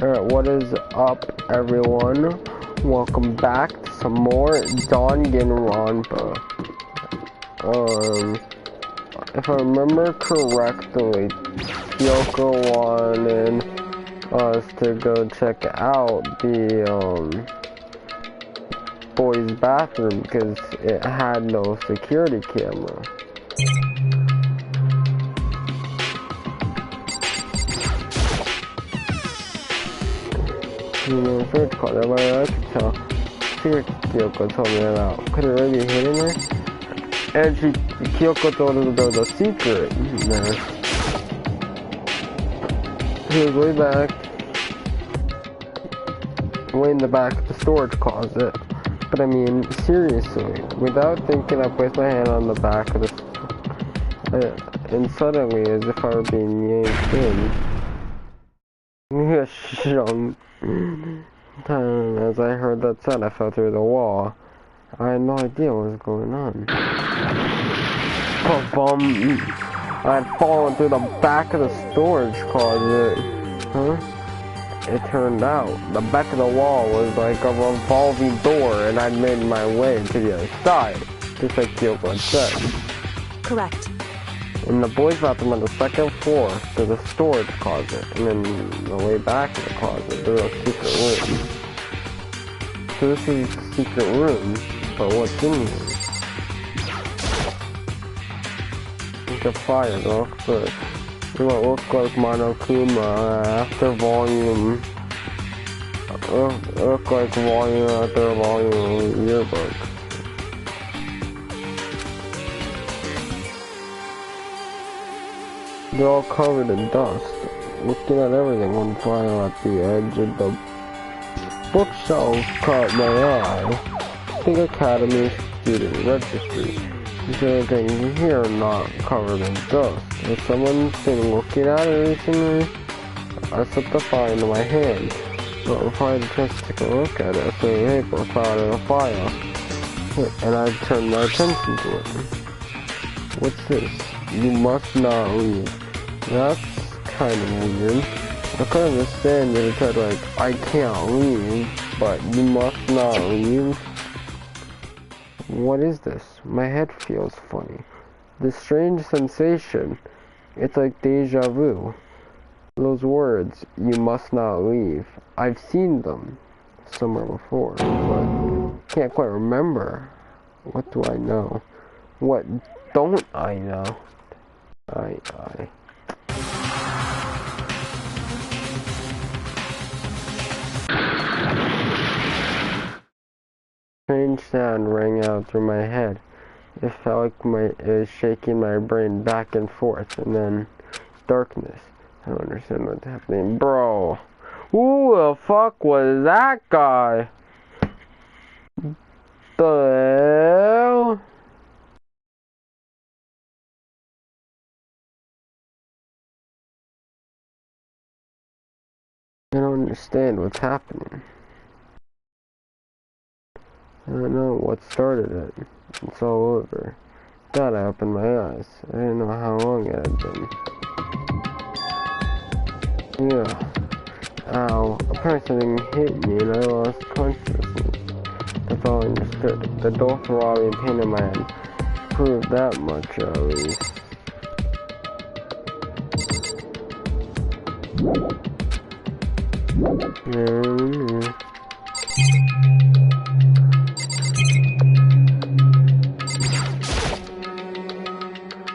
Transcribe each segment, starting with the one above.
Alright, what is up, everyone? Welcome back to some more Danganronpa. If I remember correctly, Kyoko wanted us to go check out the, boys' bathroom because it had no security camera. Search card, everybody I could tell. Secret Kyoko told me about. Could it really be hidden there? And Kyoko told us there was a secret there. He was way in the back of the storage closet. But I mean, seriously, without thinking, I placed my hand on the back of the and suddenly, as if I were being yanked in. As I heard that sound, I fell through the wall. I had no idea what was going on. I had fallen through the back of the storage closet. Huh? It turned out the back of the wall was like a revolving door, and I'd made my way to the other side, just like Kyoko had said. Correct. In the boys' bathroom on the second floor, there's a storage closet, and then the way back of the closet, there's a secret room. So this is a secret room, but what's in here? Like a fire, though, but it won't look like Monokuma after volume. Look like volume after volume yearbook. They're all covered in dust. Looking at everything on fire at the edge of the bookshelf caught my eye. The Academy Student Registry. Is there anything here not covered in dust? Has someone been looking at it recently? I slipped the file into my hand, but before I had a chance to take a look at it, I saw the paper found in a file, and I turned my attention to it. What's this? You must not leave. That's kind of weird. I could understand that it said like, I can't leave, but you must not leave. What is this? My head feels funny. This strange sensation. It's like deja vu. Those words, you must not leave. I've seen them somewhere before, but can't quite remember. What do I know? What don't I know? I. Strange sound rang out through my head. It felt like it was shaking my brain back and forth, and then darkness. I don't understand what's happening. Bro, who the fuck was that guy? The hell? I don't understand what's happening. I don't know what started it. It's all over. God, I opened my eyes. I didn't know how long it had been. Yeah. Ow. Apparently something hit me and I lost consciousness. That's all I understood. The dull throbbing pain in my head proved that much at least.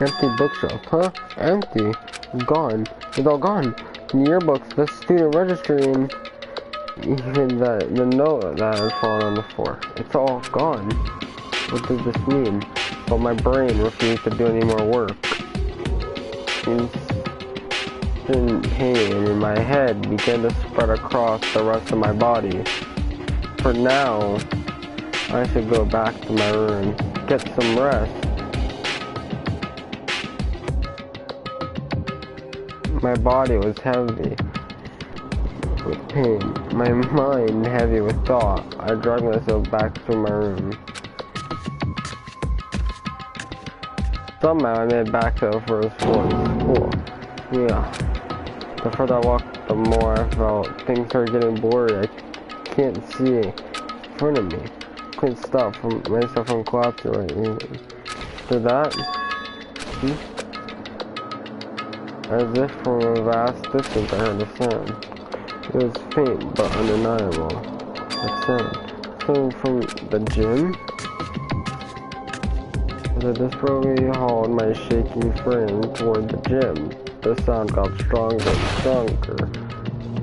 Empty bookshelf, huh? Empty. Gone. It's all gone. The yearbooks, the student registry, and even the note that had fallen on the floor. It's all gone. What does this mean? But my brain refused to do any more work. Instant pain in my head began to spread across the rest of my body. For now, I should go back to my room, get some rest. My body was heavy with pain, my mind heavy with thought. I dragged myself back to my room. Somehow I made it back to the first floor of the school. Yeah. The further I walked the more I felt things are getting blurry. I can't see in front of me. Couldn't stop myself from collapsing right here. To that, as if from a vast distance I heard a sound. It was faint but undeniable. That sound. Something from the gym? As I desperately hauled my shaky frame toward the gym, the sound got stronger and stronger.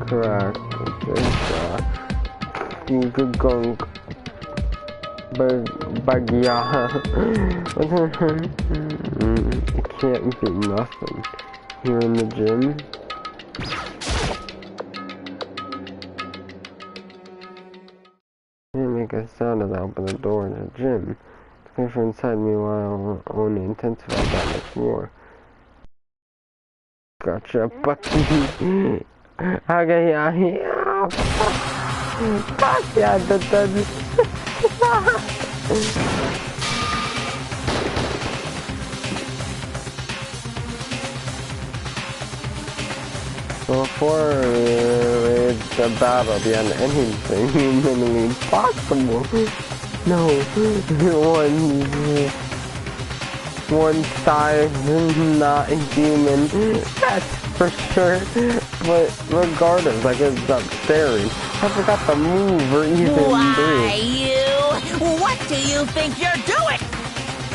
Crack, gunk, bagya. It can't be nothing. Here in the gym. I didn't make a sound as I opened the door in the gym. The pain from inside me while only intensified that much more. Gotcha, Bucky. Okay, yeah. Fuck yeah, Before the battle beyond anything humanly possible. No, one size not human, that's for sure. But regardless, like it's upstairs. I forgot to move or even breathe. Why, you? What do you think you're doing?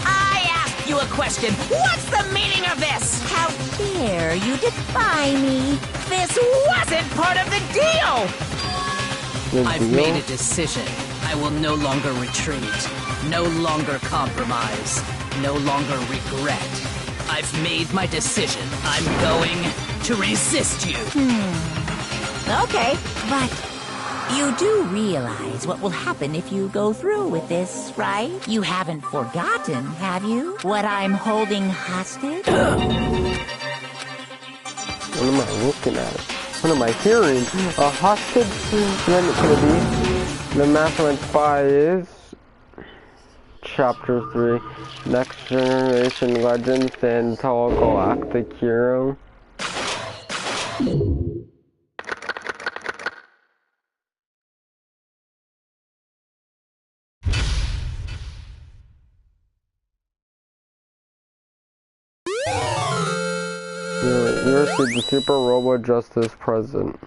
I asked you a question. What's the meaning of this? How dare you defy me? This wasn't part of the deal! I've made a decision. I will no longer retreat, no longer compromise, no longer regret. I've made my decision. I'm going to resist you. Okay, but you do realize what will happen if you go through with this, right? You haven't forgotten, have you? What I'm holding hostage? What am I looking at? What am I hearing? A hostage? When it could be? The Mastermind Spy is Chapter 3. Next Generation Legends and Galactic Hero. You received the Super Robo Justice present.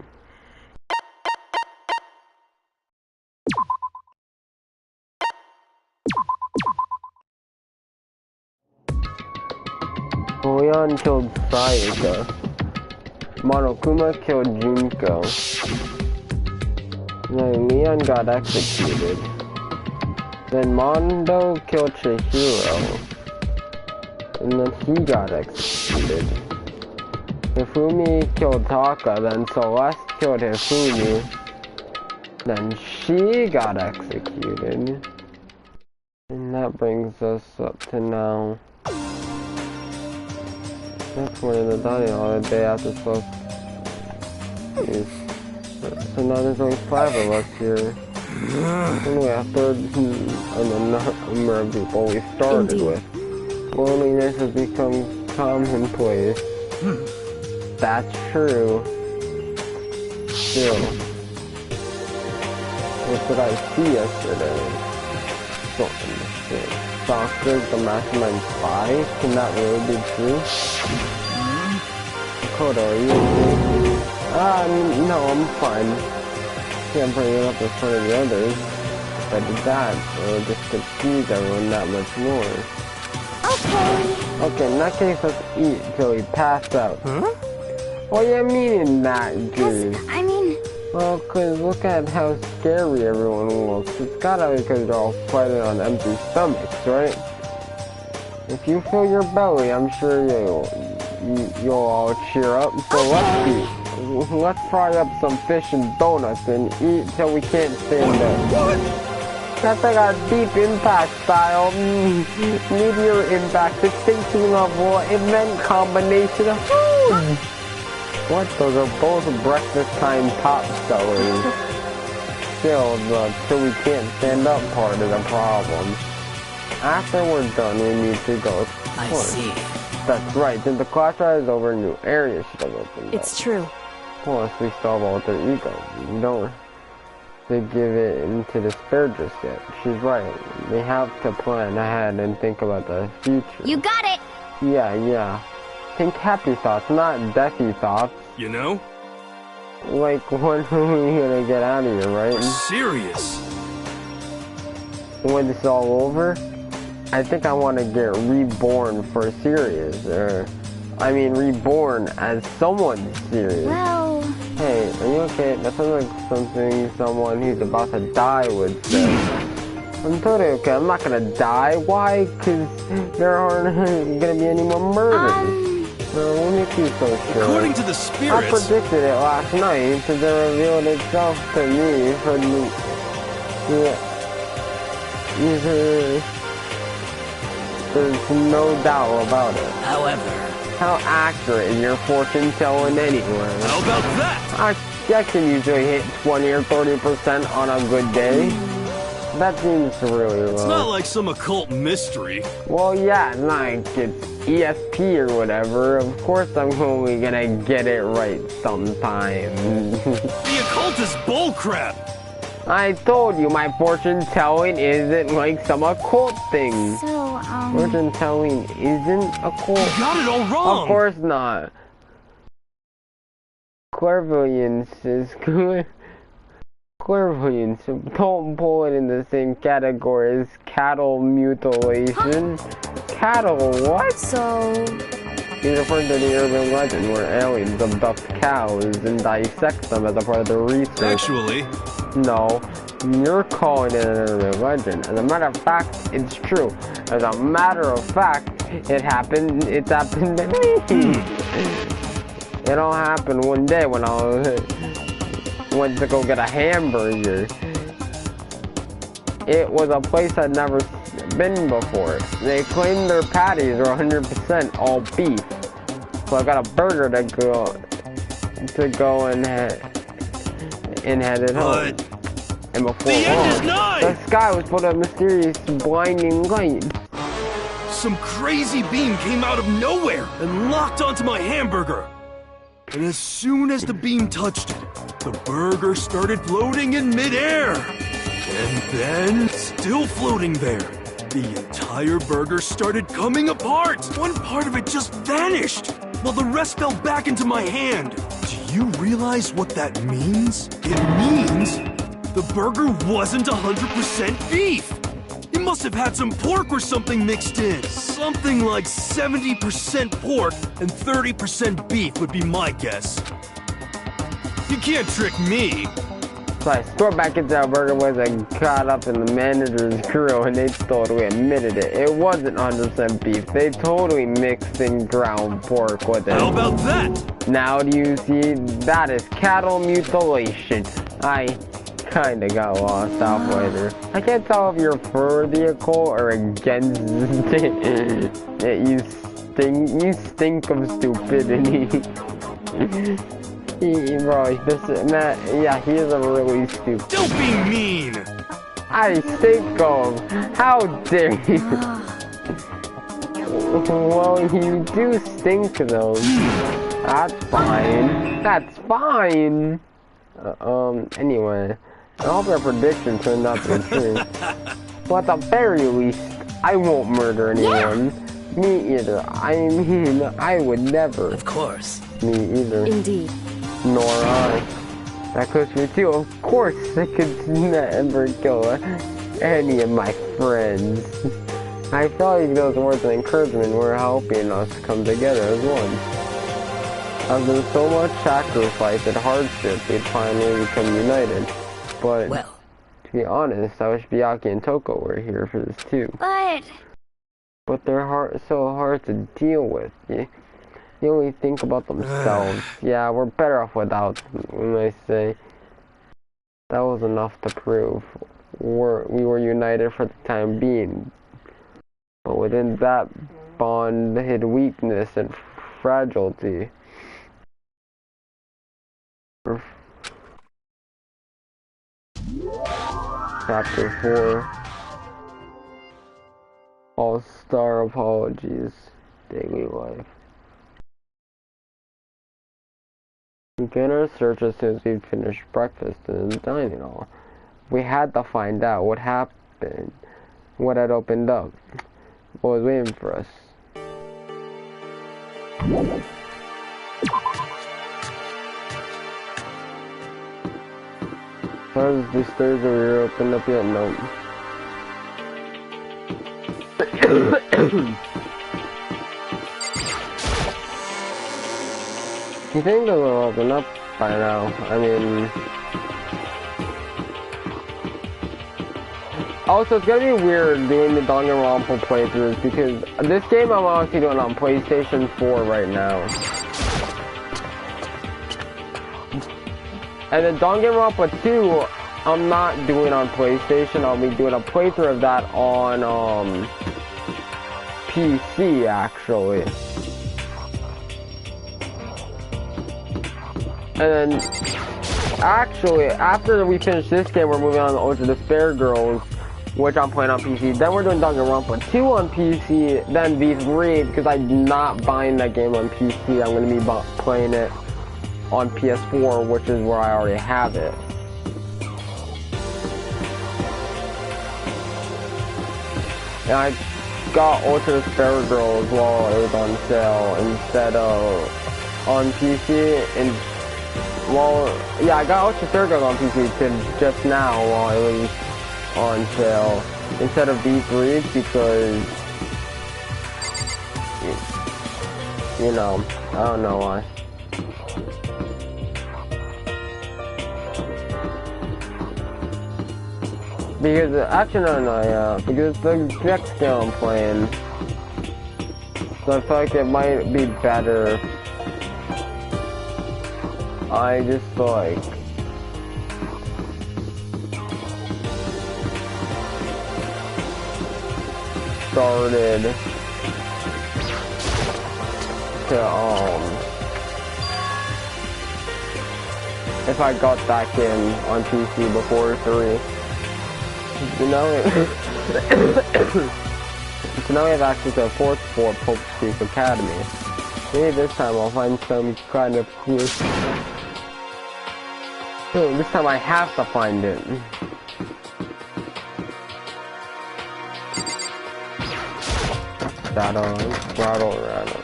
Leon killed Sayaka. Monokuma killed Junko. Then Leon got executed. Then Mondo killed Chihiro. And then he got executed. Hifumi killed Taka, then Celeste killed Hifumi. Then she got executed. And that brings us up to now. That's one of the dining hall the day after supposed. So now there's only 5 of us here. Only a third of the number of people we started with. Loneliness has become commonplace. That's true. Still, what did I see yesterday? Don't understand. Stalker's the Mastermind Spy? Can that really be true? Kodo, are you okay? No, I'm fine. Can't bring it up in front of the others. If I did that, it would just confuse everyone that much more. Okay, in that case, let's eat till we pass out. What do you mean in that, dude? I mean... Well, cause look at how scary everyone looks. It's gotta be because they're all fighting on empty stomachs, right? If you fill your belly, I'm sure you'll all cheer up. So let's eat. Let's fry up some fish and donuts and eat till we can't stand up. That's like a deep impact style. Meteor impact, extinction level, immense combination of food. What? Those are both breakfast time top sellers. Still, the till we can't stand up part of the problem. After we're done, we need to go. I see. That's right. Since the class ride is over, new areas should have opened up. It's true. Plus, we still have alter ego. We don't to give it into despair just yet. She's right. We have to plan ahead and think about the future. You got it! Yeah. Think happy thoughts, not deathy thoughts. You know? Like, when are we gonna get out of here, right? You're serious? When this is all over, I think I want to get reborn for serious, reborn as someone serious. Well... Hey, are you okay? That sounds like something someone who's about to die would say. I'm totally okay, I'm not gonna die. Why? Because there aren't gonna be any more murders. What makes you so sure? According to the spirits... I predicted it last night, because it revealed itself to me for me. There's no doubt about it. However... How accurate is your fortune telling anyway? How about that? I can usually hit 20 or 30% on a good day. That seems really low. It's not like some occult mystery. Well, yeah, like it's ESP or whatever. Of course I'm only gonna get it right sometime. The occult is bullcrap! I told you my fortune telling isn't like some occult thing. So, Fortune telling isn't occult. You got it all wrong! Of course not. Clairvoyance is good. Clairvoyance, don't pull it in the same category as cattle mutilation. Cattle, what? So... He's referring to the urban legend where aliens abduct cows and dissect them as a part of their research. Actually... No, you're calling it an urban legend. As a matter of fact, it's true. As a matter of fact, it's happened to me. It all happened one day when I went to go get a hamburger. It was a place I'd never been before. They claimed their patties were 100% all beef. So I got a burger to go and headed home. And before long, the sky was full of mysterious blinding light. Some crazy beam came out of nowhere and locked onto my hamburger. And as soon as the beam touched it, the burger started floating in midair. And then, still floating there, the entire burger started coming apart. One part of it just vanished, while the rest fell back into my hand. Do you realize what that means? It means the burger wasn't 100% beef. It must have had some pork or something mixed in. Something like 70% pork and 30% beef would be my guess. You can't trick me. So I stormed back into that burger was and caught up in the manager's grill, and they totally admitted it. It wasn't 100% beef. They totally mixed in ground pork with it. How about that? Now do you see? That is cattle mutilation. I kinda got lost halfway there. I can't tell if you're for the occult or against it. You stink of stupidity. Bro, Matt, yeah, he is a really stupid. Don't be mean! I stink of. How dare you? Well, you do stink though. That's fine. That's fine. Anyway, I hope your prediction turned out to be true. But at the very least, I won't murder anyone. Yeah. Me either. I mean, I would never. Of course. Me either. Indeed. Nor I. That goes for you too. Of course, I could never kill any of my friends. I felt like those words of encouragement were helping us come together as one. After so much sacrifice and hardship, we'd finally become united. But, well, to be honest, I wish Byakuya and Toko were here for this too. But they're so hard to deal with. They only think about themselves. Yeah, we're better off without them, when I say. That was enough to prove we were united for the time being. But within that bond hid weakness and fragility. Chapter 4 All-Star Apologies. Daily Life. We began our search as soon as we finished breakfast in the dining hall. We had to find out what happened, what had opened up, what was waiting for us. As the stairs were opened up yet? No. You think they will open up by now? I mean... Also, it's gonna be weird doing the Danganronpa playthroughs because this game I'm honestly doing on PlayStation 4 right now. And the Danganronpa 2, I'm not doing on PlayStation. I'll be doing a playthrough of that on PC actually. And then, actually, after we finish this game, we're moving on over to the Spare Girls, which I'm playing on PC. Then we're doing Danganronpa 2 on PC, then V3, because I'm not buying that game on PC. I'm going to be playing it on PS4, which is where I already have it. And I got Ultra Spare Girls while it was on sale instead of on PC. And well, yeah, I got Ultra Spare Girls on PC just now while it was on sale instead of V3 because, you know, I don't know why. Because, actually, no, yeah, because the next game I'm playing, so I feel like it might be better. I just like started to if I got that game on PC before 3, you know, so now we have access to a 4th floor Pope Street Academy. Maybe this time I'll find some kind of clue. Oh, this time I have to find it. Rattle.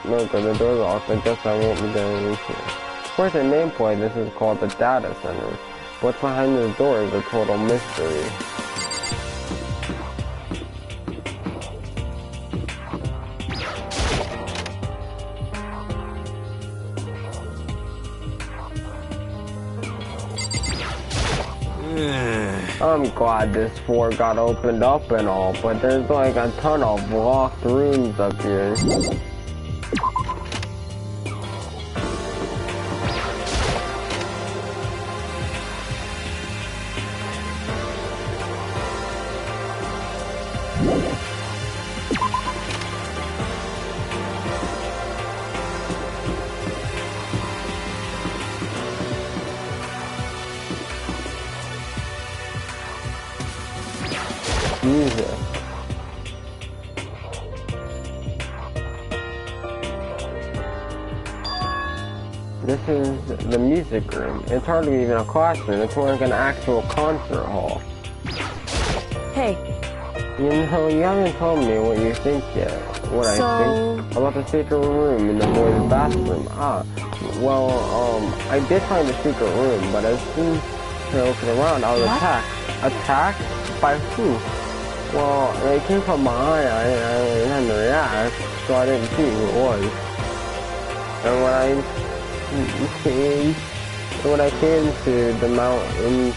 No good, the door's locked. I guess I won't be going in here. Of course, the nameplate, this is called the data center. What's behind this door is a total mystery. I'm glad this floor got opened up and all, but there's like a ton of locked rooms up here. Music. This is the music room. It's hardly even a classroom. It's more like an actual concert hall. Hey. You know, you haven't told me what you think yet. What I think about the secret room in the boys' bathroom. I did find the secret room, but as soon as I looked around, I was attacked. Attacked? By who? Well, they came from behind, I had to react, so I didn't see who it was. And when I came to the mountain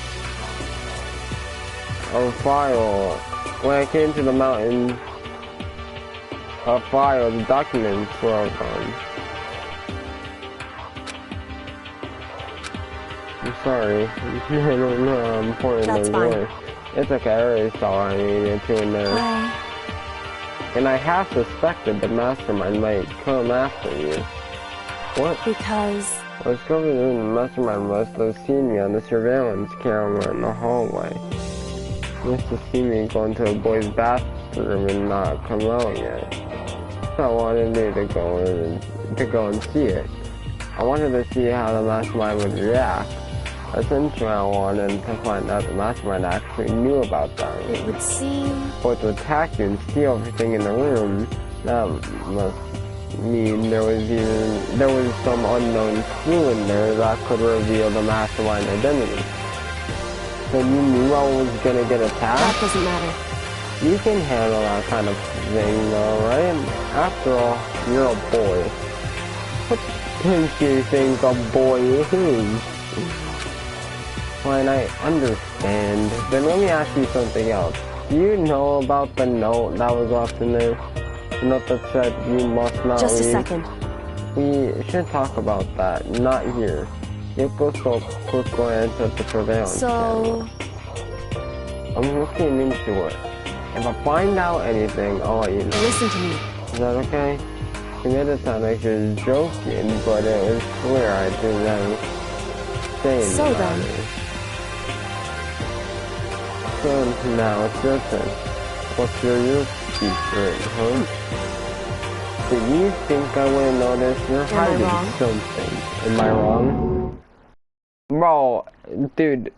of file, the documents were all gone. I'm sorry. I don't know how important they were. It's okay, I already saw I needed to in there. And I half suspected the mastermind might come after you. What? Because... I was going to the mastermind must have seen me on the surveillance camera in the hallway. He must have seen me go into a boy's bathroom and not come out yet. So I wanted me to go and see it. I wanted to see how the mastermind would react. Essentially, I wanted to find out the mastermind actually knew about them. It would seem... But to attack you and steal everything in the room, that must mean there was some unknown clue in there that could reveal the mastermind identity. So you knew I was gonna get attacked? That doesn't matter. You can handle that kind of thing though, right? After all, you're a boy. What makes you think a boy is? Fine, I understand. Then let me ask you something else. Do you know about the note that was left in there? The note that said you must not Just leave? a second. We should talk about that, not here. Yuko stole a quick glance at the surveillance camera. I'm looking into it. If I find out anything, I'll let you know. Listen to me. Is that okay? You made it sound like you're joking, but it was clear I didn't have to say anything. So then. So now it's your turn. What's your secret, huh? Do you think I wouldn't notice you're hiding something? Am I wrong? Bro, dude.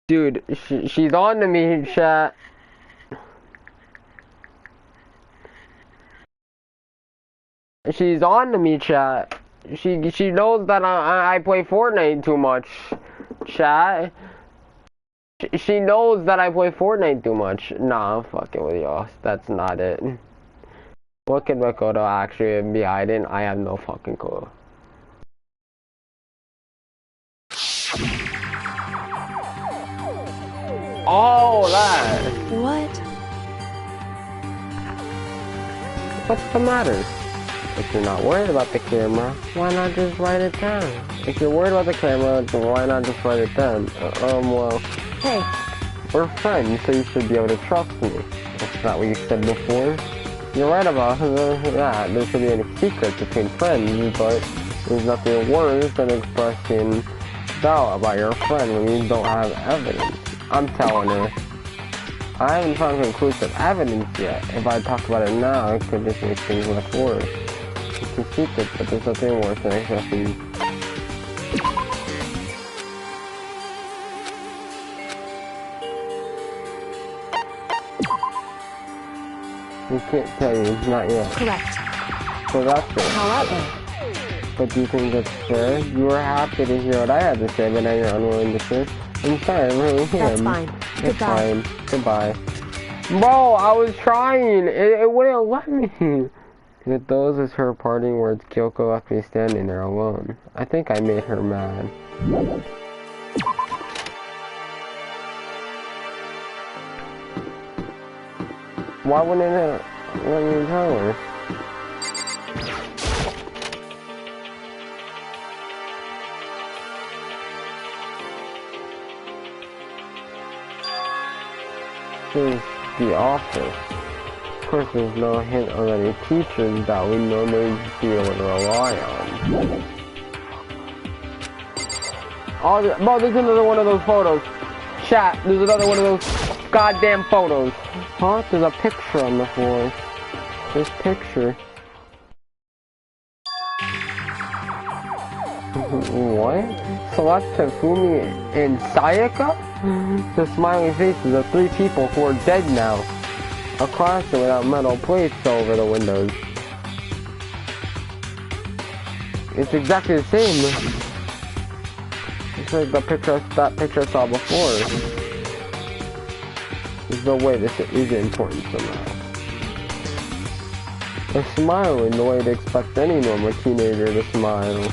Dude, she's on to me, chat. She's on to me, chat. She knows that I play Fortnite too much, chat. She knows that I play Fortnite too much. Nah, I'm fucking with y'all. That's not it. What could Makoto actually be hiding? I have no fucking clue. Oh, that. What? What's the matter? If you're not worried about the camera, why not just write it down? If you're worried about the camera, then why not just write it down? Well... Hey. We're friends, so you should be able to trust me. That's not what you said before. You're right about that. There should be any secrets between friends, but there's nothing worse than expressing doubt about your friend when you don't have evidence. I'm telling her. I haven't found conclusive evidence yet. If I talk about it now, it could just make things much worse. It's a secret, but there's nothing worse than expressing. We can't tell you, not yet. Correct. So that's it. However. But do you think that's fair? You were happy to hear what I had to say, but now you're unwilling to share. I'm sorry, I really am. That's fine. It's Goodbye. fine. Goodbye. Bro, I was trying. It wouldn't let me. With those as her parting words, Kyoko left me standing there alone. I think I made her mad. Why wouldn't it let me tell her? This is the office. Of course, there's no hint of any teachers that we normally be able to rely on. Oh, bro, there's another one of those photos. Chat, there's another one of those goddamn photos. Huh? There's a picture on the floor. This picture. What? Celeste, Fumi, and Sayaka? The smiling faces of 3 people who are dead now. A classroom without metal plates over the windows. It's exactly the same. It's like that picture I saw before. There's no way this is important somehow. They're smiling the way they expect any normal teenager to smile.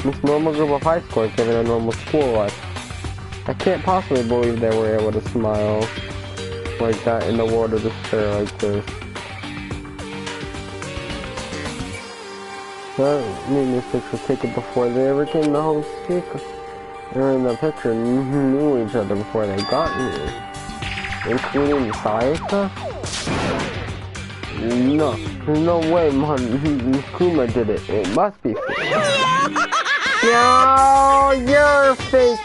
This normal group of high schoolers living a normal school life. I can't possibly believe they were able to smile like that in the world of despair like this. That mean this picture was taken before they ever came to home speak. They were in the picture knew each other before they got here. Including Sayaka? No, there's no way Kuma did it. It must be fake. Yo, you're fake.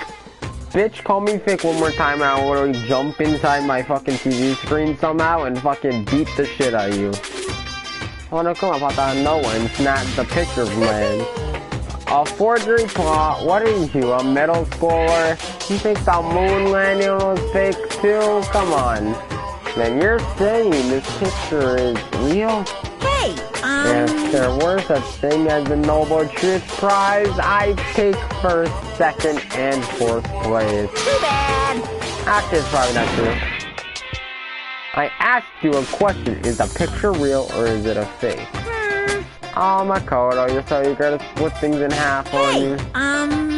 Bitch, call me fake one more time and I will jump inside my fucking TV screen somehow and fucking beat the shit out of you. wanna come up out of nowhere and snap the picture of man. A forgery plot? What are you, a middle schooler? You think the moon landing was fake too? Come on. Man, you're saying this picture is real? Hey, If there were such thing as the Nobel Truth Prize, I'd take first, second, and fourth place. too bad. Actually, it's probably not true. I asked you a question. Is the picture real or is it a fake? Oh, Makoto, you're so eager to split things in half on me.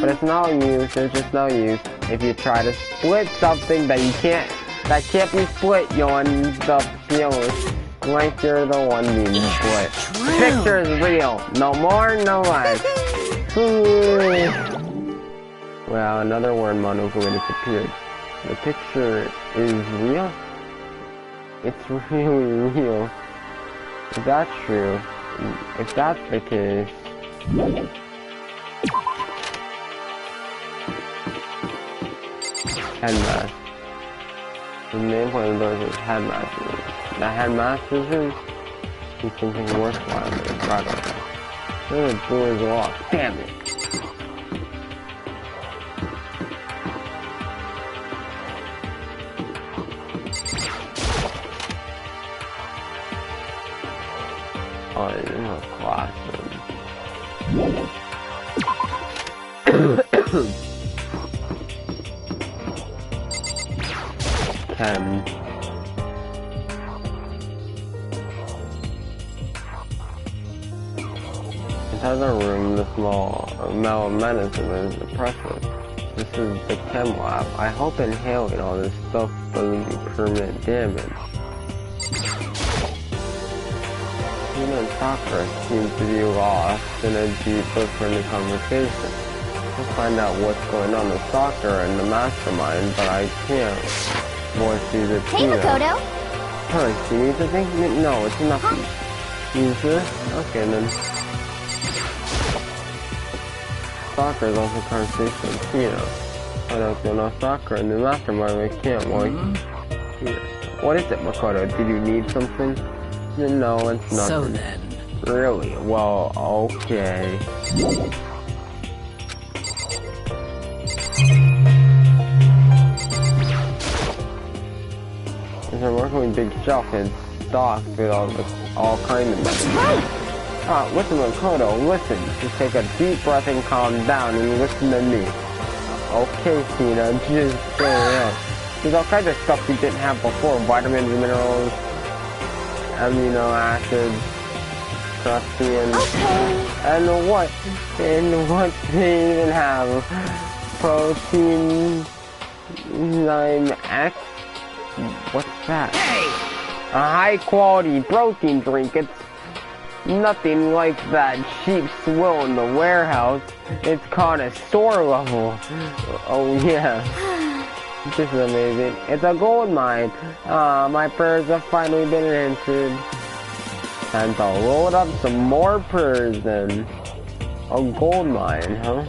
But it's no use. There's just no use. If you try to split something that can't be split, you'll end up feeling like you're the one being split. The picture is real. No more, no less. Well, another word Monokuma disappeared. The picture is real? It's really real. If that's true, if that's the case... Headmaster. The main point of those is headmaster. The headmaster's room? He's something worthwhile for the product. The door is locked. Damn it! Oh, it's in a classroom. Inside the room, the small metal medicine is oppressive. This is the chem lab. I hope inhaling all this stuff doesn't do permanent damage. Tina and Sakura seem to be lost in a deep but friendly conversation. We'll find out what's going on with Sakura and the mastermind, but I can't voice you the Hey, Makoto. Huh, do you need something? No, it's nothing. You sure? Okay then. Sakura's also conversation with Tina. I don't know Sakura and the mastermind, we can't like here. What is it, Makoto? Did you need something? No, it's nothing. So then. Really? Well, okay. There's a remarkably big shelf and stocked with all kinds of medicine. Listen, Makoto, listen. Just take a deep breath and calm down and listen to me. Okay, Tina, just stay out. There's all kinds of stuff you didn't have before. Vitamins, minerals, amino acids, protein, and what they even have? Protein, enzyme X? What's that? A high quality protein drink. It's nothing like that cheap swill in the warehouse. It's called a store level. Oh yeah. This is amazing. It's a gold mine. My prayers have finally been answered. Time to load up some more prayers then. A gold mine, huh?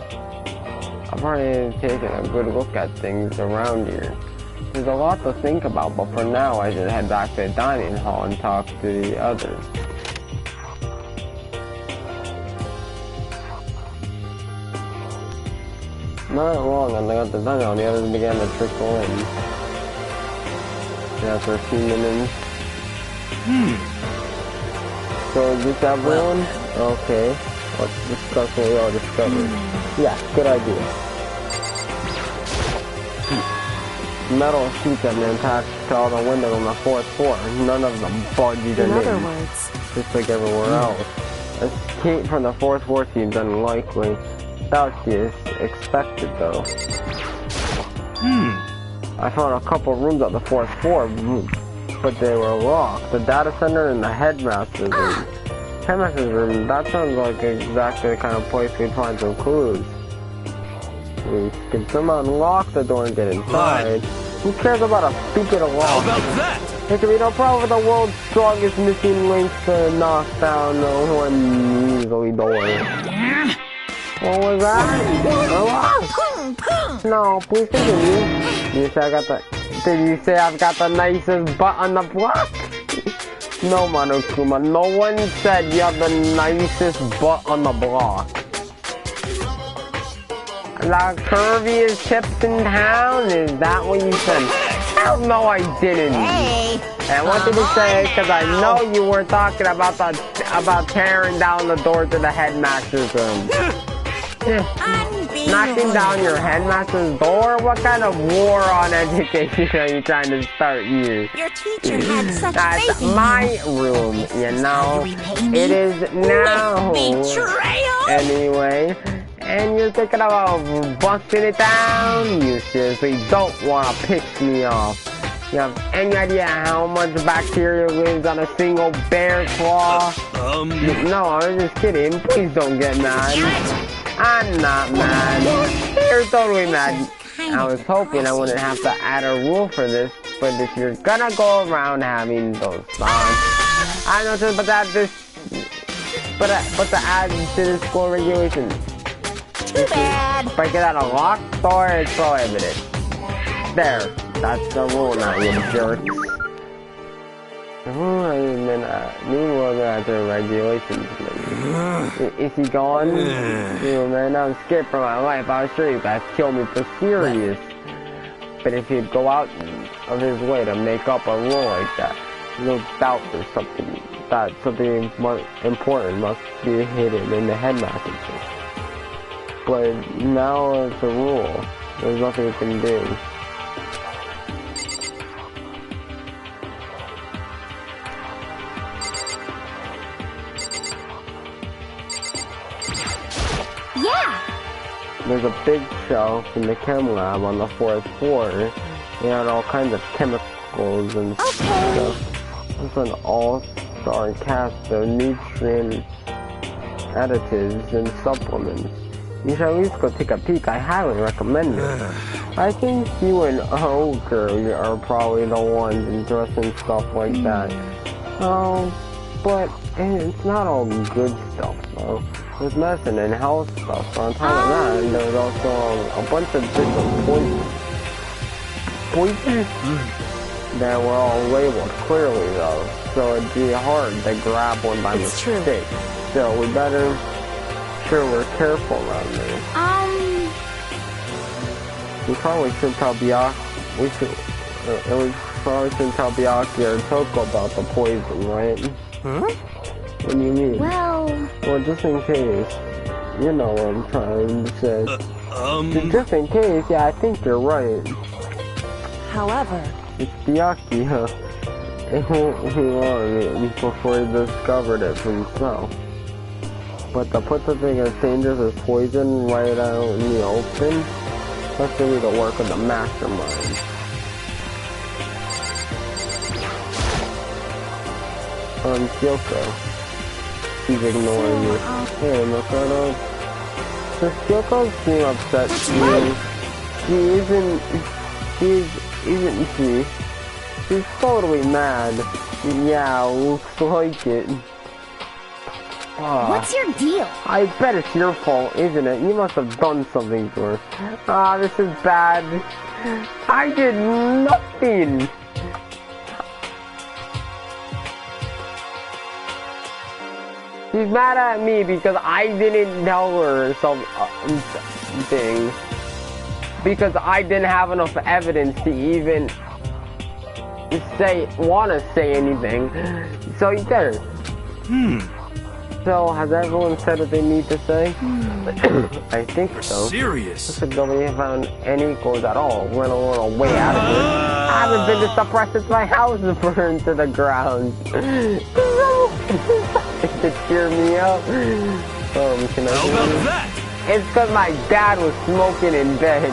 I've already taken a good look at things around here. There's a lot to think about, but for now I should head back to the dining hall and talk to the others. Not long until I got the dining hall, the others began to trickle in. After a few minutes. So is this everyone? Okay. Let's discuss what we all discovered. Yeah, good idea. Metal sheets have been attached to all the windows on the 4th floor. None of them budged an inch. In other words, just like everywhere else. Escape from the 4th floor seems unlikely. That's expected though. I found a couple rooms on the 4th floor, but they were locked. The data center and the headmaster's room. Headmaster's room, that sounds like exactly the kind of place we'd find some clues. We can somehow unlock the door and get inside. Who cares about a stupid alarm? How about that? There could be no problem with the world's strongest missing links to knock down one easily door. What was that? No, please continue. Did you say I've got the nicest butt on the block? No, Monokuma, no one said you have the nicest butt on the block. The curviest hips in town? Is that what you said? Hell no, I didn't. Hey. And what did you say? Because I know you were talking about tearing down the door to the headmaster's room. Knocking down your headmaster's door? What kind of war on education are you trying to start here? Your teacher had such That's faith in my you. room, you know. Repay me It is now. with betrayal? Anyway, and you're thinking about busting it down? You seriously don't want to piss me off. You have any idea how much bacteria lives on a single bear claw? No, I'm just kidding. Please don't get mad. I'm not mad. You're totally mad. I was hoping I wouldn't have to add a rule for this, but if you're gonna go around having those thoughts, I know just but to add to the school regulations. Too bad. Breaking out a locked door is prohibited. There, that's the rule now, you jerks. Meanwhile, after regulations. Is he gone? Man, I'm scared for my life. I was sure he'd kill me for serious. But if he'd go out of his way to make up a rule like that, no doubt there's something important must be hidden in the headmaster's room. But now it's a rule. There's nothing you can do. There's a big shelf in the chem lab on the 4th floor. It had all kinds of chemicals and stuff. It's an all-star cast of nutrient additives and supplements. You should at least go take a peek. I highly recommend it. I think you and Ogre are probably the ones interested in stuff like that. But it's not all good stuff, though. There's medicine and health stuff. On top of that, there's also a bunch of different poisons that were all labeled clearly, though. So it'd be hard to grab one by mistake. So we better sure we're careful around there. We probably shouldn't tell Byakuya. We probably shouldn't tell Byakuya or Toko about the poison, right? Huh? What do you mean? Well, just in case. You know what I'm trying to say. Just in case, yeah, I think you're right. However, it's Byakuya. It won't be long before he discovered it for himself. But to put something as dangerous as poison right out in the open, that's really the work of the mastermind. Kyoko. She's ignoring me. Hey, Makoto. Does Kyoko seem upset to you? Isn't she? She's totally mad. Yeah, looks like it. what's your deal? I bet it's your fault, isn't it? You must have done something to her. This is bad. I did nothing. She's mad at me because I didn't tell her something. Because I didn't have enough evidence to even want to say anything. So you did. So has everyone said what they need to say? I think so. Serious? Looks like nobody found any clues at all. Went a little way out of it. I haven't been this suppressed since my house burned to the ground. To cheer me up. Can I How about that? It's because my dad was smoking in bed.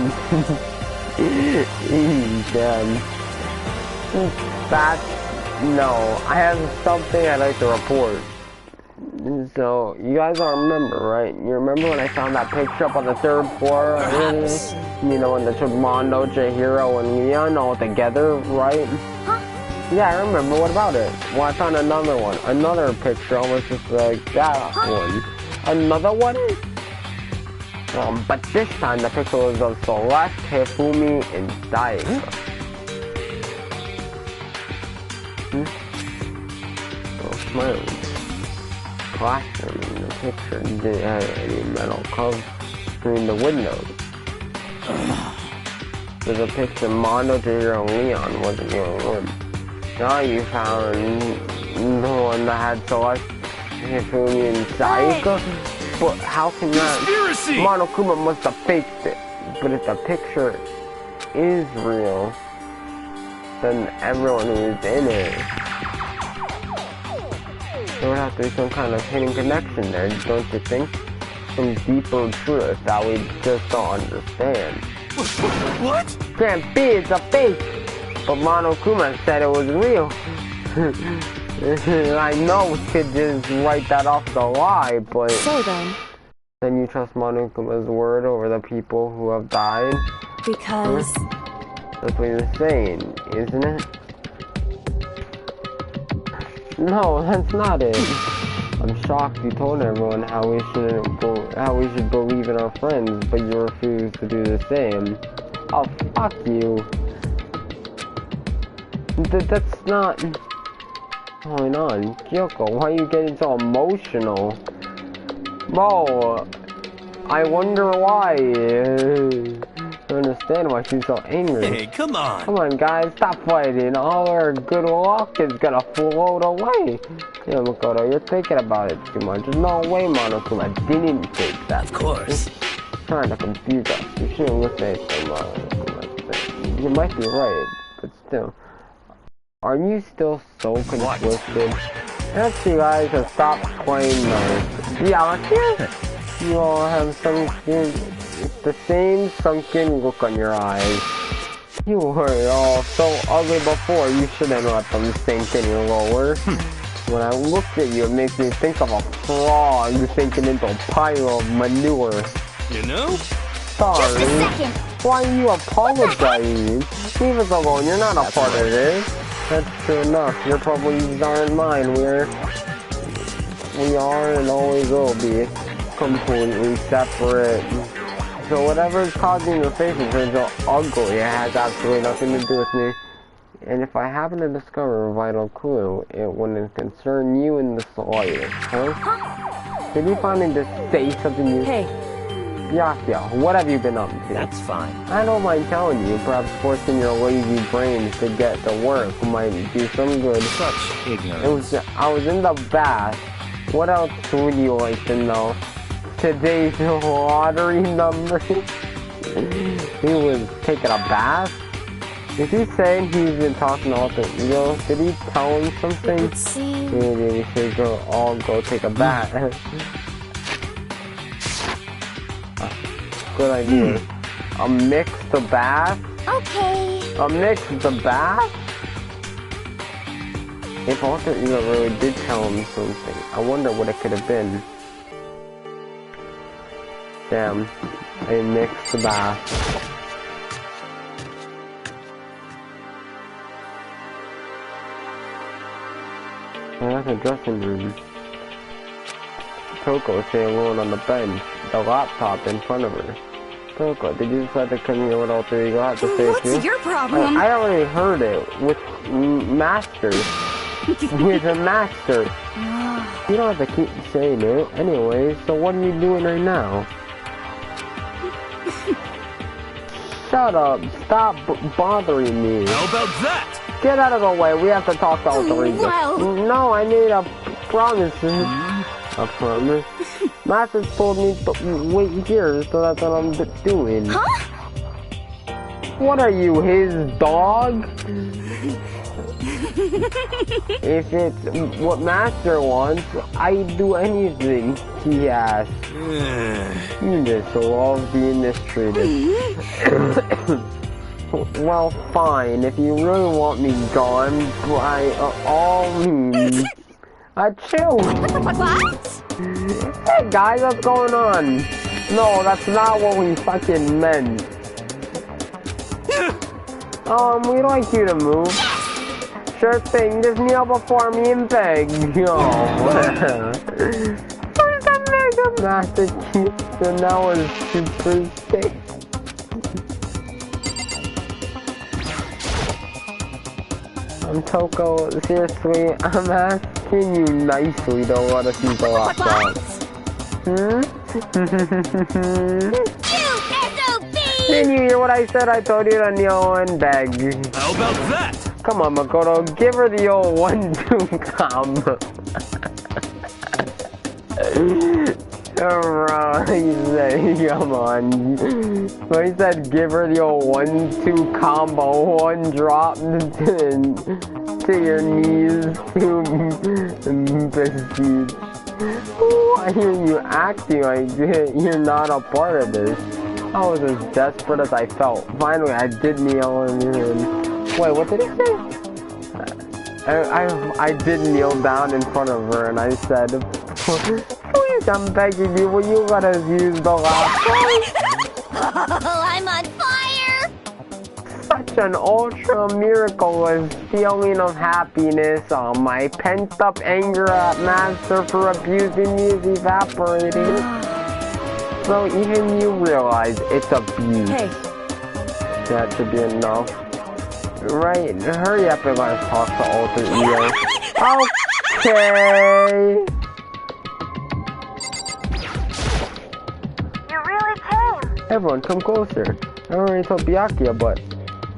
No, I have something I'd like to report. So, you guys don't remember, right? You remember when I found that picture up on the 3rd floor? You know, when they took Mondo, Chihiro, and Leon all together, right? Yeah, I remember. What about it? Well, I found another one. Another picture almost just like that one. Another one? But this time the picture was of Celeste, Hifumi, and Daiga. smiling. Classroom in the picture didn't have any metal covering the windows. There's a picture modeled to your Leon wasn't the only one. Now you found the one that had Celeste, Hifumi, and Saika? But how can that... Monokuma must have faked it. But if the picture is real, then everyone who's in it, there would have to be some kind of hidden connection there, don't you think? Some deeper truth that we just don't understand. What? Can't be, it's a fake! But Monokuma said it was real. I know we could just write that off as a lie, but... So then you trust Monokuma's word over the people who have died? because... That's what you're saying, isn't it? No, that's not it. I'm shocked you told everyone how we should believe in our friends, but you refuse to do the same. Oh, fuck you. That's not... What's going on? Kyoko, why are you getting so emotional? Bro, I wonder why. I don't understand why she's so angry. Hey, come on. Come on, guys, stop fighting. All our good luck is gonna float away. Yeah, Makoto, you're thinking about it too much. There's no way Monokuma didn't take that. Of course. Trying to confuse us. You shouldn't listen to Monokuma. You might be right, but still. Are you still so conflicted? Actually, guys, have stopped playing those. Yeah, here. You all have the same sunken look on your eyes. You were all so ugly before, you shouldn't let them sink any lower. When I look at you, it makes me think of a frog sinking into a pile of manure. You know? Sorry. Just a second. Why are you apologizing? Leave us alone, you're not a part of this. That's true enough, your problems aren't mine. We are and always will be completely separate. So whatever is causing your face in terms of ugly, it has absolutely nothing to do with me. And if I happen to discover a vital clue, it wouldn't concern you in the slightest, huh? Did you finally just say something new? Hey. Yakia, what have you been up to? That's fine. I don't mind telling you, perhaps forcing your lazy brains to get to work might do some good. Such ignorance. I was in the bath. What else would you like to know? Today's lottery number? He was taking a bath? Is he saying he's been talking all the ego? Did he tell him something? It seems... Maybe we should all go take a bath. Good idea. A mixed bath? Okay. A mixed bath? If Alter Ego really did tell him something, I wonder what it could have been. Damn, a mixed bath. That's a dressing room. Toko sitting alone on the bench, the laptop in front of her. Toko, did you decide to come here with Alter Ego? I have to say What's your problem? I already heard it with Master. With a Master. You don't have to keep saying it. Anyway, so what are you doing right now? Shut up. Stop bothering me. How about that? Get out of the way. We have to talk to Alter Ego. Well. No, I made a promise. A promise? Master told me to wait here, so that's what I'm doing. Huh? What are you, his dog? If it's what Master wants, I'd do anything he asks. You just love being mistreated. Well, fine. If you really want me gone, by all means. Chill. What? Hey guys, what's going on? No, that's not what we fucking meant. We'd like you to move. Sure thing, just kneel before me and beg. Oh, where's the Mega Master Chief? And that was super sick. I'm Toko, seriously, I'm asked. asking you nicely to let us use the laptop. Didn't you hear what I said? I told you to kneel and beg. How about that? Come on, Makoto, give her the old 1-2 combo. Alright, he said, come on. So he said, give her the old 1-2 combo, one drop to your knees, 2 biscuits. I hear you acting like you're not a part of this. I was as desperate as I felt. Finally, I did kneel and wait, what did he say? I did kneel down in front of her and I said, please, I'm begging you, will you let us use the laptop? I'm on fire! Such an ultra miraculous feeling of happiness. My pent up anger at Master for abusing me is evaporating. So even you realize it's abuse. Hey. That should be enough. Right, hurry up and let's talk to Alter Ego. Okay. You really came! Everyone, come closer. I already told Byakuya, but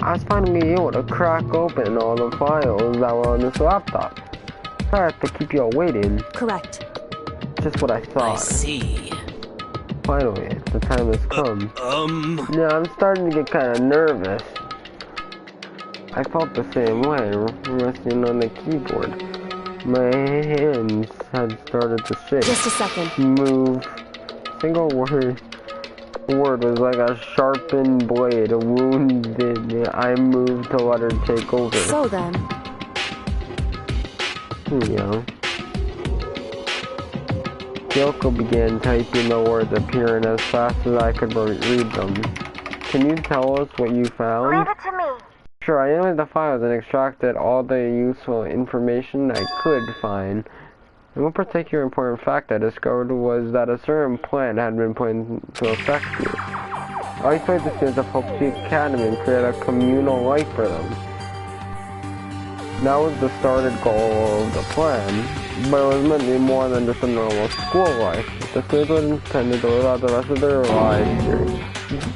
I was finally able to crack open all the files that were on this laptop. Sorry I have to keep you all waiting. Correct. Just what I I thought. see. Finally, the time has come. Yeah, I'm starting to get kind of nervous. I felt the same way, resting on the keyboard. My hands had started to shake. Just a second. Move. Single word was like a sharpened blade. Wounded. I moved to let her take over. So then. Here you go. Kyoko began typing the words appearing as fast as I could read them. Can you tell us what you found? Leave it to me. Sure, I analyzed the files and extracted all the useful information I could find. And one particular important fact I discovered was that a certain plan had been put into effect here. I isolated the students of Hope Peak Academy and created a communal life for them. That was the started goal of the plan, but it was meant to be more than just a normal school life. The students were intended to live out the rest of their lives here.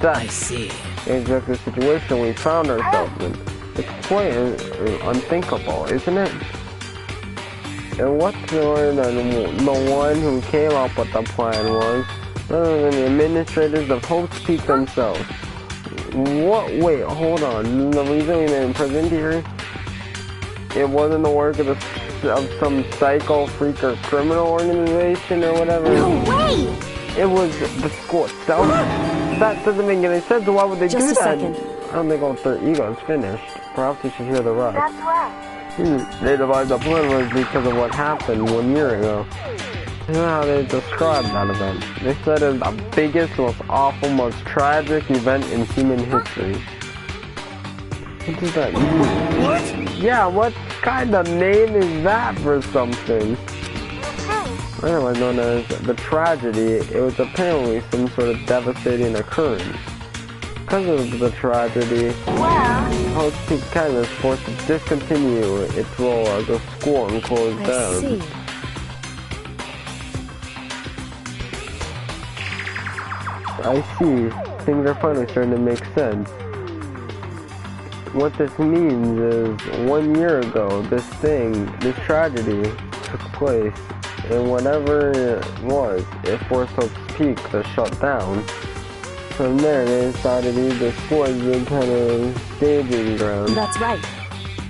I see. Exactly the situation we found ourselves in. It's quite unthinkable, isn't it? And what's more than the one who came up with the plan was none than the administrators of Hope's Peak themselves. What? Wait, hold on. The reason we made imprisoned here? It wasn't the work of some psycho freak or criminal organization or whatever. No way! It was the school itself. That doesn't make any sense. Why would they do that? Just a second. I don't think Alter Ego is finished. Perhaps you should hear the rest. That's right. They devised the plan was because of what happened 1 year ago. This is how they described that event. They said it was the biggest, most awful, most tragic event in human history. What does that mean? What? Yeah, what kind of name is that for something? Otherwise known as the tragedy, it was apparently some sort of devastating occurrence. Because of the tragedy, Hope Peak Academy was forced to discontinue its role as a school and close down. I see. I see. Things are finally starting to make sense. What this means is 1 year ago, this tragedy took place, and whatever it was, it forced Hope's Peak to shut down. From there, they decided to use the school as a kind of staging ground. That's right.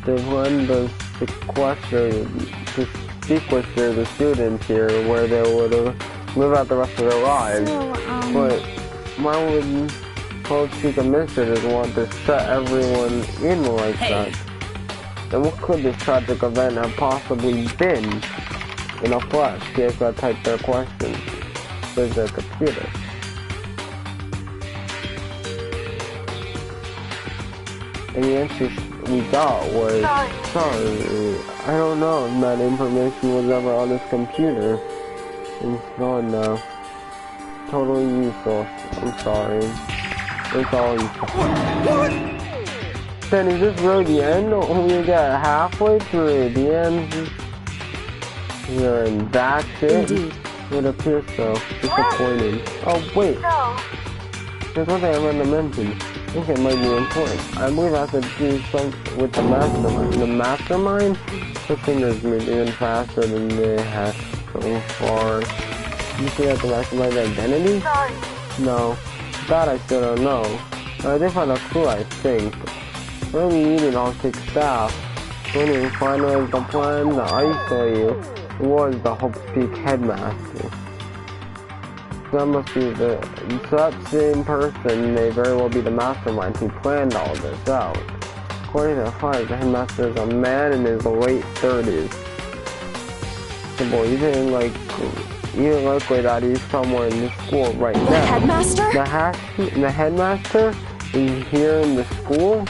They planned to sequester the students here, where they would live out the rest of their lives. But why would Hope Peak administrators want to shut everyone in like that? And what could this tragic event have possibly been? In a flash, kids got typed their questions with their computer. And the answer we got was, sorry, I don't know if that information was ever on his computer. It's gone now. Totally useless. I'm sorry. It's all useless. What? Then is this really the end? Or we got halfway through the end? Yeah, and that's it? Indeed. It appears so. Disappointing. Oh, wait. There's one thing I meant to mention. I think it might be important. I believe I have to do something with the mastermind. The mastermind? The fingers move even faster than they have so far. You see that the mastermind's identity? No. That I still don't know. I did find a clue, I think. When we needed all 6 staff, when we finalized the plan to isolate you, was the Hope Peak headmaster. That must be that same person may very well be the mastermind who planned all this out. According to the files, the headmaster is a man in his late 30s. So boy, even likely that he's somewhere in the school right now. The headmaster? The headmaster is here in the school?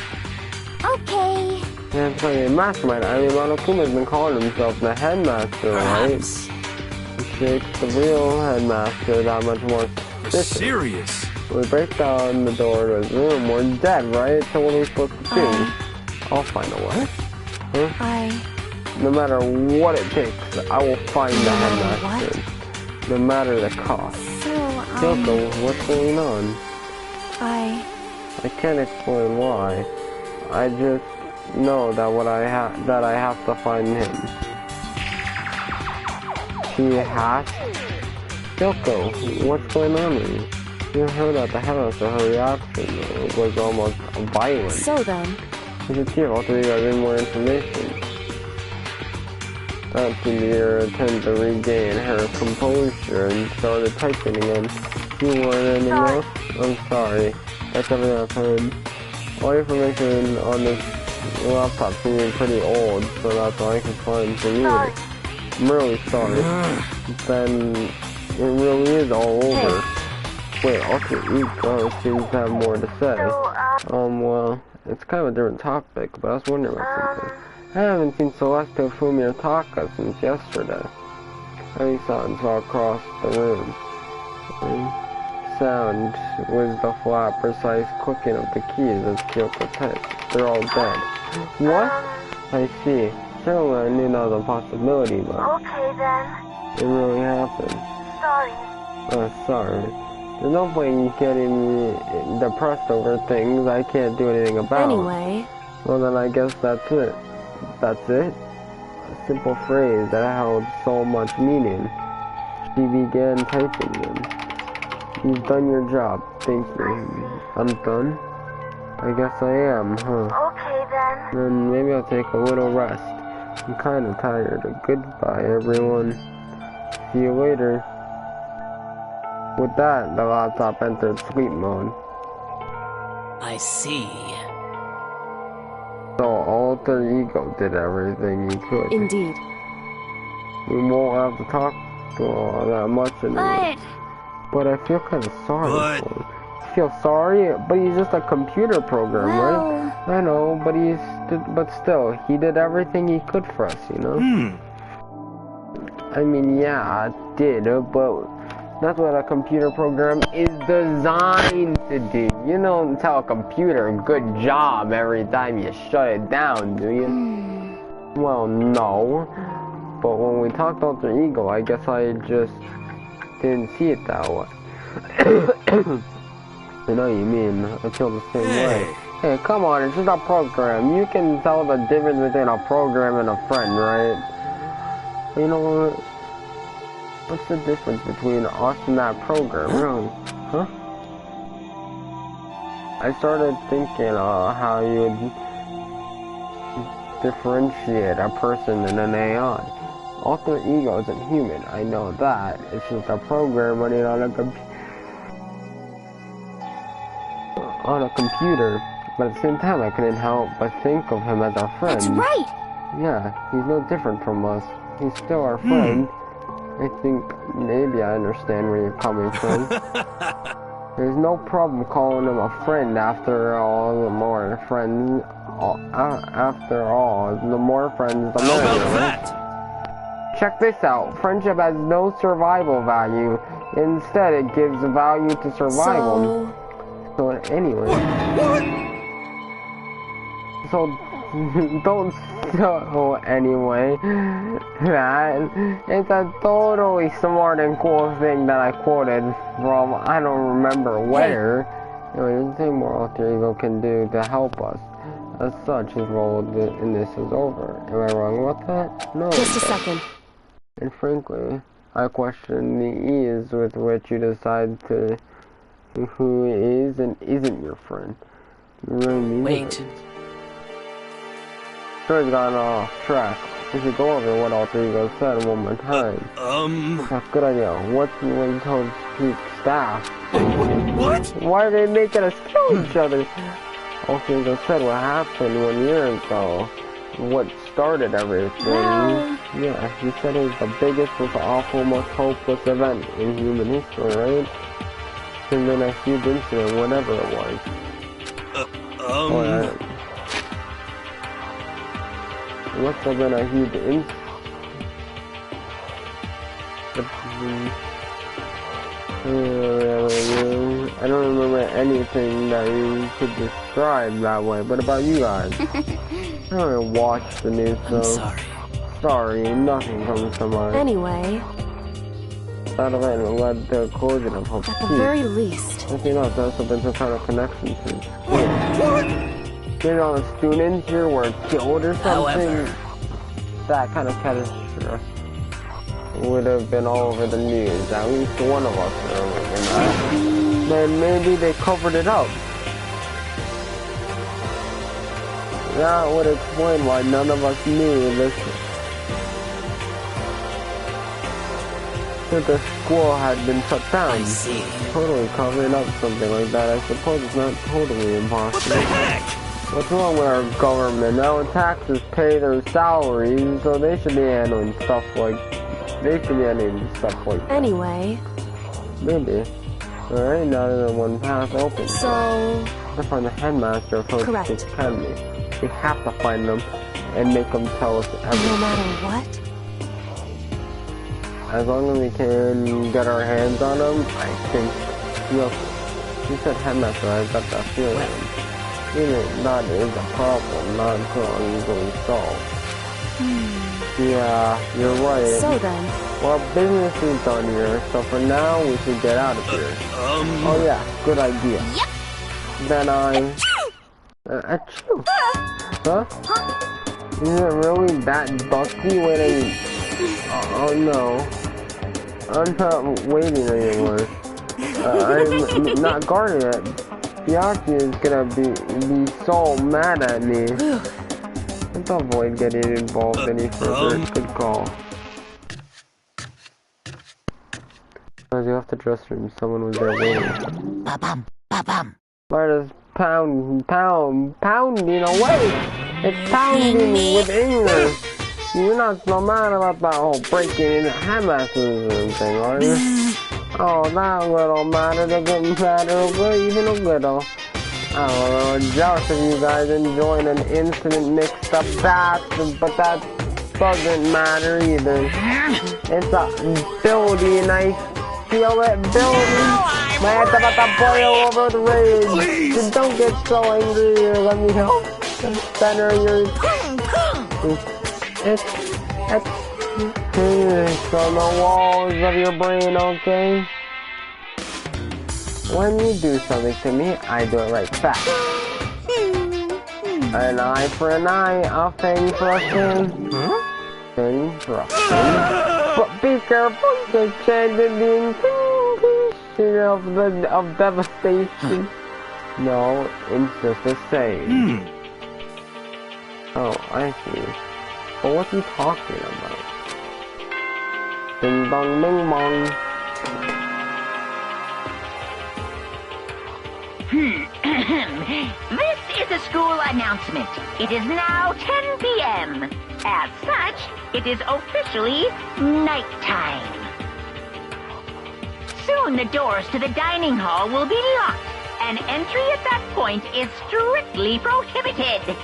Okay. That's like a mastermind. I mean, Monokuma's been calling himself the headmaster, right? Which makes the real headmaster that much more suspicious. Serious? We break down the door to his room. We're dead, right? So what are we supposed to do? I'll find a way. Huh? No matter what it takes, I will find the headmaster. No matter the cost. So, Kyoko, what's going on? I can't explain why. I just know that I have to find him. She has? Kyoko, what's going on with you? You heard at the headmaster, her reaction was almost violent. So then. You should see if all three got any more information. That seemed to be her attempt to regain her composure and started typing again. You want anything else? I'm sorry. That's everything I've heard. All the information on this laptop seems pretty old, so that's all I can find to read it. I'm really sorry. Then it really is all over. Wait, Alter Ego seems to have more to say. Well, it's kind of a different topic, but I was wondering about something. I haven't seen Celeste Fumi or Taka since yesterday. Any sounds fell across the room. Sound was the flat, precise clicking of the keys as Kyoko typed. They're all dead. What? I see. Certainly I knew that was a possibility, but... Okay then. It really happened. Sorry. Sorry. There's no point in getting me depressed over things I can't do anything about. Anyway. Well then I guess that's it. That's it? A simple phrase that held so much meaning. She began typing them. You've done your job, thank you. I'm done? I guess I am, huh? Okay then. Then maybe I'll take a little rest. I'm kinda tired. Goodbye, everyone. See you later. With that, the laptop entered sleep mode. I see. So Alter Ego did everything he could. Indeed. We won't have to talk that much anymore. But I feel kind of sorry for him. I feel sorry, but he's just a computer program, right? I know, but still, he did everything he could for us, you know? I mean, yeah, I did, but that's what a computer program is designed to do. You don't tell a computer good job every time you shut it down, do you? Well, no. But when we talked Alter Ego, I guess I just didn't see it that way. I know what you mean. I feel the same way. Hey, come on, it's just a program. You can tell the difference between a program and a friend, right? You know what? What's the difference between us and that program, really? Huh? I started thinking how you would differentiate a person and an AI. Alter Ego isn't human, I know that. It's just a program running on a computer. But at the same time, I couldn't help but think of him as our friend. That's right. Yeah, he's no different from us. He's still our friend. I think maybe I understand where you're coming from. There's no problem calling him a friend after all. The more friends, after all, the more friends, the merrier. Check this out. Friendship has no survival value. Instead, it gives value to survival. So anyway. So, don't so anyway. That it's a totally smart and cool thing that I quoted from I don't remember where. Anyway, the thing more alter ego can do to help us. As such, his role in this is over. Am I wrong about that? No. Just a second. And frankly, I question the ease with which you decide to who is and isn't your friend. You really mean Wait. it. Story's gone off track. We should go over what alter ego said one more time. That's a good idea. What's when you told staff? What? Why are they making us kill each other? Alter ego said what happened 1 year ago. What started everything. Well... Yeah, he said it was the biggest, most awful, most hopeless event in human history, right? And then a huge incident, whatever it was. Oh, yeah. Must have been a huge incident. I don't remember anything that you could describe that way, but about you guys. I don't really watch the news, so... I'm sorry. Sorry, nothing comes to mind. Anyway... That event led to a collision of hope. At the very least... If you know, there's also been some kind of connection to school. Maybe all the students here were killed or something. However... That kind of catastrophe would have been all over the news. At least one of us would have been that. Then maybe they covered it up. That would explain why none of us knew this. That the school had been shut down. I see. Totally covering up something like that. I suppose it's not totally impossible. What the heck? What's wrong with our government? Now taxes pay their salaries, so they should be handling stuff like... that. Anyway... Maybe. Alright, now there's one path open. So... To find the headmaster of Hope State Academy. We have to find them and make them tell us everything. No matter what? As long as we can get our hands on them, I think... You said headmaster, I got that feeling. Even that is a problem, not easily solved. Yeah, you're right. So then... Well, business is done here, so for now, we should get out of here. Oh yeah, good idea. Yep. Then achoo. Huh? Is it really that dusty when oh no. I'm not waiting anymore. I'm not guarding it. Yaki is gonna be so mad at me. Let's avoid getting involved any further. Good call. As you left the dressing room, someone was there waiting. Ba-bum, ba-bum. Larda's pounding away. It's pounding with anger. You're not so mad about that whole breaking in headmasters and thing, are you? Oh, that little matter doesn't matter, even a little. I'm a little jealous of you guys enjoying an incident mixed up that, but that doesn't matter either. It's a building, I feel it building. My head's about to boil over the rage. Just don't get so angry here, let me help. Center your... It's on the walls of your brain, okay? When you do something to me, I do it right back. An eye for an eye, a thing for a thing. Thing for a thing. But be careful, the chance of being of devastation. No, it's just the same. Oh, I see. But what's he talking about? Ding dong ding bong. This is a school announcement. It is now 10 p.m. As such, it is officially nighttime. Soon the doors to the dining hall will be locked, and entry at that point is strictly prohibited.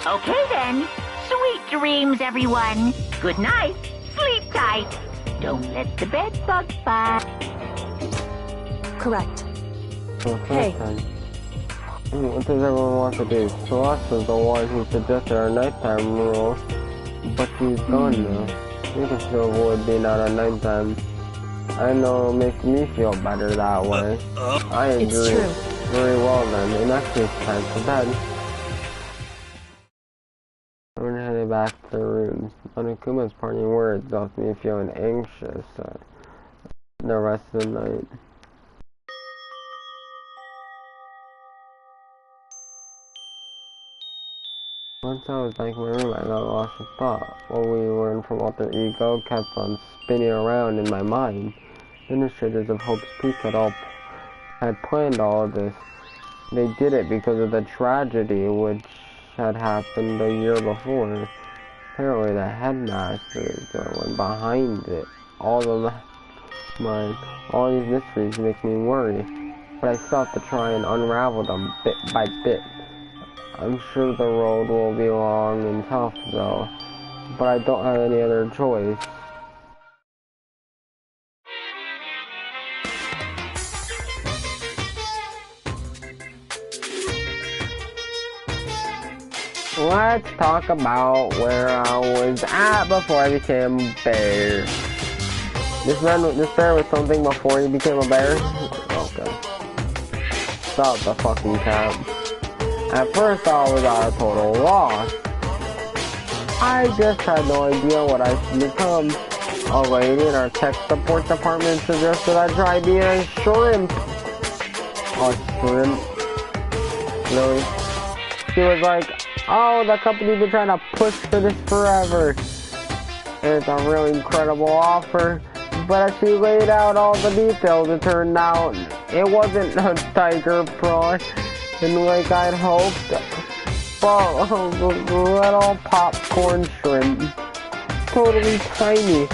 Okay then. Sweet dreams, everyone. Good night. Sleep tight. Don't let the bed bugs bite. Correct. Hey. What does everyone want to do? Celeste was the one who suggested our nighttime rule, but she's gone now. We can still avoid being out at nighttime. I know it makes me feel better that way. I agree. It's true. Very well then. In that case, time for bed. I'm heading back to the room. Monokuma's parting words left me feeling anxious the rest of the night. Once I was back in my room, I got lost in thought. What we learned from Alter Ego kept on spinning around in my mind. The administrators of Hope's Peak had planned all of this. They did it because of the tragedy which had happened a year before. Apparently the headmasters were behind it. All these mysteries make me worry, but I still have to try and unravel them bit by bit. I'm sure the road will be long and tough though, but I don't have any other choice. Let's talk about where I was at before I became a bear. This bear was something before he became a bear? Okay. Stop the fucking cap. At first I was at a total loss. I just had no idea what I should become. A lady in our tech support department suggested I try being a shrimp. A shrimp? Really? She was like, oh, the company's been trying to push for this forever. It's a really incredible offer. But as she laid out all the details, it turned out it wasn't a tiger prawn. And like I'd hoped, but a little popcorn shrimp. Totally tiny.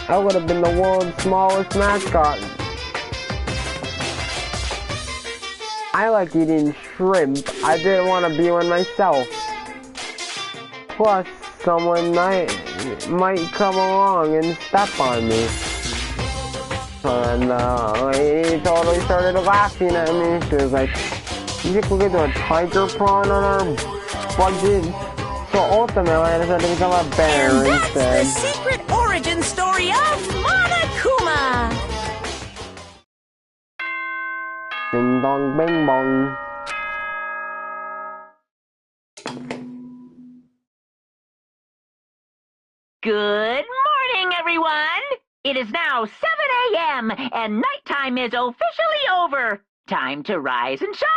I would have been the world's smallest mascot. I like eating shrimp. I didn't want to be one myself. Plus, someone might come along and step on me. And the lady totally started laughing at me. She was like, you think we're going to do a tiger prawn on our budget? So ultimately, I decided to become a bear and that's instead. the secret origin story of Monokuma! Ding dong, bing bong. Good morning, everyone! It is now 7 a.m. and nighttime is officially over. Time to rise and shine.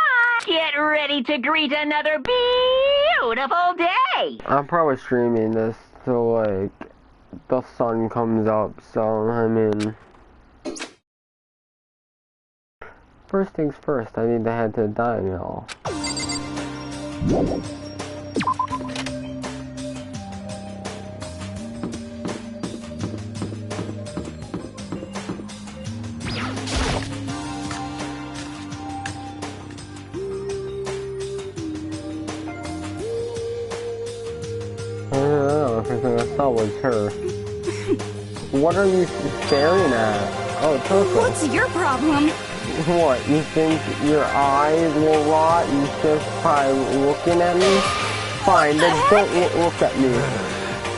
Get ready to greet another beautiful day. I'm probably streaming this till like the sun comes up, so I mean, first things first, I need to head to the dining hall. Everything I saw was her. What are you staring at? Oh, Toko. What's your problem? What, you think your eyes will rot just by looking at me? Fine, then don't look at me.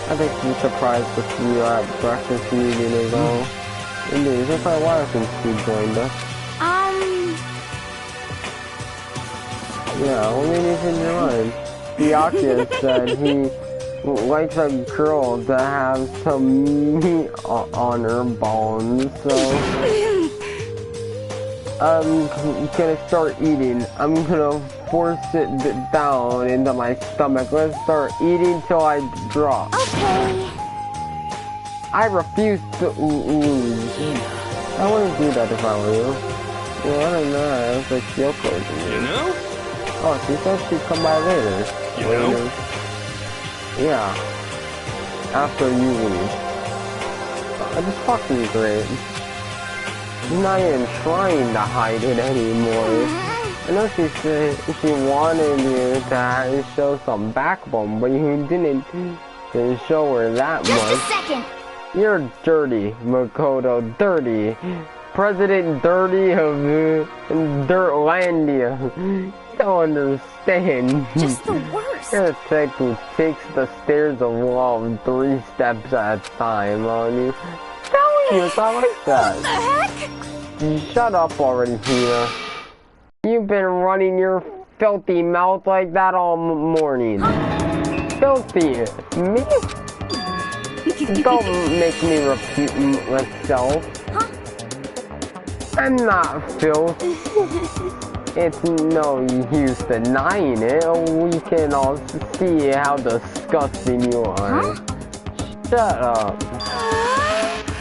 I think she's surprised to see you at breakfast meeting ago. Indeed, it's been quite a while since you joined us. Yeah, what made you change your mind? Byakuya said he likes a girl to have some meat on her bones, so I'm gonna start eating. I'm gonna force it down into my stomach. Let's start eating till I drop. Okay. I refuse to lose. I wouldn't do that if I were you. Well, I don't know, it's like Yoko to me. You know? Oh, she said she'd come by later. You know? Yeah. After you leave. It's fucking great. She's not even trying to hide it anymore. I know she said she wanted you to show some backbone, but you didn't show her that much. Just a second. You're dirty, Makoto, dirty. President Dirty of Dirtlandia. You don't understand. Just the worst. You're the type who takes the stairs of love 3 steps at a time, aren't you? Telling you, it's not like that. What the heck? Shut up already, Tina. You've been running your filthy mouth like that all morning. Filthy? Me? Don't make me repeat myself. I'm not filthy. It's no use denying it. We can all see how disgusting you are. Shut up.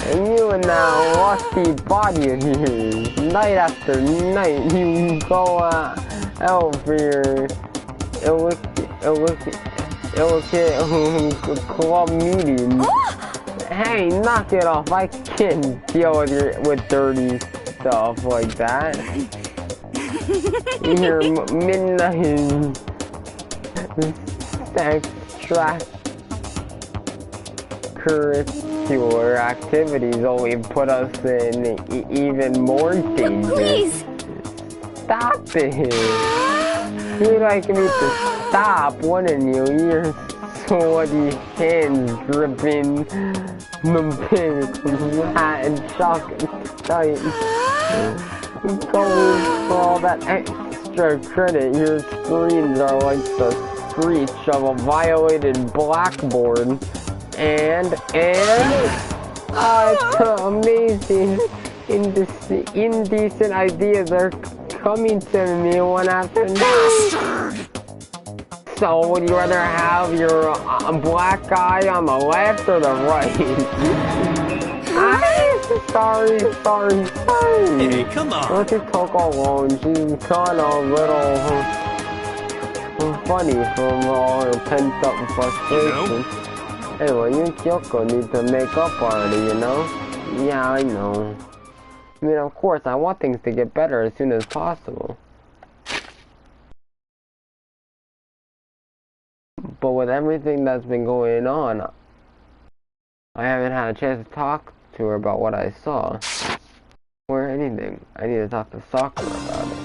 And you and that rusty body of yours, night after night, you go out for your illicit club meetings. Hey, knock it off. I can't deal with dirty stuff like that. Your midnight sex curricular activities only put us in even more danger. Please! Stop it! You'd like me to stop, wouldn't you? Your sweaty hands dripping the big hat and chocolate tight. Going for all that extra credit, your screams are like the screech of a violated blackboard. And it's amazing. Indecent ideas are coming to me one afternoon. So, would you rather have your black eye on the left or the right? Sorry. Hey, come on. Let us talk alone. She's kind of a little funny from all her pent-up frustration. Anyway, you and Kyoko need to make up already, you know? Yeah, I know. I mean, of course, I want things to get better as soon as possible. But with everything that's been going on, I haven't had a chance to talk to her about what I saw. Or anything. I need to talk to Sakura about it.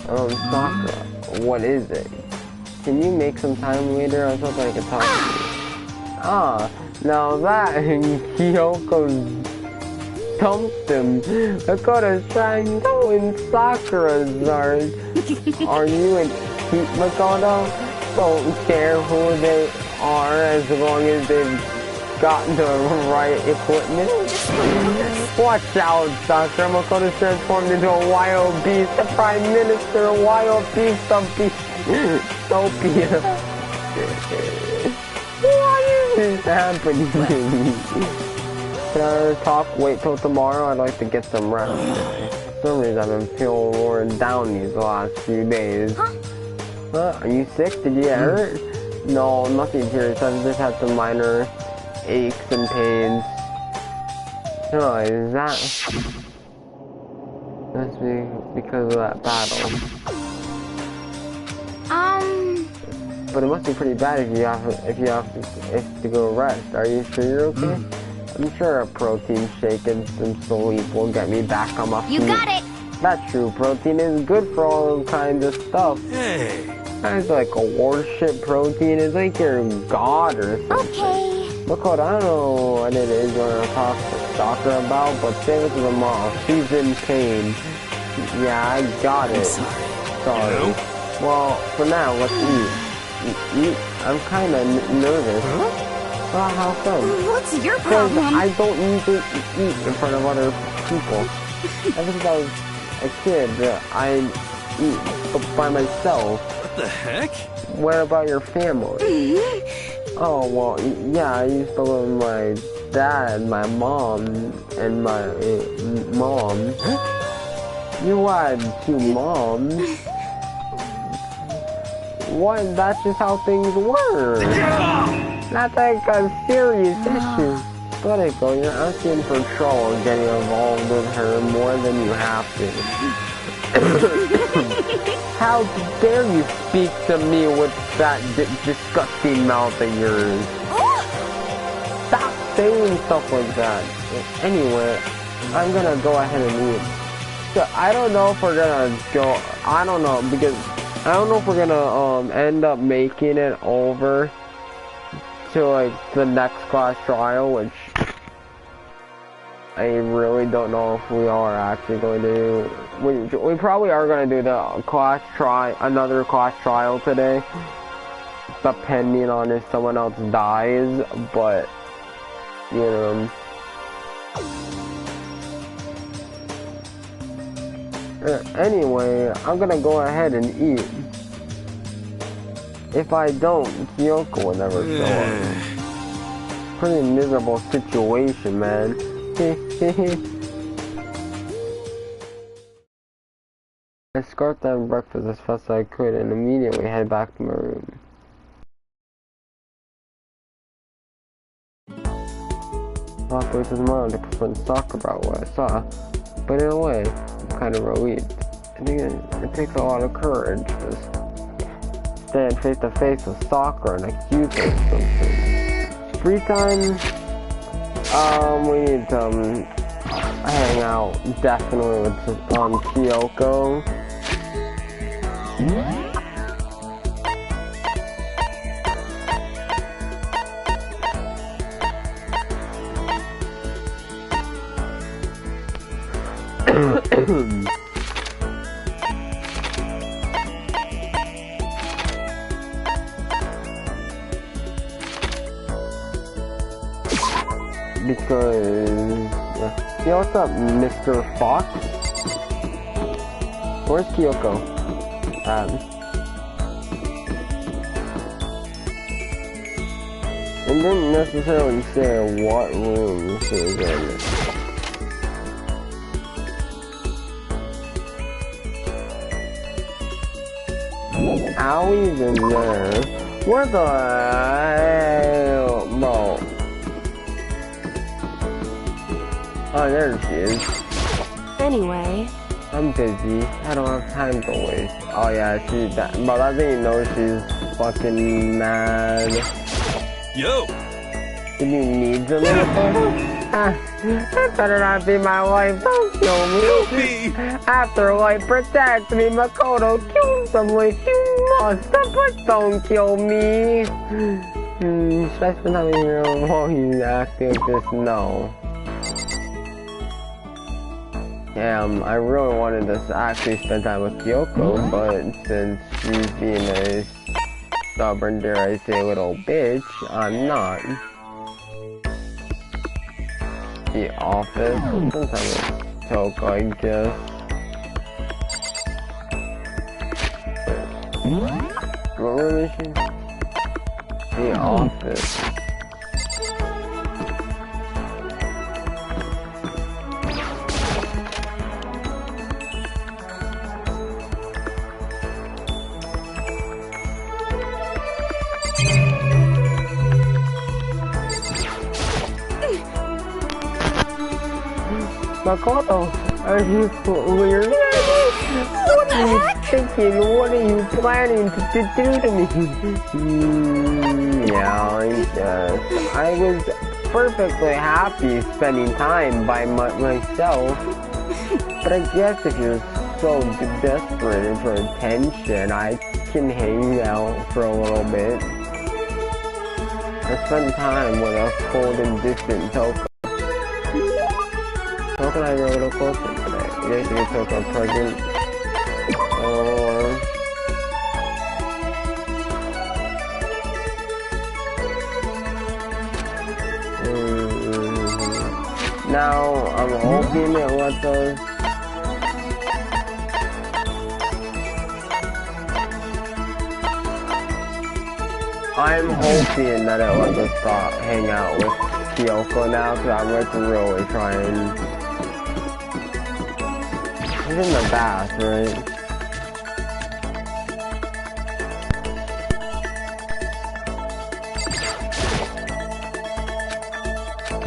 Sakura, what is it? Can you make some time later? I was hoping I could talk to you. Ah, now that Kyoko dumped him, Makoto's trying to win Sakura's heart. Are you and Pete Makoto? Don't care who they are as long as they've got the right equipment. Watch out, Sakura. Makoto's transformed into a wild beast, the Prime Minister, a wild beast of Beastopia. Why is this happening to me? Can I wait till tomorrow? I'd like to get some rest. For some reason I've been feeling worn down these last few days. Are you sick? Did you get hurt? No, nothing serious. I've just had some minor aches and pains. Oh, is that... Must be because of that battle. But it must be pretty bad if you have to go rest. Are you sure you're okay? I'm sure a protein shake and some sleep will get me back on my feet. You got it! That's true. Protein is good for all kinds of stuff. Hey! It's like a worship protein. It's like your god or something. Okay. Makoto, I don't know what it is you want to talk to Sakura about, but save it to the mom. She's in pain. Yeah, I got it. Sorry. Well, for now, let's eat. Eat? I'm kind of nervous. Well, how come? What's your Because problem? I don't usually eat in front of other people. Ever since I was a kid, I eat by myself. What the heck? What about your family? Oh, well, yeah, I used to live with my dad, my mom, and my mom. You had 2 moms. What? That's just how things work. That's like a serious issue. Let it go. You're asking for trouble and getting involved with her more than you have to. How dare you speak to me with that disgusting mouth of yours? saying stuff like that. Anyway, I'm gonna go ahead and eat. So I don't know if we're gonna go. I don't know because I don't know if we're gonna end up making it over to like the next class trial, which I really don't know if we are actually going to do. We probably are going to do the another class trial today, depending on if someone else dies, but, you know. Anyway, I'm going to go ahead and eat. If I don't, Kyoko will never show up. Pretty miserable situation, man. I scarfed down breakfast as fast as I could and immediately head back to my room. I'll wait till tomorrow to confront Soccer about what I saw, but in a way, I'm kind of relieved. I think it takes a lot of courage to stand face to face with Soccer and accuse her of something. Free time? We need to hang out definitely with Kyoko. Because you know what's up, Mr. Fox? Where's Kyoko? It didn't necessarily say what room she was in. Owie's in there. Where the hell, bro? Oh, there she is. Anyway. I'm busy. I don't have time to waste. Oh yeah, but I think you know she's fucking mad. Yo! Did you need some info? That better not be my wife. Don't kill me. After wife protect me, Makoto kills someone. You must, but don't kill me. Should I spend time in your room while you acting like this? No. Damn, I really wanted to actually spend time with Kyoko, but since she's being a stubborn, dare I say, little bitch, I'm not. The office? Sometimes it's Toko, I guess. What room is she? The office. Makoto, are you weird? What are you thinking? What are you planning to do to me? Yeah, I guess. I was perfectly happy spending time by myself. But I guess if you're so desperate for attention, I can hang out for a little bit. I spend time with a cold and distant Toko. Toko and I are a little closer today. You guys get Toko pregnant. Now I'm hoping it lets us. I'm hoping that it lets us hang out with Kyoko now, because I'm like really trying. He's in the bath, right?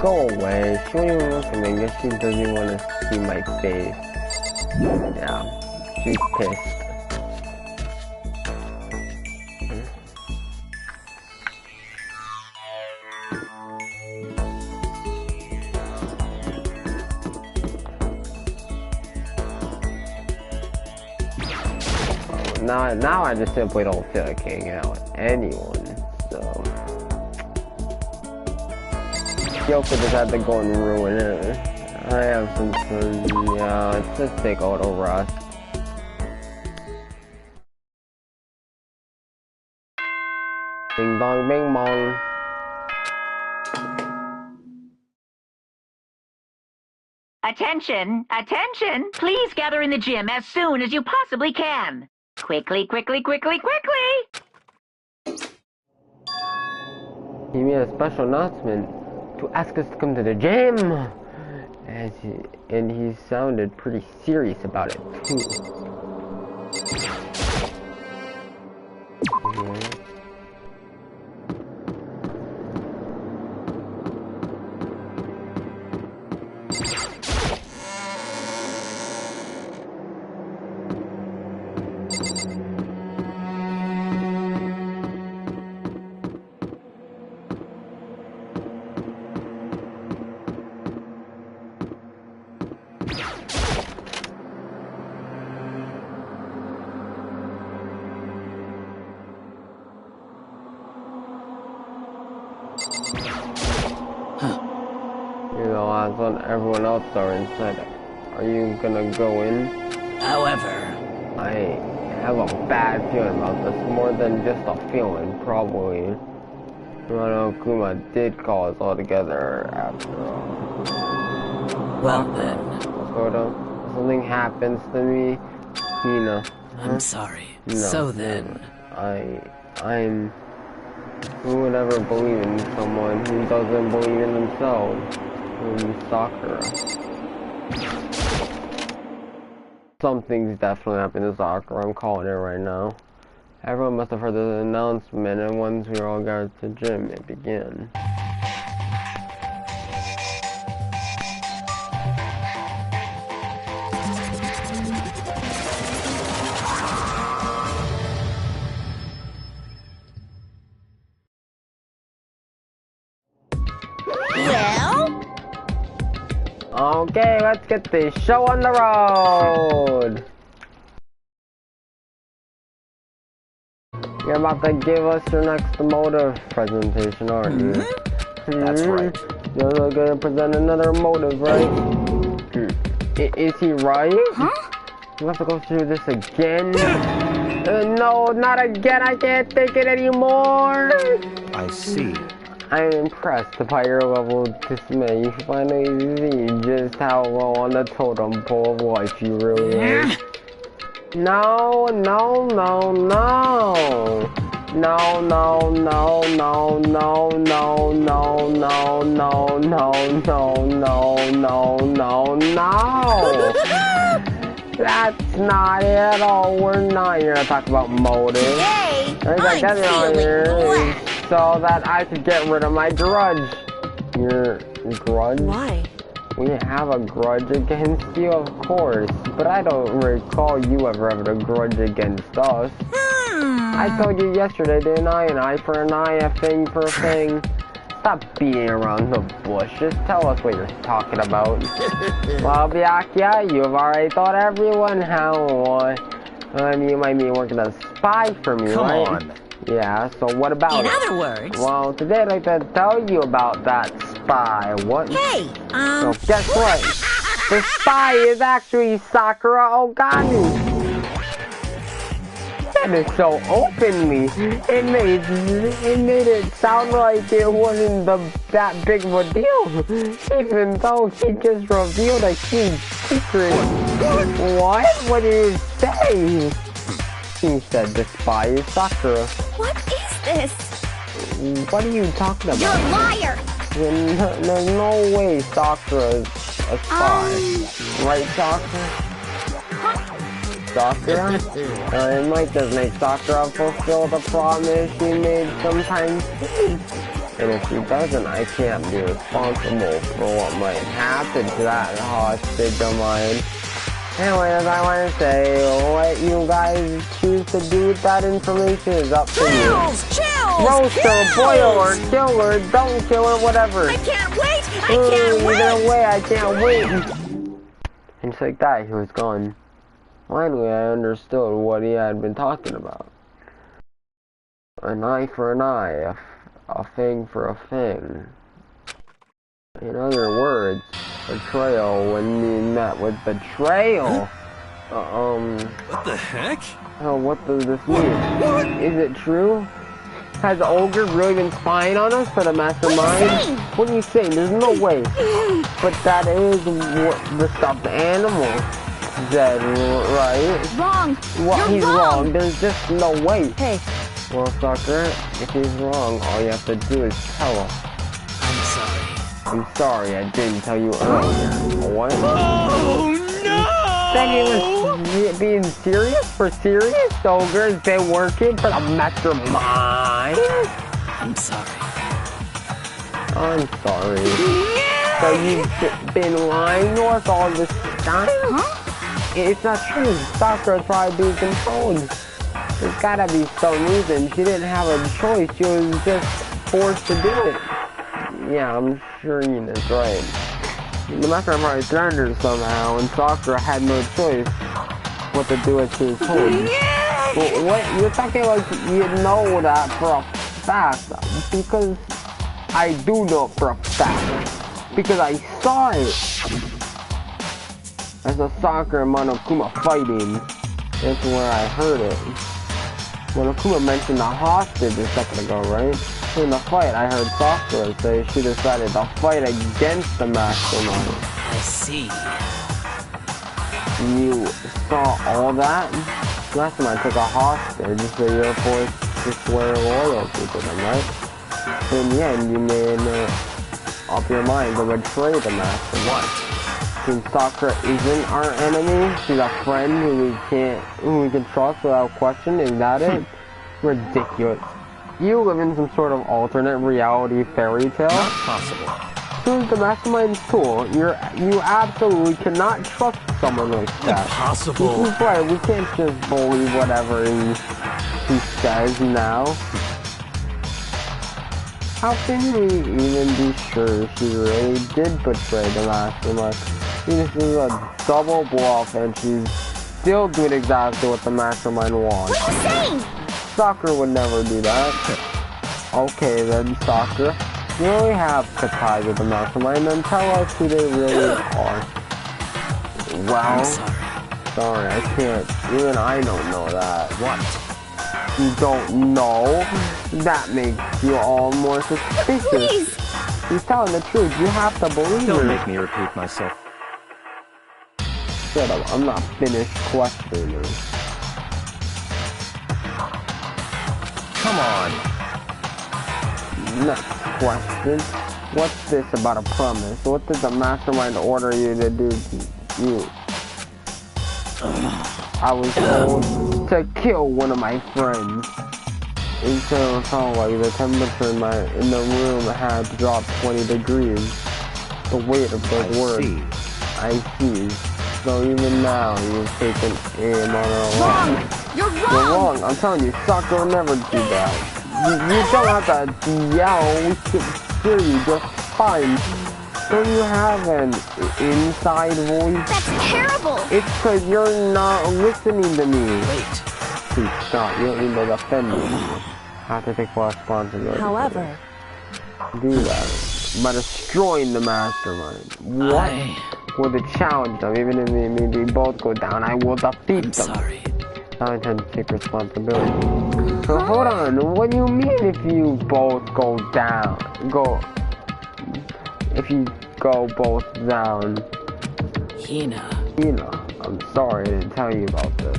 Go away. She won't even look at me. I guess she doesn't want to see my face. Yeah, she's pissed. now I just simply don't feel like hanging out with anyone, so Kyoko just had to go and ruin it. I have some fun, yeah, let's just take a little rest. Ding dong bing bong. Attention, attention! Please gather in the gym as soon as you possibly can. Quickly, quickly, quickly, quickly! He made a special announcement to ask us to come to the gym, and he sounded pretty serious about it too. Yeah. You know, as what everyone else are inside. Are you gonna go in? However, I have a bad feeling about this, more than just a feeling, probably. Kuma did call us all together after all. well then, Sort of. Something happens to me, Hina. I'm sorry. No, So then, I'm... Who would ever believe in someone who doesn't believe in themselves? Sakura. Something's definitely happened to Sakura, I'm calling it right now. Everyone must have heard the announcement, and once we all got to the gym, it began. Well? Okay, let's get this show on the road! You're about to give us your next motive presentation, aren't you? That's right. You're gonna present another motive, right? Is he right? Huh? You have to go through this again? No, not again, I can't take it anymore! I see. I'm impressed by your level of dismay. You finally see just how low on the totem pole of life you really are. No, no, no, no. No, no, no, no, no, no, no, no, no, no, no, no, no, no. That's not it at all. We're not here to talk about motive. Yay! I got it on here blessed. so that I could get rid of my grudge. Your grudge? Why? We have a grudge against you, of course, but I don't recall you ever having a grudge against us. I told you yesterday, didn't I? An eye for an eye, a thing for a thing. Stop beating around the bush. Just tell us what you're talking about. Well, Byakuya, you've already told everyone how. You might be working a spy for me, Come right? on. Yeah, so what about In it? other words... Well, today I'd like to tell you about that spy. What? Hey, So guess what? The spy is actually Sakura Ogami. And it's so openly. It made it sound like it wasn't that big of a deal. Even though he just revealed a huge secret. What? What did he say? He said the spy is Sakura. what is this? What are you talking about? You're a liar! There's no way Sakura's a spy. Right, Sakura? Sakura? It might just make Sakura fulfill the promise she made sometime soon. And if she doesn't, I can't be responsible for what might happen to that hostage of mine. Anyways, I want to say, what you guys choose to do with that information is up to you. Chills! Roast her, boil her, kill her, don't kill her, whatever. I can't wait! I can't wait! Either way, I can't wait. And just like that, he was gone. Finally, I understood what he had been talking about. An eye for an eye, a thing for a thing. In other words, betrayal when we met with betrayal. What the heck? Oh, what does this mean? What? Is it true? Has Ogre really been spying on us for the mastermind? What are you saying? There's no way. But that is what the stuffed animal said, right? Wrong. Well, You're he's wrong. wrong. There's just no way. Hey, Well, sucker, if he's wrong, all you have to do is tell him. I'm sorry. I'm sorry, I didn't tell you earlier. What? Oh Then he no! was being serious? For serious? Ogre has been working for the mastermind? I'm sorry. I'm sorry. So you've been lying to us all this time? Huh? It's not true. Sakura's probably being controlled. There's gotta be some reason. She didn't have a choice. She was just forced to do it. Yeah, I'm sure Ina's right. The mastermind probably threatened her somehow, and Sakura had no choice what to do as she was told. Well, what? You're talking like you know that for a fact. Because I do know for a fact. Because I saw it. I saw Sakura and Monokuma fighting. That's where I heard it. Monokuma mentioned the hostage a second ago, right? In the fight, I heard Sakura say she decided to fight against the mastermind. I see. You saw all that? Mastermind took a hostage, so you're forced to swear loyalty to them, right? In the end, you made up your mind to betray the mastermind. What? Since Sakura isn't our enemy, she's a friend who we can trust without question. Is that it? Ridiculous. You live in some sort of alternate reality fairy tale? Not possible. Who's the mastermind's tool? You absolutely cannot trust someone like that. Impossible. He's right. We can't just believe whatever he says now. How can we even be sure she really did betray the mastermind? This is a double bluff, and she's still doing exactly what the mastermind wants. what are you saying? Sakura would never do that. Okay then, Sakura. You really have to tie with the mastermind, then tell us who they really are. Well, I'm sorry. sorry, I can't. Even I don't know that. What? You don't know? That makes you all more suspicious. Please. He's telling the truth. You have to believe Don't her. make me repeat myself. Shut up. I'm not finished questioning her. Come on. Next question. What's this about a promise? What did the mastermind order you to do to you? I was told to kill one of my friends. Until it felt like the temperature in the room had dropped 20 degrees. The weight of those words. I see. So even now, you've taken aim on her life. You're You're wrong. wrong. I'm telling you, Sakura will never do that. You don't have to yell. We can hear you just fine. Don't you have an inside voice? That's terrible. It's because you're not listening to me. Wait. Please stop. You don't need to defend me. I have to take full responsibility. However, Do that by destroying the mastermind. What? Will the challenge them? Even if we both go down, I will defeat I'm them. sorry. I intend to take responsibility. So hold on, what do you mean if you both go down? If you go both down? Hina, I'm sorry I didn't tell you about this.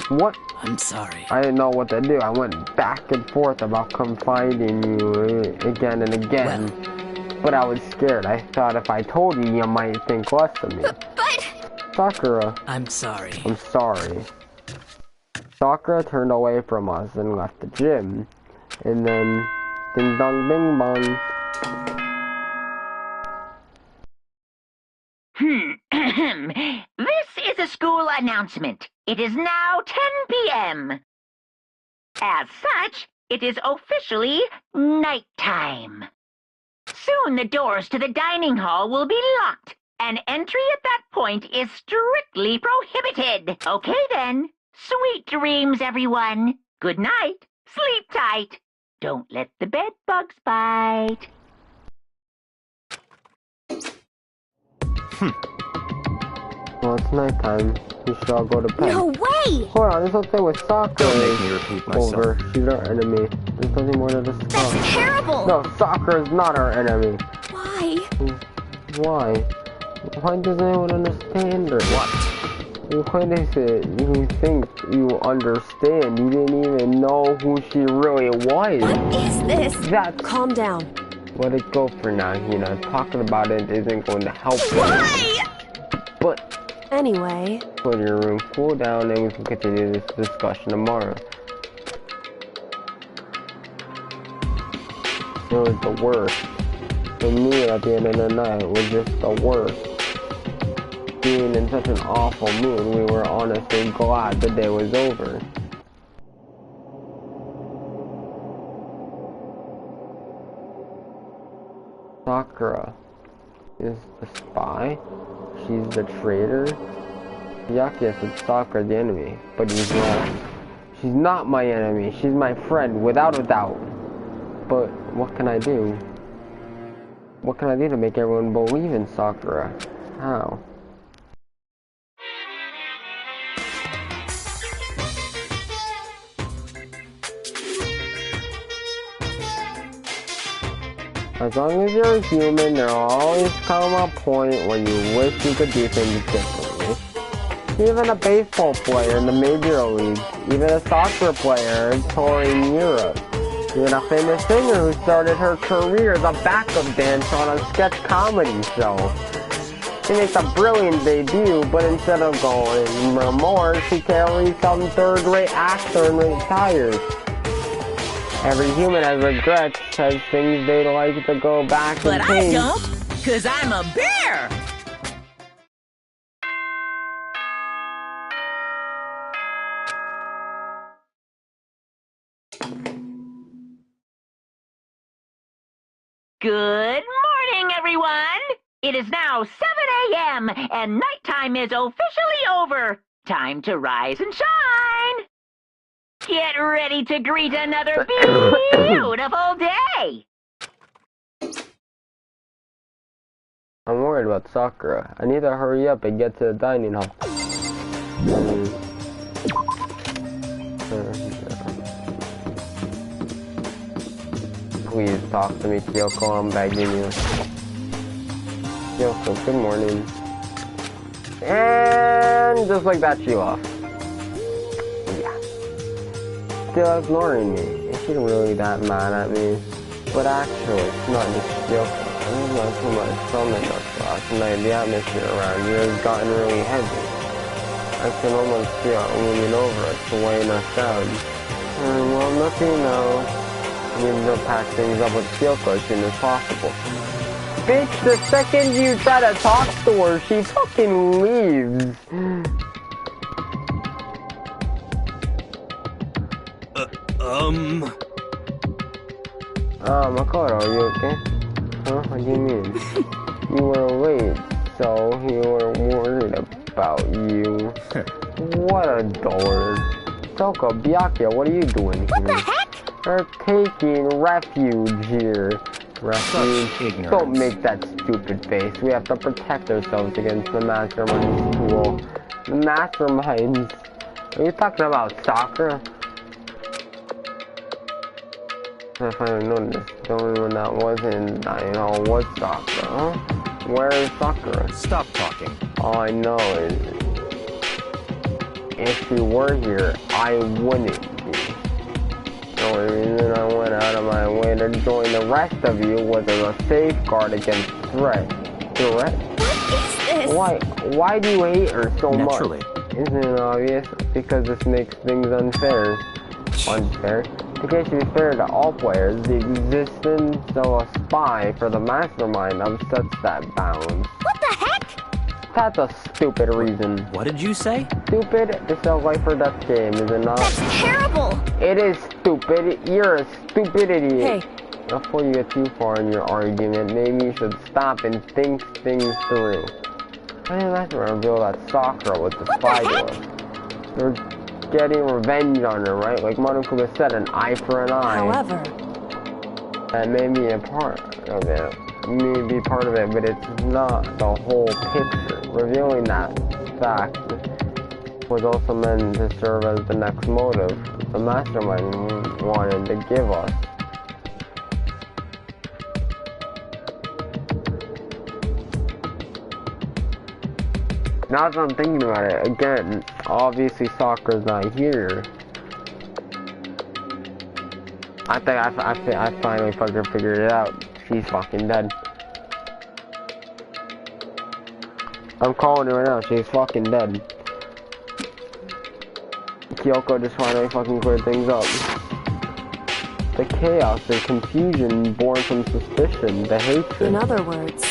What? I'm sorry. I didn't know what to do. I went back and forth about confiding you again and again. But I was scared. I thought if I told you, you might think less of me. but Sakura. I'm sorry. I'm sorry. Sakura turned away from us and left the gym. And then, ding dong bing bong. This is a school announcement. It is now 10 p.m. As such, it is officially nighttime. Soon the doors to the dining hall will be locked, and entry at that point is strictly prohibited. Okay then. Sweet dreams, everyone. Good night. Sleep tight. Don't let the bed bugs bite. Well, it's nighttime. We should all go to bed. No way! Hold on, this whole thing with Sakura Don't make is me repeat myself. over. She's our enemy. There's nothing more to discuss. That's terrible! No, Sakura is not our enemy. Why? Why? Why doesn't anyone understand her? What? Why is it you think you understand? You didn't even know who she really was. What is this? That's... Calm down. Let it go for now, you know. Talking about it isn't going to help you. Why? But... Anyway. Go to your room, cool down, and we can continue this discussion tomorrow. It was the worst. For me, at the end of the night, it was just the worst. Being in such an awful mood, we were honestly glad the day was over. Sakura is the spy. She's the traitor. Yakuya said Sakura the enemy, but he's wrong. She's not my enemy. She's my friend, without a doubt. But what can I do? What can I do to make everyone believe in Sakura? How? As long as you're a human, there'll always come a point where you wish you could do things differently. Even a baseball player in the major leagues, even a soccer player touring Europe, even a famous singer who started her career as a backup dancer on a sketch comedy show. She makes a brilliant debut, but instead of going remorse, she carries some third-rate actor and retires. Every human has regrets, has things they'd like to go back and But change. I don't, 'cause I'm a bear! Good morning, everyone! It is now 7 a.m. and nighttime is officially over. Time to rise and shine! Get ready to greet another beautiful day! I'm worried about Sakura. I need to hurry up and get to the dining hall. Please talk to me, Kyoko. I'm begging you. Kyoko, good morning. And just like that, she left. Yeah. Still ignoring me. Is she really that mad at me? But actually, it's not just Kyoko. I realized too much stomach last night. The atmosphere around here has gotten really heavy. I can almost feel it looming over us, weighing us down. Well, nothing else. We need to pack things up with Kyoko as soon as possible. Bitch, the second you try to talk to her, she fucking leaves. Makoto, are you okay? Huh? What do you mean? You were late, so you were worried about you. What a dork. Toko, Byakuya, what are you doing here? What the heck? We're taking refuge here. Refuge? Don't make that stupid face. We have to protect ourselves against the mastermind school. The masterminds? Are you talking about Sakura? I finally noticed the only one that wasn't, was Sakura, huh? Where is Sakura? Stop talking. All I know is, if she were here, I wouldn't be. The only reason I went out of my way to join the rest of you was as a safeguard against threat. Threat? What is this? Why do you hate her so Naturally. much? Isn't it obvious? Because this makes things unfair. Unfair? In case to be fair to all players, the existence of a spy for the mastermind upsets that balance. What the heck? That's a stupid reason. What did you say? Stupid? This is a life or death game, is it not? That's terrible! It is stupid. You're a stupid idiot. Hey. Before you get too far in your argument, maybe you should stop and think things through. I didn't have to reveal that Sakura was the spy to us. They're getting revenge on her, right? Like Monokuma said, an eye for an eye. However, That may be a part of it. May be part of it, but it's not the whole picture. Revealing that fact was also meant to serve as the next motive the mastermind wanted to give us. Now that I'm thinking about it, again, obviously Sakura's not here. I think I finally fucking figured it out. She's fucking dead. I'm calling her right now, she's fucking dead. Kyoko just finally fucking cleared things up. The chaos, the confusion born from suspicion, the hatred. in other words,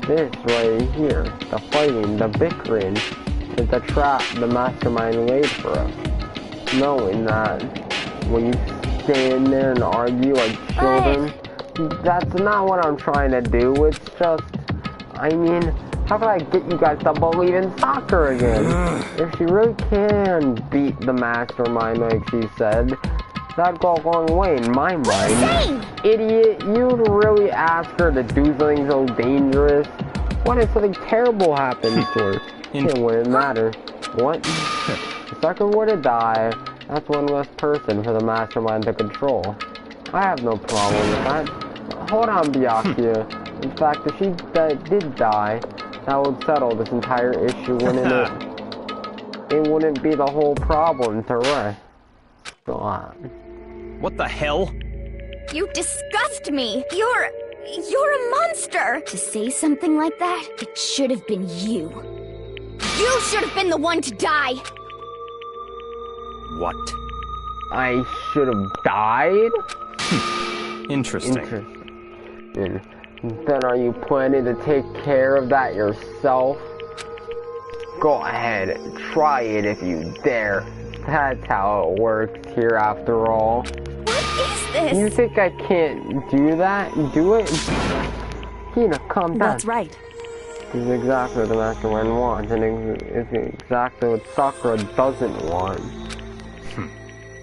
This right here, the fighting, the bickering, is the trap the mastermind laid for us. Knowing that when you stand there and argue like children, that's not what I'm trying to do. It's just, I mean, how can I get you guys to believe in Sakura again? If she really can beat the mastermind like she said, that'd go a long way in my mind. Idiot, you'd really ask her to do something so dangerous? What if something terrible happens to her? It wouldn't matter. What? If Sakura were to die, that's one less person for the mastermind to control. I have no problem with that. Hold on, Byakuya. In fact, if she did die, that would settle this entire issue, wouldn't it? It wouldn't be the whole problem to rest. What the hell? You disgust me! You're a monster! To say something like that, it should have been you. You should have been the one to die! What? I should have died? Interesting. Then are you planning to take care of that yourself? Go ahead, try it if you dare. That's how it works here after all. What is this? You think I can't do that? Do it? Hina, calm down. that's right. This is exactly what the mastermind wants, and it's exactly what Sakura doesn't want.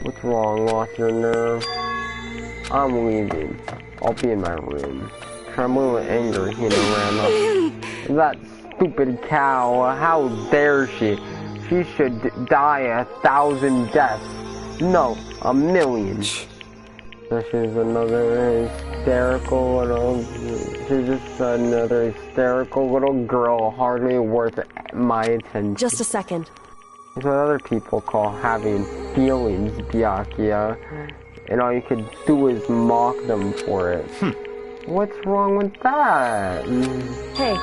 What's wrong? Lost your nerve? I'm leaving. I'll be in my room. Trembling with anger, Hina ran up. That stupid cow, how dare she? She should die 1,000 deaths. No, 1,000,000. So she's another hysterical little... She's just another hysterical little girl, hardly worth my attention. Just a second. It's what other people call having feelings, Byakuya. And all you could do is mock them for it. What's wrong with that? Hey.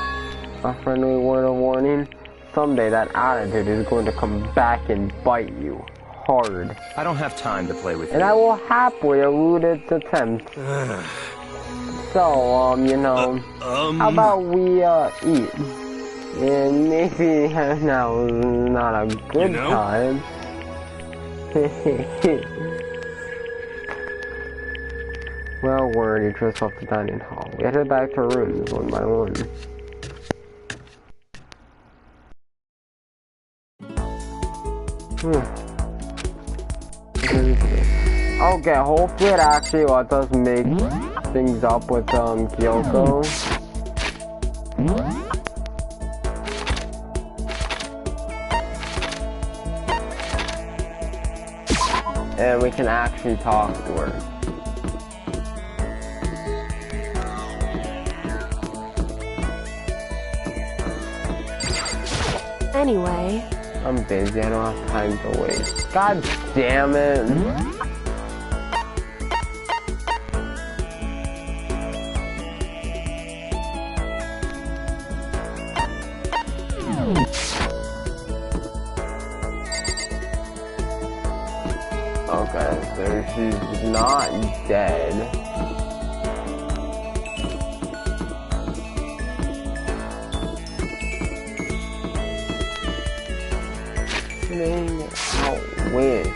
A friendly word of warning. Someday that attitude is going to come back and bite you hard. I don't have time to play with And you. I will happily elude its attempts. So, you know, how about we, eat? And maybe now is not a good time. Well, we're already just off the dining hall. We headed back to our rooms one by one. Okay, hopefully it actually lets us make things up with Kyoko. And we can actually talk to her. Anyway, I'm busy, I don't have time to waste. God damn it. Okay, so she's not dead. Out with.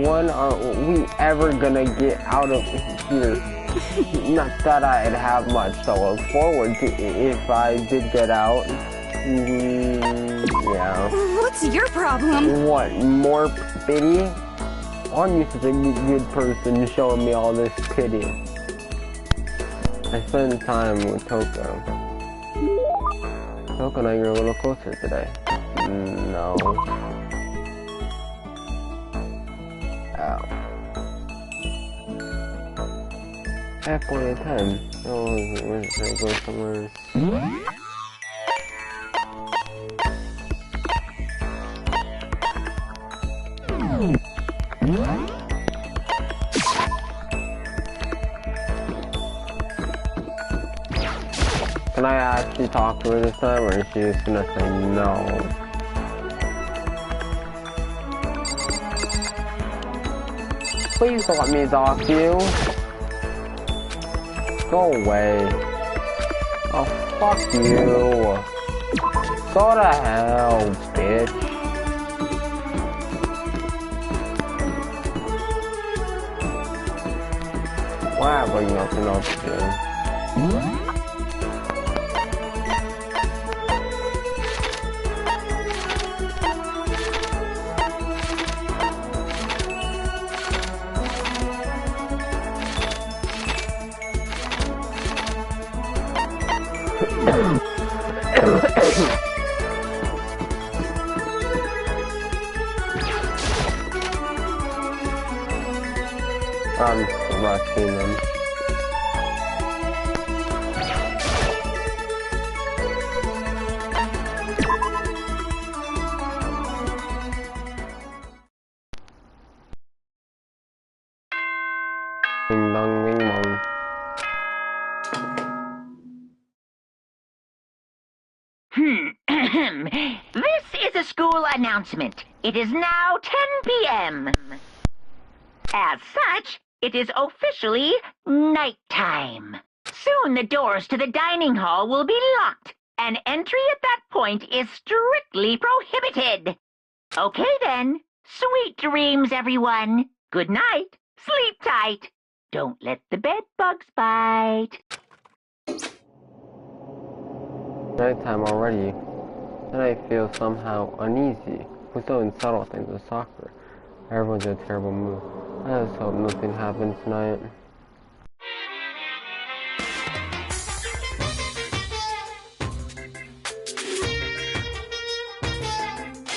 when are we ever gonna get out of here? Not that I'd have much to look forward to if I did get out. Yeah. What's your problem? What, more pity? I'm used to the good person showing me all this pity. I spent time with Toko. Toko and I grew a little closer today. No. Ow. I have plenty of time. Oh, we're gonna go somewhere. Can I actually talk to her this time, or is she just gonna say no? Please let me talk to you. Go away. Oh, fuck you. Go to hell, bitch. Why have I nothing else to do? I'm rushing them. Ding dong, ding dong. This is a school announcement. It is now 10 p.m. As such, it is officially nighttime. Soon the doors to the dining hall will be locked, and entry at that point is strictly prohibited. Okay then, sweet dreams, everyone. Good night. Sleep tight. Don't let the bed bugs bite. Nighttime already, and I feel somehow uneasy. We're so in subtle things with soccer. Everyone's in a terrible mood. I just hope nothing happens tonight.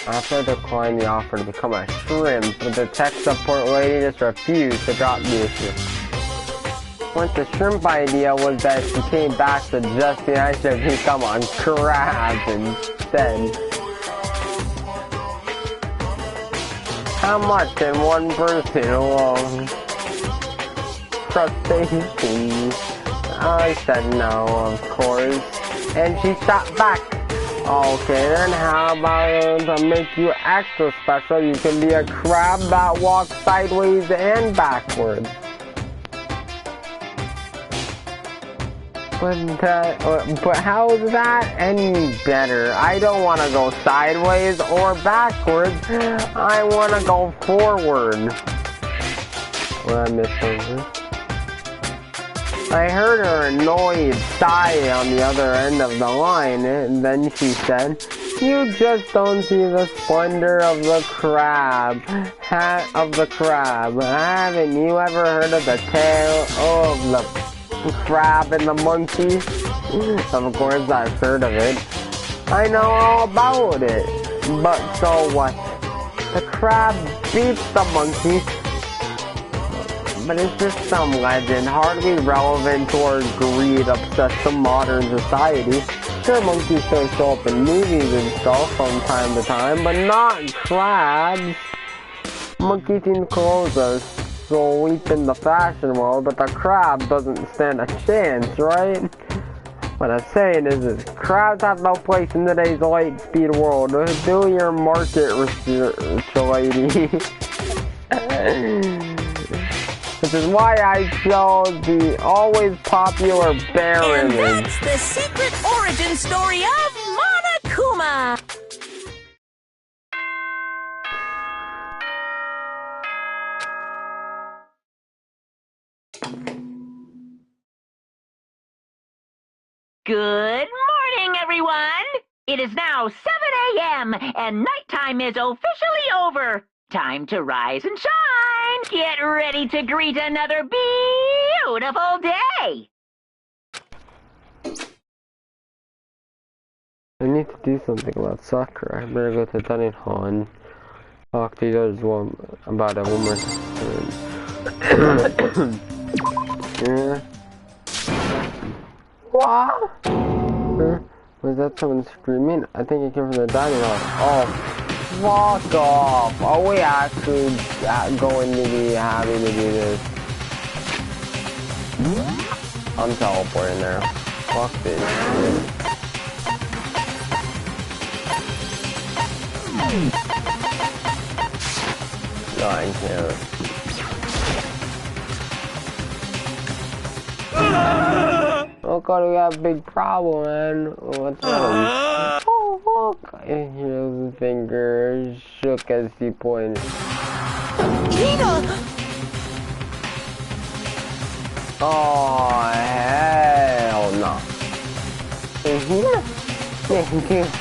After I declined the offer to become a shrimp, but the tech support lady just refused to drop the issue. Once the shrimp idea was that she came back suggesting I should become a crab instead. How much can one person love? Crustaceans. I said no, of course. And she shot back. Okay, then how about to make you extra special, you can be a crab that walks sideways and backwards. But how is that any better? I don't want to go sideways or backwards. I want to go forward. Well, I missed something. I heard her annoyed sigh on the other end of the line, and then she said, "You just don't see the splendor of the crab. Haven't you ever heard of the tale of the crab and the monkey?" Of course I've heard of it. I know all about it. But so what? The crab beats the monkey. But it's just some legend, hardly relevant to our greed-obsessed modern society. Sure, monkeys still show up in movies and stuff from time to time, but not crabs. Monkeys seem clothes are sweep in the fashion world, but the crab doesn't stand a chance, right? What I'm saying is crabs have no place in today's light-speed world. Do your market research, lady. This is why I chose the always popular bear And image. that's the secret origin story of Monokuma. Good morning, everyone! It is now 7 a.m. and nighttime is officially over. Time to rise and shine! Get ready to greet another beautiful day! I need to do something about Sakura. I better go to Dunning Hall and talk to you guys about it one more time. Yeah. What? Was that someone screaming? I think it came from the dining hall. Oh, fuck off. Are we actually going to be having to do this? I'm teleporting there. Fuck this shit. No, I can't. Oh god, we got a big problem, man. What's wrong? Oh, look! His finger shook as he pointed. Hina! Oh, hell no. Hina?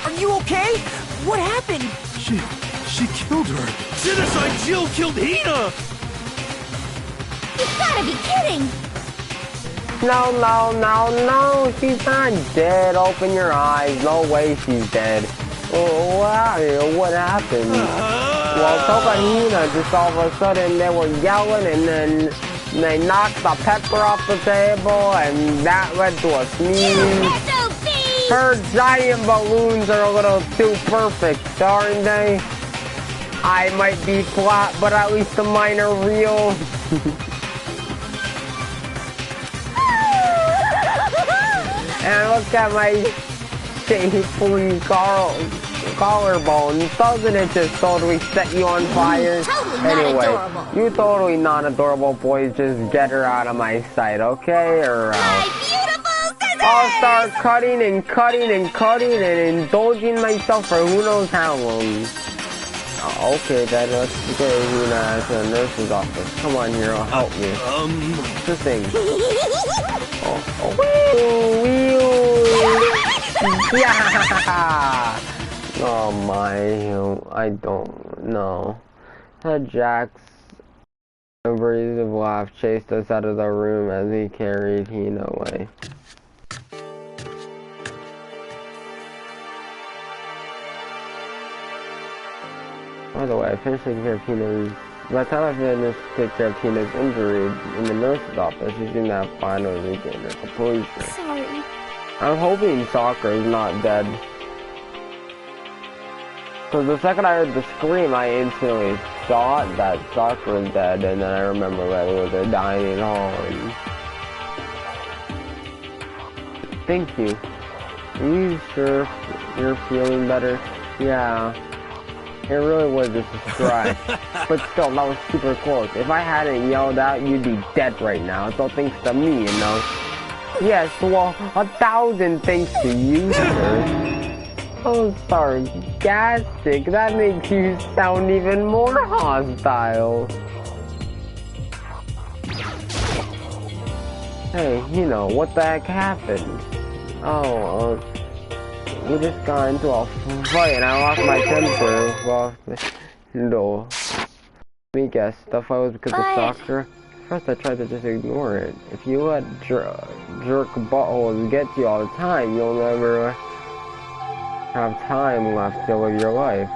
Are you okay? What happened? She killed her. Genocide Jill killed Hina! You gotta be kidding! No, she's not dead. Open your eyes. No way she's dead. What happened? Well, Toba and Hina just all of a sudden they were yelling and then they knocked the pepper off the table and that led to a sneeze. Her giant balloons are a little too perfect, aren't they? I might be flat, but at least the mine are real. And look at my shapely collarbone. Doesn't it just totally set you on fire? Anyway, you totally not adorable boys. Just get her out of my sight, okay? Or I'll start cutting and indulging myself for who knows how long. Okay, then let's get Hina to the nurse's office. Come on, hero, help me. Just thing. Yeah! Oh my, I don't know. Jack's abrasive laugh chased us out of the room as he carried Hina away. By the way, I finished taking care of Hina's... By the time I finished taking care of Hina's injury in the nurse's office, she seemed to have finally regained her composure. Sorry. I'm hoping Sakura's not dead. Because the second I heard the scream, I instantly thought that Sakura was dead, and then I remember that it was a dining hall. And... Thank you. Are you sure you're feeling better? Yeah. It really was just a scratch. But still, that was super close. If I hadn't yelled out, you'd be dead right now. So thanks to me, you know. Yes, well, 1,000 thanks to you, sir. Oh, sarcastic. That makes you sound even more hostile. Hey, you know, what the heck happened? Oh, we just got into a fight and I lost my temper. Well, no. Let me guess, the fight was because of Sakura? First I tried to just ignore it. If you let jerk buttholes get to you all the time, you'll never have time left to live your life.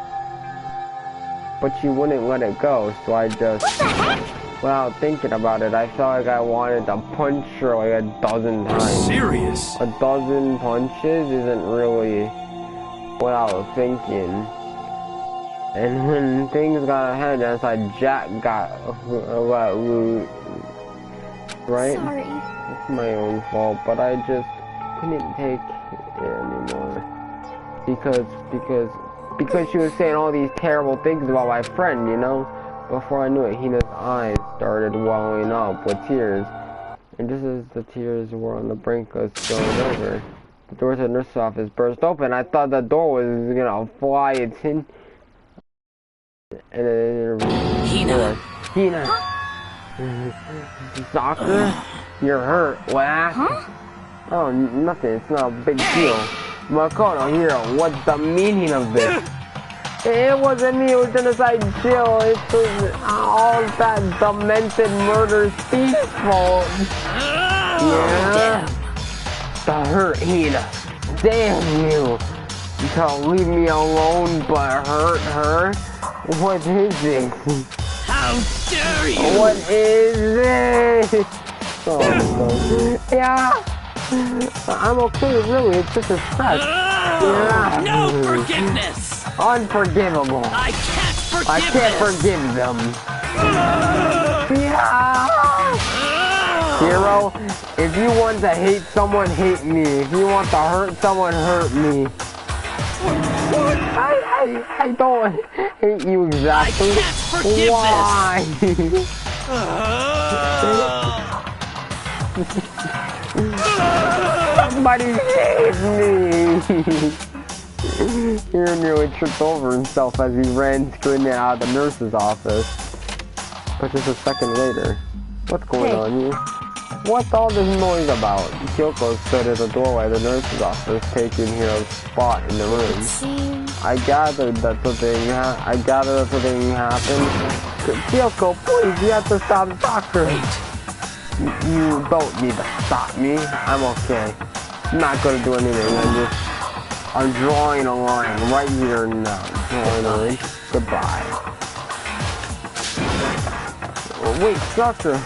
But you wouldn't let it go, so I just... Without thinking about it, I felt like I wanted to punch her like a dozen times. Serious? A dozen punches isn't really without thinking. And when things got ahead, that's why Jack got right? Sorry. It's my own fault, but I just couldn't take it anymore. Because she was saying all these terrible things about my friend, you know? Before I knew it, Hina's eyes started welling up with tears. And just as the tears were on the brink of spilling over, the door to the nurse's office burst open. I thought the door was gonna fly its in. And then Hina. Hina. Sakura, you're hurt. What happened? Oh, nothing. It's not a big deal. Makoto, here, what's the meaning of this? It wasn't me, it was Genocide Jill. It was all that demented murder thief's fault. Yeah? The hurt Hina. Damn you. You can't leave me alone but hurt her? What is this? How dare you! What is this? Oh, yeah. I'm okay, really. It's just a scratch. Yeah. No forgiveness! Unforgivable. I can't forgive I can't forgive them. Yeah. Hero, if you want to hate someone, hate me. If you want to hurt someone, hurt me. I don't hate you exactly. I can't forgive Why? Somebody save me! Hero nearly tripped over himself as he ran screaming out of the nurse's office. But just a second later, what's going on here? What's all this noise about? Kyoko stood at the doorway of the nurse's office, taking Hiro's spot in the room. I gathered that something happened. Kyoko, please, you have to stop soccer. You don't need to stop me. I'm okay. I'm not gonna do anything. I'm drawing a line right here now. Drawing a line. Goodbye. Oh, wait, Sakura.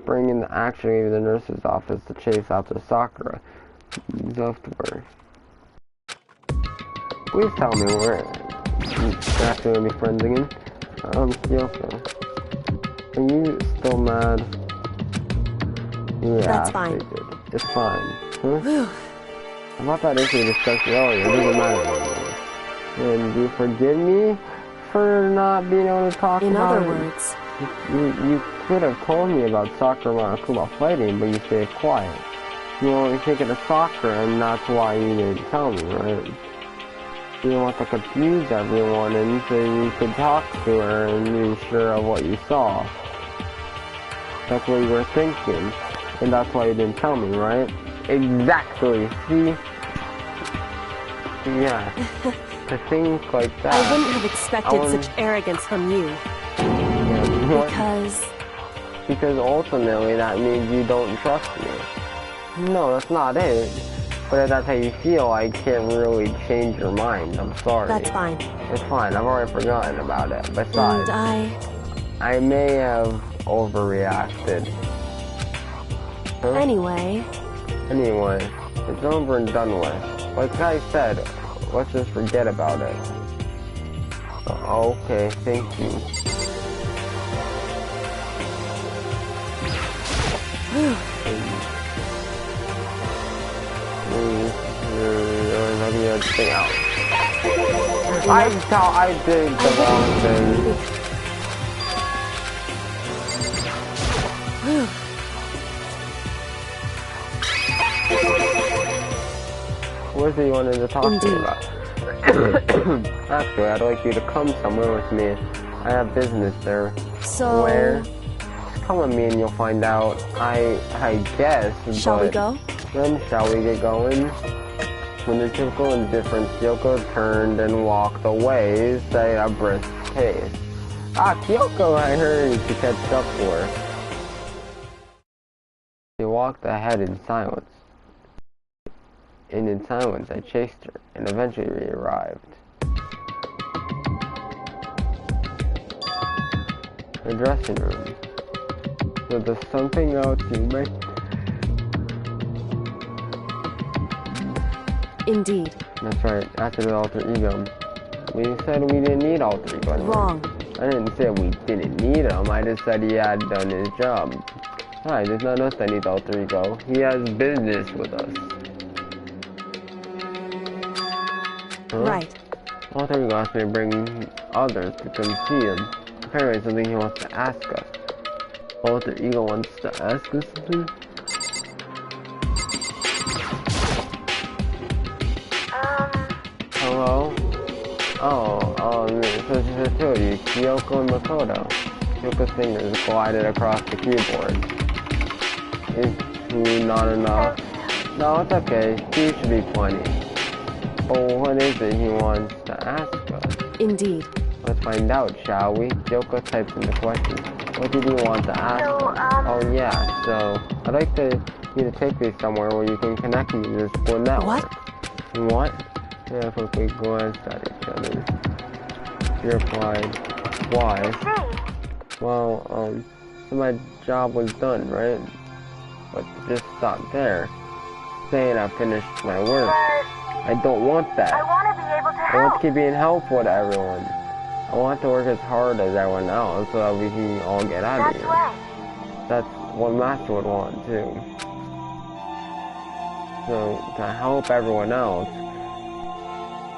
Spring into action into the nurse's office to chase after Sakura. Software. Please tell me where you're actually gonna be friends again. Kyoko. Are you still mad? Yeah, that's fine. It's fine. Huh? About that issue we discussed earlier, it doesn't matter anymore. And do you forgive me for not being able to talk in about it? other words, you could have told me about Sakura and Monokuma fighting, but you stayed quiet. You only think of the Sakura, and that's why you didn't tell me, right? You didn't want to confuse everyone, and so you could talk to her and be sure of what you saw. That's what you were thinking, and that's why you didn't tell me, right? Exactly. See? Yeah. To think like that. I wouldn't have expected such arrogance from you. Yeah, because ultimately that means you don't trust me. No, that's not it. But if that's how you feel, I can't really change your mind. I'm sorry. That's fine. It's fine. I've already forgotten about it. Besides, and I may have overreacted. Huh? Anyway, it's over and done with. Like I said, let's just forget about it. Okay, thank you. Let me thing out. I did the wrong thing. What is it you wanted to talk to me about? Actually, I'd like you to come somewhere with me. I have business there. So... Where? Just come with me and you'll find out. I guess, shall we go? Then shall we get going? When the typical indifference, Kyoko turned and walked away, saying a brisk pace. Ah, Kyoko, I heard to catch up to her. She walked ahead in silence. And in silence, I chased her, and eventually we arrived. The dressing room. So there's something else you may... Indeed. That's right, after the alter ego. We said we didn't need alter ego anymore. Wrong. I didn't say we didn't need him, I just said he had done his job. Hi, there's not us that needs alter ego. He has business with us. Huh? Right. Alter ego asked me to bring others to come see him. Apparently it's something he wants to ask us. Alter ego wants to ask us something? Hello? Oh, so it's just the two of you, Kyoko and Makoto. Kyoko's fingers glided across the keyboard. Is he not enough? No, it's okay. He should be plenty. But what is it he wants to ask us? Indeed. Let's find out, shall we? Yoko types in the question. What did you want to ask us? Oh yeah, so I'd like you to take me somewhere where you can connect me to the school network. What? What? Yeah, if we glanced at each other. She replied, why? Well, so my job was done, right? But just stop there. Saying I finished my work. I don't want that. I want to be able to help. I want to keep being helpful to everyone. I want to work as hard as everyone else so that we can all get out of here. Right. That's what Master would want too. So, to help everyone else,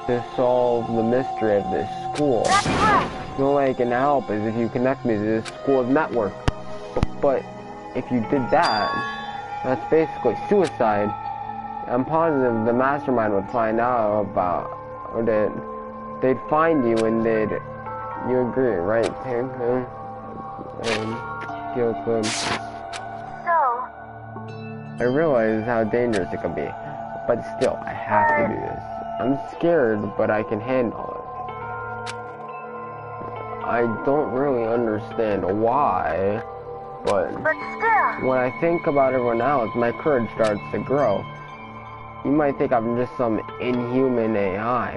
to solve the mystery of this school. That's right. The only way I can help is if you connect me to this school's network. But if you did that, that's basically suicide. I'm positive the mastermind would find out about, or that they'd find you and you agree, right, Tanko? Kyoko. So? I realize how dangerous it can be, but still, I have to do this. I'm scared, but I can handle it. I don't really understand why, but still, when I think about everyone else, my courage starts to grow. You might think I'm just some inhuman AI,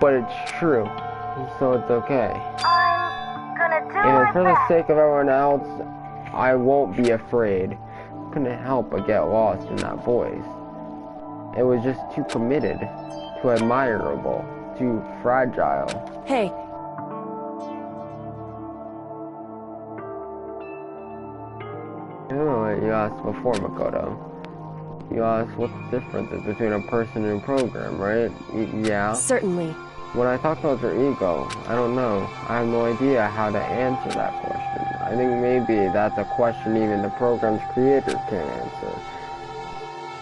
but it's true, so it's okay. I'm gonna do And my for the best. sake of everyone else, I won't be afraid. Couldn't help but get lost in that voice. It was just too committed, too admirable, too fragile. Hey, You know what you asked before, Makoto. You asked what the difference is between a person and a program, right? Yeah. certainly. When I talk about your ego, I don't know. I have no idea how to answer that question. I think maybe that's a question even the program's creator can answer.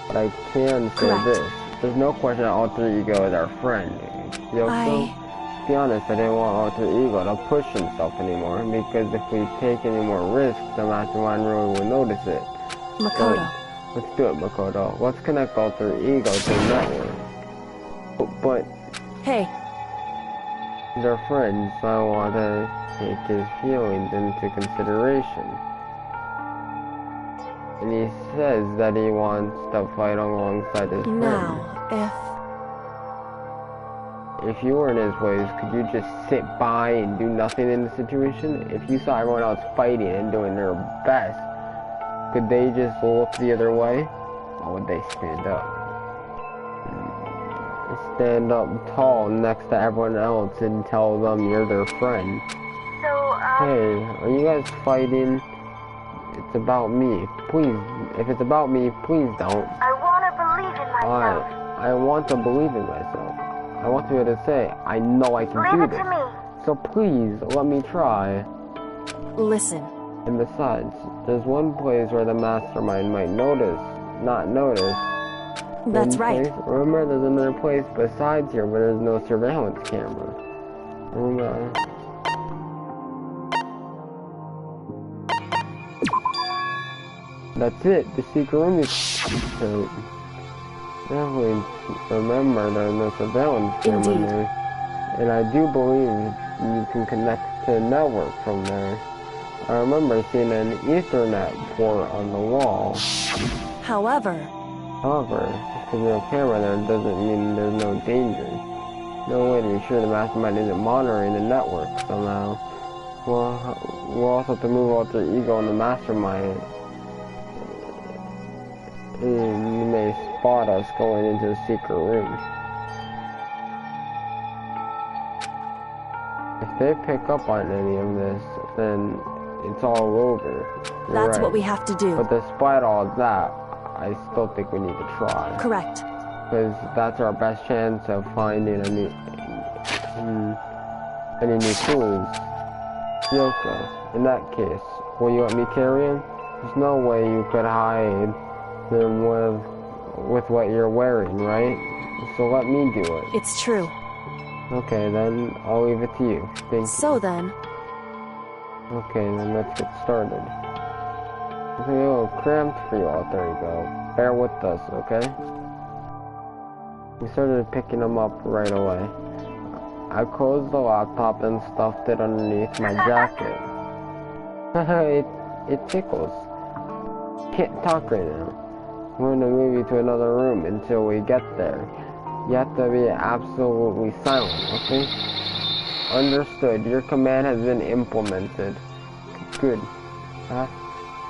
But I can say Correct. this. There's no question that Alter Ego is our friend. Kyoko? To be honest, I didn't want Alter Ego to push himself anymore, because if we take any more risks, the Mastermind really will notice it. Makoto. Let's do it, Makoto. Let's connect Alter Ego to the network. But Hey, they're friends, so I want to take his feelings into consideration. And he says that he wants to fight alongside his friend. now, If you were in his place, could you just sit by and do nothing in the situation? If you saw everyone else fighting and doing their best, could they just look the other way? Or would they stand up? Stand up tall next to everyone else and tell them you're their friend. So, Hey, are you guys fighting? It's about me. Please, if it's about me, please don't. I want to believe in myself. I want to believe in myself. I want to be able to say, I know I can Leave do it this. to me. So please, let me try. listen. And besides, there's one place where the mastermind might not notice. That's One right. place- remember, there's another place besides here where there's no surveillance camera. Remember? That's it, the secret room is... So, definitely remember there's no surveillance camera Indeed. there. And I do believe you can connect to a network from there. I remember seeing an Ethernet port on the wall. However, However, just because there's no camera there doesn't mean there's no danger. No way to be sure the mastermind isn't monitoring the network somehow. We'll also have to move Alter Ego and the mastermind. And you may spot us going into the secret room. If they pick up on any of this, then it's all over. You're that's right. what we have to do. But despite all that, I still think we need to try. Correct. Because that's our best chance of finding any new clues. Yoko, in that case, will you let me carry him? There's no way you could hide him with what you're wearing, right? So let me do it. It's true. Okay, then I'll leave it to you. Thank you. So then, Okay, then let's get started. It's a little cramped for you all. There you go. Bear with us, okay? We started picking them up right away. I closed the laptop and stuffed it underneath my jacket. it tickles. Can't talk right now. We're gonna move you to another room until we get there. You have to be absolutely silent, okay? Understood. Your command has been implemented. Good.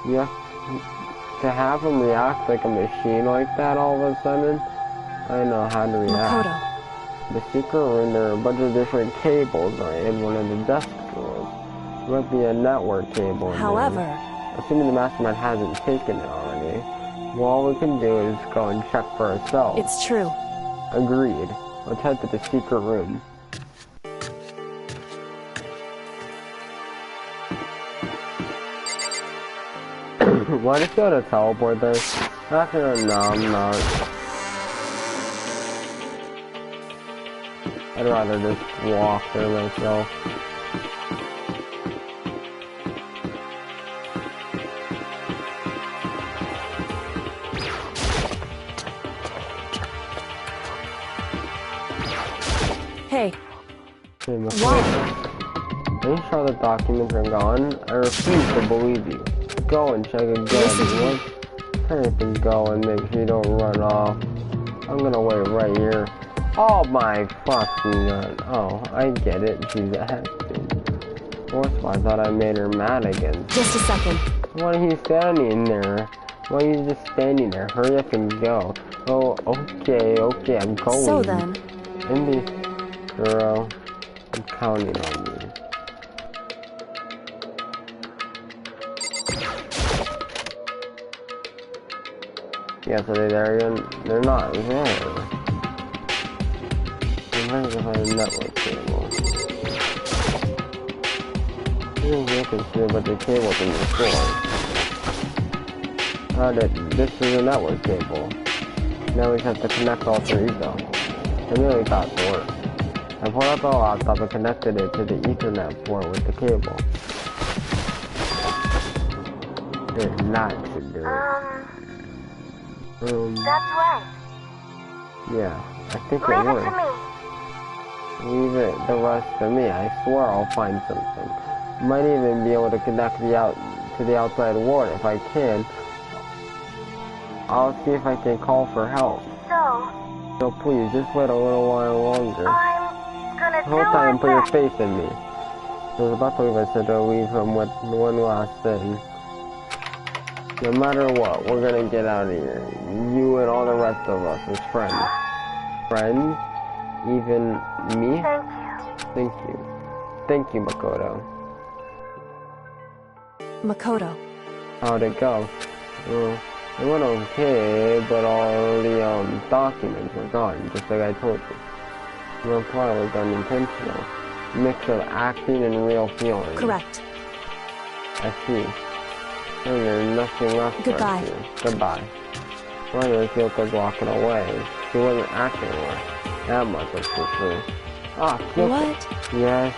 Yeah. To have him react like a machine like that all of a sudden, I know how to react. Makoto. The secret room, there are a bunch of different cables in one of the desk drawers. There might be a network cable in However, there. Assuming the mastermind hasn't taken it already, well, all we can do is go and check for ourselves. it's true. Agreed. Let's head to the secret room. Why just go to teleport there? Actually, no, I'm not. I'd rather just walk there myself. Hey, Hey, what? are you sure the documents are gone? I refuse to believe you. Go and check again. Listen. Hurry up and go and make sure you don't run off. I'm gonna wait right here. Oh my fucking god. Oh, I get it. She's acting. Of course, I thought I made her mad again. Just a second. Why are you standing there? Why are you just standing there? Hurry up and go. Oh, okay, I'm going. So then, Indy, girl, I'm counting on you. Yes, are they there again? They're not there. I'm trying to find a network cable. You can see a bunch of cables in the floor. This is a network cable. Now we just have to connect all three though. I nearly got to work. I pulled out the laptop and connected it to the Ethernet port with the cable. That should do it. That's right. Yeah, I think it Leave it works. to me. Leave it the rest to me. I swear I'll find something. Might even be able to connect to the outside world if I can. I'll see if I can call for help. So please, just wait a little while longer. I'm gonna Hold do tight my and put your best. faith in me. I was about to leave, I said to leave him with one last thing. No matter what, we're gonna get out of here. You and all the rest of us as friends. Friends? Even me? Thank you. Thank you, Makoto. Makoto. How'd it go? Well, it went okay, but all the documents were gone, just like I told you. The reply was unintentional. Mix of acting and real feelings. Correct. I see. And there's nothing left Goodbye. for us here. Goodbye. Well, I feel good walking away. She wasn't acting well. That much was for sure. Ah, What? yes.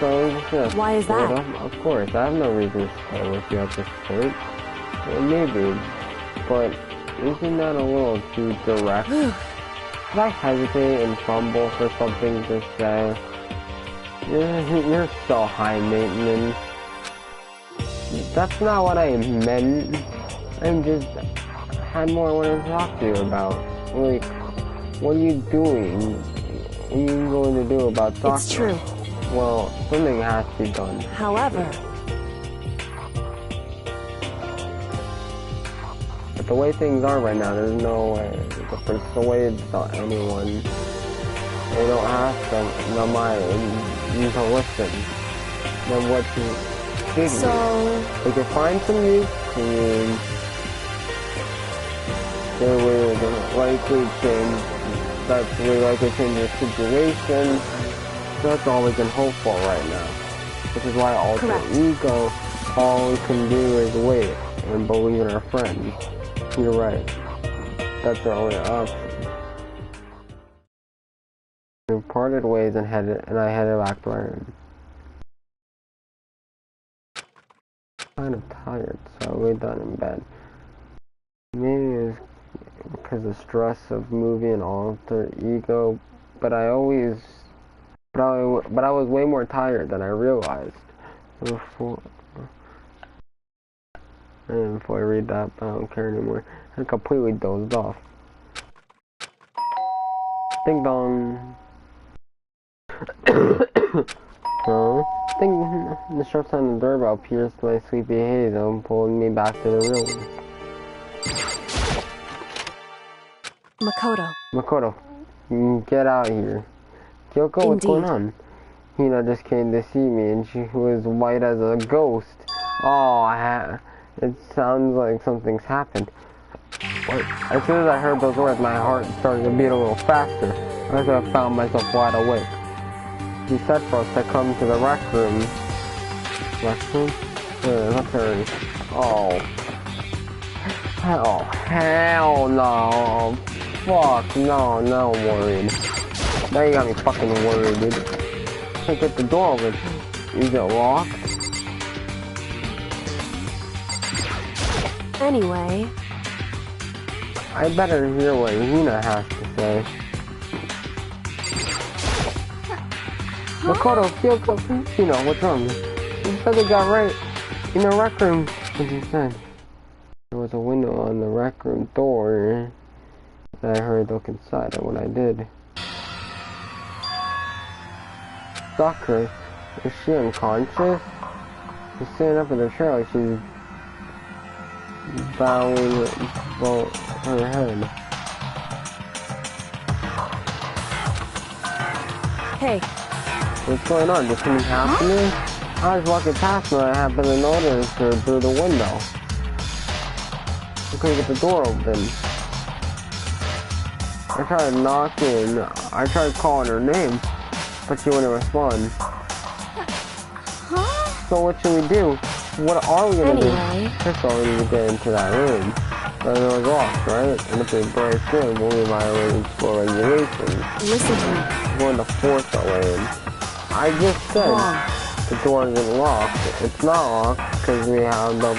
So yes. Why is that? Of course, I have no reason to stay with you at this point. Well, maybe, but isn't that a little too direct? Did I hesitate and fumble for something to say? You're so high maintenance. That's not what I meant. I'm just had more I want to talk to you about. Like, what are you doing? What are you going to do about talking? It's true. Well, something has to be done. However, but the way things are right now, there's no way to persuade anyone. They don't have to, no mind, you to listen. Then what you do? so We can find some new clues. They would likely change. That's really likely change the situation. That's all we can hope for right now. Which is why alter Correct. ego, all we can do is wait and believe in our friends. You're right. That's our only option. We parted ways and I headed back to my room. kind of tired, so I lay down in bed. Maybe it's because of stress of movie and alter ego, but I was way more tired than I realized. Before I read that, but I don't care anymore. I completely dozed off. Ding dong. Oh, ding. The sharp sound of the doorbell pierced my sleepy haze and pulled me back to the room. Makoto, get out of here. Kyoko, what's going on? Hina just came to see me and she was white as a ghost. Oh, it sounds like something's happened. As soon as I heard those words, my heart started to beat a little faster. As I found myself wide awake. He said for us to come to the rec room. Rec room? Let's hurry. Oh, hell no. Fuck, no, now I'm worried. Now you got me fucking worried, dude. Can't get the door open. Is it locked? Anyway, I better hear what Hina has to say. Makoto, Kyoko, Hina, what's wrong? You said they got right in the rec room. What you said? There was a window on the rec room door. I heard look inside, and when I did, Sakura, is she unconscious? She's sitting up in the chair like she's bowing her head. hey, What's going on? Did something happen to me? I was walking past and I happened to notice her through the window. I couldn't get the door open. I tried knocking, I tried calling her name, but she wouldn't respond. So what should we do? What are we gonna do? First of all, we need to get into that room. The door is locked, right? And if we break in, we'll be violating school regulations. Listen to me. We're going to force our way in. I just said the door isn't locked. It's not locked because we have the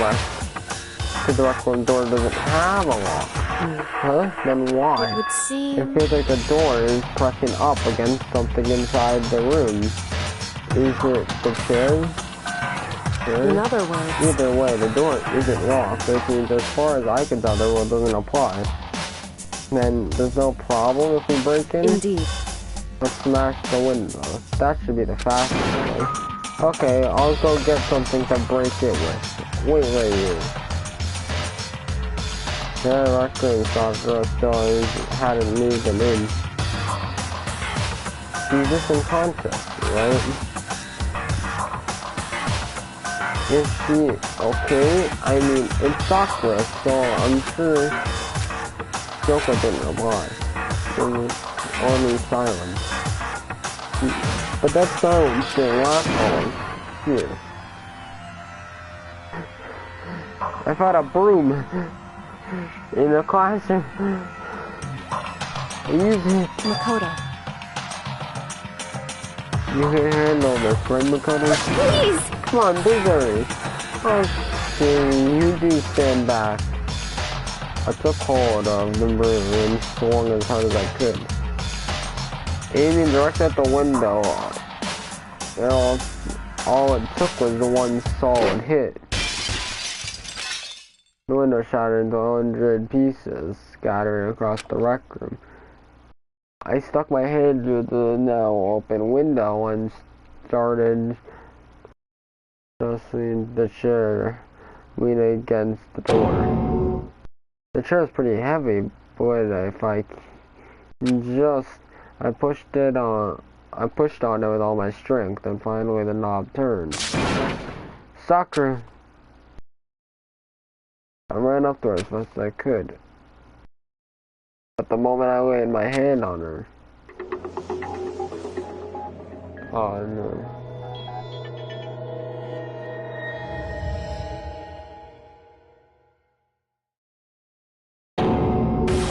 because the rec room door doesn't have a lock. Huh? Then why? It would seem... It feels like the door is pressing up against something inside the room. Is it the chairs? In other words... Either way, the door isn't locked, which means as far as I can tell, the rule doesn't apply. Then there's no problem if we break in? Indeed. Let's smash the window. That should be the fastest way. Okay, I'll go get something to break it with. Wait right here. Yeah, rec room Sakura still hadn't moved them in. She's just unconscious, right? Is she okay? I mean, it's Sakura, so I'm sure Kyoko didn't reply. Only silence. But that silence didn't last long. Here. I found a broom in the classroom. Use it. Makoto. You can handle this, right, Makoto? Please! Come on, do hurry. Okay, you do stand back. I took hold of the broom and swung as hard as I could. Aiming directly at the window, all it took was the one solid hit. The window shattered into 100 pieces, scattered across the rec room. I stuck my head through the now open window and started jostling the chair leaning against the door. The chair is pretty heavy, but if I pushed on it with all my strength, and finally the knob turned. Sakura! I ran up to her as fast as I could. At the moment I laid my hand on her. Oh no.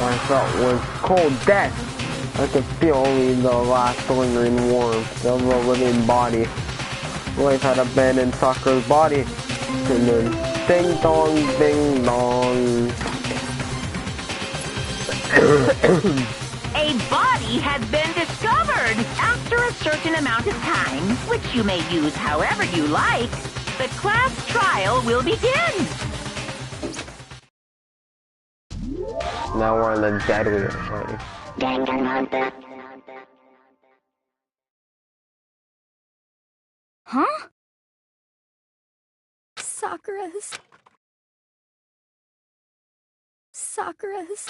I felt was cold death. I could feel only the last lingering warmth of a living body. Life had abandoned Sakura's body. And then ding dong, ding dong. A body has been discovered. After a certain amount of time, which you may use however you like, the class trial will begin. Now we're on the deadly way. Danganronpa. Huh? Sakura's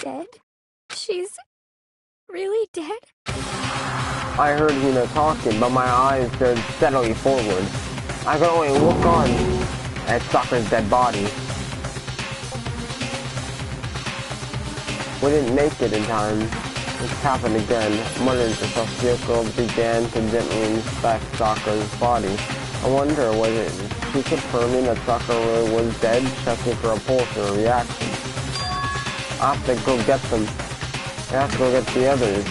dead? She's really dead? I heard Hina talking, but my eyes stared steadily forward. I could only look on at Sakura's dead body. We didn't make it in time. This happened again. Muttering to herself, Yoko began to gently inspect Sakura's body. I wonder, was it she confirming that Sakura really was dead, checking for a pulse or a reaction? I have to go get them. I have to go get the others.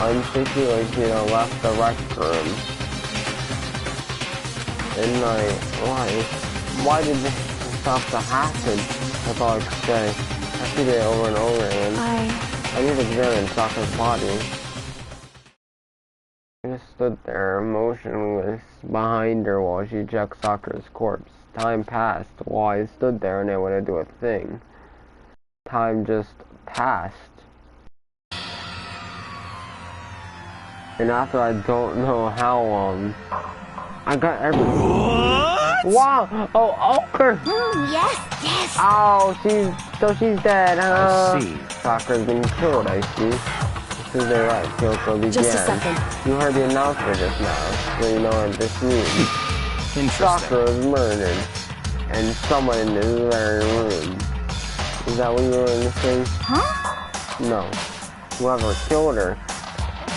I'm thinking like, left the rec room. And why did this have to happen? That's all I could say. I see it over and over again. I need to examine Sakura's body. I just stood there, motionless, behind her while she checked Sakura's corpse. Time passed while I stood there and able to do a thing. Time just passed. And after I don't know how long, I got everything. What? Wow! Oh, Ochre! Yes! Oh, she's dead, huh? I see. Sakura's been killed, I see. This is the right, Kyoko began. Just a second. You heard the announcement just now, so you know what this means. Interesting. Sakura was murdered, and someone in this very room. Is that what you were going to say? Huh? No. Whoever killed her.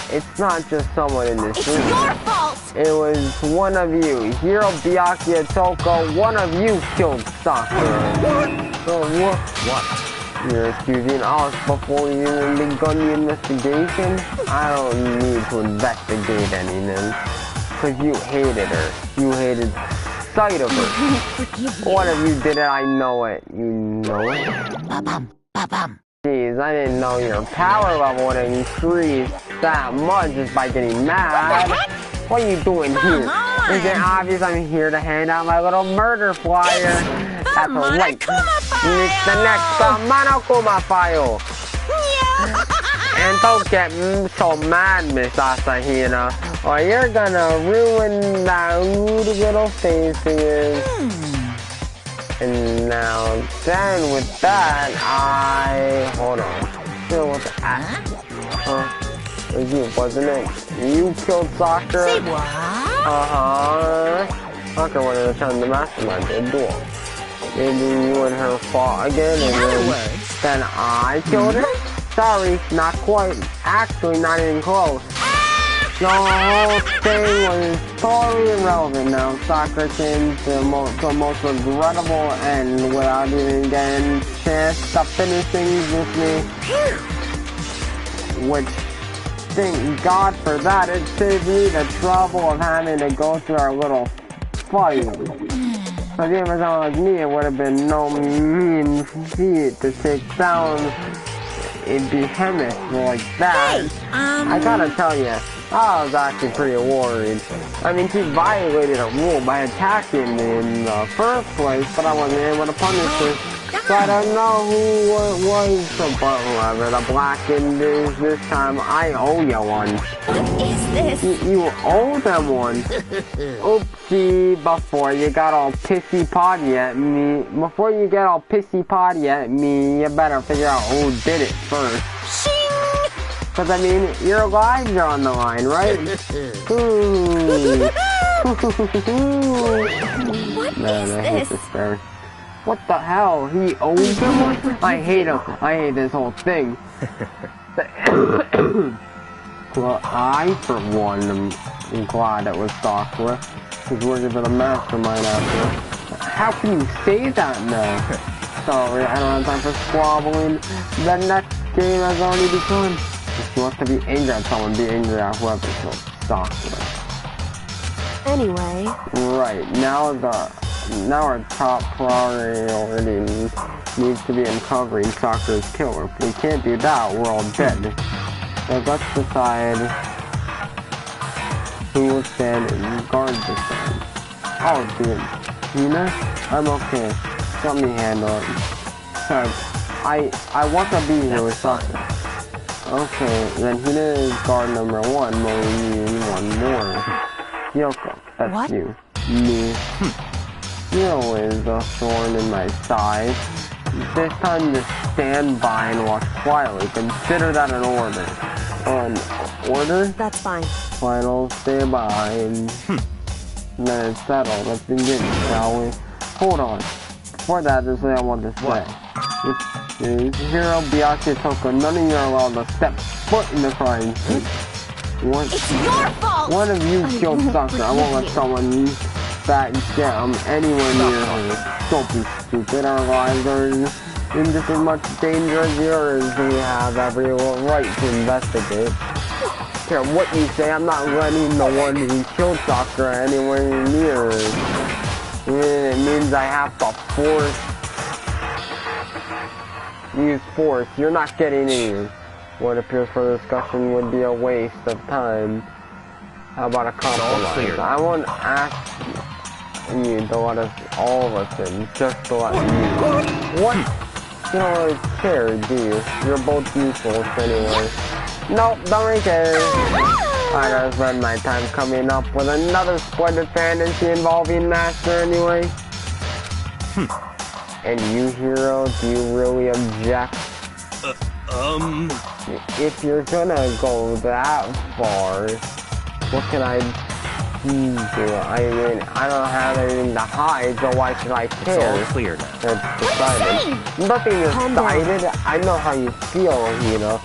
It's not just someone in this room. It's your fault! It was one of you. Hiro, Byakuya, Toko, one of you killed Sakura. So what? You're accusing us before you even begun the investigation? I don't need to investigate anything. Because you hated her. You hated sight of her. What if you did it? I know it. You know it? Ba-bum, ba-bum. Jeez, I didn't know your power level would increase that much just by getting mad. What are you doing here? Is it obvious I'm here to hand out my little murder flyer? That's right. It's the next Manokuma file. And don't get so mad, Miss Asahina, or you're gonna ruin that little face of yours. And now, then with that, hold on. Still with the it was you, wasn't it? You killed Sakura? Say what? Sakura wanted to turn the mastermind to a duel. Maybe you and her fought again, and then I killed her? Sorry, not quite. Actually, not even close. The whole thing was totally irrelevant now. Sakura came to the most regrettable end without even getting a chance to finish things with me. Which, thank God for that, it saved me the trouble of having to go through our little fight. For someone like me, it would have been no mean feat to take down a behemoth like that. I gotta tell you, I was actually pretty worried. I mean, she violated a rule by attacking me in the first place, but I wasn't able to punish her. So I don't know who was but whoever the black end is this time, I owe you one. What is this? You owe them one. Oopsie, before you got all pissy potty at me, you better figure out who did it first. Cause I mean, your lives are on the line, right? What Man, is I hate this? this guy. What the hell? He owes him one? I hate him. I hate this whole thing. Well, I, for one, am glad it was Sakura. He's working for the mastermind after. How can you say that now? Sorry, I don't have time for squabbling. The next game has already begun. If you want to be angry at someone, be angry at whoever killed Sakura. Anyway. Right, now the now our top priority needs to be uncovering Sakura's killer. If we can't do that, we're all dead. So let's decide who will stand and guard this time. I'll do it. Hina? I'm okay. Let me handle it. So, I want to be here with Sakura. Okay, then Hina is guard number 1, but we need one more. Yoko, that's what? you. Me. Hiro is a thorn in my side. This time just stand by and watch quietly. Consider that an order. An order? That's fine. Final, stay by, and then it's settled. Let's begin, shall we? Hold on. Before that, there's something I want to say. Which is, Hiro, Byakuya, Toko, none of you are allowed to step foot in the crime scene. It's your fault! One of you killed Sakura. I won't let someone that get anywhere near her. Don't be stupid. Our lives are in just as much danger as yours. We have every right to investigate. Care what you say, I'm not letting the one who killed Sakura anywhere near her. It means I have to use force. You're not getting in. What appears for discussion would be a waste of time. How about a compromise? I won't ask you to let us, all of us in, just to let you. What? You don't really care, do you? You're both useless anyway. Nope, don't really care. I just spend my time coming up with another splendid fantasy involving Master anyway. And you, Hiro, do you really object? If you're gonna go that far, what can I do? I mean, I don't have anything to hide, so why should I care? It's all clear now. It's decided. Nothing is decided. I know how you feel, you know,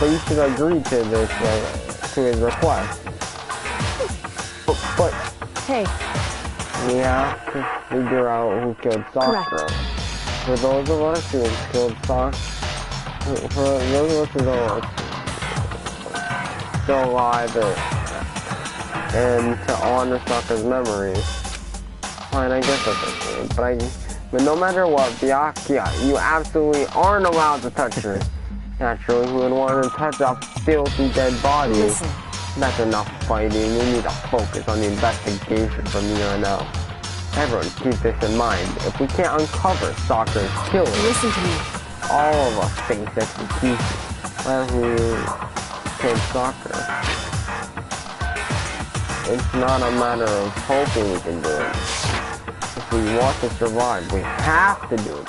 but you should agree to this, to his request. But hey, we have to figure out who killed Sakura. Correct. For those of us who have killed Sakura, for those of us who are still alive and to honor Sakura's memories. Fine, I guess that's okay. But no matter what, Byakuya, you absolutely aren't allowed to touch her. Naturally, who would want to touch a filthy dead body? Listen. That's enough fighting. We need to focus on the investigation from here on out. Everyone keep this in mind. If we can't uncover Sakura's killer, Listen to me. all of us face execution. Well, who killed Sakura? It's not a matter of hoping we can do it. If we want to survive, we have to do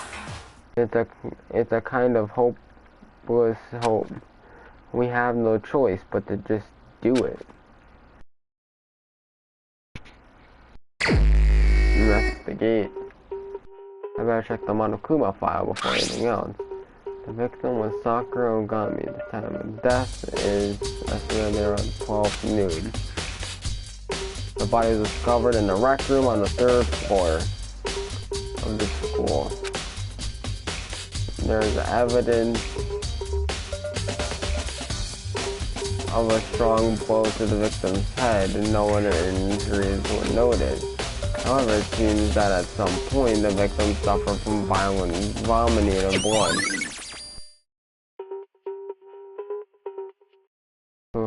it. It's a kind of hopeless hope. We have no choice but to just do it. Investigate. I better check the Monokuma file before anything else. The victim was Sakura Ogami. The time of death is estimated around 12 noon. The body was discovered in the rec room on the 3rd floor of the school. There is evidence of a strong blow to the victim's head, and no other injuries were noted. However, it seems that at some point the victim suffered from violent vomiting of blood.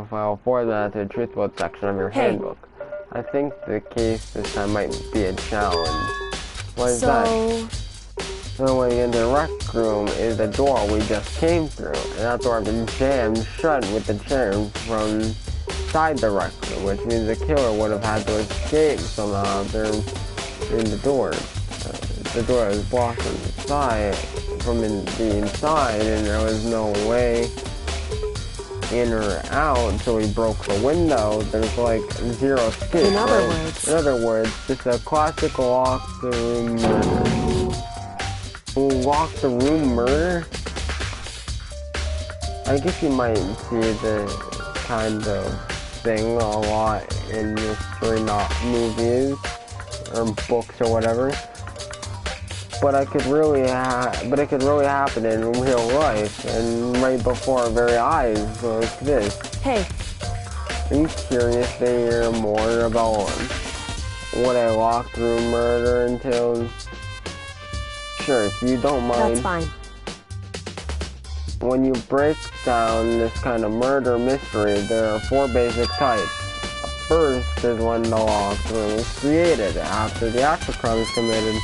File 4, that's the truthful section of your handbook. I think the case this time might be a challenge. What is that? So when you enter the rec room is the door we just came through, and that door has been jammed shut with the chair from inside the rec room, which means the killer would have had to escape somehow through the door. The door was blocked from the inside, and there was no way in or out until he broke the window. There's like zero escape. In other words, just a classic lock the room murder. Lock the room murder? I guess you might see the kind of thing a lot in mystery movies or books or whatever. But it could really happen in real life and right before our very eyes like this. Hey. Are you curious to hear more about what a walkthrough murder entails? Sure, if you don't mind. That's fine. When you break down this kind of murder mystery, there are 4 basic types. First is when the walkthrough is created after the actual crime is committed.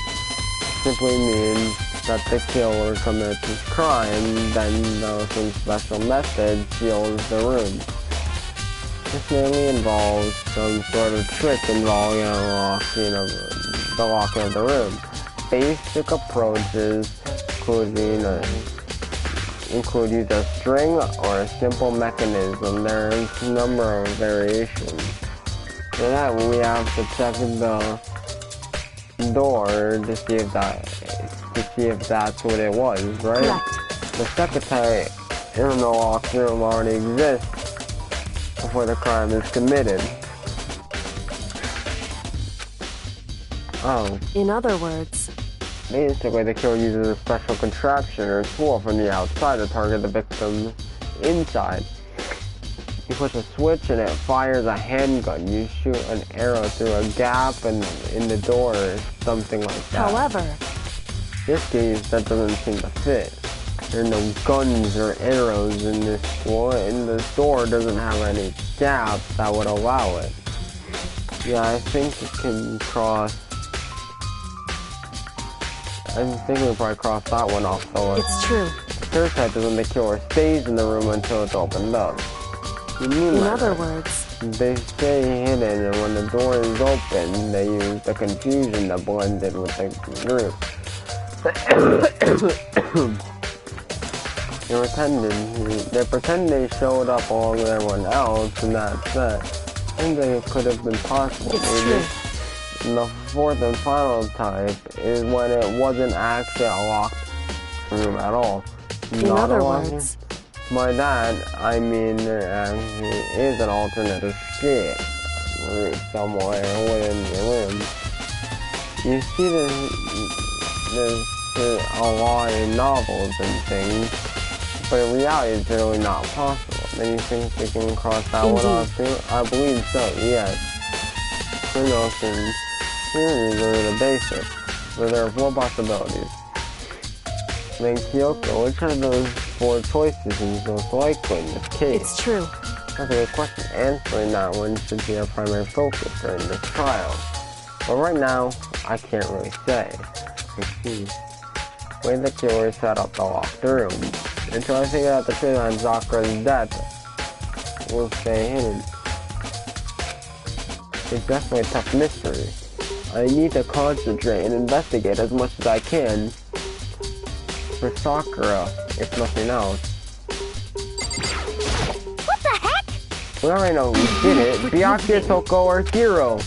Simply means that the killer commits his crime, then some special method seals the room. This mainly involves some sort of trick involving the locking of the room. Basic approaches include use a string or a simple mechanism. There's a number of variations. For that, we have to check the door to see if that's what it was, right? Correct. The second type in the walkthrough already exists before the crime is committed. Oh. In other words, basically the killer uses a special contraption or tool from the outside to target the victim inside. You push a switch and it fires a handgun. You shoot an arrow through a gap in the door or something like that. However, in this case, that doesn't seem to fit. There are no guns or arrows in this door, and the door doesn't have any gaps that would allow it. Yeah, I think it can cross. I think we can probably cross that one off the list. it's true. The third type is when the killer stays in the room until it's opened up. In other words, they stay hidden, and when the door is open, they use the confusion to blend in with the group. They pretend they showed up along with everyone else, and that's it. I think that it could have been possible. it's true. And the fourth and final type is when it wasn't actually a locked room at all. In other words, by that, I mean there actually is an alternate escape route somewhere within the room. You see there's a lot in novels and things, but in reality it's really not possible. Then you think we can cross that one off too? I believe so, yes. Here's the basics, but there are 4 possibilities. Then Kyoko, which of those 4 choices is most likely in this case? it's true. That's a good question. Answering that one should be our primary focus during this trial. But right now, I can't really say. Way the killer set up the locked room. Until I figure out the truth on Sakura's death, we'll stay hidden. It's definitely a tough mystery. I need to concentrate and investigate as much as I can. For Sakura, if nothing else. What the heck? We already know who did it. Byakuya, Toko, or Hiro.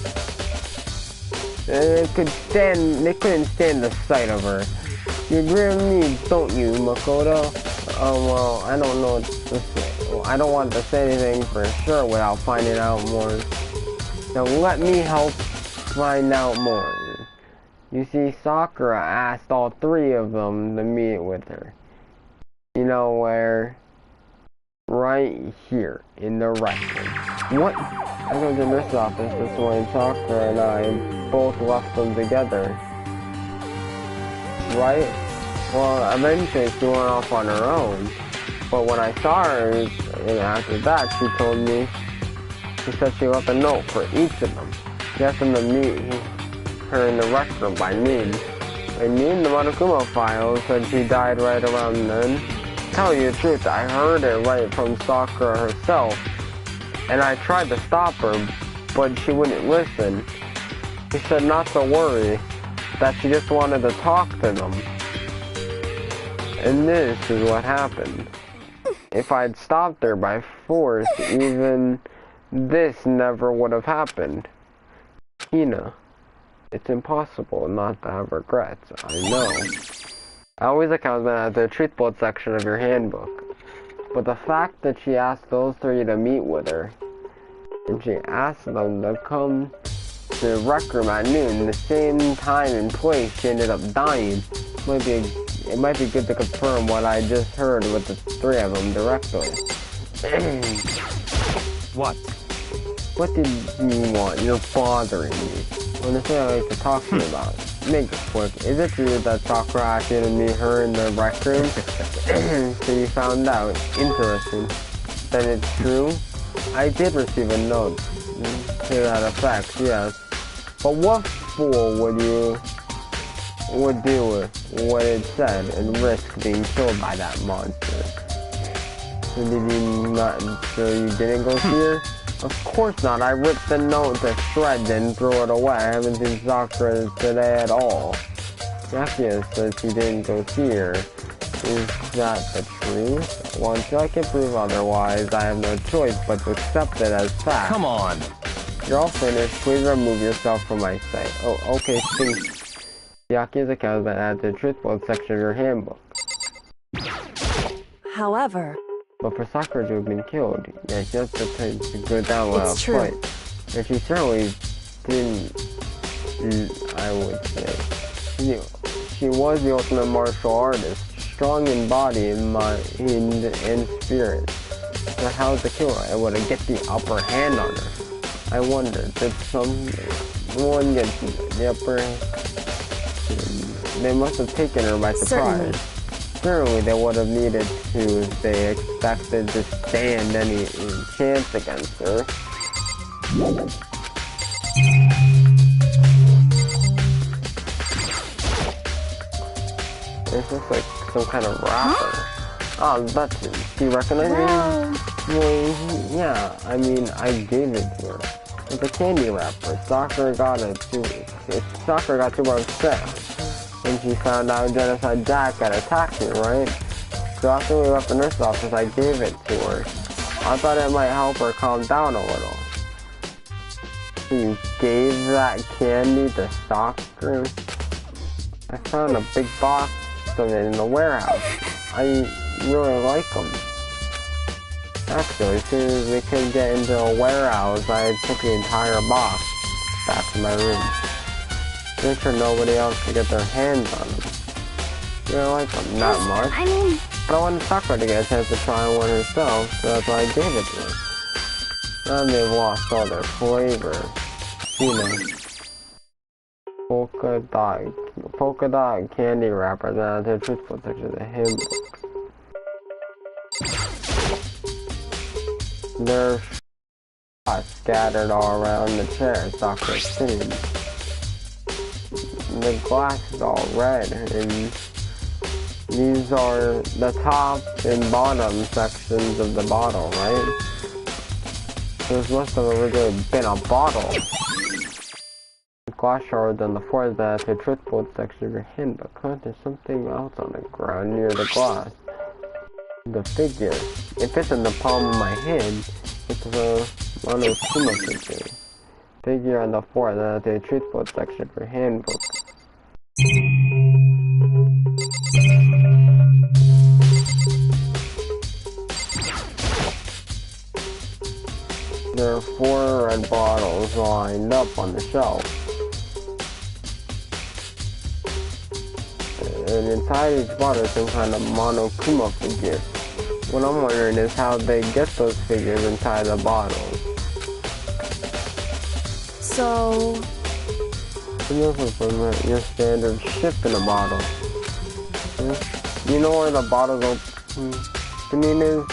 They couldn't stand the sight of her. You agree with me, don't you, Makoto? Well, I don't know what to say. Well, I don't want to say anything for sure without finding out more. Now let me help find out more. You see, Sakura asked all 3 of them to meet with her. You know where? Right here, in the restroom. What? I go to the nurse's office this morning. Sakura and I both left them together. Right? Well, eventually she went off on her own. But when I saw her, and after that, she told me, she said she left a note for each of them. She asked them to meet her in the restroom by noon. And me and the Monokuma file said she died right around then. Tell you the truth, I heard it right from Sakura herself. And I tried to stop her, but she wouldn't listen. She said not to worry, that she just wanted to talk to them. And this is what happened. If I'd stopped her by force, even this never would have happened. Hina, it's impossible not to have regrets, I know. I always account at the truthful section of your handbook. But the fact that she asked those 3 to meet with her, and she asked them to come to the rec room at noon, the same time and place she ended up dying, it might be good to confirm what I just heard with the 3 of them directly. What? What did you want? You're bothering me. Well, the thing I like to talk to you about. Make it quick. Is it true that Sakura asked you to meet her in the rec room? So you found out. Interesting. Then it's true? I did receive a note to that effect, yes. But what fool would do what it said and risk being killed by that monster? So you didn't go see her? Of course not. I ripped the note to shreds and threw it away. I haven't seen Sakura today at all. Yakuya says you didn't go see her. Is that the truth? Well, until I can prove otherwise, I have no choice but to accept it as fact. Come on. You're all finished. Please remove yourself from my sight. Oh, okay, thanks. Yakuya's account has been added to the truthful section of your handbook. However... But for Sakura to have been killed, yeah, she has to go down without a fight. And she certainly didn't, I would say. She was the ultimate martial artist, strong in body and mind and spirit. So how's the killer able to get the upper hand on her? I wonder, did someone get the upper hand? They must have taken her by surprise. Certainly they would have needed to if they expected to stand any chance against her. It's just like some kind of rapper. Oh, that's it. Do you recognize me? Well, yeah, I mean, I gave it to her. It's a candy wrapper. Sakura got too upset when she found out Genocide Jack had attacked me, right? So after we left the nurse's office, I gave it to her. I thought it might help her calm down a little. So you gave that candy to Sakura? I found a big box of it in the warehouse. I really like them. Actually, as soon as we could get into a warehouse, I took the entire box back to my room. Make sure nobody else could get their hands on them. You don't like them that much. I mean... But I wanted Sakura to get a chance to try one herself, so that's why I gave it to her. Now they've lost all their flavor. You know. Polka dot candy wrapper that their truthful section of the handbook. There's scattered all around the chair Sakura's sitting. The glass is all red, and these are the top and bottom sections of the bottle, right? This must have originally been a bottle. The glass shards on the floor is the truthful section of your handbook. Huh? There's something else on the ground near the glass. The figure. It fits in the palm of my hand. It's a Monokuma figure. Figure on the floor, the truthful section of your handbook. There are 4 red bottles lined up on the shelf. And inside each bottle is some kind of Monokuma figure. What I'm wondering is how they get those figures inside the bottles. So... This is from your standard ship in a bottle. You know where the bottle's opening is?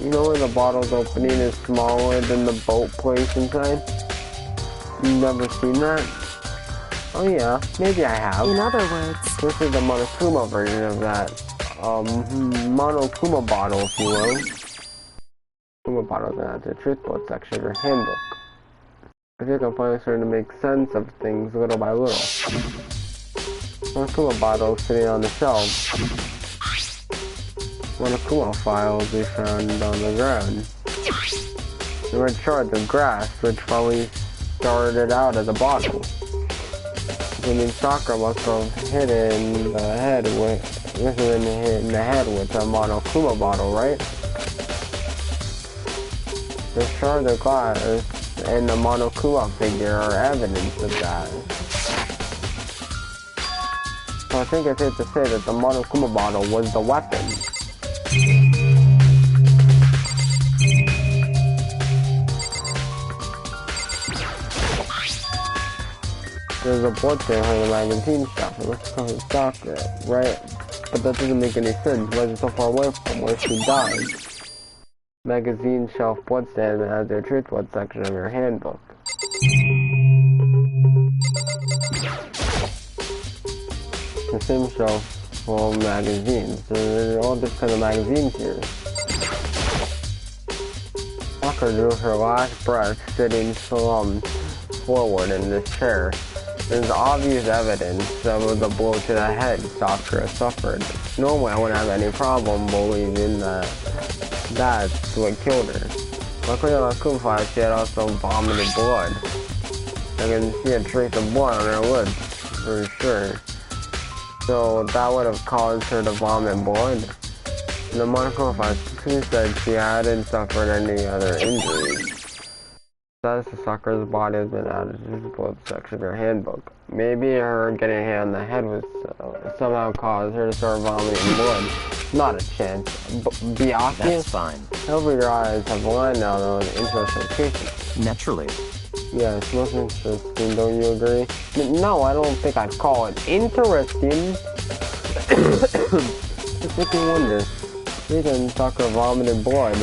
You know where the bottle's opening is smaller than the boat place inside? You've never seen that? Oh yeah, maybe I have. In other words... This is the Monokuma version of that. Monokuma bottle, if you will. Monokuma bottle, that's the truthful section of your handbook. I think I'm finally starting to make sense of things little by little. Monokuma bottle sitting on the shelf. Monokuma files we found on the ground. The red shards of grass, which probably started out as a bottle. I mean, Sakura must have hit in the head with a Monokuma bottle, right? The shards of glass and the Monokuma figure are evidence of that. So I think it's safe to say that the Monokuma bottle was the weapon. There's a blood stain from the magazine shop. It looks like it's Sakura, right? But that doesn't make any sense. Why is it so far away from where she died? Magazine shelf blood stain has their truth blood section of your handbook. The same shelf full of magazines. So there's all different kind of magazines here. Sakura drew her last breath, sitting slumped forward in this chair. There's obvious evidence of the blow to the head Sakura suffered. Normally I wouldn't have any problem believing that that's what killed her. Luckily on Kufa, she had also vomited blood. I can see a trace of blood on her lips, for sure. So that would have caused her to vomit blood. The Monokufa said she hadn't suffered any other injuries. Status of Sakura's body has been added to the blood section of her handbook. Maybe her getting hit on the head was somehow caused her to start vomiting blood. Not a chance. Byakuya? That's fine. Over your eyes have lined out on an interesting case. Naturally. Yeah, it's most interesting, don't you agree? No, I don't think I'd call it interesting. Just make me wonder. The reason Sakura vomited blood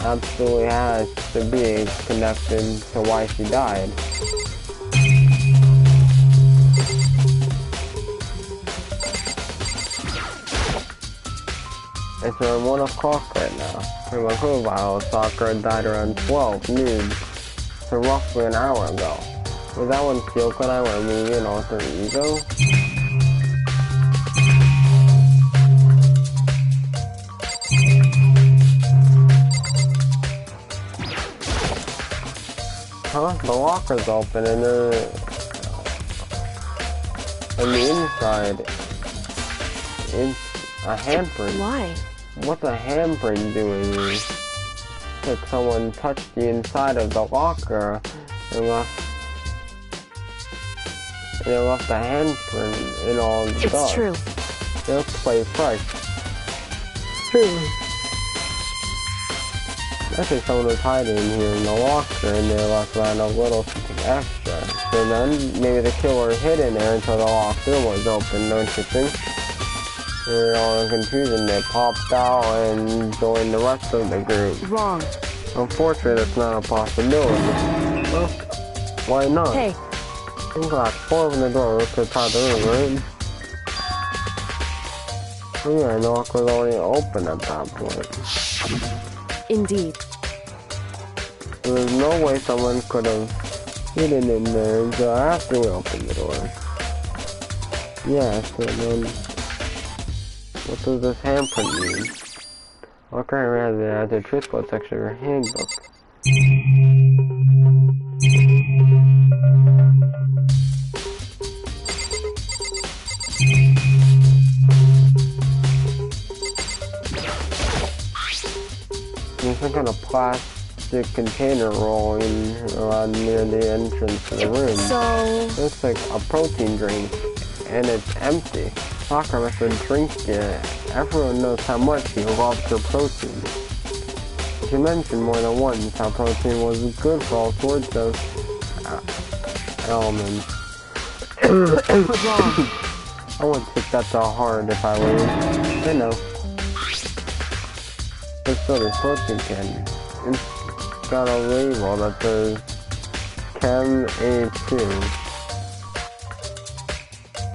absolutely has to be connected to why she died. It's around 1 o'clock right now. For my profile, Sakura died around 12 noon, so roughly an hour ago. Was that when Kyoko and I were meeting in Alter Ego? Huh? The locker's open and on the inside, it's a handprint. Why? What's a handprint doing? Like someone touched the inside of the locker and left a handprint in all the dust. It's true. It looks quite fresh. I think someone was hiding here in the locker and they left around a little something extra. So then maybe the killer hid in there until the locker was open, don't you think? They're all in confusion. They popped out and joined the rest of the group. Wrong. Unfortunately, that's not a possibility. Well, why not? Hey. You got 4 in the door, look at the room, right? Oh yeah, the lock was already open at that point. Indeed. So there's no way someone could have hidden in there until after we opened the door. Yeah, so then, what does this handprint mean? Walker has it as a truth blood section of her handbook. There's some kind of plastic container rolling around near the entrance to the room. So... Looks like a protein drink, and it's empty. Sakura must have drank it. Everyone knows how much he loves her protein. She mentioned more than once how protein was good for all sorts of elements. What's wrong? I wouldn't take that so hard if I were you. I know. This soda's protein candy. It's got a label that says Chem A2.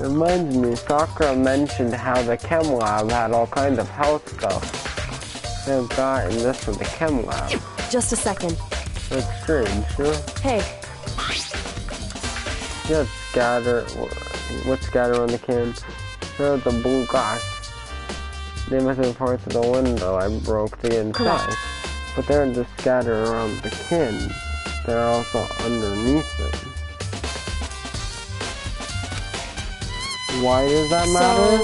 Reminds me, Sakura mentioned how the Chem Lab had all kinds of health stuff. They've gotten this from the Chem Lab. Just a second. That's strange, huh? Hey. Yeah, what's scattered on the can? Sure, the blue glass. They must have been parts of the window I broke to get inside. Correct. But they're just scattered around the can. They're also underneath it. Why does that matter?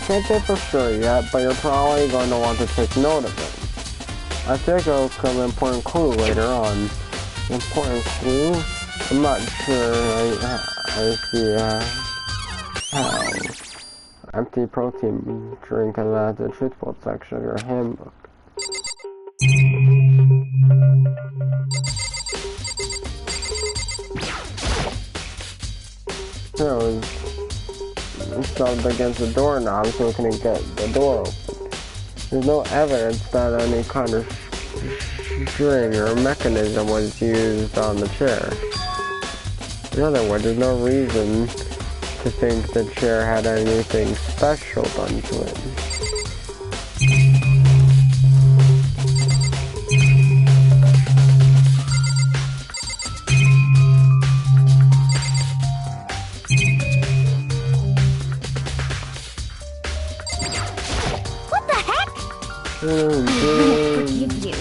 Can't say for sure yet, but you're probably going to want to take note of it. I think it'll come an important clue later on. Important clue? I'm not sure I see how. Empty protein drink and add the truthful section of your handbook. against the doorknob so it couldn't get the door open. There's no evidence that any kind of string or mechanism was used on the chair. In other words, there's no reason to think the chair had anything special done to it. What the heck? Oh, I forgive you.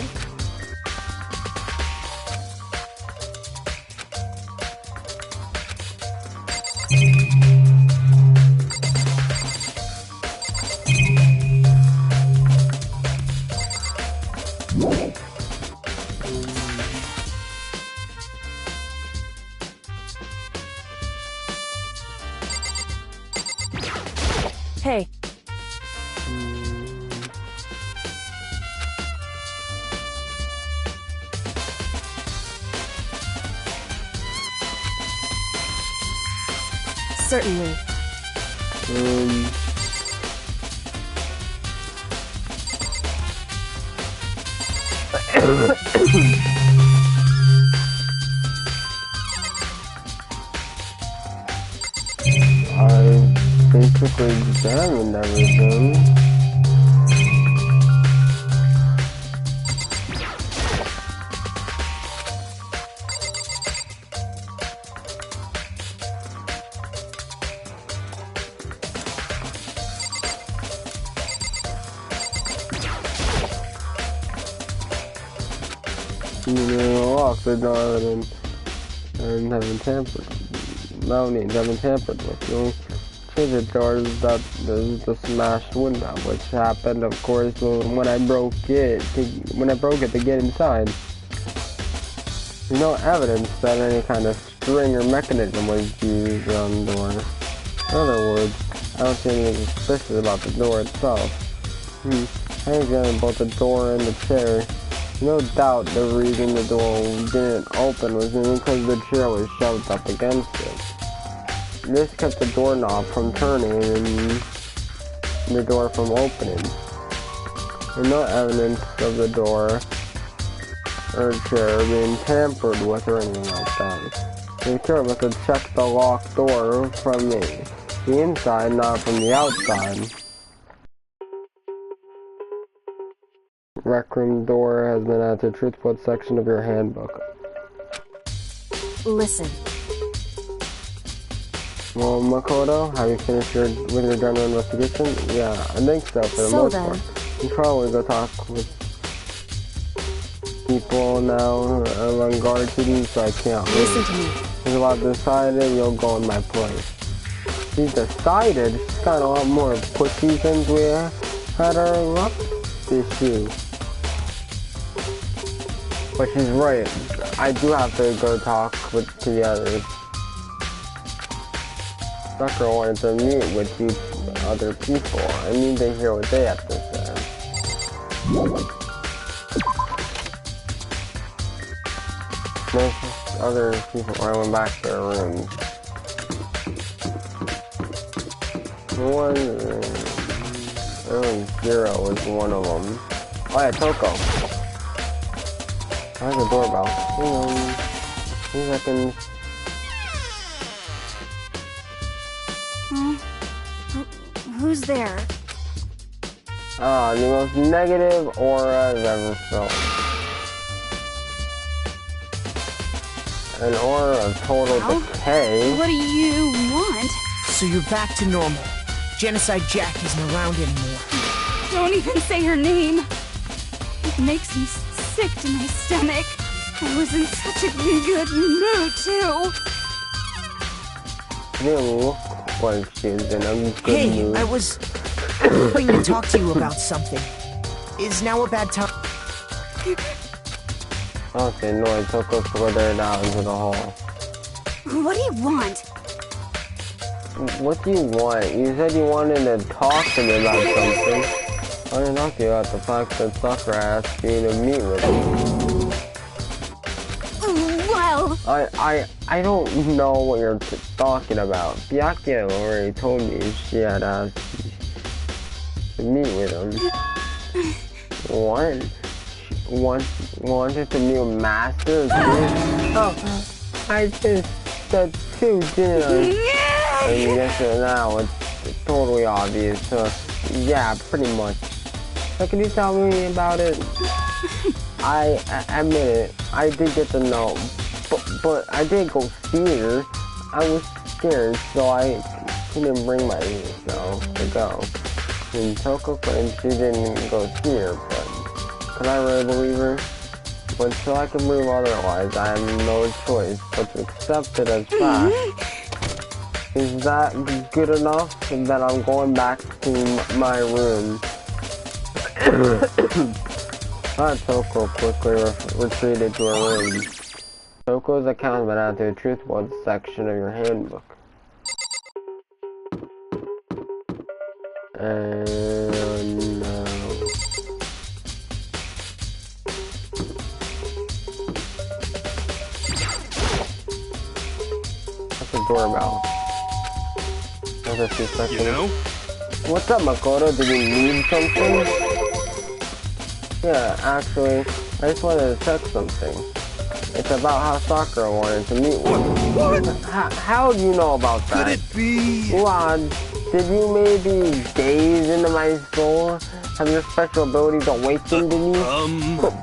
Hey, certainly. I basically examined everything. You know, lock the door and haven't tampered. No needs haven't tampered with. You change the doors that there's the smashed window, which happened, of course, when I broke it to get inside. There's no evidence that any kind of string or mechanism was used on the door. In other words, I don't see anything suspicious about the door itself. I examined both the door and the chair. No doubt the reason the door didn't open was because the chair was shoved up against it. This kept the doorknob from turning and the door from opening. There's no evidence of the door or chair being tampered with or anything like that. The chair must have checked the locked door from the inside, not from the outside. Rec room door has been added to the truthful section of your handbook. Listen. Well, Makoto, have you finished with your general investigation? Yeah, I think so for the most part. You probably go talk with people now on guard duty, so I can't listen to me. There's a lot decided, you'll go in my place. She's decided? She's got a lot more pussy since we had her luck issue. But she's right. I do have to go talk to the others. Sucker wanted to meet with you other people. I need to hear what they have to say. Most other people went back to their rooms. Zero was one of them. Oh yeah, Toko. How's the doorbell? 2 seconds. Who's there? The most negative aura I've ever felt. An aura of total decay. What do you want? So you're back to normal. Genocide Jack isn't around anymore. Don't even say her name. It makes me sick to my stomach. I was in such a good mood, too. It didn't look like she was in a good mood. I was hoping to talk to you about something. Is now a bad time? Okay, no, I took us further down into the hall. What do you want? What do you want? You said you wanted to talk to me about something. I didn't talk to you about the fact that Sakura asked you to meet with me. What? well. I don't know what you're talking about. Byakuya already told me she had asked to meet with him. What? Wanted to meet with Master? Oh, I just said too, didn't I? I mean, yes or no, it's totally obvious. So, yeah, pretty much. So can you tell me about it? I admit it, I did get to know, but I did go see her. I was scared, so I couldn't bring myself to go. And Toko claimed she didn't go see her, but could I really believe her? But until I can prove otherwise, I have no choice but to accept it as fact. Is that good enough? That I'm going back to my room. Toko quickly retreated to her room. Toko's account went out to the truth board section of your handbook. And that's a doorbell. That's a few seconds. You know? What's up, Makoto? Did you need something? Yeah, actually, I just wanted to check something. It's about how Sakura wanted to meet with. What? How do you know about that? Could it be? What? Did you maybe gaze into my soul? Have your special abilities awakened in me?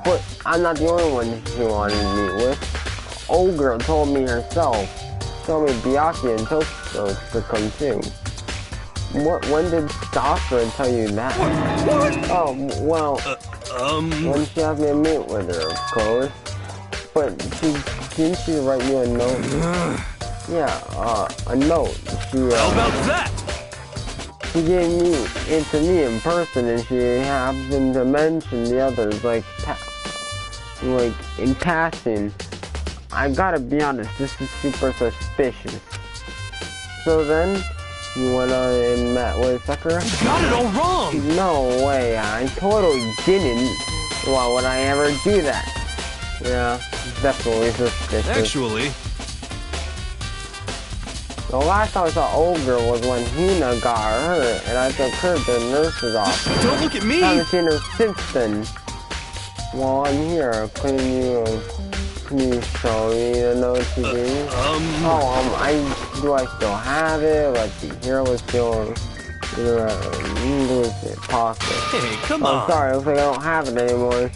But I'm not the only one she wanted to meet with. Old girl told me herself. She told me Byakuya and Toko to come too. When did Sakura tell you that? What? Oh, well, when she asked me to meet with her, of course. But didn't she write you a note? Yeah, a note. How about that? She gave it to me in person, and she happened to mention the others, like in passing. I gotta be honest, this is super suspicious. So then, you went on and met with Sakura? You got it all wrong! No way, I totally didn't. Why would I ever do that? Yeah, definitely suspicious. Actually, the last time I saw Old Girl was when Hina got hurt, and I took her to the nurse's office. don't look at me! I haven't seen her since then. Well, I'm here. Can you show me the note you gave? Do I still have it? Let's see, here was still pocket. Hey, come on! Sorry, looks like I don't have it anymore.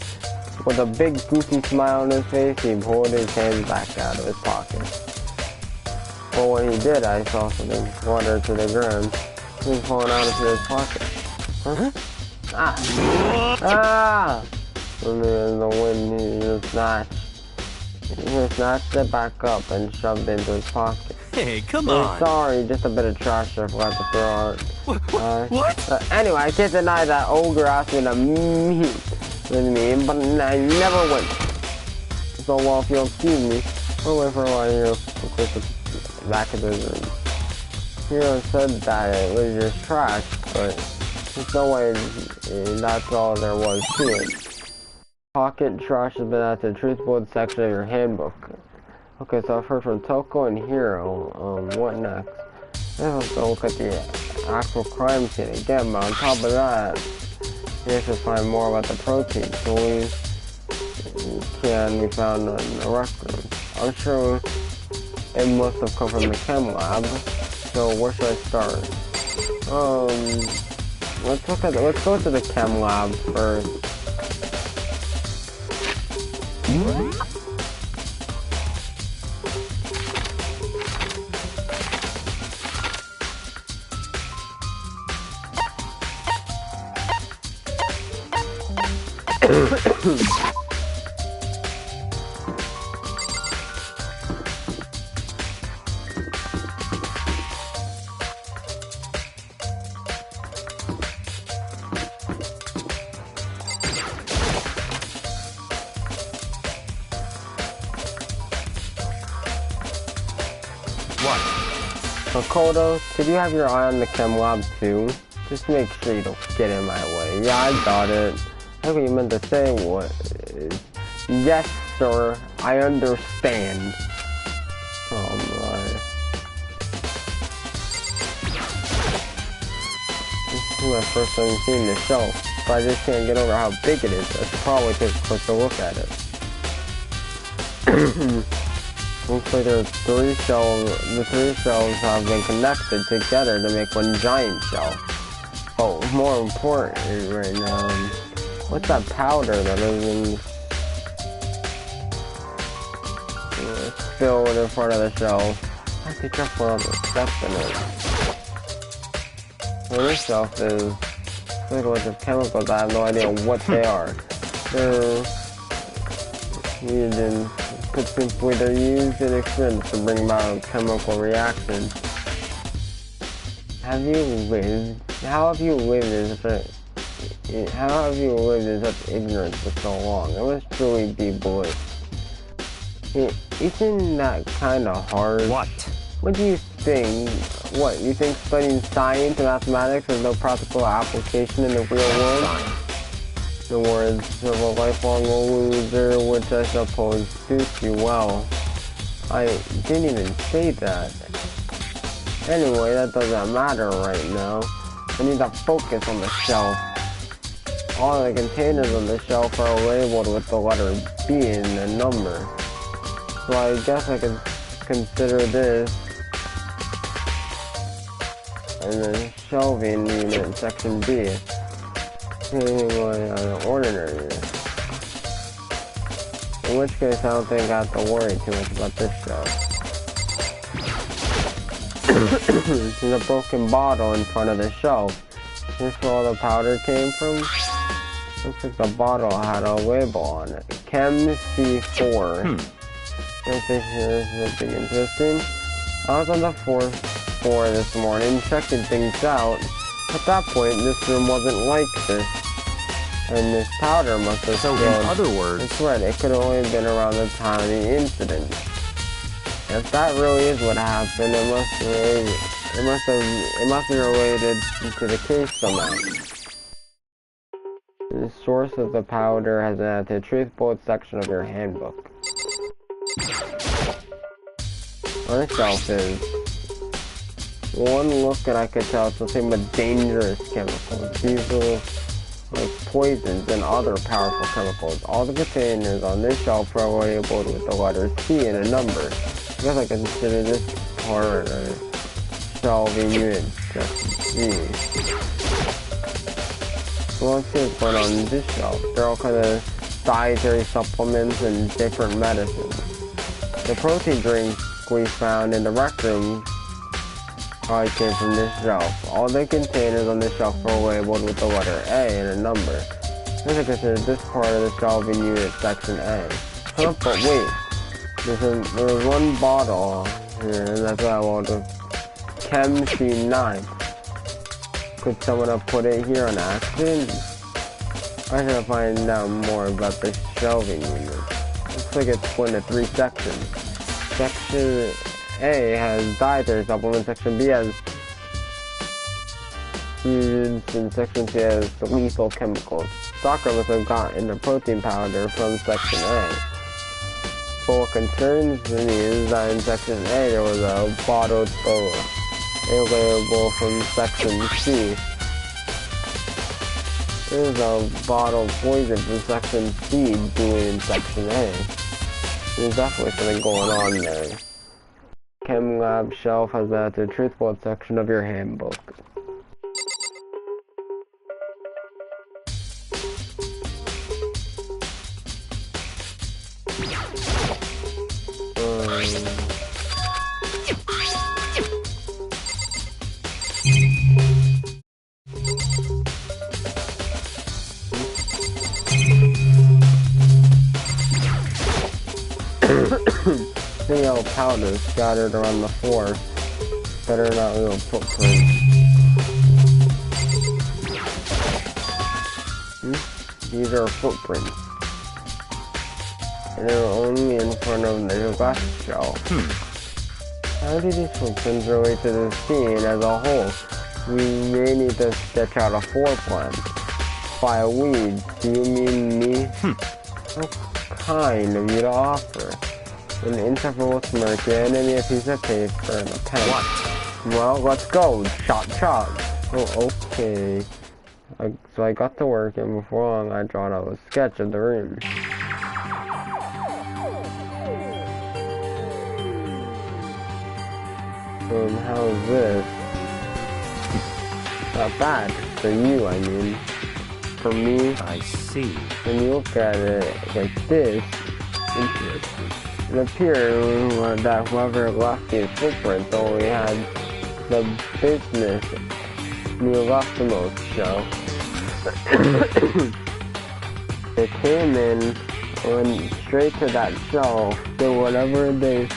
With a big goofy smile on his face, he pulled his hand back out of his pocket. But when he did, I saw something flutter to the ground. He was falling out of his pocket. Huh? Ah! And then the wind, he just snatched it back up and shoved it into his pocket. Hey, come on! Sorry, just a bit of trash I forgot to throw out. What? Anyway, I can't deny that Ogre asked me to meet with me, but I never went. So, well, if you'll excuse me, we'll wait for a while here. Back in the room. Hero said that it was just trash, but there's no way that's all there was to it. Pocket trash has been at the truth board section of your handbook. Okay, so I've heard from Toko and Hero. What next? Let's have to look at the actual crime scene again, but on top of that, you have to find more about the protein. So can be found in the record. I'm sure it must have come from the chem lab. So where should I start? Let's go to the chem lab first. Makoto, could you have your eye on the chem lab too? Just make sure you don't get in my way. Yeah, I got it. I think what you meant to say was, yes, sir. I understand. Oh my. This is my first time seeing the shelf, but I just can't get over how big it is. I should probably take a closer look at it. Looks like there are 3 shelves. The 3 shelves have been connected together to make one giant shelf. But more importantly right now, what's that powder that is spilled in front of the shelf? I think that's one of the steps in it. So this shelf is like a bunch of chemicals. I have no idea what they are. They're used in, put simply, they're used in experiments to bring about chemical reactions. How have you lived in such ignorance for so long? It must truly be bliss. Isn't that kinda hard? What? What do you think? What, you think studying science and mathematics has no practical application in the real world? The words of a lifelong loser, which I suppose suits you well. I didn't even say that. Anyway, that doesn't matter right now. I need to focus on the shelf. All the containers on the shelf are labeled with the letter B and a number. So I guess I could consider this in the shelving unit, section B. Anyway, an ordinary unit. In which case, I don't think I have to worry too much about this shelf. There's a broken bottle in front of the shelf. Is this where all the powder came from? Looks like the bottle had a label on it. Chem C4. This is something interesting. I was on the 4th floor this morning, checking things out. At that point, this room wasn't like this. And this powder must have So spilled. in other words... That's right, it could have only been around the time of the incident. If that really is what happened, it must be related to the case somehow. The source of the powder has been at the truth bullet section of your handbook. On the shelf is one look and I could tell it's nothing but dangerous chemicals. These are like poisons and other powerful chemicals. All the containers on this shelf are labeled with the letter C and a number. I guess I consider this part of shelving unit section C. So let's see what's going on in this shelf. There are all kinds of dietary supplements and different medicines. The protein drinks we found in the rec room probably came from this shelf. All the containers on this shelf are labeled with the letter A and a number. I guess I consider this part of the shelving unit section A. Huh, but wait. There's one bottle here, and that's what I wanted. Chem C9. Could someone have put it here on accident? I should find out more about the shelving unit. Looks like it's split into 3 sections. Section A has dietary supplements, section B has foods, and section C has the lethal chemicals. Soccer must have gotten the protein powder from section A. But what concerns me is that in section A there was a bottled cola. A label from section C. There's a bottle of poison from section C doing in section A. There's definitely something going on there. Chem lab shelf has been at the truth bullet section of your handbook. See all powder scattered around the floor. Better not leave a footprint. These are footprints. And they're only in front of the glass shelf. How do these footprints relate to the scene as a whole? We may need to sketch out a floor plan. By we, do you mean me? How kind of you to offer. An insufferable smirk, your enemy a piece of paper and a pen. What? Well, let's go. Chop chop. Oh, okay. So I got to work, and before long I drawn out a sketch of the room. How's this? Not bad. For you, I mean. For me, I see. when you look at it like this, it appears that whoever left these footprints only had the business you left the most, so. They came in, went straight to that shelf, did whatever they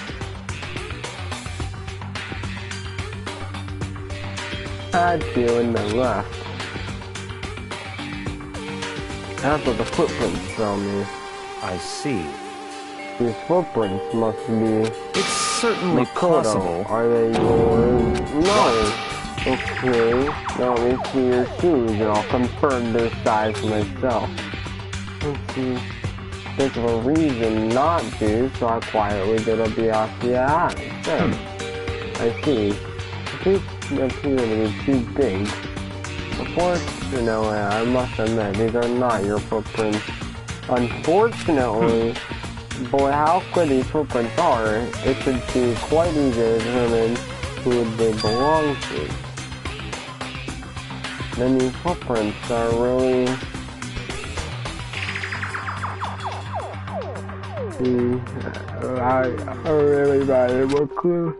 had to, and then left. That's what the footprints tell me. I see. These footprints must be It's certainly Makoto. possible. Are they yours? No. Okay, now let me see your shoes and I'll confirm their size myself. Let's see. There's a reason not to, so I quietly did a Byakuya act. I see. These appear to be too big. Unfortunately, I must admit, these are not your footprints. Unfortunately, boy, how good these footprints are, it should be quite easy to determine who they belong to. Then these footprints are really... I really not able to clue.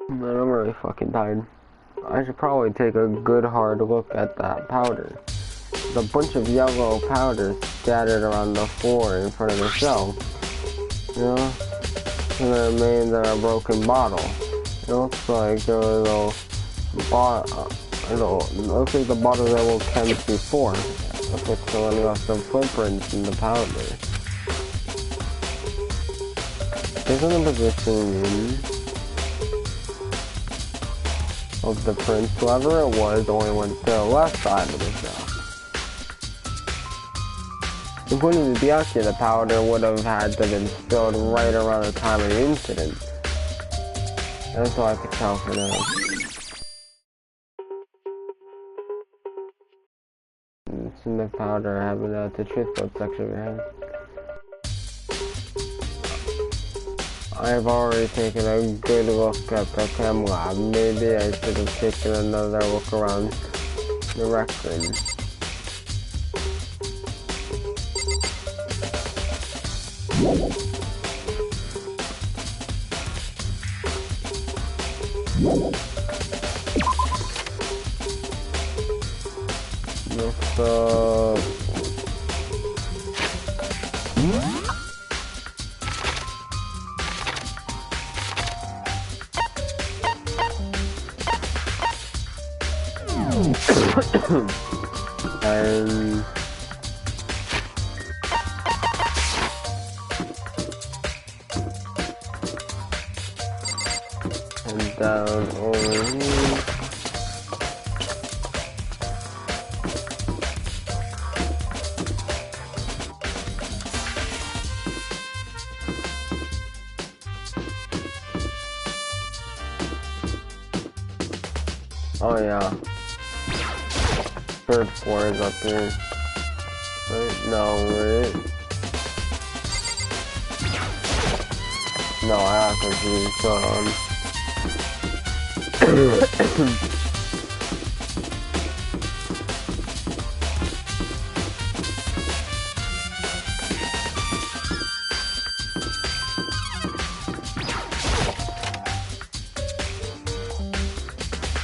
Man, I'm really fucking tired. I should probably take a good hard look at that powder. There's a bunch of yellow powder scattered around the floor in front of the shelf. You know? And the remains of a broken bottle. It looks like there was a bottle. It looks like the bottle that will came before. Looks like someone left some footprints in the powder. This is the position of the prints. Whoever it was only went to the left side of the shelf. Including the Byakuya, the powder would have had to have been spilled right around the time of the incident. That's all I could tell for now. It's in the powder. I haven't the truth book section of your head. I've already taken a good look at the chem lab. Maybe I should have taken another look around the record. And down over here. Oh yeah. Third floor is up here. Right? No, right? No, I got confused. Hold on.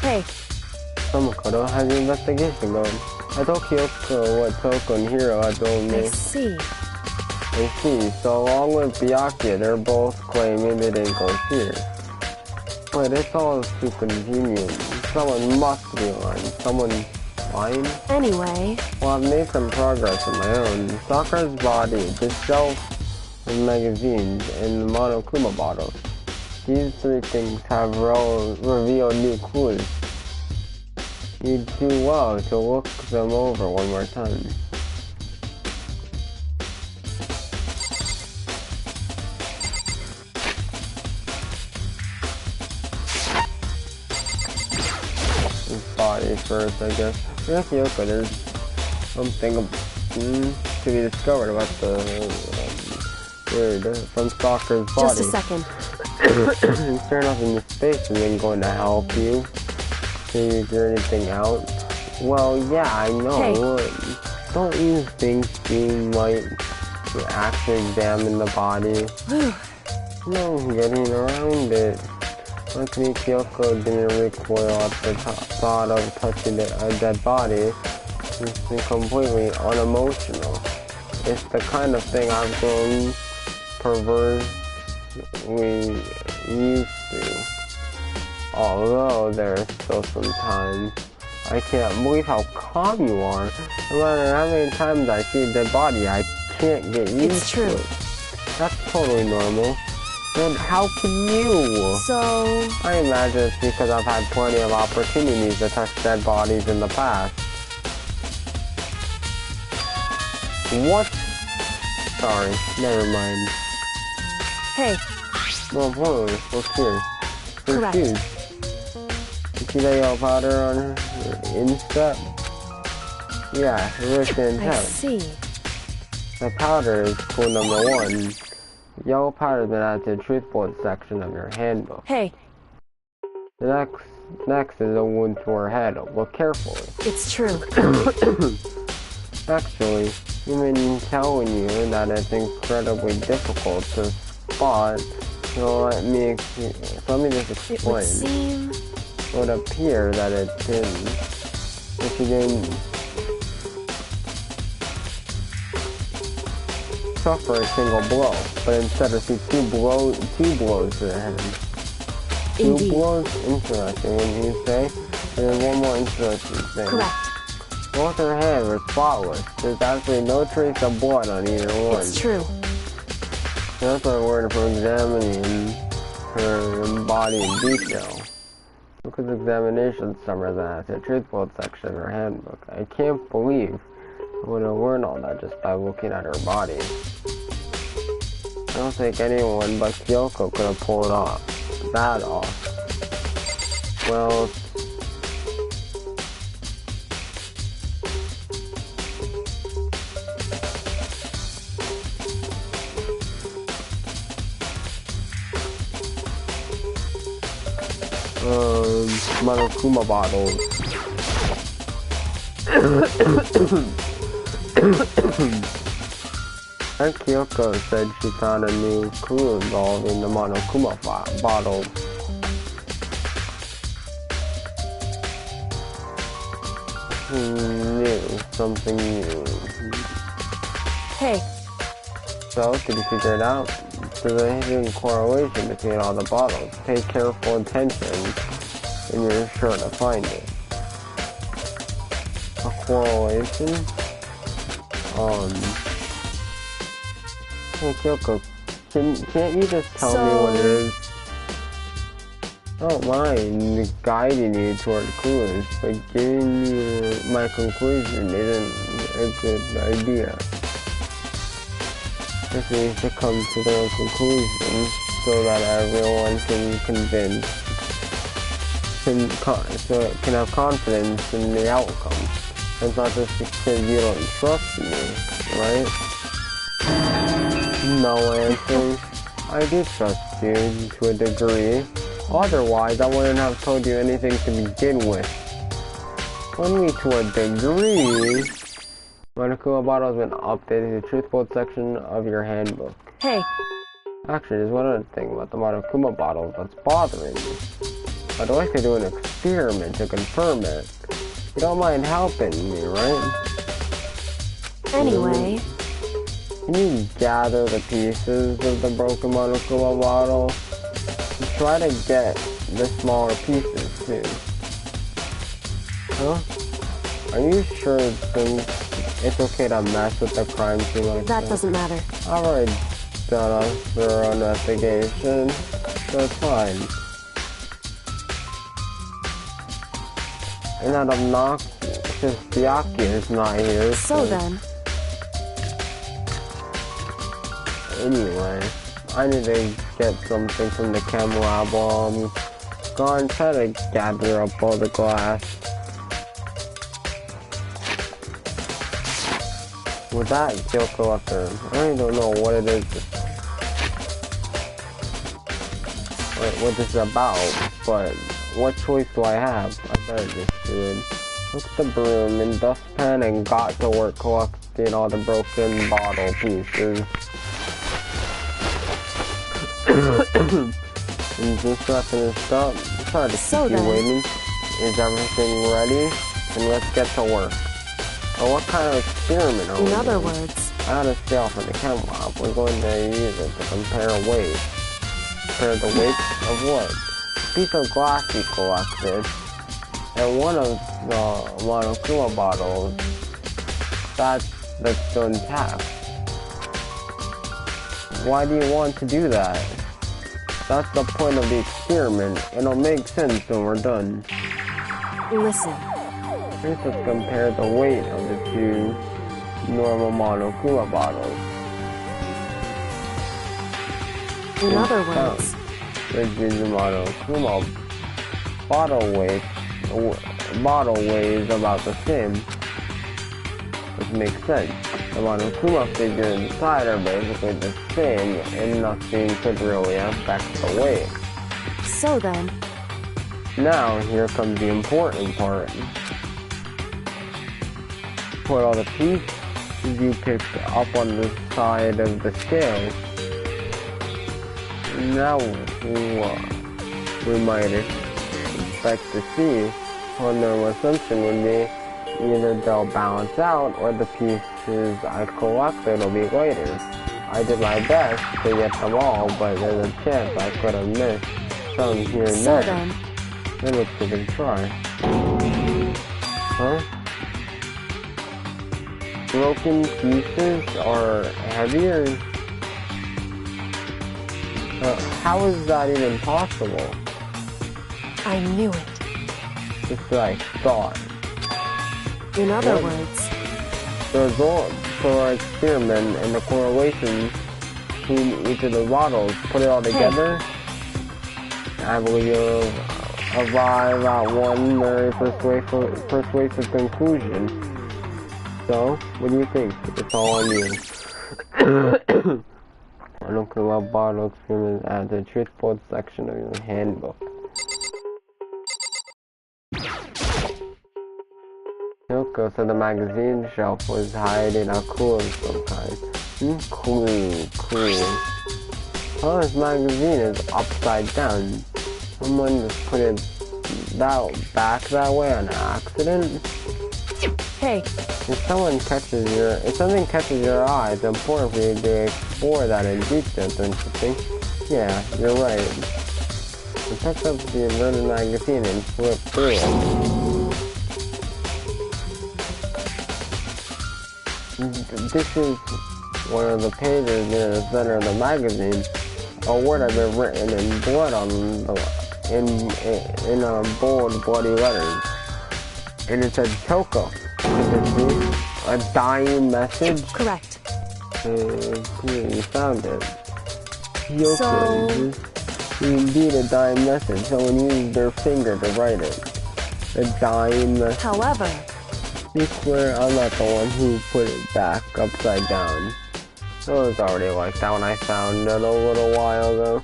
Hey. Makoto, how's the investigation going? I told Kyoko what Toko and Hiro had told me. I see. I see. So along with Byakuya, they're both claiming they didn't go here. But it's all too convenient. Someone must be lying. Someone lying? Anyway. Well, I've made some progress on my own. Sakura's body, the shelf of magazines, and the Monokuma bottles. These three things have revealed new clues. You'd do well to look them over one more time. mysteries first, I guess. Yeah, Kyoko, there's something to be discovered about the weird from Stalker's body. Just a second. He's turned off into space and then going to help you. Figure anything out? Well, yeah, I know. Hey. Don't you think you might actually examine the body? No, getting around it. Luckily, Kyoko didn't recoil at the thought of touching a dead body. It's completely unemotional. It's the kind of thing I've grown perversely used to. Although there's still some times I can't believe how calm you are. No matter how many times I see a dead body, I can't get used to it. That's totally normal. Then how can you? So... I imagine it's because I've had plenty of opportunities to touch dead bodies in the past. What? Sorry, never mind. Hey. Well, whoa, look here. Correct. Shoes. You see that yellow powder on her instep? Yeah, wrist and I tip. see. The powder is clue number 1. Yellow powder has been added to the truth bullet section of your handbook. Hey. The next is a wound to her head. Look carefully. It's true. Actually, you've been telling you that it's incredibly difficult to spot. So let me just explain. It would seem... It would appear that it didn't. If you didn't suffer a single blow, but instead receive two blows to the head. Indeed. 2 blows? Interesting, wouldn't you say? And then one more interesting thing. Correct. Both her hands were spotless. There's actually no trace of blood on either one. It's true. That's what I learned from examining her body in detail. Look at the examination summary that the truth bullet section of her handbook. I can't believe I would have learned all that just by looking at her body. I don't think anyone but Kyoko could have pulled that off. Well, Monokuma bottles. And Kyoko said she found a new clue involving the Monokuma bottles. Something new. Hey. So, did you figure it out? There's a hidden correlation between all the bottles. Pay careful attention and you're sure to find it. A correlation? Hey Kyoko, can't you just tell me what it is? I don't mind guiding you toward clues, but giving you my conclusion isn't a good idea. This needs to come to their conclusion so that everyone can have confidence in the outcome. It's not just because you don't trust me, right? No answer. I do trust you to a degree. Otherwise, I wouldn't have told you anything to begin with. Only to a degree. Monokuma bottle has been updated to the truth bullet section of your handbook. Hey. Actually, there's one other thing about the Monokuma bottle that's bothering me. I'd like to do an experiment to confirm it. You don't mind helping me, right? Anyway. Can you gather the pieces of the broken Monokuma bottle? And try to get the smaller pieces, too. Huh? Are you sure it's okay to mess with the crime scene like that? That doesn't matter. I've already done a thorough investigation, so it's fine. And that obnoxious Byaki is not here. So then. Anyway, I need to get something from the chem lab while I'm gone. Try to gather up all the glass. With that kill collector, I really don't know what it is, what this is about, but what choice do I have? I better just do it. Took the broom and dustpan and got to work collecting all the broken bottle pieces. And just wrapping this up. Sorry to keep you waiting. Is everything ready? And let's get to work. Well, what kind of experiment are we doing? In other words, I had to stay off of the camera. We're going to use it to compare weight. Compare the weight of what? A piece of glass we collected, and one of the Monokuma bottles that's still intact. Why do you want to do that? That's the point of the experiment. It'll make sense when we're done. Listen. Let's just compare the weight of the two normal Monokuma bottles. In other words, the Monokuma bottle weighs about the same, which makes sense. The Monokuma figure inside are basically the same, and nothing could really affect the weight. So then, now here comes the important part. Put all the pieces you picked up on the side of the scale. Now we might expect to see, one normal assumption would be either they'll balance out or the pieces I collected will be lighter. I did my best to get them all, but there's a chance I could have missed some here and there. Then let's give it a try. Huh? Broken pieces are heavier? How is that even possible? I knew it. Just like thought. In other words, the result for our experiment and the correlation between each of the bottles, put it all together, I believe you'll arrive at one very persuasive conclusion. So, what do you think? It's all on you. Monokuma bottle experiment at the truthful section of your handbook. Yoko said the magazine shelf was hiding a clue of some kind. Clue. Oh, this magazine is upside down. Someone just put it back that way on accident? Hey. If something catches your eye, it's important for you to explore that in detail, don't you think? Yeah, you're right. So pick up the inverted magazine and flip through it. This is one of the pages near the center of the magazine. A word had been written in blood on in bold, bloody letters, and it said Toko. A dying message? Correct. You found it. So... Indeed a dying message. Someone used their finger to write it. A dying message. However... You swear I'm not the one who put it back upside down. It was already like that when I found it a little while ago.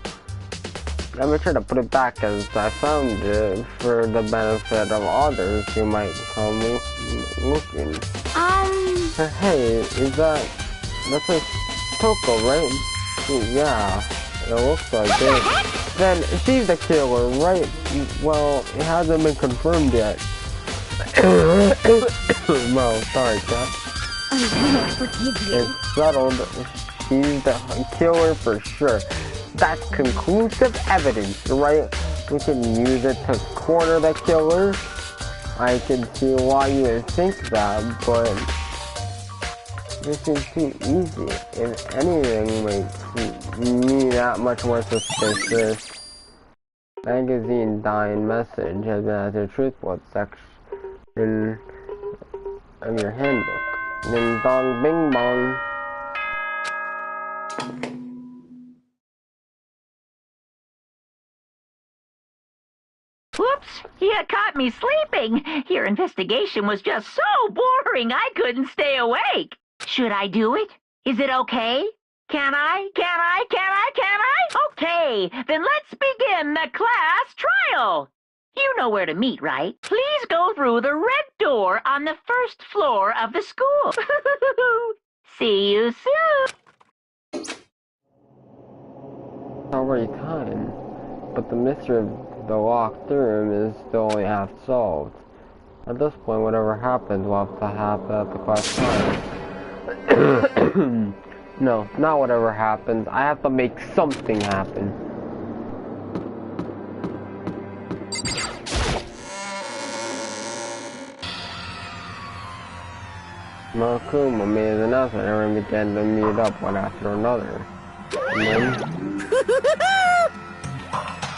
I made sure to put it back as I found it for the benefit of others who might come looking. Hey, that's a Toko, right? Yeah, it looks like it. Then she's the killer, right? Well, it hasn't been confirmed yet. Well, sorry, Kat. I'm gonna forgive you. It's settled. She's the killer for sure. That's conclusive evidence, right? We can use it to corner the killer. I can see why you would think that, but this is too easy. If anything makes me that much more suspicious. Magazine dying message has been at the truthful section of your handbook. Ding dong bing bong. Whoops! You caught me sleeping. Your investigation was just so boring I couldn't stay awake. Should I do it? Is it okay? Can I? Okay, then let's begin the class trial. You know where to meet, right? Please go through the red door on the first floor of the school. See you soon. It's already time, but the mystery of the locked room is still only half solved. At this point, whatever happens will have to happen at the class time. No, not whatever happens. I have to make something happen. Makuma made an announcement and everyone began to meet up one after another. And then...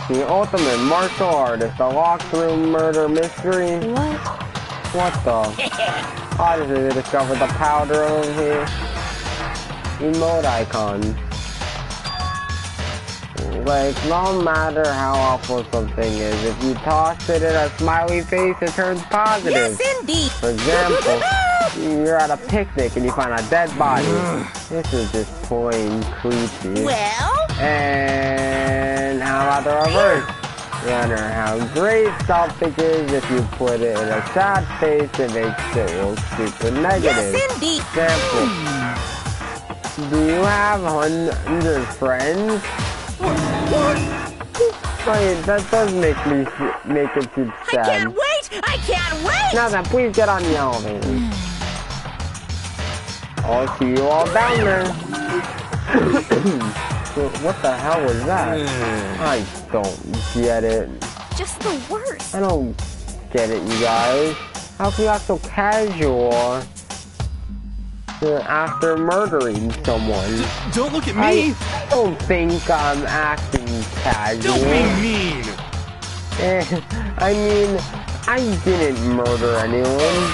the ultimate martial artist, the locked room murder mystery? What the? Obviously they discovered the powder over here. Emote icons. Like, no matter how awful something is, if you toss it in a smiley face, it turns positive. Yes, indeed. For example, you're at a picnic and you find a dead body. This is just plain creepy. Well? And how about the reverse? No matter how great something is, if you put it in a sad face, it makes it look super negative. Yes, indeed. Example. Do you have 100 friends? Wait, that does make it seem sad. I can't wait! Now then, please get on the elevator. I'll see you all down there. What the hell was that? I don't get it. Just the worst. I don't get it, you guys. How can you act so casual after murdering someone? Don't look at me! I don't think I'm acting casual. Don't be mean! I mean, I didn't murder anyone.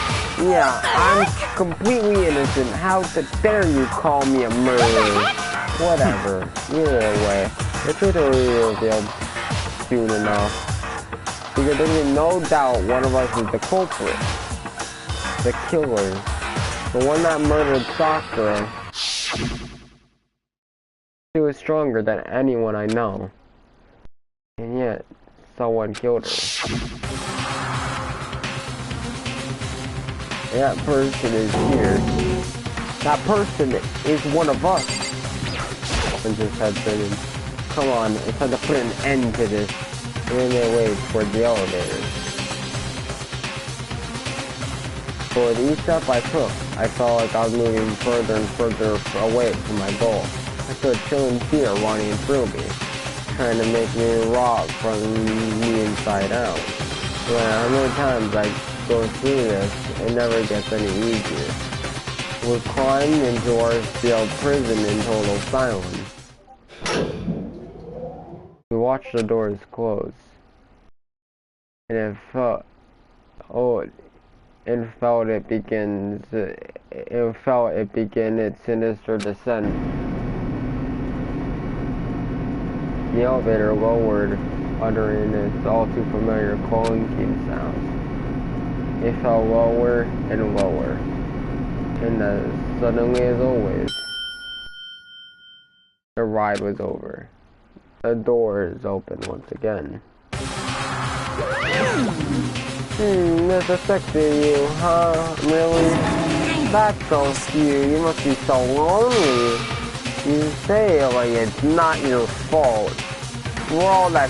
Yeah, I'm completely innocent. How dare you call me a murderer? Whatever. Either way, the truth will be revealed soon enough. Because there's no doubt one of us is the culprit. The killer. The one that murdered Sakura. She was stronger than anyone I know. And yet, someone killed her. That person is here. That person is one of us. And just had to, come on, it's time to put an end to this. And then they wait toward the elevator. For each step I took, I felt like I was moving further and further away from my goal. I felt chilling fear running through me, trying to make me rot from me inside out. How many times I go through this, it never gets any easier. We climbed into our sealed prison in total silence. We watched the doors close, and it felt it begin its sinister descent. The elevator lowered, uttering its all too familiar clanking sounds. It fell lower and lower, and as suddenly as always, the ride was over. The door is open once again. That's a sexy you, huh? Really? That's so cute. You must be so lonely. You say it like it's not your fault. We're all that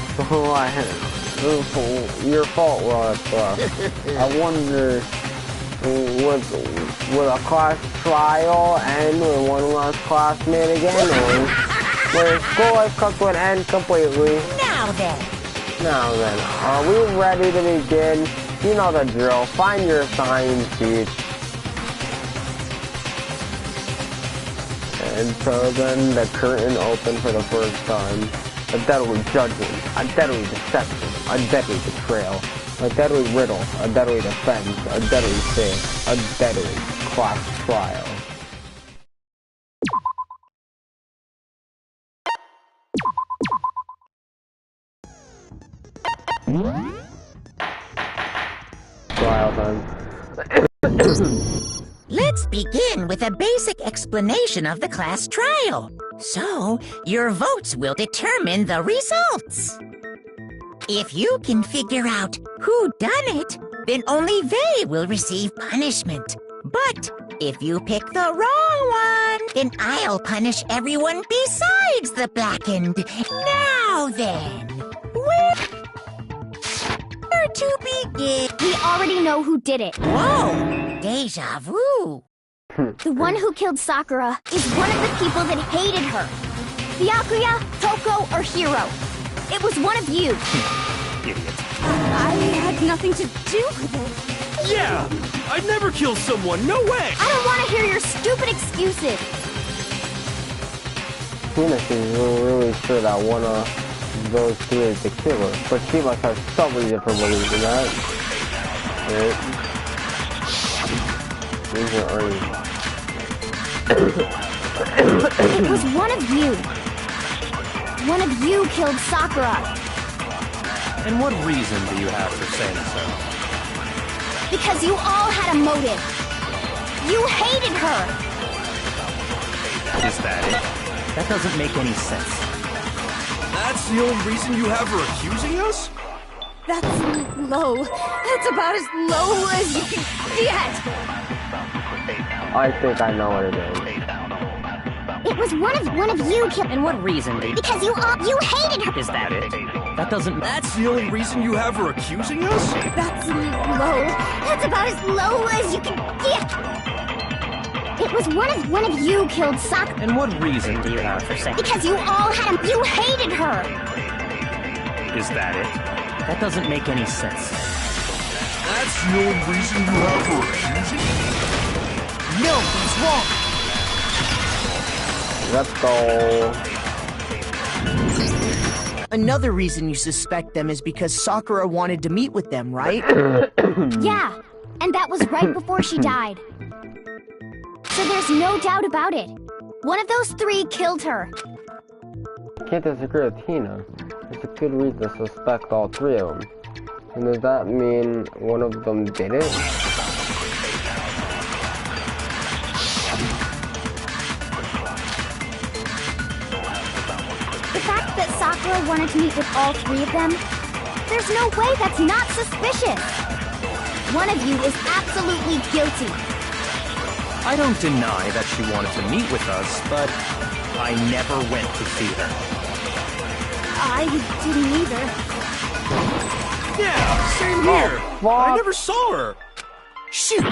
your fault, we're all that. I wonder, will a class trial end with one last classmate again, or will school life come to an end completely? Now then, are we ready to begin? You know the drill. Find your assigned seat. And so then the curtain opened for the first time. A deadly judgment, a deadly deception, a deadly betrayal, a deadly riddle, a deadly defense, a deadly fate, a deadly class trial. Trial time. Let's begin with a basic explanation of the class trial. So, your votes will determine the results. If you can figure out who done it, then only they will receive punishment. But if you pick the wrong one, then I'll punish everyone besides the blackened. Now then, where to begin? We already know who did it. Whoa! Deja vu! The one who killed Sakura is one of the people that hated her. Byakuya, Toko, or Hiro. It was one of you. Idiot. I had nothing to do with it. Yeah! I'd never kill someone, no way! I don't want to hear your stupid excuses. Tina seems really sure that one of those two is the killer, but she must have so many different beliefs in that. Right? These are early. It was one of you. One of you killed Sakura. And what reason do you have for saying so? Because you all had a motive. You hated her. Is that it? That doesn't make any sense. That's the only reason you have her accusing us? That's low. That's about as low as you can get. I think I know what it is. It was one of you killed. And what reason do you... Because you hated her. Is that it? That doesn't... That's the only reason you have her accusing us? That's low. That's about as low as you can get. It was one of you killed Sakura. And what reason do you have for saying... Because you all had you hated her. Is that it? That doesn't make any sense. That's the only reason you have her accusing? No, he's wrong. Let's go. Another reason you suspect them is because Sakura wanted to meet with them, right? Yeah, and that was right before she died. So there's no doubt about it. One of those three killed her. Can't disagree with Tina. There's a good reason to suspect all three of them. And does that mean one of them did it? The fact that Sakura wanted to meet with all three of them, there's no way that's not suspicious. One of you is absolutely guilty. I don't deny that she wanted to meet with us, but I never went to see her. I didn't either. Yeah, same here. Oh, I never saw her. Shoot!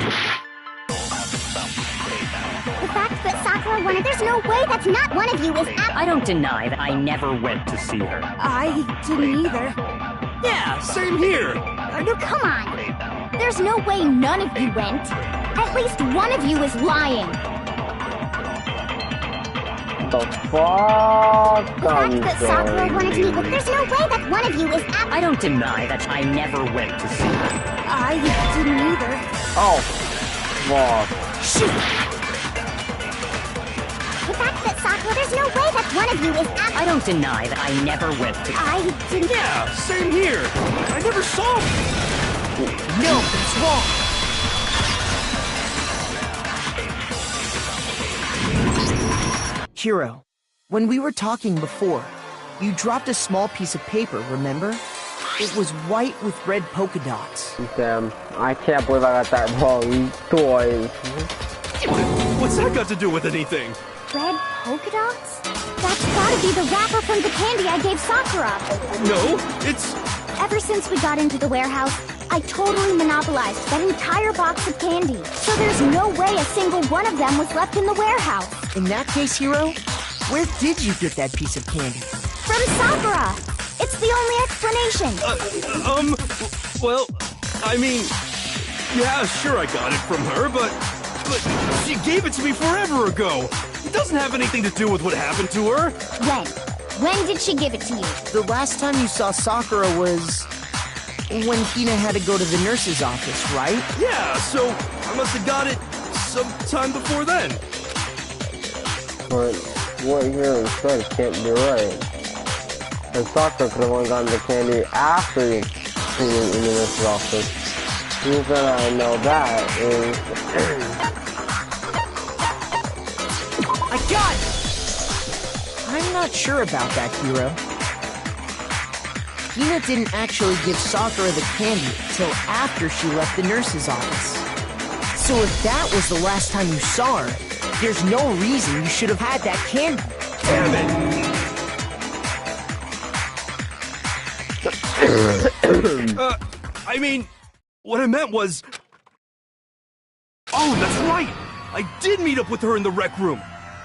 The fact that Sakura wanted, there's no way that's not one of you is I don't deny that I never went to see her. I didn't either. Yeah, same here. Come on. There's no way none of you went. At least one of you is lying. The fuck? The fact that Sakura wanted to meet with, there's no way that one of you is I don't deny that I never went to see her. I didn't either. Oh, fuck. Shoot! The fact that Sakura, there's no way that one of you is I don't deny that I never went to... I didn't... Yeah, same here. I never saw her. No, it's wrong! Hiro, when we were talking before, you dropped a small piece of paper, remember? It was white with red polka dots. Damn, I can't believe I got that wrong. Toys. What's that got to do with anything? Red polka dots? That's gotta be the wrapper from the candy I gave Sakura. No, it's... Ever since we got into the warehouse, I totally monopolized that entire box of candy. So there's no way a single one of them was left in the warehouse. In that case, Hiro, where did you get that piece of candy? From Sakura! It's the only explanation. Well, I mean... Yeah, sure I got it from her, but she gave it to me forever ago. It doesn't have anything to do with what happened to her. When did she give it to you? The last time you saw Sakura was... when Tina had to go to the nurse's office, right? Yeah, so I must have got it sometime before then. But what you said can't be right. And Sakura could have only gotten the candy after being in the nurse's office. The reason I know that is not sure about that, Hiro. Hina didn't actually give Sakura the candy until after she left the nurse's office. So if that was the last time you saw her, there's no reason you should have had that candy. Damn it! I mean, what I meant was... Oh, that's right! I did meet up with her in the rec room.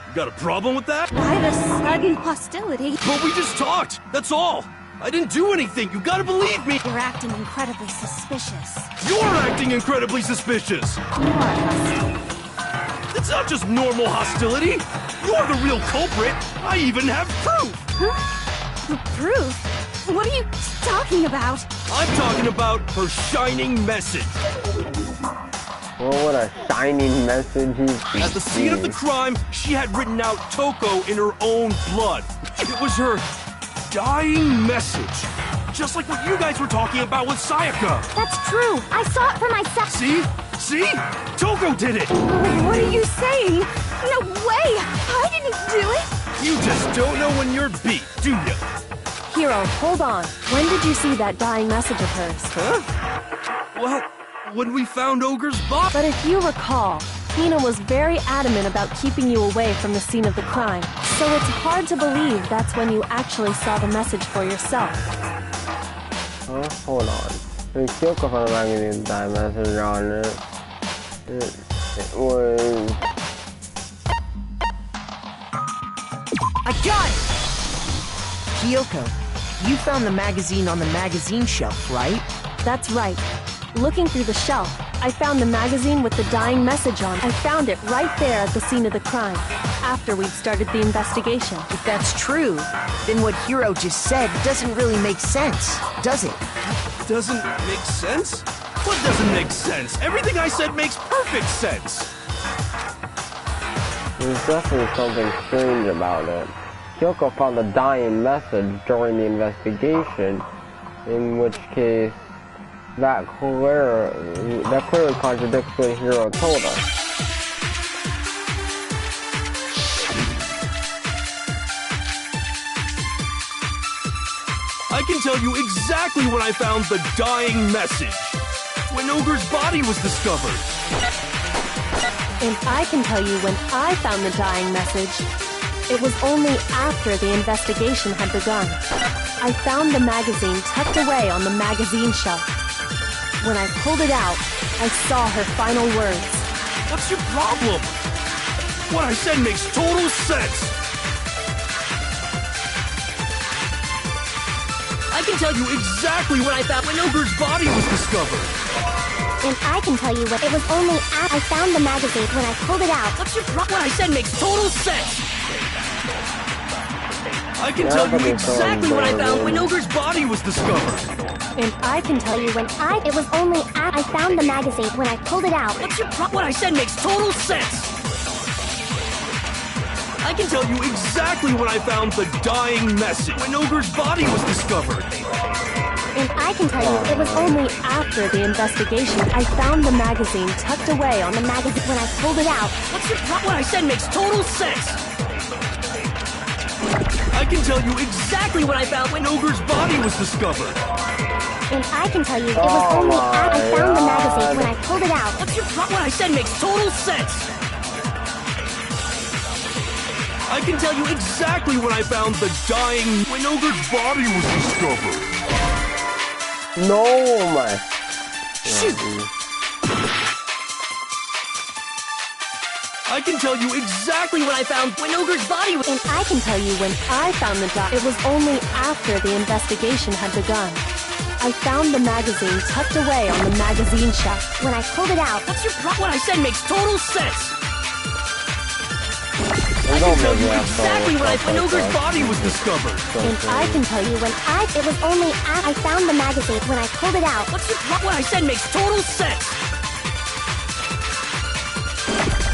You got a problem with that? Why the sudden hostility? But we just talked, that's all. I didn't do anything, you gotta believe me! You're acting incredibly suspicious. You're acting incredibly suspicious! You are hostile. It's not just normal hostility! You're the real culprit! I even have proof! Huh? Proof? What are you talking about? I'm talking about her shining message. Well, what a shining message he's At the scene of the crime, she had written out Toko in her own blood. It was her dying message. Just like what you guys were talking about with Sayaka. That's true. I saw it for myself. See? See? Toko did it! What are you saying? No way! I didn't do it! You just don't know when you're beat, do you? Hiro, hold on. When did you see that dying message of hers? Huh? Well, when we found Ogre's body. But if you recall, Hina was very adamant about keeping you away from the scene of the crime. So it's hard to believe that's when you actually saw the message for yourself. Hold on. The Kyoko found a magazine dying message on it. It was... I got it! Kyoko, you found the magazine on the magazine shelf, right? That's right. Looking through the shelf, I found the magazine with the dying message on it. I found it right there at the scene of the crime, after we'd started the investigation. If that's true, then what Hiro just said doesn't really make sense, does it? Doesn't make sense? What doesn't make sense? Everything I said makes perfect sense! There's definitely something strange about it. Kyoko found the dying message during the investigation, in which case that clearly contradicts what Hiro told us. I can tell you exactly when I found the dying message. When Ogre's body was discovered. And I can tell you when I found the dying message. It was only after the investigation had begun. I found the magazine tucked away on the magazine shelf. When I pulled it out, I saw her final words. What's your problem? What I said makes total sense. I can tell you exactly when I found when Ogre's body was discovered. And I can tell you when it was only after I found the magazine when I pulled it out. What's your problem? What I said makes total sense. I can tell you exactly when I found when Ogre's body was discovered. And I can tell you when it was only after I found the magazine when I pulled it out. What's your problem? What I said makes total sense. I can tell you exactly when I found the dying message when Ogre's body was discovered. And I can tell you it was only after the investigation I found the magazine tucked away on the magazine when I pulled it out. What's your problem? What I said makes total sense. I can tell you exactly when I found when Ogre's body was discovered. And I can tell you it was only after I found the magazine when I pulled it out. What's your problem? What I said makes total sense. I can tell you exactly when I found the dying when Ogre's body was discovered. No, my. Shoot. I can tell you exactly when I found when Ogre's body was. And I can tell you when I found the it was only after the investigation had begun. I found the magazine tucked away on the magazine shelf. When I pulled it out. What's your problem? What I said makes total sense. I can tell you exactly when Ogre's body was discovered. And I can tell you when it was only after I found the magazine when I pulled it out. What's your problem? What I said makes total sense.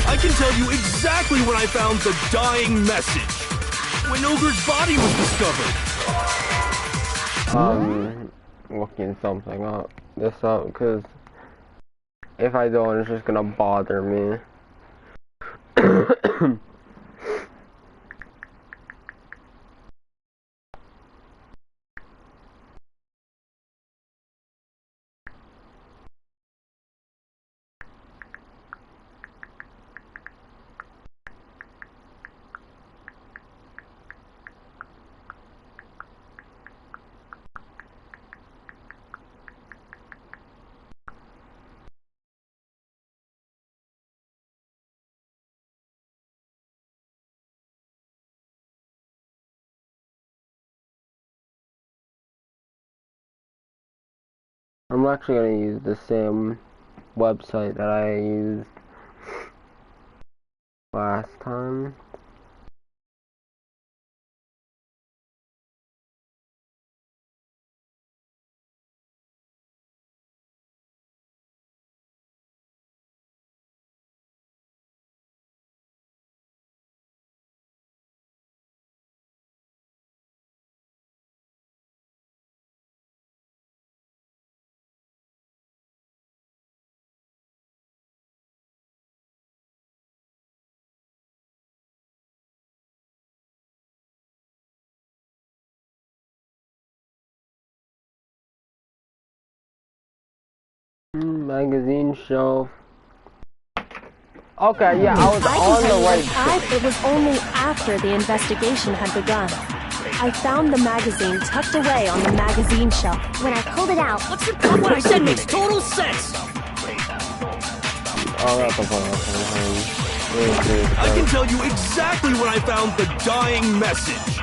I can tell you exactly when I found the dying message when Ogre's body was discovered. Looking something up. Because if I don't, it's just gonna bother me. I'm actually gonna use the same website that I used last time. Magazine shelf. Okay, yeah, I was on the right. It was only after the investigation had begun. I found the magazine tucked away on the magazine shelf. When I pulled it out, What's your problem? What I said makes total sense. Oh, that's the point. I can tell you exactly when I found the dying message.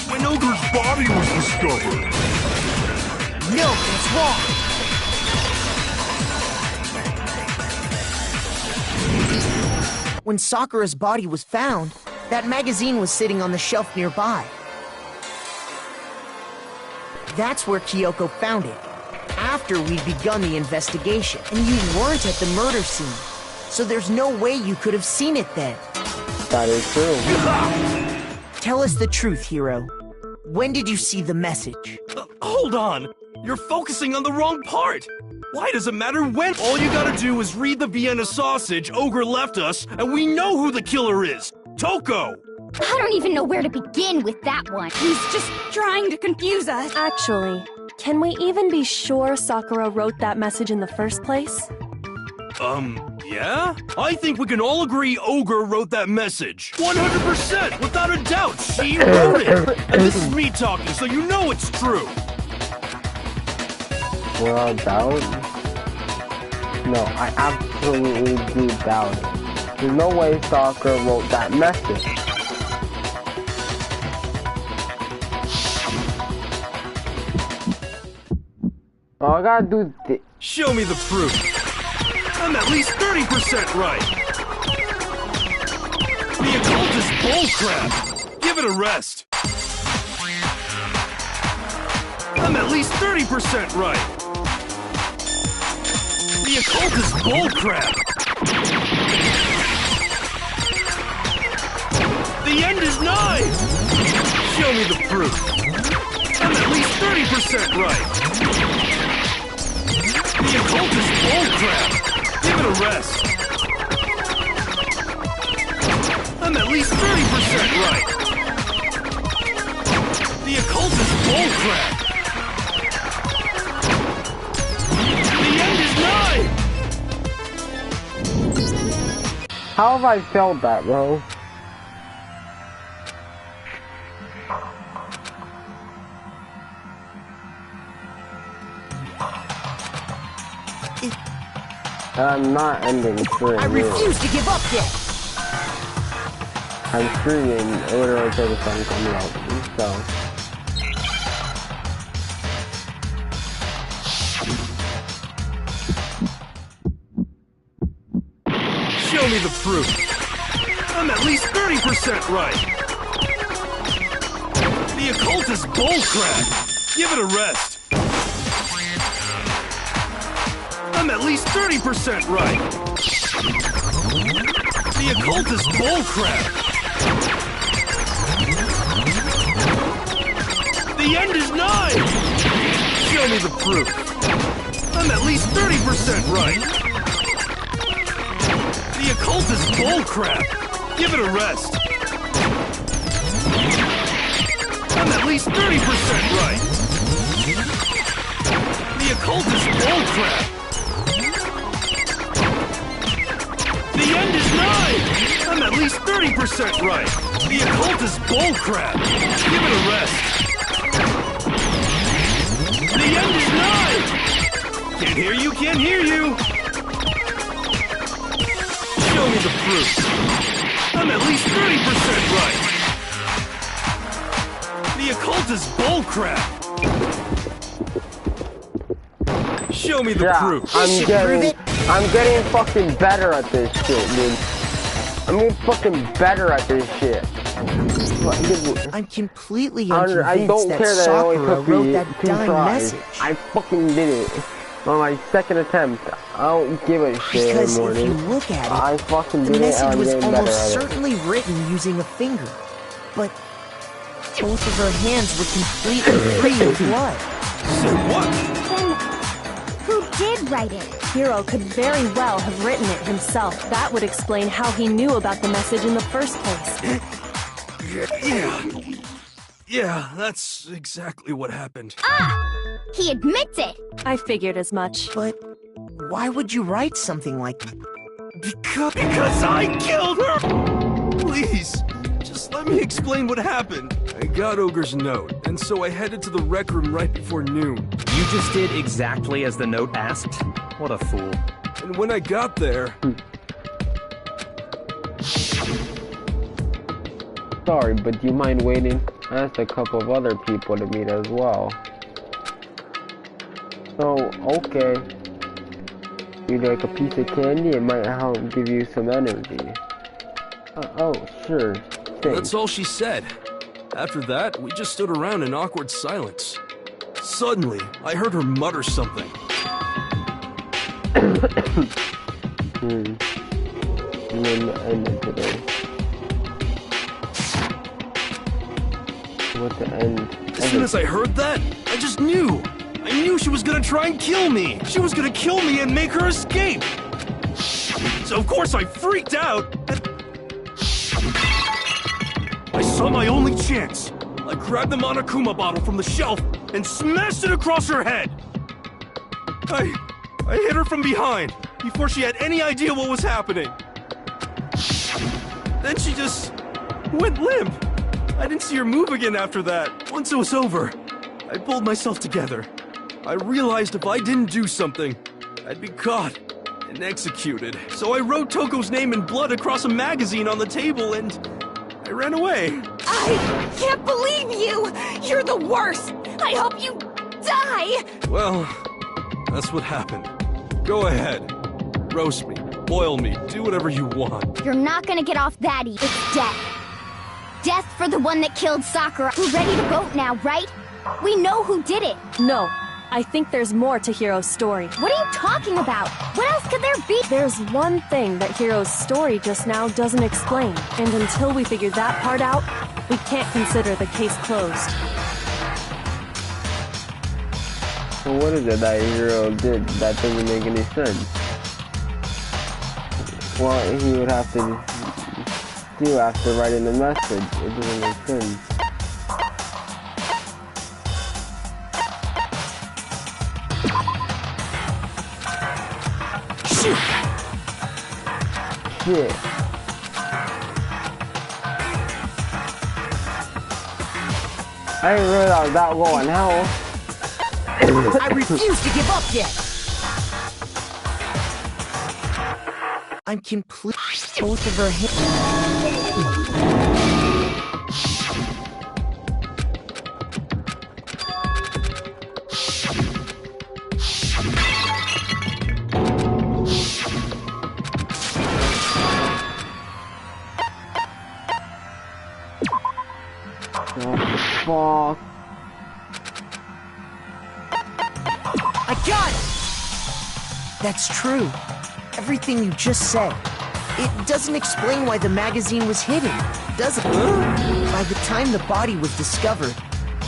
When Ogre's body was discovered. No, it's wrong. When Sakura's body was found, that magazine was sitting on the shelf nearby. That's where Kyoko found it, after we'd begun the investigation. And you weren't at the murder scene, so there's no way you could have seen it then. That is true. Tell us the truth, Hiro. When did you see the message? Hold on! You're focusing on the wrong part! Why does it matter when? All you gotta do is read the Vienna sausage Ogre left us, and we know who the killer is! Toko! I don't even know where to begin with that one. He's just trying to confuse us. Actually, can we even be sure Sakura wrote that message in the first place? Yeah? I think we can all agree Ogre wrote that message. 100%! Without a doubt, she wrote it! And this is me talking, so you know it's true! Without doubt? No, I absolutely do doubt it. There's no way Sakura wrote that message. All I gotta do is show me the proof. I'm at least 30% right. The occult is bullcrap. Give it a rest. I'm at least 30% right. The occult is bullcrap. The end is nigh. Show me the proof. I'm at least 30% right. The occult is bullcrap. Give it a rest. I'm at least 30% right. The occult is bullcrap. The end is nigh. how have I failed that, bro? I'm not ending stream. I refuse to give up yet. I'm streaming literally until the sun comes out, so. Show me the proof. I'm at least 30% right. The occult is bullcrap. Give it a rest. I'm at least 30% right. The occult is bullcrap. The end is nigh. Show me the proof. I'm at least 30% right. The occult is bullcrap. Give it a rest. I'm at least 30% right. The occult is bullcrap. The end is nigh! I'm at least 30% right. The occult is bullcrap. Give it a rest. The end is nigh! Can't hear you, can't hear you! Show me the proof. I'm at least 30% right. The occult is bullcrap. Show Show me the proof. I'm getting fucking better at this shit, dude. I'm getting fucking better at this shit. I'm completely I unconvinced don't that care that it only Sakura took wrote me that 2 dying tries. message. I fucking did it on my 2nd attempt. I don't give a shit Because anymore, if you dude. look at it, I fucking the did it and message I'm was getting better almost at it. certainly written using a finger. But both of her hands were completely free of blood. Say what? Then, who did write it? Hiro could very well have written it himself. That would explain how he knew about the message in the first place. Yeah, that's exactly what happened. Ah! He admits it! I figured as much. But why would you write something like that? Because I killed her! Please, just let me explain what happened. I got Ogre's note, and so I headed to the rec room right before noon. You just did exactly as the note asked? What a fool. And when I got there... Sorry, but do you mind waiting? I asked a couple of other people to meet as well. So, okay. You'd like a piece of candy? It might help give you some energy. Oh, sure. Thanks. That's all she said. After that, we just stood around in awkward silence. Suddenly, I heard her mutter something. And then the end of today. What the end? As soon as I heard that, I just knew. I knew she was gonna try and kill me. She was gonna kill me and make her escape. So of course I freaked out. I saw my only chance. I grabbed the Monokuma bottle from the shelf and smashed it across her head. I hit her from behind before she had any idea what was happening. Then she just went limp. I didn't see her move again after that. Once it was over, I pulled myself together. I realized if I didn't do something, I'd be caught and executed. So I wrote Toko's name in blood across a magazine on the table and I ran away. I can't believe you! You're the worst! I hope you die! Well, that's what happened. Go ahead. Roast me, boil me, do whatever you want. You're not gonna get off that easy. It's death. Death for the one that killed Sakura. We're ready to vote now, right? We know who did it. No, I think there's more to Hiro's story. What are you talking about? What else could there be? There's one thing that Hiro's story just now doesn't explain, and until we figure that part out, we can't consider the case closed. So what is it that Hiro did that doesn't make any sense? Well, he would have to do after writing the message. It doesn't make sense. Shit! Shit. I didn't realize that going hell. I refuse to give up yet! I'm complete. Both of her hands. Fuck. I got it! That's true. Everything you just said. It doesn't explain why the magazine was hidden, does it? By the time the body was discovered,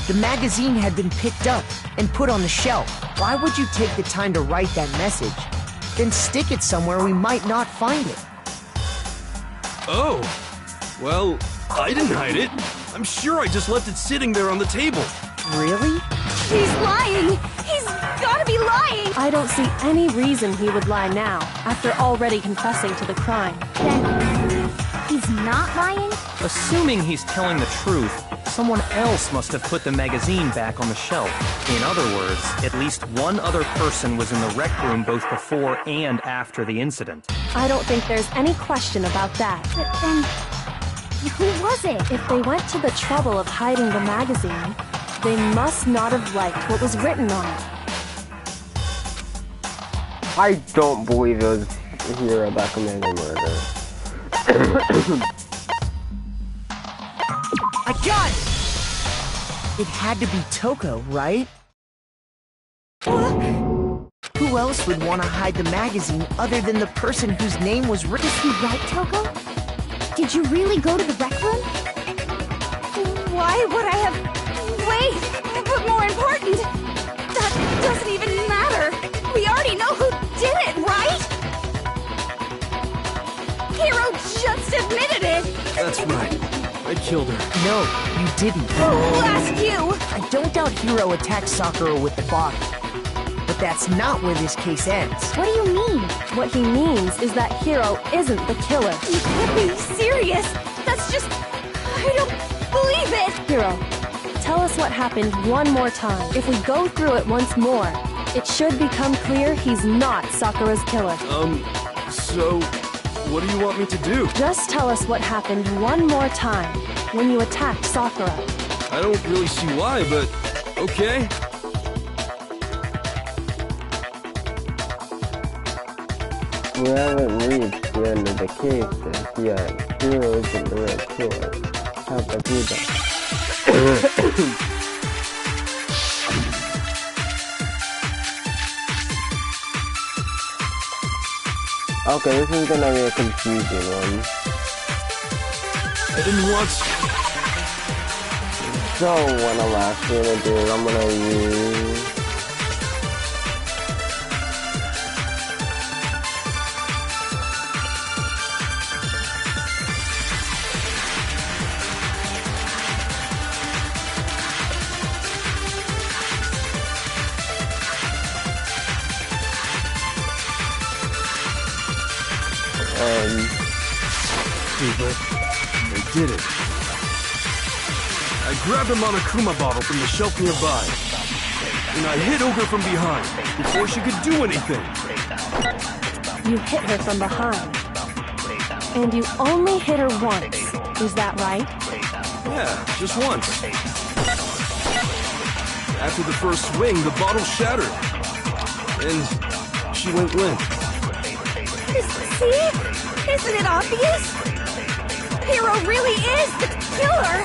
the magazine had been picked up and put on the shelf. Why would you take the time to write that message, then stick it somewhere we might not find it? Oh, well, I didn't hide it. I'm sure I just left it sitting there on the table. Really? He's lying! He's gotta be lying! I don't see any reason he would lie now, after already confessing to the crime. Then, he's not lying? Assuming he's telling the truth, someone else must have put the magazine back on the shelf. In other words, at least one other person was in the rec room both before and after the incident. I don't think there's any question about that. But then, who was it? If they went to the trouble of hiding the magazine, they must not have liked what was written on it. I don't believe it was Hiro that committed the murder. I got it! It had to be Toko, right? Who else would want to hide the magazine other than the person whose name was written? Is he right, Toko? Did you really go to the rec room? Why would I have... Wait! But more important, that doesn't even matter! We already know who did it, right? Hiro just admitted it! That's right. I killed her. No, you didn't. Who asked you? I don't doubt Hiro attacked Sakura with the bottle. But that's not where this case ends. What do you mean? What he means is that Hiro isn't the killer. You can't be serious! That's just... I don't believe it! Hiro, tell us what happened one more time. If we go through it once more, it should become clear he's not Sakura's killer. So... what do you want me to do? Just tell us what happened one more time when you attacked Sakura. I don't really see why, but... okay. We haven't reached the end of the cases yet. Hiro isn't the real killer. How about you that? Okay, this is gonna be a confusing one. I didn't want to... So what I'm actually gonna do is I'm gonna use... But I did it. I grabbed a Monokuma bottle from the shelf nearby, and I hit Ogre from behind before she could do anything. You hit her from behind. And you only hit her once. Is that right? Yeah, just once. After the first swing, the bottle shattered, and she went limp. See? Isn't it obvious? Hiro really is the killer!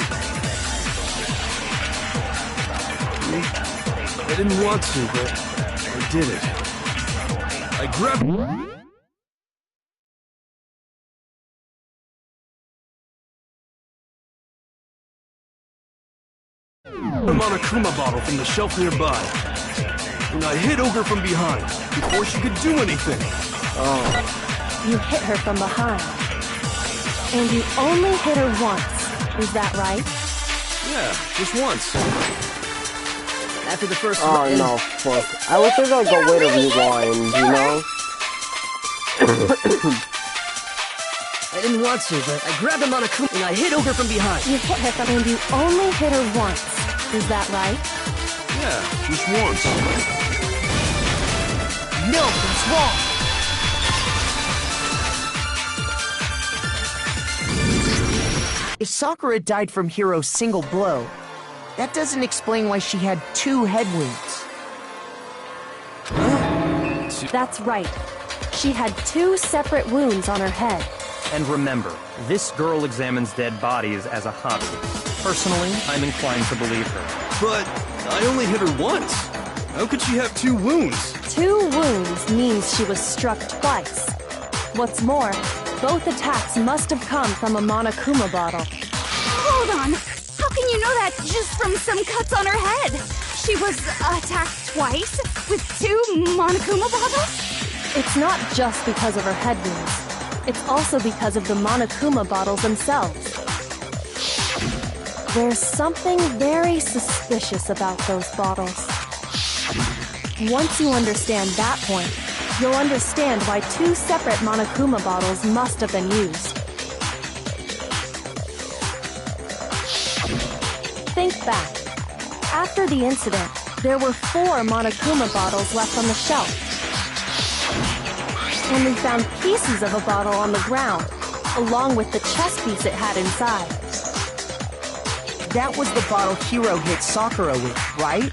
I didn't want to, but I did it. I grabbed... a Monokuma bottle from the shelf nearby, and I hit Ogre from behind before she could do anything. Oh. You hit her from behind. And you only hit her once. Is that right? Yeah, just once. After the first Oh no, fuck. I wish there's like a way to rewind, you know? I didn't want to, but I grabbed him on a coop and I hit Ogre from behind. You hit her from... And you only hit her once. Is that right? Yeah, just once. No, that's wrong. If Sakura died from Hiro's single blow, that doesn't explain why she had 2 head wounds. That's right. She had 2 separate wounds on her head. And remember, this girl examines dead bodies as a hobby. Personally, I'm inclined to believe her. But I only hit her once. How could she have 2 wounds? 2 wounds means she was struck twice. What's more, both attacks must have come from a Monokuma bottle. Hold on! How can you know that just from some cuts on her head? She was attacked twice with 2 Monokuma bottles? It's not just because of her head wounds. It's also because of the Monokuma bottles themselves. There's something very suspicious about those bottles. Once you understand that point, you'll understand why 2 separate Monokuma bottles must have been used. Think back. After the incident, there were 4 Monokuma bottles left on the shelf. And we found pieces of a bottle on the ground, along with the chess piece it had inside. That was the bottle Hiro hit Sakura with, right?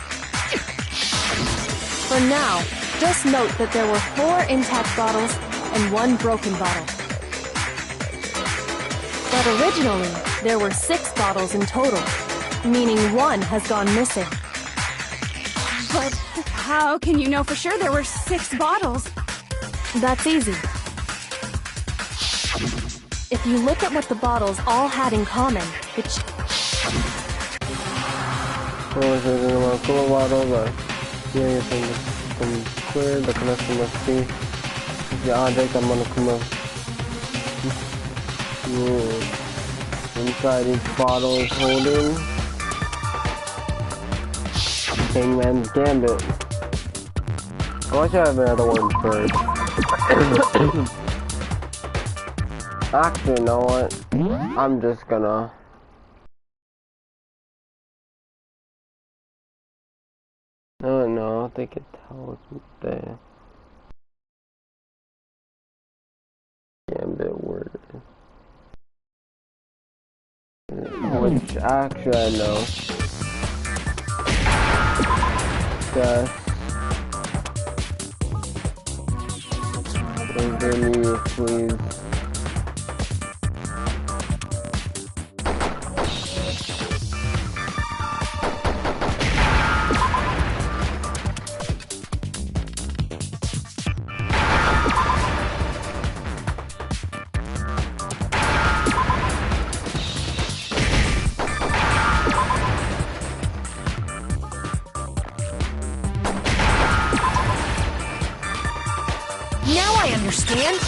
For now, Just note that there were 4 intact bottles and 1 broken bottle. But originally, there were 6 bottles in total, meaning 1 has gone missing. But how can you know for sure there were 6 bottles? That's easy. If you look at what the bottles all had in common, it's... The connection must be the object I'm gonna come up inside each bottle is holding Hangman's Gambit. Oh, I should have another one first. Actually, you know what? I'm just gonna... No, I think it's how it's there. Gambit word. Which actually I know. Please. Now I understand.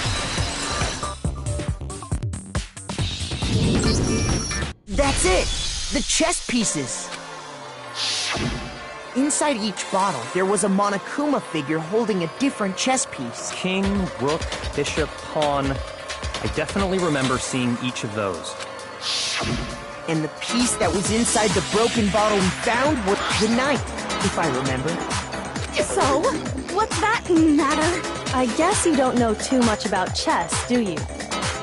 That's it! The chess pieces! Inside each bottle, there was a Monokuma figure holding a different chess piece. King, rook, bishop, pawn. I definitely remember seeing each of those. And the piece that was inside the broken bottle we found was the knight, if I remember. So, what's that matter? I guess you don't know too much about chess, do you?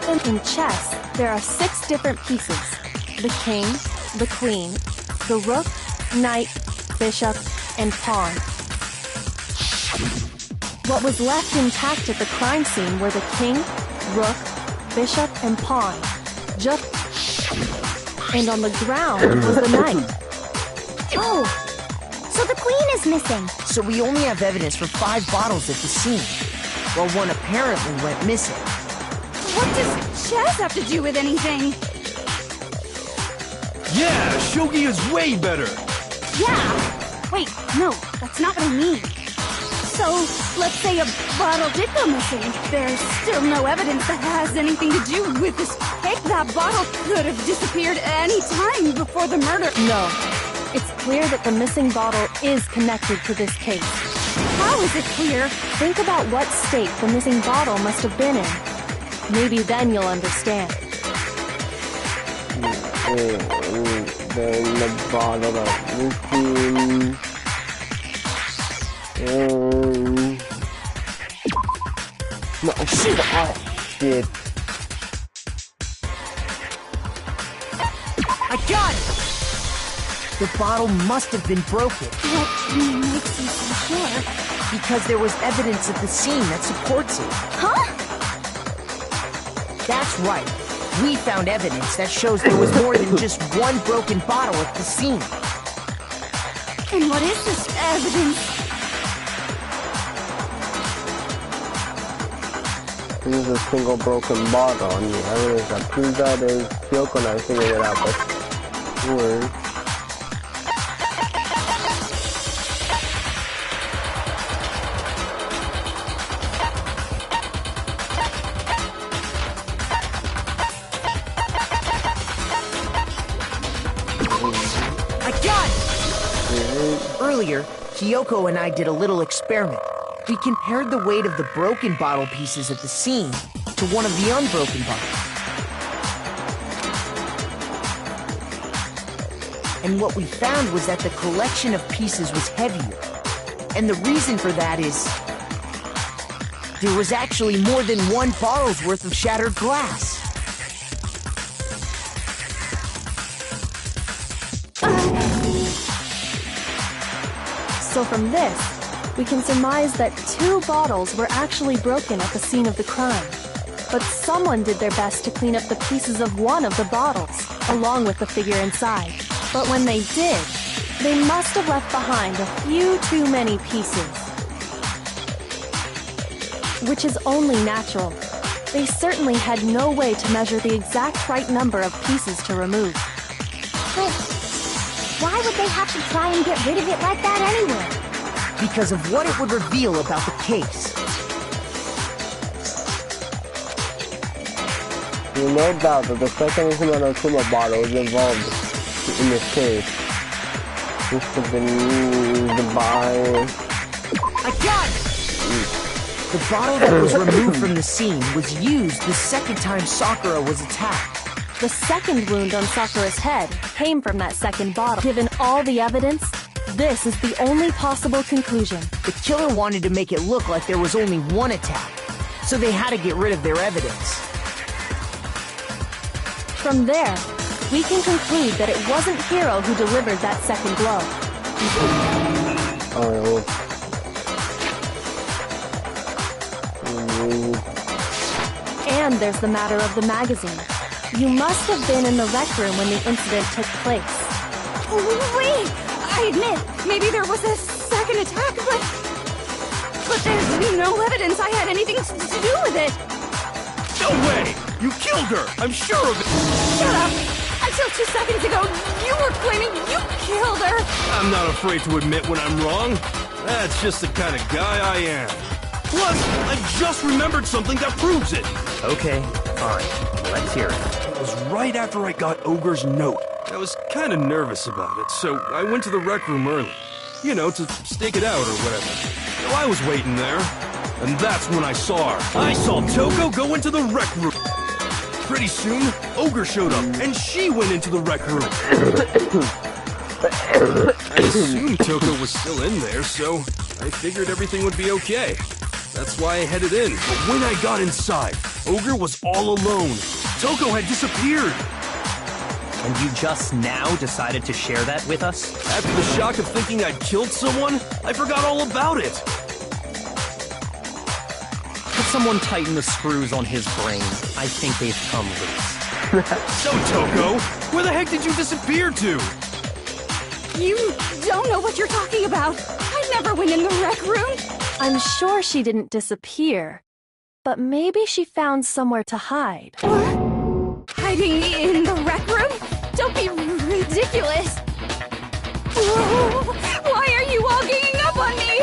In chess, there are 6 different pieces. The king, the queen, the rook, knight, bishop, and pawn. What was left intact at the crime scene were the king, rook, bishop, and pawn. And on the ground was the knight. Oh! So the queen is missing. So we only have evidence for 5 bottles at the scene, while 1 apparently went missing. What does chess have to do with anything? Yeah, shogi is way better. Yeah. Wait, no, that's not what I mean. So, let's say a bottle did go missing. There's still no evidence that has anything to do with this case. That bottle could have disappeared any time before the murder. No. It's clear that the missing bottle is connected to this case. How is it clear? Think about what state the missing bottle must have been in. Maybe then you'll understand. Then the bottle that missing. No, shit! Oh, shit. I got it! The bottle must have been broken. What makes you so sure? Because there was evidence at the scene that supports it. Huh? That's right. We found evidence that shows there was more than just 1 broken bottle at the scene. And what is this evidence? This is a single broken bottle, and the evidence that proves that is Kyoko and I figured it out, but word. I got it! Earlier, Kyoko and I did a little experiment. We compared the weight of the broken bottle pieces at the scene to one of the unbroken bottles. And what we found was that the collection of pieces was heavier. And the reason for that is there was actually more than 1 bottle's worth of shattered glass. So from this, we can surmise that 2 bottles were actually broken at the scene of the crime. But someone did their best to clean up the pieces of one of the bottles, along with the figure inside. But when they did, they must have left behind a few too many pieces. Which is only natural. They certainly had no way to measure the exact right number of pieces to remove. But why would they have to try and get rid of it like that anyway? Because of what it would reveal about the case. There's no doubt that the second Himenotuma bottle is involved in this case. This has been used by... I got it! The bottle that was removed from the scene was used the second time Sakura was attacked. The second wound on Sakura's head came from that second bottle. Given all the evidence, this is the only possible conclusion. The killer wanted to make it look like there was only one attack, so they had to get rid of their evidence. From there, we can conclude that it wasn't Hiro who delivered that second blow. And there's the matter of the magazine. You must have been in the rec room when the incident took place. Wait! I admit, maybe there was a second attack, but there's no evidence I had anything to do with it. No way! You killed her! I'm sure of it! Shut up! Until 2 seconds ago, you were claiming you killed her! I'm not afraid to admit when I'm wrong. That's just the kind of guy I am. Plus, I just remembered something that proves it. Okay, fine. Let's hear it. It was right after I got Ogre's note. I was kind of nervous about it, so I went to the rec room early. You know, to stake it out or whatever. So I was waiting there, and that's when I saw her. I saw Toko go into the rec room. Pretty soon, Ogre showed up, and she went into the rec room. I assumed Toko was still in there, so I figured everything would be okay. That's why I headed in. But when I got inside, Ogre was all alone. Toko had disappeared. And you just now decided to share that with us? After the shock of thinking I'd killed someone, I forgot all about it. Could someone tighten the screws on his brain? I think they've come loose. So, Toko, where the heck did you disappear to? You don't know what you're talking about. I never went in the rec room. I'm sure she didn't disappear, but maybe she found somewhere to hide. What? Hiding in the rec room? Don't be ridiculous. Whoa. Why are you all ganging up on me?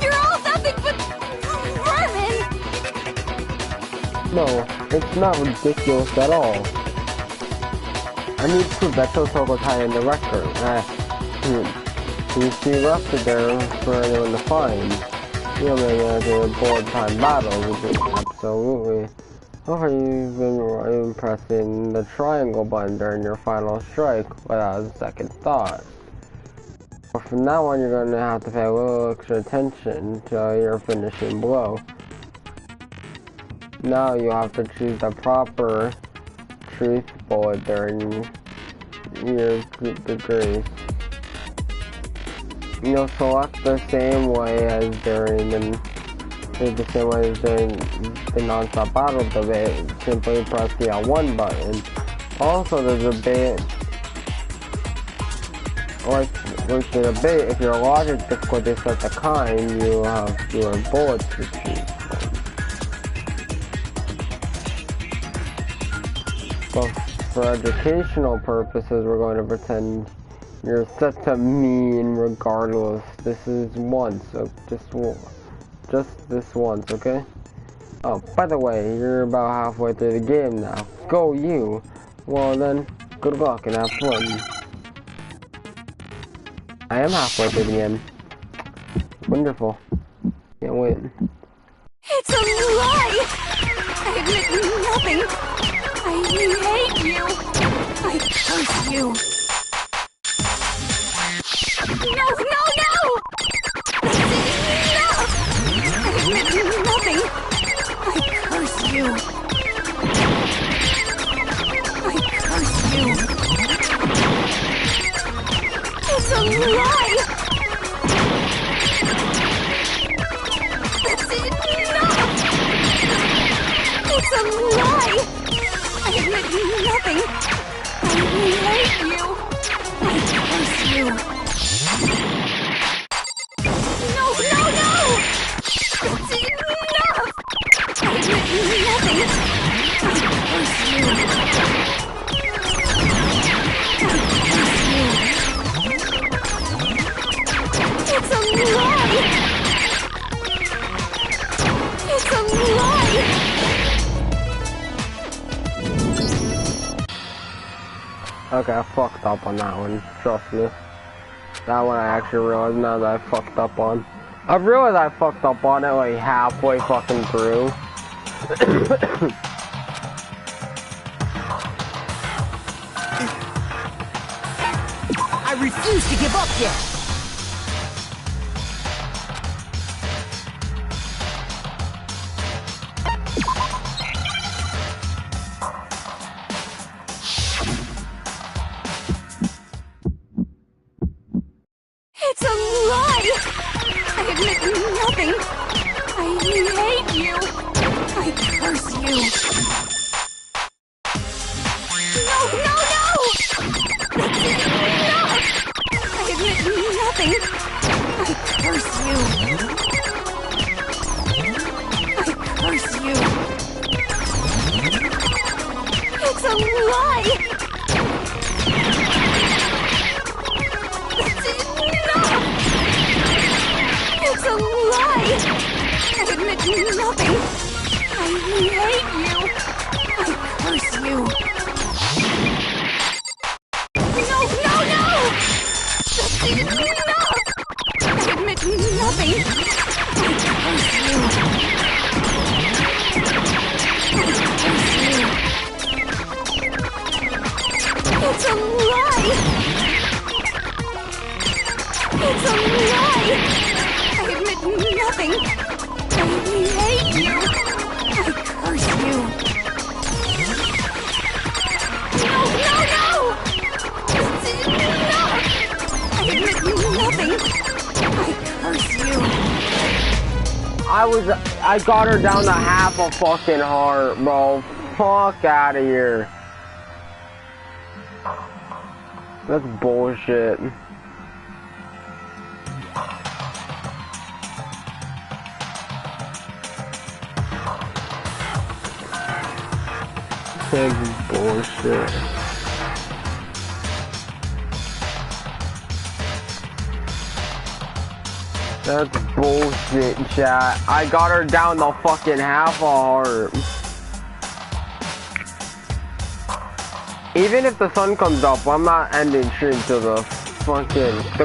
You're all nothing but vermin. No, it's not ridiculous at all. I need proof that Toko was hiding in the rec room. She left it there for anyone to find. You'll make it a board time battle, which is absolutely. Hopefully you've been pressing the triangle button during your final strike without a second thought. But from now on, you're going to have to pay a little extra attention to your finishing blow. Now you have to choose the proper truth bullet during your degrees. You'll select the same way as during the non-stop battle debate. Simply press the L1 button. Also, the debate, like with the debate, if your logic difficulty is at the kind, you have fewer bullets to choose from. But for educational purposes, we're going to pretend you're set to mean regardless. This is once, so just this once, okay? Oh, by the way, you're about halfway through the game now. Go you! Well then, good luck and have fun. I am halfway through the game. Wonderful. Can't wait. It's a lie! I admit nothing. I hate you. I curse you. No! No! Enough! I admit nothing. I curse you. I curse you. It's a lie! It's a lie! I admit nothing. I hate you. I curse you. No, no, no! That's enough! I admit nothing. I curse you. It's a lie! It's a lie! Okay, I fucked up on that one. Trust me. That one I actually realized now that I fucked up on. I realized I fucked up on it like halfway fucking through. I refuse to give up yet! It's a lie! I admit nothing. I hate you. I curse you. No, no, no! That's enough! I admit nothing. I curse you. I curse you. It's a lie! That's enough! It's a lie! I admit nothing. I hate you. I curse you. No, no, no! That's enough! I admit nothing. I curse you. It's a lie! It's a lie! I admit nothing. I hate you. I curse you. No, no, no! That's enough! I admit nothing. I curse you. I got her down to half a fucking heart, bro. Fuck out of here. That's bullshit. That's bullshit. That's bullshit, chat. I got her down to fucking half a heart. Even if the sun comes up, I'm not ending stream till the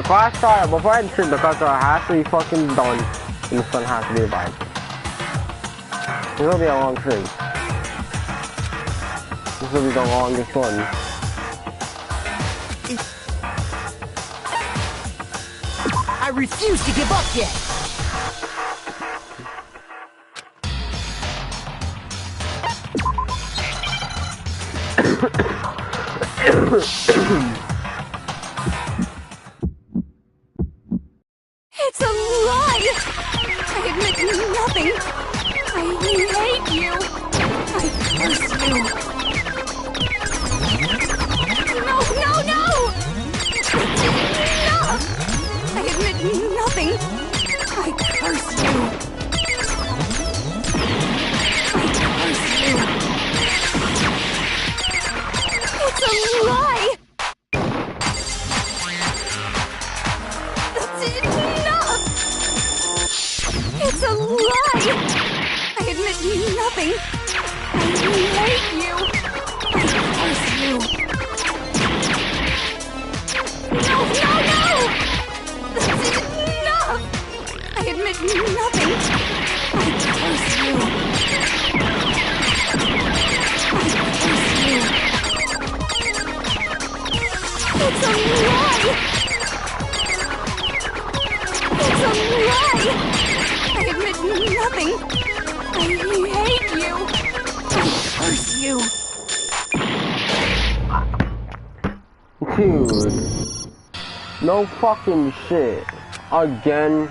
class trial. Before I end stream, the class trial has to be fucking done, and the sun has to be revived. This will be a long stream. This will be the longest one. I refuse to give up yet! It's a lie! I admit nothing. I hate you. I curse you. No, no, no! That's enough! I admit nothing. I curse you. I curse you. It's a lie! That's enough! It's a lie! I admit nothing. I hate you. I curse you. No, no, no! That's enough! I admit nothing. I curse you. I curse you. It's a lie! It's a lie! I admit nothing. I hate you. I curse you. Dude. No fucking shit. Again.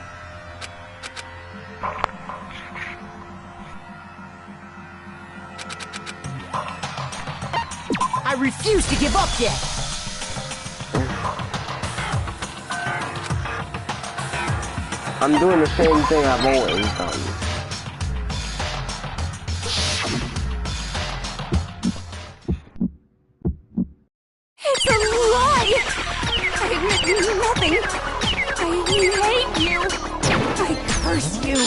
refuse to give up yet. I'm doing the same thing I've always done. It's a lie! I admit nothing. I hate you. I curse you.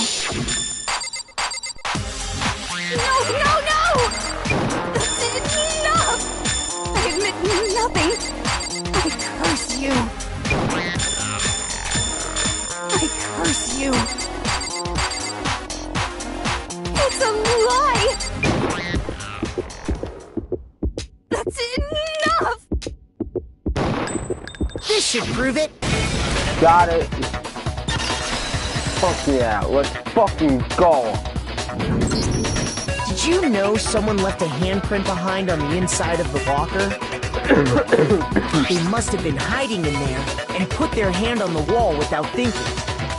No, no, no! That's enough! I admit nothing. I curse you. I curse you. It's a lie! That's enough! This should prove it. Got it. Fuck yeah, let's fucking go. Did you know someone left a handprint behind on the inside of the locker? They must have been hiding in there and put their hand on the wall without thinking.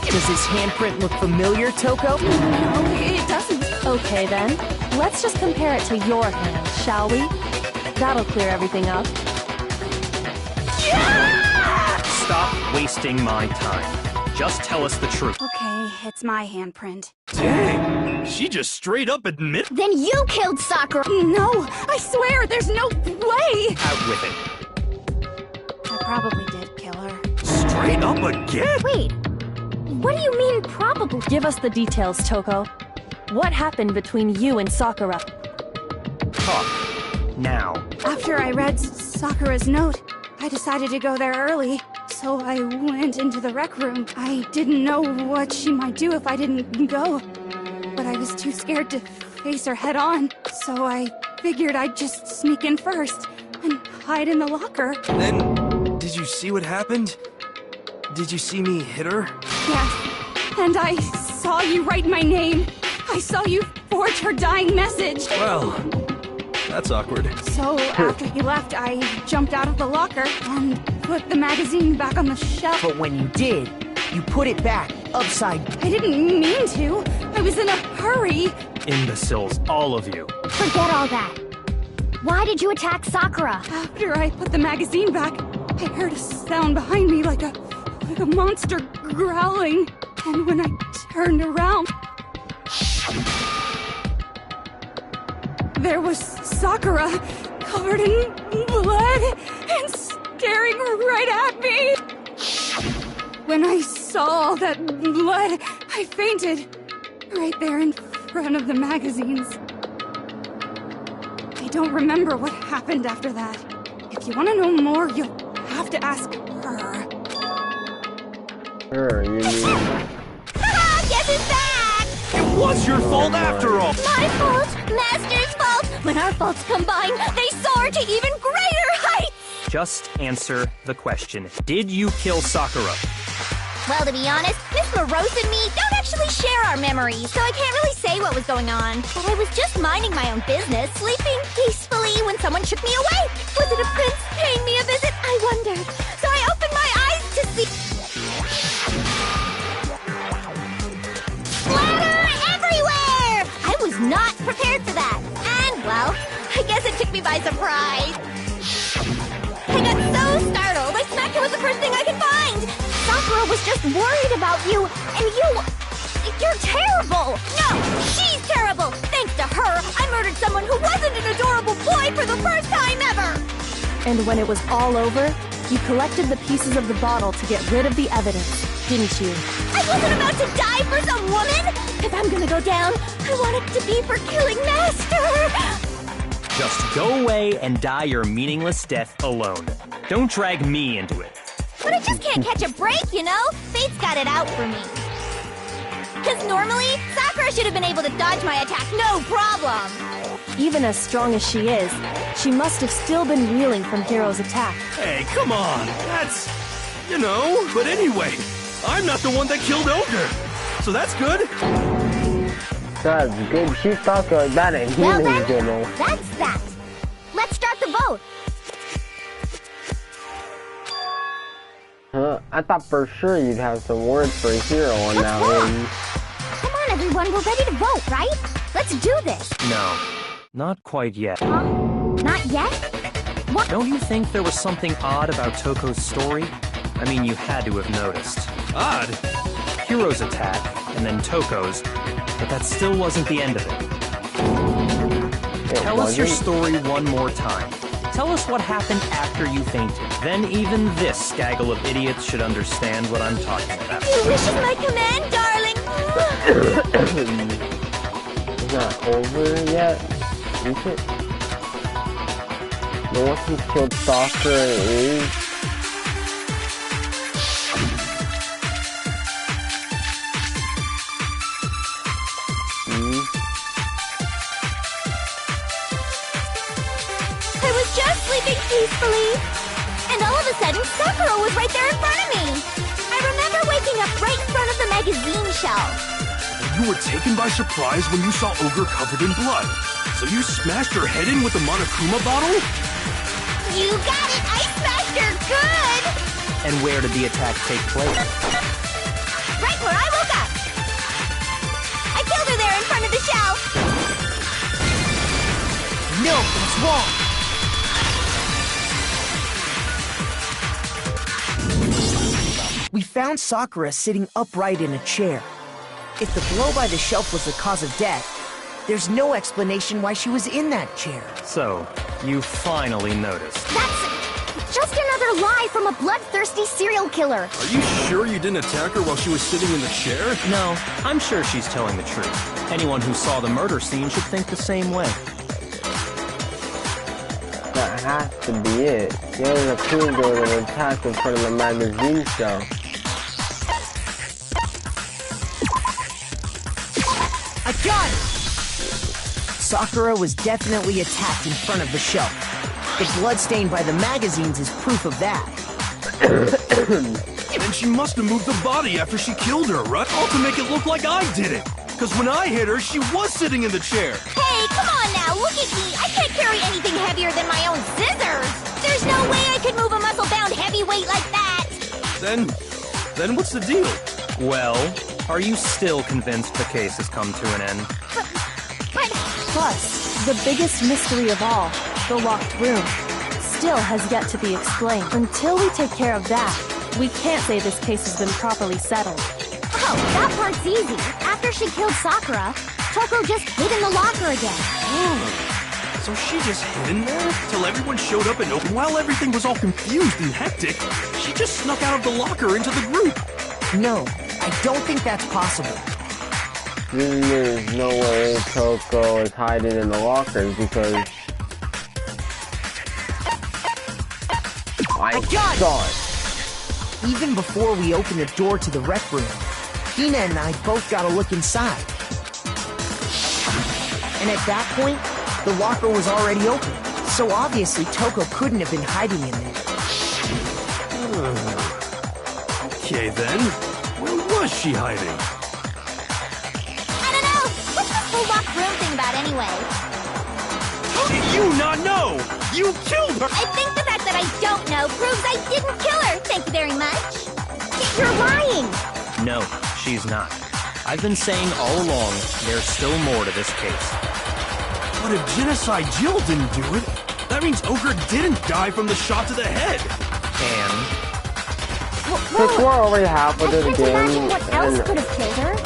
Does this handprint look familiar, Toko? No, it doesn't. Okay then, let's just compare it to your hand, shall we? That'll clear everything up. Stop wasting my time. Just tell us the truth. Okay, it's my handprint. Dang, she just straight up admitted. Then you killed Sakura! No, I swear, there's no way! Out with it. I probably did kill her. Straight up again? Wait, what do you mean probably? Give us the details, Toko. What happened between you and Sakura? Talk. Now. After I read Sakura's note, I decided to go there early. So I went into the rec room. I didn't know what she might do if I didn't go. But I was too scared to face her head on. So I figured I'd just sneak in first and hide in the locker. Then, did you see what happened? Did you see me hit her? Yes, and I saw you write my name. I saw you forge her dying message. Well, that's awkward. So after you left, I jumped out of the locker and put the magazine back on the shelf. But when you did, you put it back, upside. I didn't mean to. I was in a hurry. Imbeciles, all of you. Forget all that. Why did you attack Sakura? After I put the magazine back, I heard a sound behind me like a monster growling. And when I turned around, there was Sakura, covered in blood and staring right at me. When I saw all that blood, I fainted right there in front of the magazines. I don't remember what happened after that. If you want to know more, you'll have to ask her. Sure, you mean... Guess who's back? It was your fault after all! My fault! Master's fault! When our faults combine, they soar to even greater heights! Just answer the question. Did you kill Sakura? Well, to be honest, Miss Morose and me don't actually share our memories, so I can't really say what was going on. But I was just minding my own business, sleeping peacefully when someone shook me away. Was it a prince paying me a visit? I wondered. So I opened my eyes to see... Splatter everywhere! I was not prepared for that. And, well, I guess it took me by surprise. I got so startled, I smacked her with the first thing I could find. Sakura was just worried about you, and you're terrible! No, she's terrible! Thanks to her, I murdered someone who wasn't an adorable boy for the first time ever! And when it was all over, you collected the pieces of the bottle to get rid of the evidence, didn't you? I wasn't about to die for some woman! If I'm gonna go down, I want it to be for killing Master! Just go away and die your meaningless death alone. Don't drag me into it. But I just can't catch a break, you know? Fate's got it out for me. Because normally, Sakura should have been able to dodge my attack, no problem! Even as strong as she is, she must have still been reeling from Hiro's attack. Hey, come on! That's... you know, but anyway, I'm not the one that killed Ogre! So that's good! That's good. She talks like that and Well healing, then, you know. that's that. Let's start the vote. I thought for sure you'd have some words for Hero on that one. Come on, everyone, we're ready to vote, right? Let's do this. No, not quite yet. Not yet? What? Don't you think there was something odd about Toko's story? I mean, you had to have noticed. Odd? Hiro's attack, and then Toko's, but that still wasn't the end of it. Tell us your story one more time. Tell us what happened after you fainted. Then even this gaggle of idiots should understand what I'm talking about. Your wish is my command, darling. It's not over yet, is it? No one can kill Sakura and Eve. I was just sleeping peacefully, and all of a sudden, Sakura was right there in front of me. I remember waking up right in front of the magazine shelf. You were taken by surprise when you saw Ogre covered in blood. So you smashed her head in with the Monokuma bottle? You got it! I smashed her good! And where did the attack take place? Right where I woke up! I killed her there in front of the shelf! No, that's wrong! We found Sakura sitting upright in a chair. If the blow by the shelf was the cause of death, there's no explanation why she was in that chair. So, you finally noticed. That's just another lie from a bloodthirsty serial killer. Are you sure you didn't attack her while she was sitting in the chair? No, I'm sure she's telling the truth. Anyone who saw the murder scene should think the same way. That has to be it. He has a clue there was an attack in front of the magazine show. I got it! Sakura was definitely attacked in front of the shelf. The blood stain by the magazines is proof of that. And she must have moved the body after she killed her, right? All to make it look like I did it. Because when I hit her, she was sitting in the chair. Hey, come on now, look at me! I can't carry anything heavier than my own scissors! There's no way I could move a muscle-bound heavyweight like that! Then what's the deal? Well, are you still convinced the case has come to an end? But... Plus, the biggest mystery of all, the locked room, still has yet to be explained. Until we take care of that, we can't say this case has been properly settled. Oh, that part's easy. After she killed Sakura, Toko just hid in the locker again. So she just hid in there till everyone showed up and while everything was all confused and hectic, she just snuck out of the locker into the group. No, I don't think that's possible. There's no way Toko is hiding in the lockers because I saw it. Even before we opened the door to the rec room, Hina and I both got a look inside. And at that point, the locker was already open, so obviously Toko couldn't have been hiding in there. Okay then, where was she hiding? I don't know! What's this whole locked room thing about anyway? How did you not know? You killed her! I think the fact that I don't know proves I didn't kill her, thank you very much. You're lying! No, she's not. I've been saying all along, there's still more to this case. But if Genocide Jill didn't do it, that means Ogre didn't die from the shot to the head. And Since we're already halfway to the game, what else could have killed her?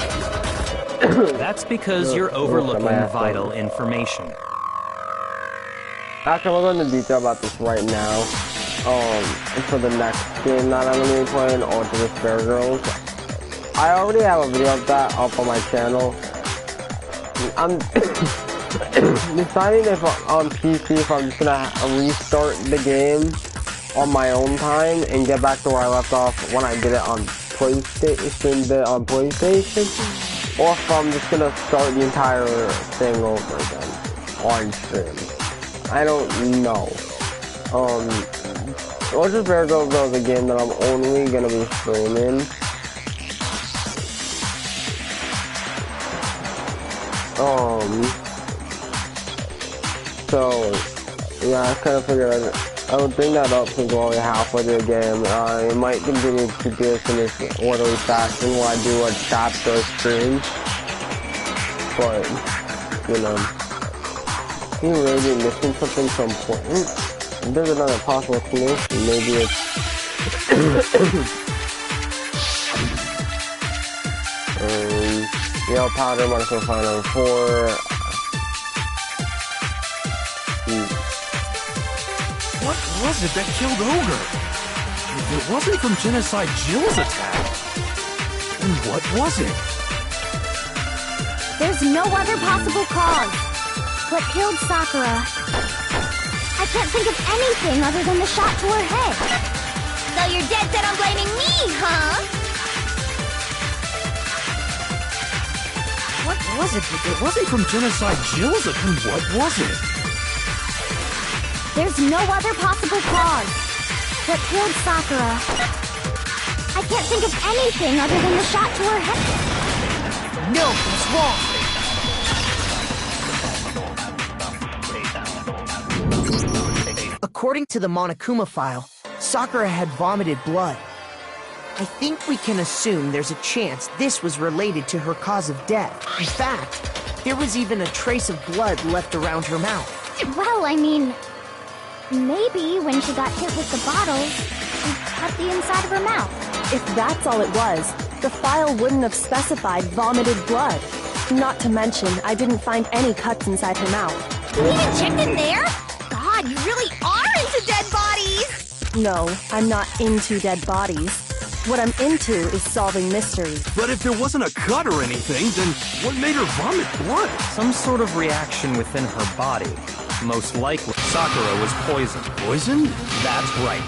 that's because you're overlooking vital information. Actually, we're going into detail about this right now. For the next game that I'm going to be playing, Ultimate Spare Girls. I already have a video of that up on my channel. I'm deciding if on PC if I'm just gonna restart the game on my own time and get back to where I left off when I did it on PlayStation, or if I'm just gonna start the entire thing over again on stream. I don't know. Ultimate Spare Girls is a game that I'm only gonna be streaming. So, yeah, I kind of figured I would bring that up since we're only halfway through the game. I might continue to do this in this orderly fashion while I do a chapter stream. But, you know, you really be missing something so important. There's another possible explanation. Maybe it's yellow powder, monocle final 4. What was it that killed Ogre? If it wasn't from Genocide Jill's attack, then what was it? There's no other possible cause. What killed Sakura? I can't think of anything other than the shot to her head. So you're dead set on blaming me, huh? What was it? If it wasn't from Genocide Jill's attack, what was it? There's no other possible cause. What killed Sakura? I can't think of anything other than the shot to her head. No, it's wrong. According to the Monokuma file, Sakura had vomited blood. I think we can assume there's a chance this was related to her cause of death. In fact, there was even a trace of blood left around her mouth. Well, I mean, maybe when she got hit with the bottle, she cut the inside of her mouth. If that's all it was, the file wouldn't have specified vomited blood. Not to mention, I didn't find any cuts inside her mouth. You even checked in there? God, you really are into dead bodies! No, I'm not into dead bodies. What I'm into is solving mysteries. But if there wasn't a cut or anything, then what made her vomit blood? Some sort of reaction within her body. Most likely, Sakura was poisoned. Poisoned? That's right.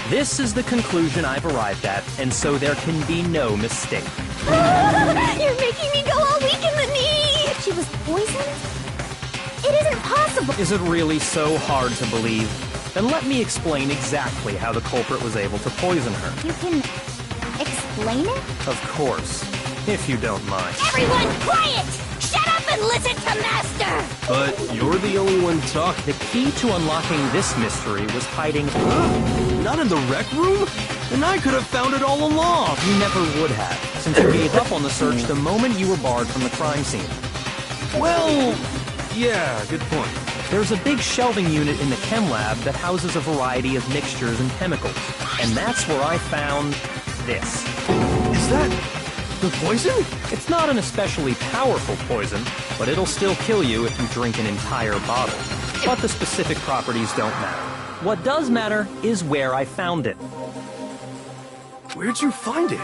This is the conclusion I've arrived at, and so there can be no mistake. You're making me go all weak in the knee! She was poisoned? It isn't possible! Is it really so hard to believe? Then let me explain exactly how the culprit was able to poison her. You can explain it? Of course, if you don't mind. Everyone quiet! Shut up and listen to Master! But you're the only one talking. The key to unlocking this mystery was hiding... Not in the rec room? And I could have found it all along. You never would have, since you gave up on the search the moment you were barred from the crime scene. Well, yeah, good point. There's a big shelving unit in the chem lab that houses a variety of mixtures and chemicals. And that's where I found this. Is that the poison? It's not an especially powerful poison, but it'll still kill you if you drink an entire bottle. But the specific properties don't matter. What does matter is where I found it. Where'd you find it?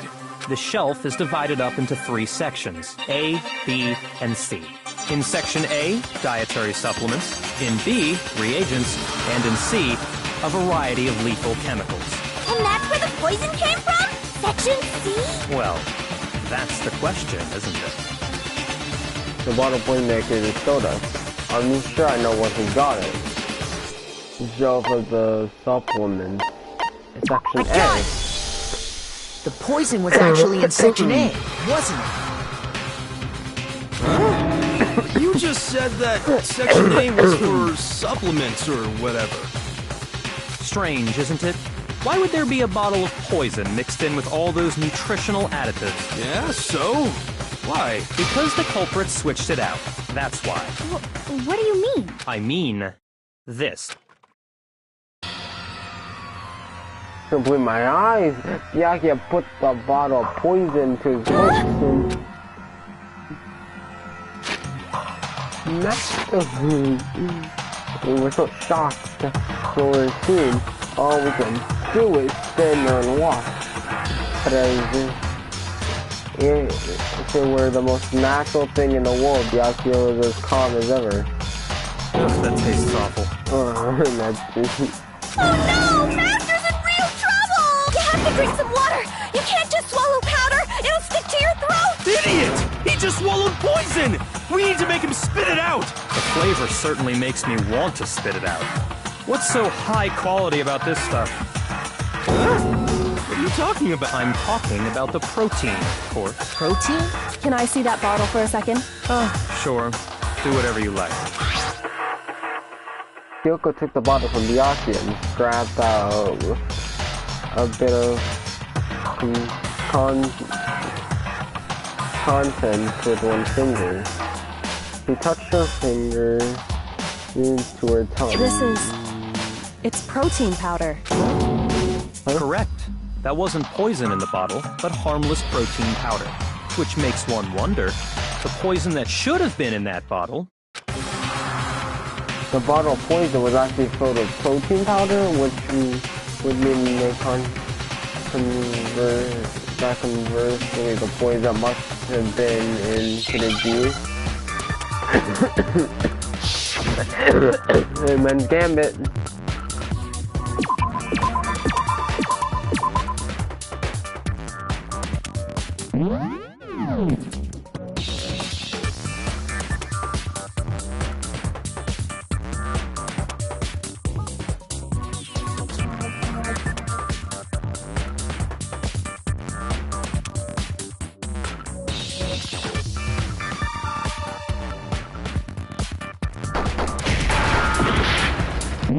The shelf is divided up into 3 sections, A, B, and C. In Section A, dietary supplements. In B, reagents. And in C, a variety of lethal chemicals. And that's where the poison came from? Section C? Well, that's the question, isn't it? The bottle point maker is soda. I'm sure I know where he got it. The shelf of the supplements. It's Section A. Got it. The poison was actually in Section A, wasn't it? You just said that Section A was for supplements or whatever. Strange, isn't it? Why would there be a bottle of poison mixed in with all those nutritional additives? Yeah, so? Why? Because the culprit switched it out. That's why. What do you mean? I mean this. Can't believe my eyes. Yaki put the bottle of poison to his lips. We were so shocked when we were seeing all we can do is stand there and watch. But if it were the most natural thing in the world, Yaki was as calm as ever. Ugh, that tastes awful. Oh no! Master's in real trouble! You have to drink some water! You can't just swallow powder! It'll stick to your throat! Idiot! He just swallowed poison! We need to make him spit it out! The flavor certainly makes me want to spit it out. What's so high quality about this stuff? Huh? What are you talking about? I'm talking about the protein, of course. Protein? Can I see that bottle for a second? Sure. Do whatever you like. Kyoko took the bottle from Yaki and scratched out a bit of contents with one finger. She touched her finger to her tongue. This is It's protein powder. Correct. That wasn't poison in the bottle, but harmless protein powder. Which makes one wonder, the poison that should have been in that bottle... The bottle of poison was actually filled with protein powder, which would mean conversely the poison must have been into the juice. Amen, gambit.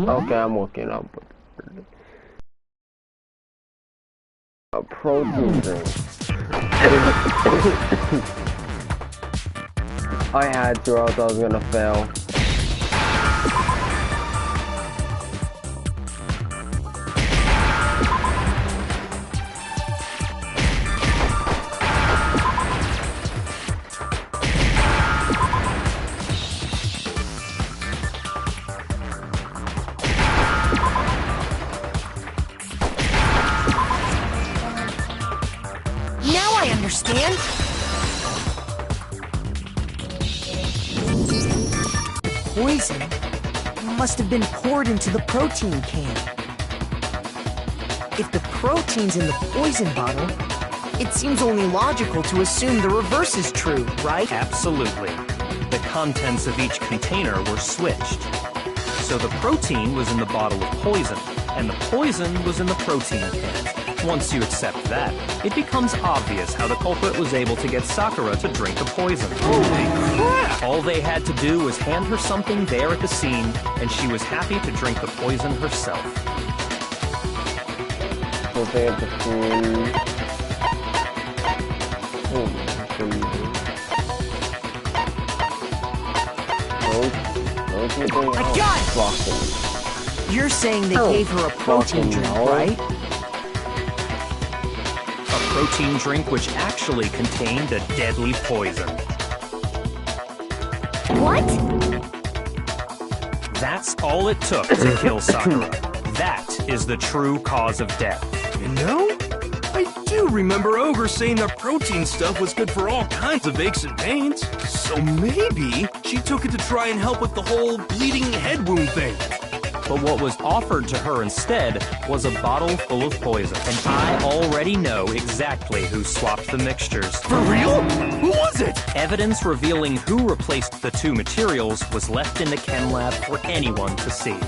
Okay, I'm looking up a protein drink. I had to, or else I was gonna fail. Understand? Poison must have been poured into the protein can. If the protein's in the poison bottle, it seems only logical to assume the reverse is true, right? Absolutely. The contents of each container were switched. So the protein was in the bottle of poison, and the poison was in the protein can. Once you accept that, it becomes obvious how the culprit was able to get Sakura to drink the poison. Holy crap! All they had to do was hand her something there at the scene, and she was happy to drink the poison herself. Something at the scene. I got it! You're saying they gave her a protein drink, right? Protein drink which actually contained a deadly poison. What? That's all it took to kill Sakura. That is the true cause of death. You know, I do remember Ogre saying that protein stuff was good for all kinds of aches and pains. So maybe she took it to try and help with the whole bleeding head wound thing. But what was offered to her instead was a bottle full of poison. And I already know exactly who swapped the mixtures. For real? Who was it? Evidence revealing who replaced the two materials was left in the chem lab for anyone to see.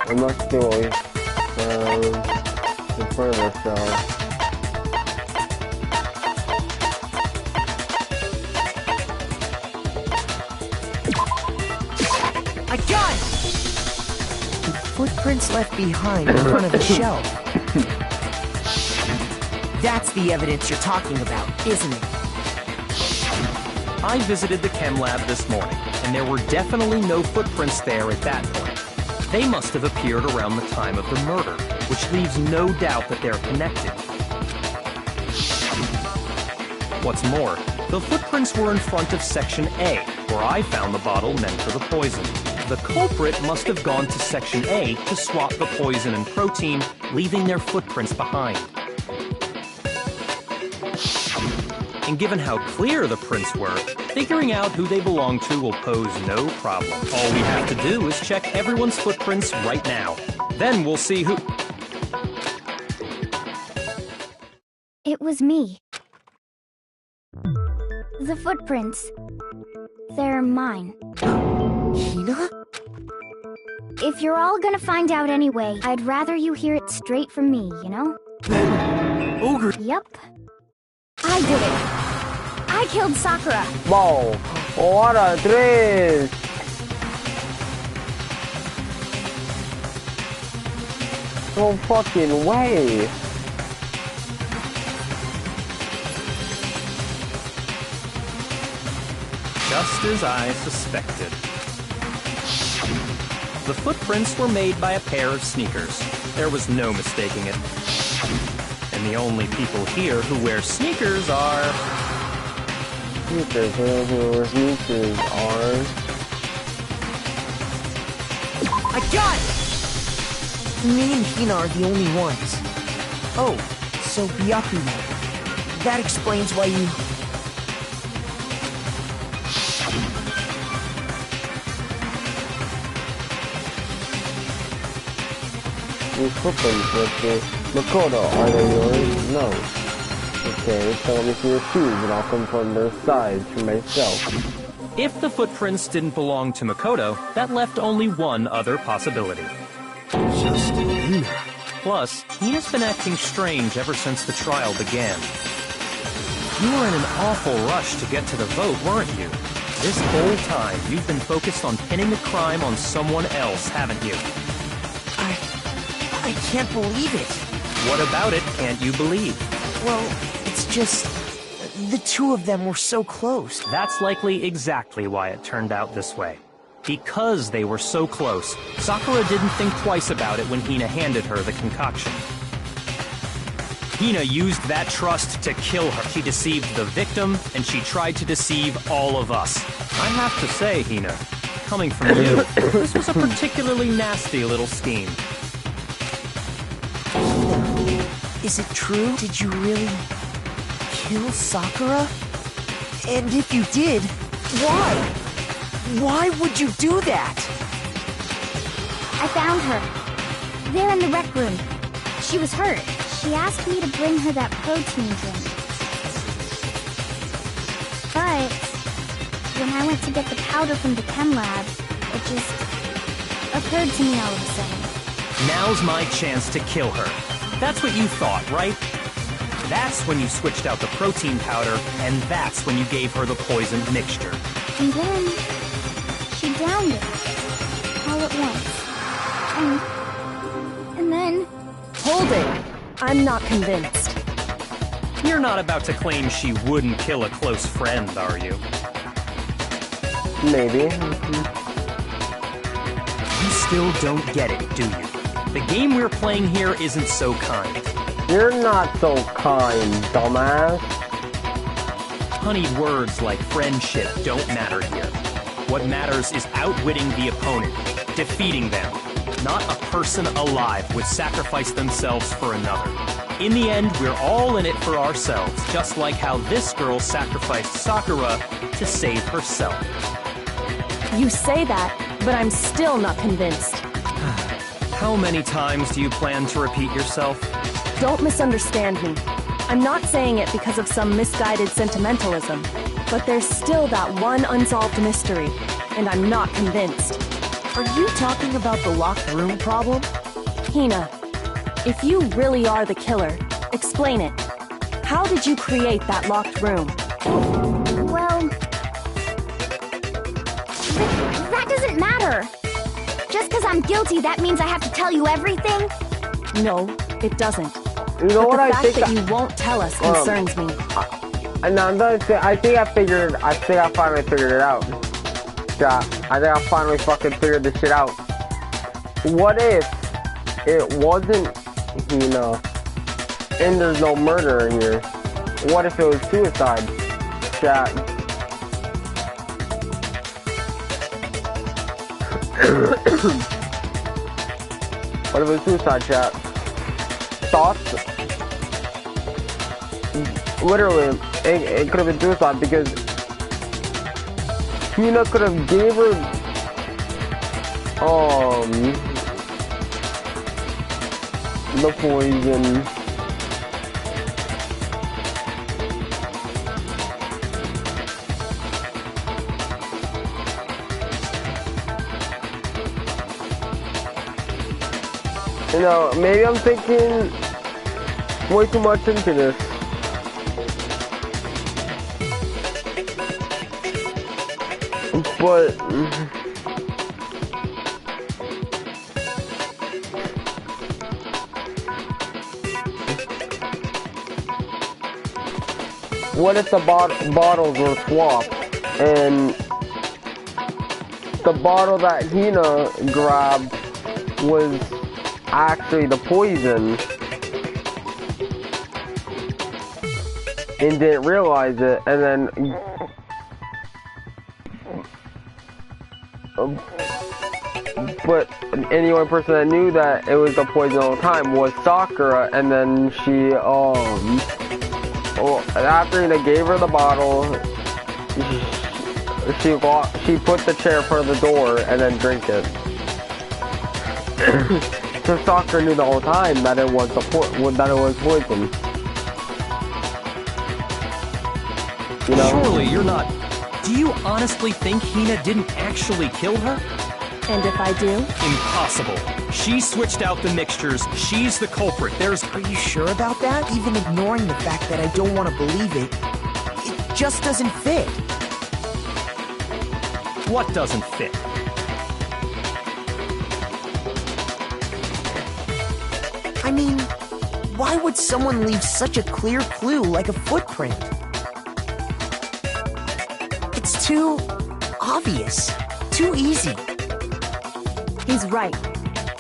It must be in front of ourselves. I got it! The footprints left behind in front of the shelf. That's the evidence you're talking about, isn't it? I visited the chem lab this morning, and there were definitely no footprints there at that point. They must have appeared around the time of the murder, which leaves no doubt that they're connected. What's more, the footprints were in front of Section A, where I found the bottle meant for the poison. The culprit must have gone to Section A to swap the poison and protein, leaving their footprints behind. And given how clear the prints were, figuring out who they belong to will pose no problem. All we have to do is check everyone's footprints right now. Then we'll see who... It was me. The footprints. They're mine. Hina? If you're all gonna find out anyway, I'd rather you hear it straight from me, you know? Ogre. Yep. I did it. I killed Sakura. Whoa, what a twist! No fucking way! Just as I suspected. The footprints were made by a pair of sneakers. There was no mistaking it. And the only people here who wear sneakers are... Sneakers, whoever sneakers are... I got it! Me and Hina are the only ones. Oh, so Byakuya. That explains why you... These footprints with the Makoto, are they yours? No. Okay, so let me see your shoes and I'll confirm their size for myself. If the footprints didn't belong to Makoto, that left only one other possibility. Just Hina. Plus, Hina's been acting strange ever since the trial began. You were in an awful rush to get to the vote, weren't you? This whole time, you've been focused on pinning the crime on someone else, haven't you? I can't believe it. What about it can't you believe? Well, it's just... the two of them were so close. That's likely exactly why it turned out this way. Because they were so close, Sakura didn't think twice about it when Hina handed her the concoction. Hina used that trust to kill her. She deceived the victim, and she tried to deceive all of us. I have to say, Hina, coming from you, this was a particularly nasty little scheme. Is it true? Did you really kill Sakura? And if you did, why? Why would you do that? I found her. There in the rec room. She was hurt. She asked me to bring her that protein drink. But when I went to get the powder from the chem lab, it just occurred to me all of a sudden. Now's my chance to kill her. That's what you thought, right? That's when you switched out the protein powder, and that's when you gave her the poisoned mixture. And then she downed it all at once. And then... Hold it! I'm not convinced. You're not about to claim she wouldn't kill a close friend, are you? Maybe. You still don't get it, do you? The game we're playing here isn't so kind. You're not so kind, dumbass. Honeyed words like friendship don't matter here. What matters is outwitting the opponent, defeating them. Not a person alive would sacrifice themselves for another. In the end, we're all in it for ourselves, just like how this girl sacrificed Sakura to save herself. You say that, but I'm still not convinced. How many times do you plan to repeat yourself? Don't misunderstand me. I'm not saying it because of some misguided sentimentalism, but there's still that one unsolved mystery, and I'm not convinced. Are you talking about the locked room problem? Hina, if you really are the killer, explain it. How did you create that locked room? Well... that doesn't matter. Just because I'm guilty, that means I have to tell you everything? No, it doesn't. You know what the I fact think that you won't tell us concerns me. I think I finally figured it out. Yeah, I think I finally fucking figured this shit out. What if it wasn't Hina and there's no murder in here? What if it was suicide? Chat. What if it was suicide, chat? Thoughts? Literally, it could have been suicide because Hina could have gave her the poison. You know, maybe I'm thinking way too much into this. But what if the bottles were swapped and the bottle that Hina grabbed was actually the poison and didn't realize it, and then but the only person that knew that it was the poison all the time was Sakura, and then she after Hina gave her the bottle, she put the chair in front of the door and then drank it. So Sakura knew the whole time that it was poison. You know? Surely you're not... Do you honestly think Hina didn't actually kill her? And if I do? Impossible. She switched out the mixtures. She's the culprit. Are you sure about that? Even ignoring the fact that I don't want to believe it, it just doesn't fit. What doesn't fit? I mean, why would someone leave such a clear clue like a footprint? It's too obvious, too easy. He's right.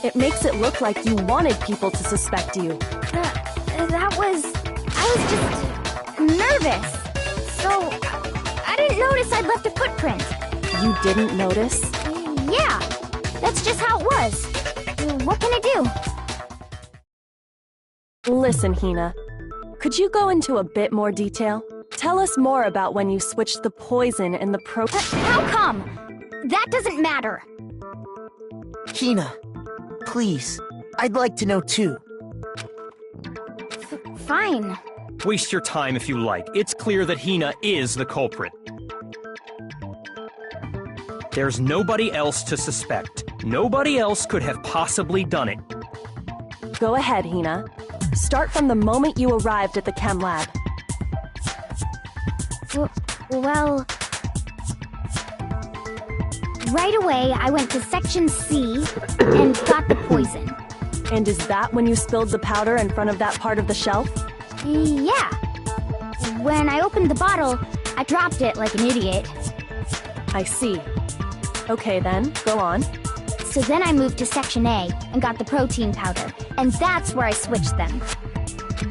It makes it look like you wanted people to suspect you. I was just nervous. So, I didn't notice I'd left a footprint. You didn't notice? Yeah, that's just how it was. What can I do? Listen, Hina. Could you go into a bit more detail? Tell us more about when you switched the poison and the How come? That doesn't matter. Hina, please. I'd like to know too. Fine. Waste your time if you like. It's clear that Hina is the culprit. There's nobody else to suspect. Nobody else could have possibly done it. Go ahead, Hina. Start from the moment you arrived at the chem lab. Well... Right away, I went to Section C and got the poison. And is that when you spilled the powder in front of that part of the shelf? Yeah. When I opened the bottle, I dropped it like an idiot. I see. Okay then, go on. So then I moved to Section A and got the protein powder, and that's where I switched them.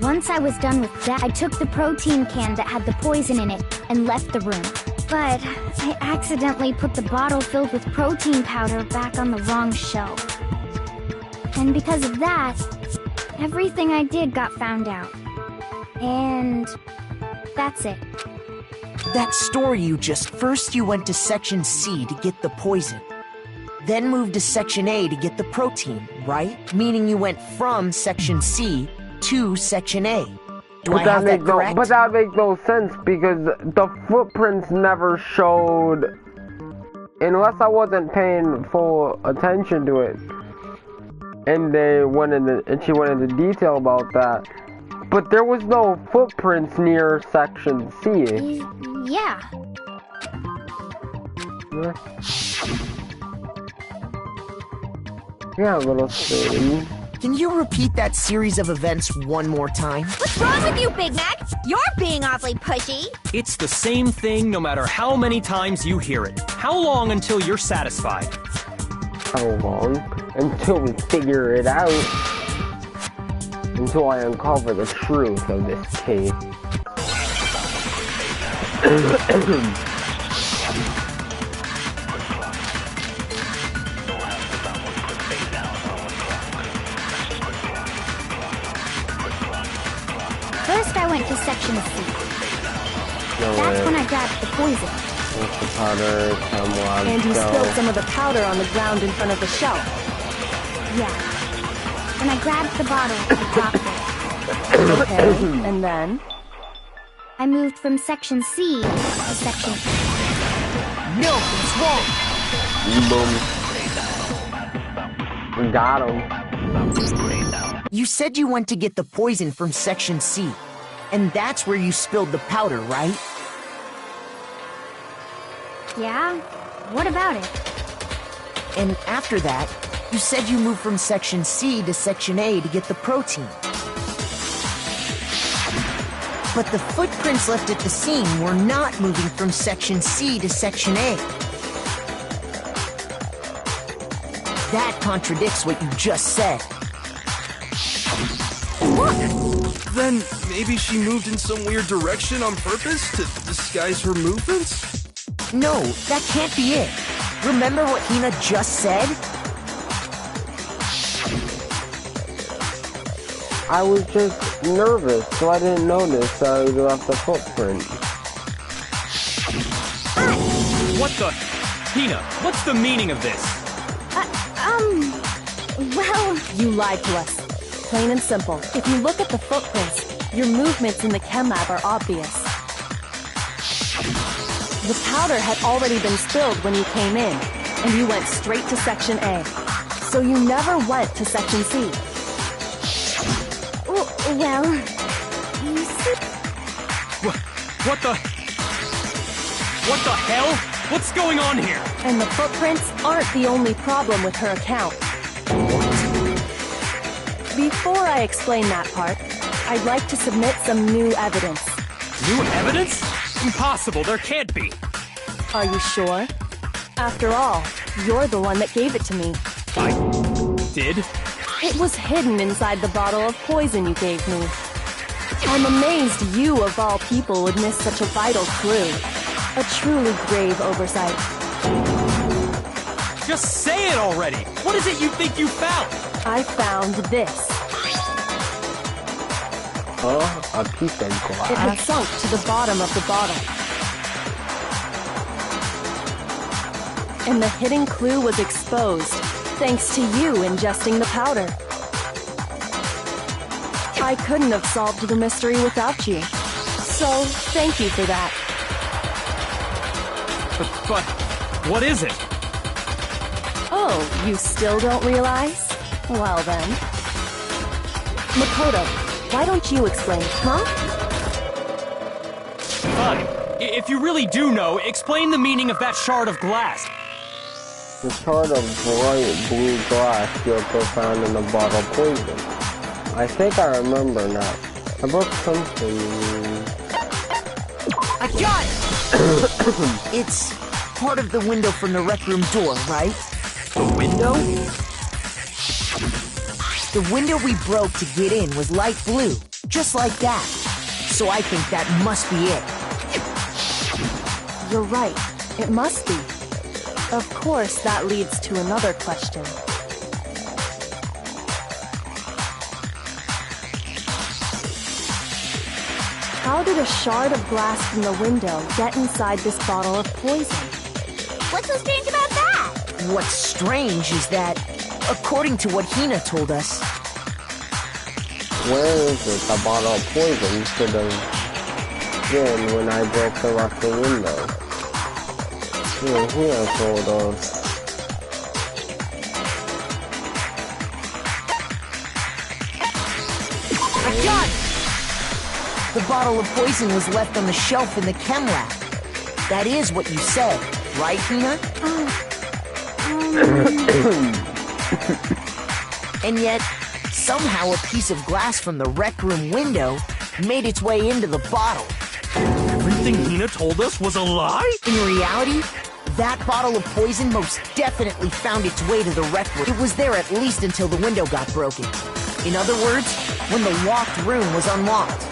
Once I was done with that, I took the protein can that had the poison in it and left the room. But I accidentally put the bottle filled with protein powder back on the wrong shelf. And because of that, everything I did got found out. And that's it. That story first you went to Section C to get the poison. Then moved to Section A to get the protein, right? Meaning you went from Section C to Section A. Do I have that correct? But that makes no sense because the footprints never showed, unless I wasn't paying full attention to it. And she went into detail about that. But there was no footprints near Section C. Yeah. Yeah, little thing. Can you repeat that series of events one more time? What's wrong with you, Big Mac? You're being awfully pushy. It's the same thing no matter how many times you hear it. How long until you're satisfied? How long? Until we figure it out. Until I uncover the truth of this case. First, I went to Section C. That's when I grabbed the poison. What's the powder? And you spilled some of the powder on the ground in front of the shelf. Yeah. When I grabbed the bottle, I dropped it. Okay, and then? I moved from Section C to Section A. No, it's wrong! Boom. Got him. You said you went to get the poison from Section C, and that's where you spilled the powder, right? Yeah? What about it? And after that, you said you moved from Section C to Section A to get the protein. But the footprints left at the scene were not moving from Section C to Section A. that contradicts what you just said. Then maybe she moved in some weird direction on purpose to disguise her movements? No, that can't be it. Remember what Hina just said? I was just nervous, so I didn't notice I left a footprint. What the? Hina, what's the meaning of this? Well, you lied to us. Plain and simple. If you look at the footprints, your movements in the chem lab are obvious. The powder had already been spilled when you came in, and you went straight to Section A. So you never went to Section C. Well, you see... What the hell? What's going on here? And the footprints aren't the only problem with her account. Before I explain that part, I'd like to submit some new evidence. New evidence? Impossible, there can't be. Are you sure? After all, you're the one that gave it to me. I did? It was hidden inside the bottle of poison you gave me. I'm amazed you, of all people, would miss such a vital clue. A truly grave oversight. Just say it already! What is it you think you found? I found this. A piece of glass. It had sunk to the bottom of the bottle. And the hidden clue was exposed, thanks to you ingesting the powder. I couldn't have solved the mystery without you. So, thank you for that. But what is it? Oh, you still don't realize? Well then. Makoto, why don't you explain, huh? Fine. If you really do know, explain the meaning of that shard of glass. The shard of bright blue glass Yoko found in the bottle of poison. I think I remember now. I broke something. I got it! It's part of the window from the rec room door, right? The window? The window we broke to get in was light blue, just like that. So I think that must be it. You're right. It must be. Of course, that leads to another question. How did a shard of glass from the window get inside this bottle of poison? What's so strange about that? What's strange is that, according to what Hina told us... Where is it the bottle of poison should have been when I broke the rocky window? Here told us. I got it! The bottle of poison was left on the shelf in the chem lab. That is what you said, right, Hina? And yet, somehow a piece of glass from the rec room window made its way into the bottle. Everything Hina told us was a lie? In reality, that bottle of poison most definitely found its way to the rec room. It was there at least until the window got broken. In other words, when the locked room was unlocked.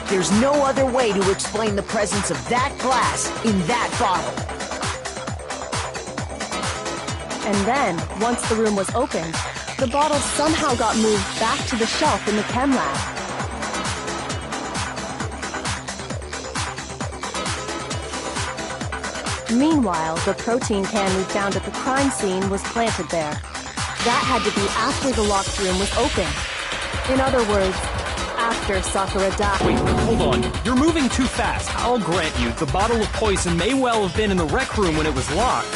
There's no other way to explain the presence of that glass in that bottle. And then, once the room was opened, the bottle somehow got moved back to the shelf in the chem lab. Meanwhile, the protein can we found at the crime scene was planted there. That had to be after the locked room was opened. In other words, after Sakura died. Wait, hold on. You're moving too fast. I'll grant you, the bottle of poison may well have been in the rec room when it was locked.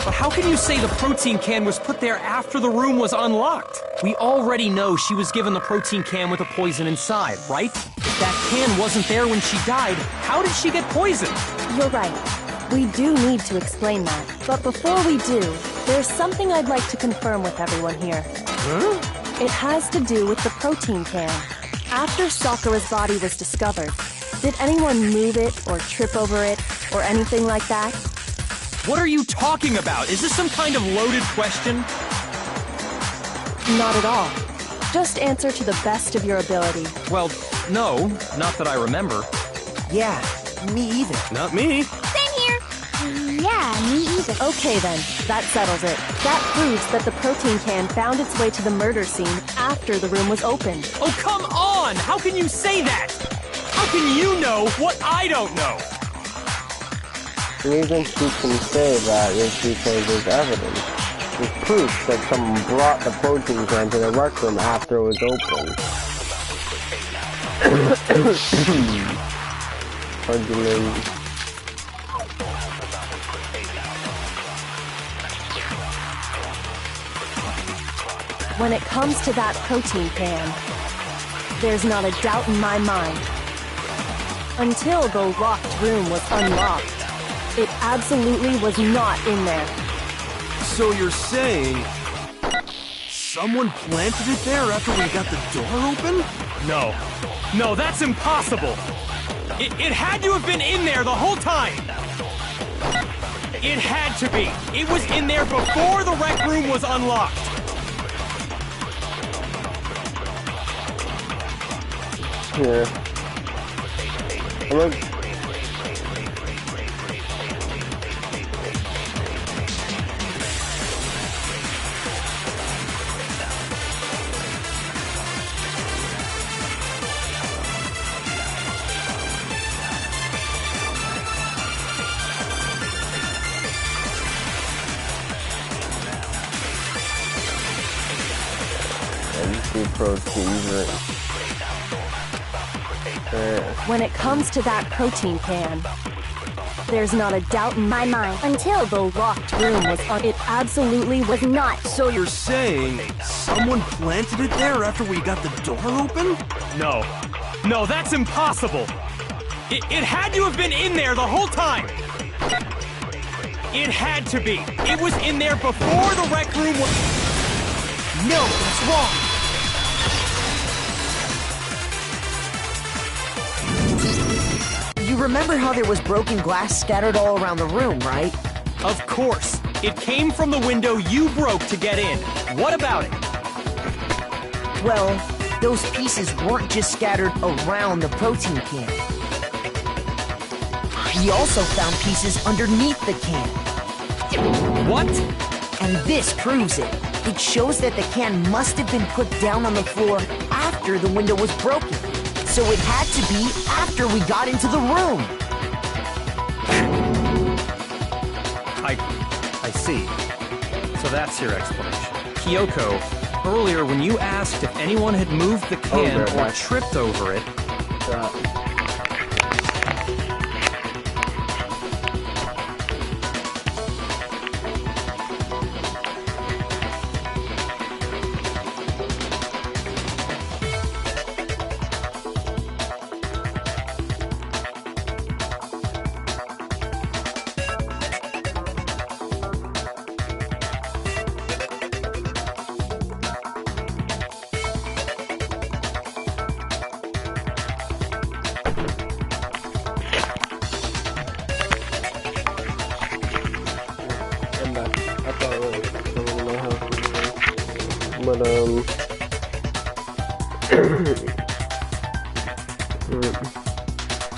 But how can you say the protein can was put there after the room was unlocked? We already know she was given the protein can with the poison inside, right? If that can wasn't there when she died, how did she get poisoned? You're right. We do need to explain that. But before we do, there's something I'd like to confirm with everyone here. Huh? It has to do with the protein can. After Sakura's body was discovered, did anyone move it or trip over it or anything like that? What are you talking about? Is this some kind of loaded question? Not at all. Just answer to the best of your ability. Well, no, not that I remember. Yeah, me either. Not me. Same here. Yeah, me either. Okay then, that settles it. That proves that the protein can found its way to the murder scene after the room was opened. Oh, come on! How can you say that? How can you know what I don't know? The reason she can say that is because there's evidence. There's proof that someone brought the protein can to the rec room after it was open. Argument. When it comes to that protein can, there's not a doubt in my mind. Until the locked room was unlocked, it absolutely was not in there. So you're saying someone planted it there after we got the door open? No. No, that's impossible! It had to have been in there the whole time! It had to be! It was in there before the rec room was unlocked! Here. Look. Protein. When it comes to that protein can, there's not a doubt in my mind. Until the locked room was on, it absolutely was not. So you're saying someone planted it there after we got the door open? No. No, that's impossible! It had to have been in there the whole time! It had to be! It was in there before the rec room was... No, that's wrong! You remember how there was broken glass scattered all around the room, right? Of course! It came from the window you broke to get in. What about it? Well, those pieces weren't just scattered around the protein can. We also found pieces underneath the can. What? And this proves it. It shows that the can must have been put down on the floor after the window was broken. So it had to be after we got into the room. I see. So that's your explanation. Kyoko, earlier when you asked if anyone had moved the can or tripped over it... But,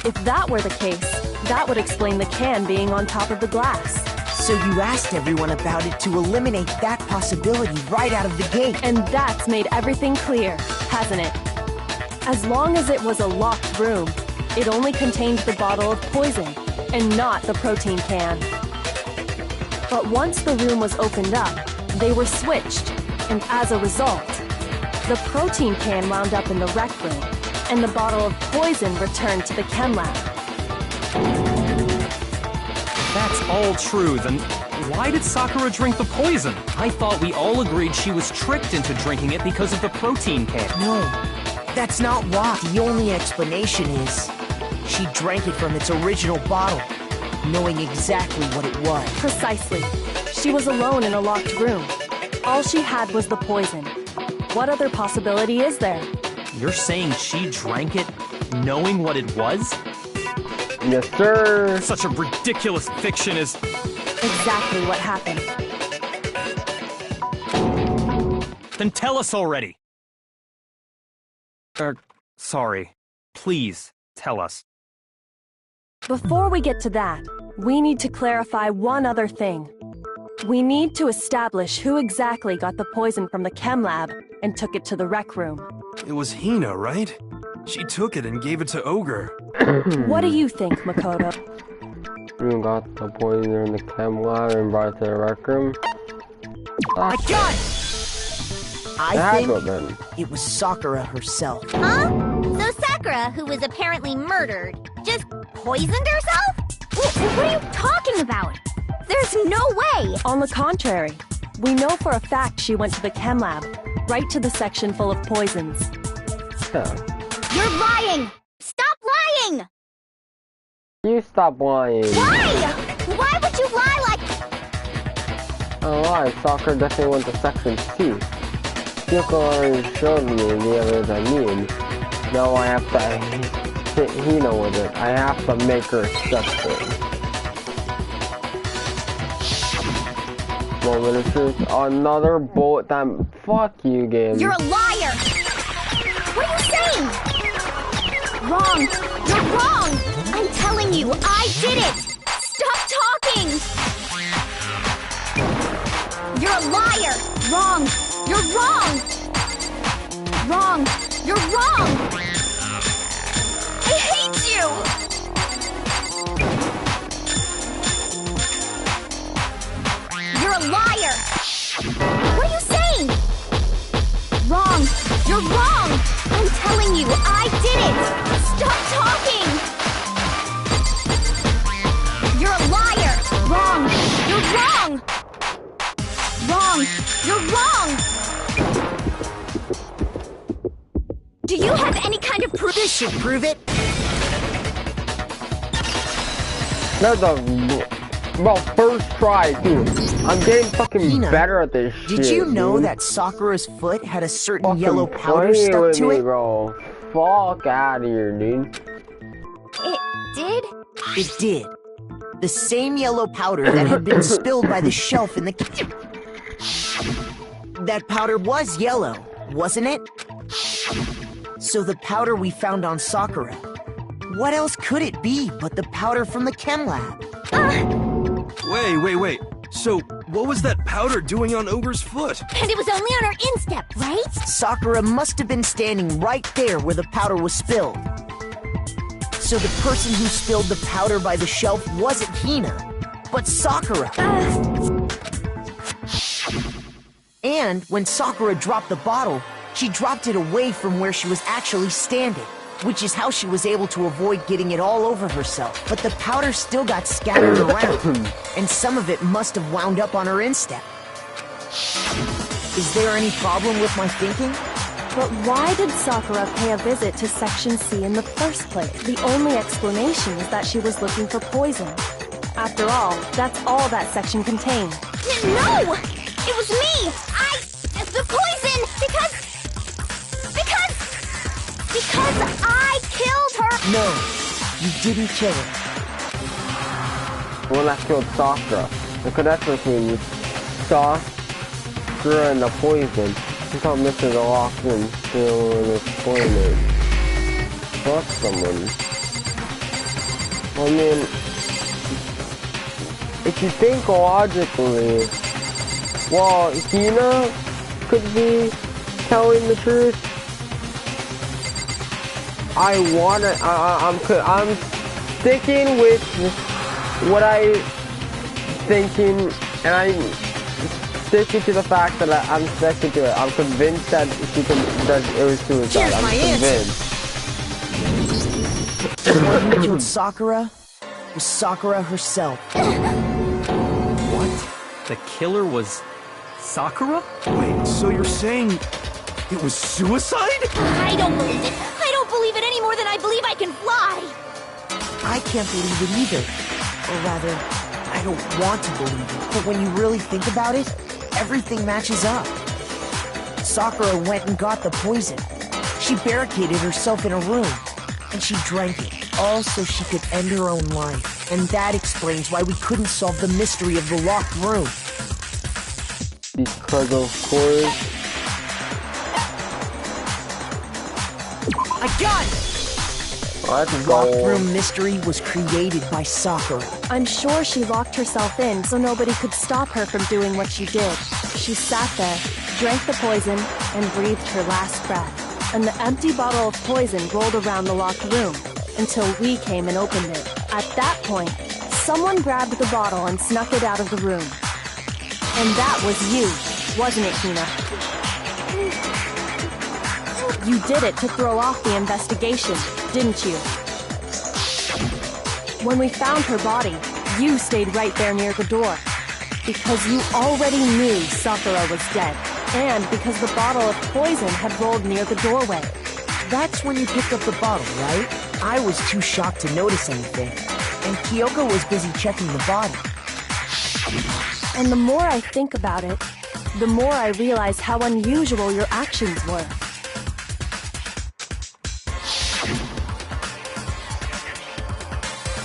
If that were the case, that would explain the can being on top of the glass. So you asked everyone about it to eliminate that possibility right out of the gate. And that's made everything clear, hasn't it? As long as it was a locked room, it only contained the bottle of poison, and not the protein can. But once the room was opened up, they were switched, and as a result, the protein can wound up in the rec room, and the bottle of poison returned to the chem lab. That's all true, then why did Sakura drink the poison? I thought we all agreed she was tricked into drinking it because of the protein can. No, that's not why. The only explanation is she drank it from its original bottle, knowing exactly what it was. Precisely. She was alone in a locked room. All she had was the poison. What other possibility is there? You're saying she drank it knowing what it was? yes, sir. Such a ridiculous fiction is... exactly what happened. Then tell us already! Sorry. Please, tell us. Before we get to that, we need to clarify one other thing. We need to establish who exactly got the poison from the chem lab and took it to the rec room. It was Hina, right? She took it and gave it to Ogre. What do you think, Makoto? You got the poison in the chem lab and brought it to the rec room? I got it! I think then. it was Sakura herself. Huh? So Sakura, who was apparently murdered, just poisoned herself? What are you talking about? There's no way! On the contrary, we know for a fact she went to the chem lab, right to the section full of poisons. Huh. You're lying! Stop lying! You stop lying. Why? Why would you lie like... Oh, lie. Sakura definitely went to section C. Yuko already showed me the others I need. Now I have to hit Hina with it. I have to make her accept it. Moment of truth. Another bullet time. Fuck you, game. You're a liar! What are you saying? Wrong! You're wrong! I'm telling you, I did it! Stop talking! You're a liar! Wrong! You're wrong! Wrong! You're wrong! I hate you! You're a liar! What are you saying? Wrong! You're wrong! I'm telling you, I did it! Stop talking! You're a liar! Wrong! You're wrong! Wrong! You're wrong! Do you have any kind of proof? This should prove it. That's a... Well, first try, dude. I'm getting fucking Hina, better at this shit. Did you know dude. that Sakura's foot had a certain Fucking yellow powder playing stuck with to me, it? Bro. Fuck out of here, dude. It did? It did. The same yellow powder that had been spilled by the shelf in the kitchen. That powder was yellow, wasn't it? So the powder we found on Sakura, what else could it be but the powder from the chem lab? Wait. So, what was that powder doing on Ogre's foot? And it was only on her instep, right? Sakura must have been standing right there where the powder was spilled. So the person who spilled the powder by the shelf wasn't Hina, but Sakura. And when Sakura dropped the bottle, she dropped it away from where she was actually standing, which is how she was able to avoid getting it all over herself. But the powder still got scattered around, and some of it must have wound up on her instep. Is there any problem with my thinking? But why did Sakura pay a visit to Section C in the first place? The only explanation is that she was looking for poison. After all, that's all that section contained. No! It was me! The poison! Because I killed her! No, you didn't kill her. When I killed Sakura, the connection between Sakura and the poison. I thought Mr. the Lockman still explaining. Fuck someone. I mean, if you think logically, well, Hina could be telling the truth. I'm sticking with what I'm thinking, and I'm sticking to the fact that I'm sticking to it. I'm convinced that that it was suicide. Here's my convinced. The one who killed Sakura was Sakura herself. What? The killer was Sakura? Wait, so you're saying it was suicide? I don't believe it. I don't believe it any more than I believe I can fly. I can't believe it either. Or rather, I don't want to believe it. But when you really think about it, everything matches up. Sakura went and got the poison. She barricaded herself in a room, and she drank it. all so she could end her own life. And that explains why we couldn't solve the mystery of the locked room. Because of course. I got it! The locked room mystery was created by Sakura. I'm sure she locked herself in so nobody could stop her from doing what she did. She sat there, drank the poison, and breathed her last breath. And the empty bottle of poison rolled around the locked room until we came and opened it. At that point, someone grabbed the bottle and snuck it out of the room. And that was you, wasn't it, Hina? You did it to throw off the investigation, didn't you? When we found her body, you stayed right there near the door. Because you already knew Sakura was dead. And because the bottle of poison had rolled near the doorway. That's when you picked up the bottle, right? I was too shocked to notice anything. And Kyoko was busy checking the body. And the more I think about it, the more I realize how unusual your actions were.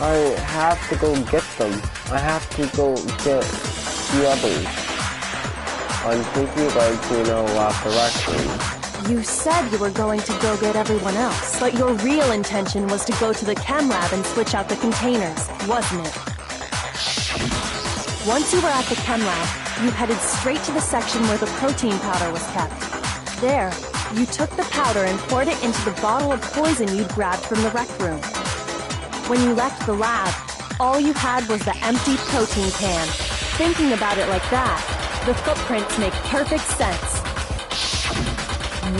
I have to go get them. I have to go get the others. I'm thinking about left direction. You said you were going to go get everyone else, but your real intention was to go to the chem lab and switch out the containers, wasn't it? Once you were at the chem lab, you headed straight to the section where the protein powder was kept. There, you took the powder and poured it into the bottle of poison you'd grabbed from the rec room. When you left the lab, all you had was the empty protein can. Thinking about it like that, the footprints make perfect sense.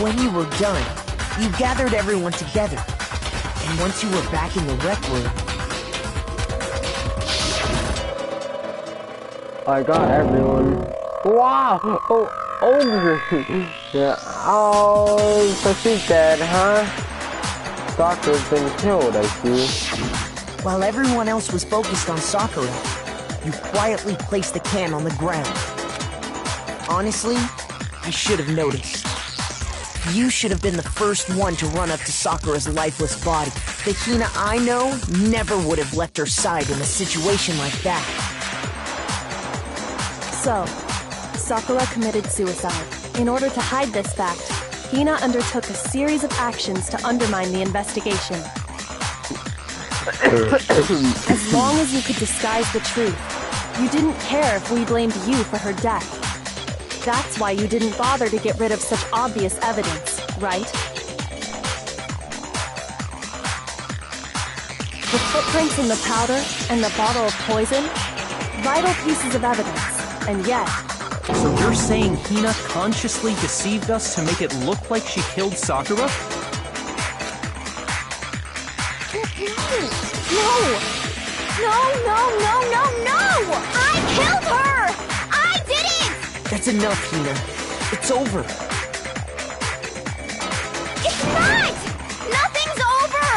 When you were done, you gathered everyone together. And once you were back in the rec room... I got everyone. Wow! Yeah. Oh, so she's dead, huh? Sakura's been killed, I see. While everyone else was focused on Sakura, you quietly placed the can on the ground. Honestly, I should have noticed. You should have been the first one to run up to Sakura's lifeless body. The Hina I know never would have left her side in a situation like that. So, Sakura committed suicide. In order to hide this fact, Hina undertook a series of actions to undermine the investigation. As long as you could disguise the truth, you didn't care if we blamed you for her death. That's why you didn't bother to get rid of such obvious evidence, right? The footprints in the powder and the bottle of poison? Vital pieces of evidence, and yet... So you're saying Hina consciously deceived us to make it look like she killed Sakura? No! I killed her! I did it! That's enough, Hina. It's over. It's not! Nothing's over!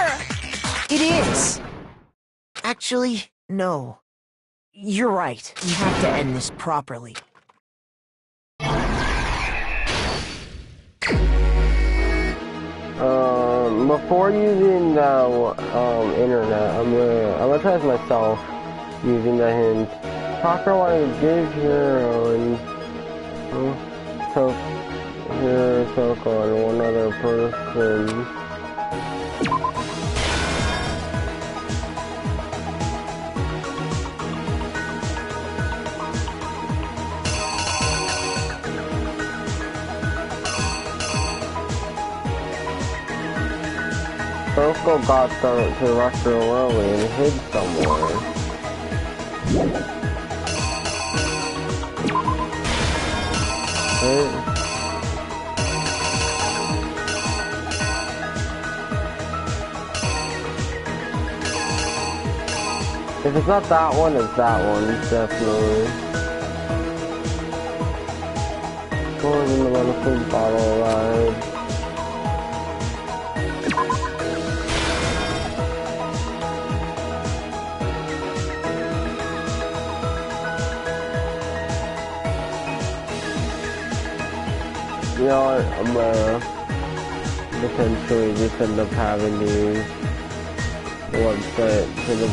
It is! Actually, no. You're right. We have to end this properly. Before using the internet, I'm gonna try this myself using the hint. Sakura wanted to give her and took her Soko and one other person. Soko got to the restaurant early and hid somewhere. If it's not that one, it's that one, definitely. Going in the medicine bottle alive. You know what, I'm gonna potentially just end up having these. website to the...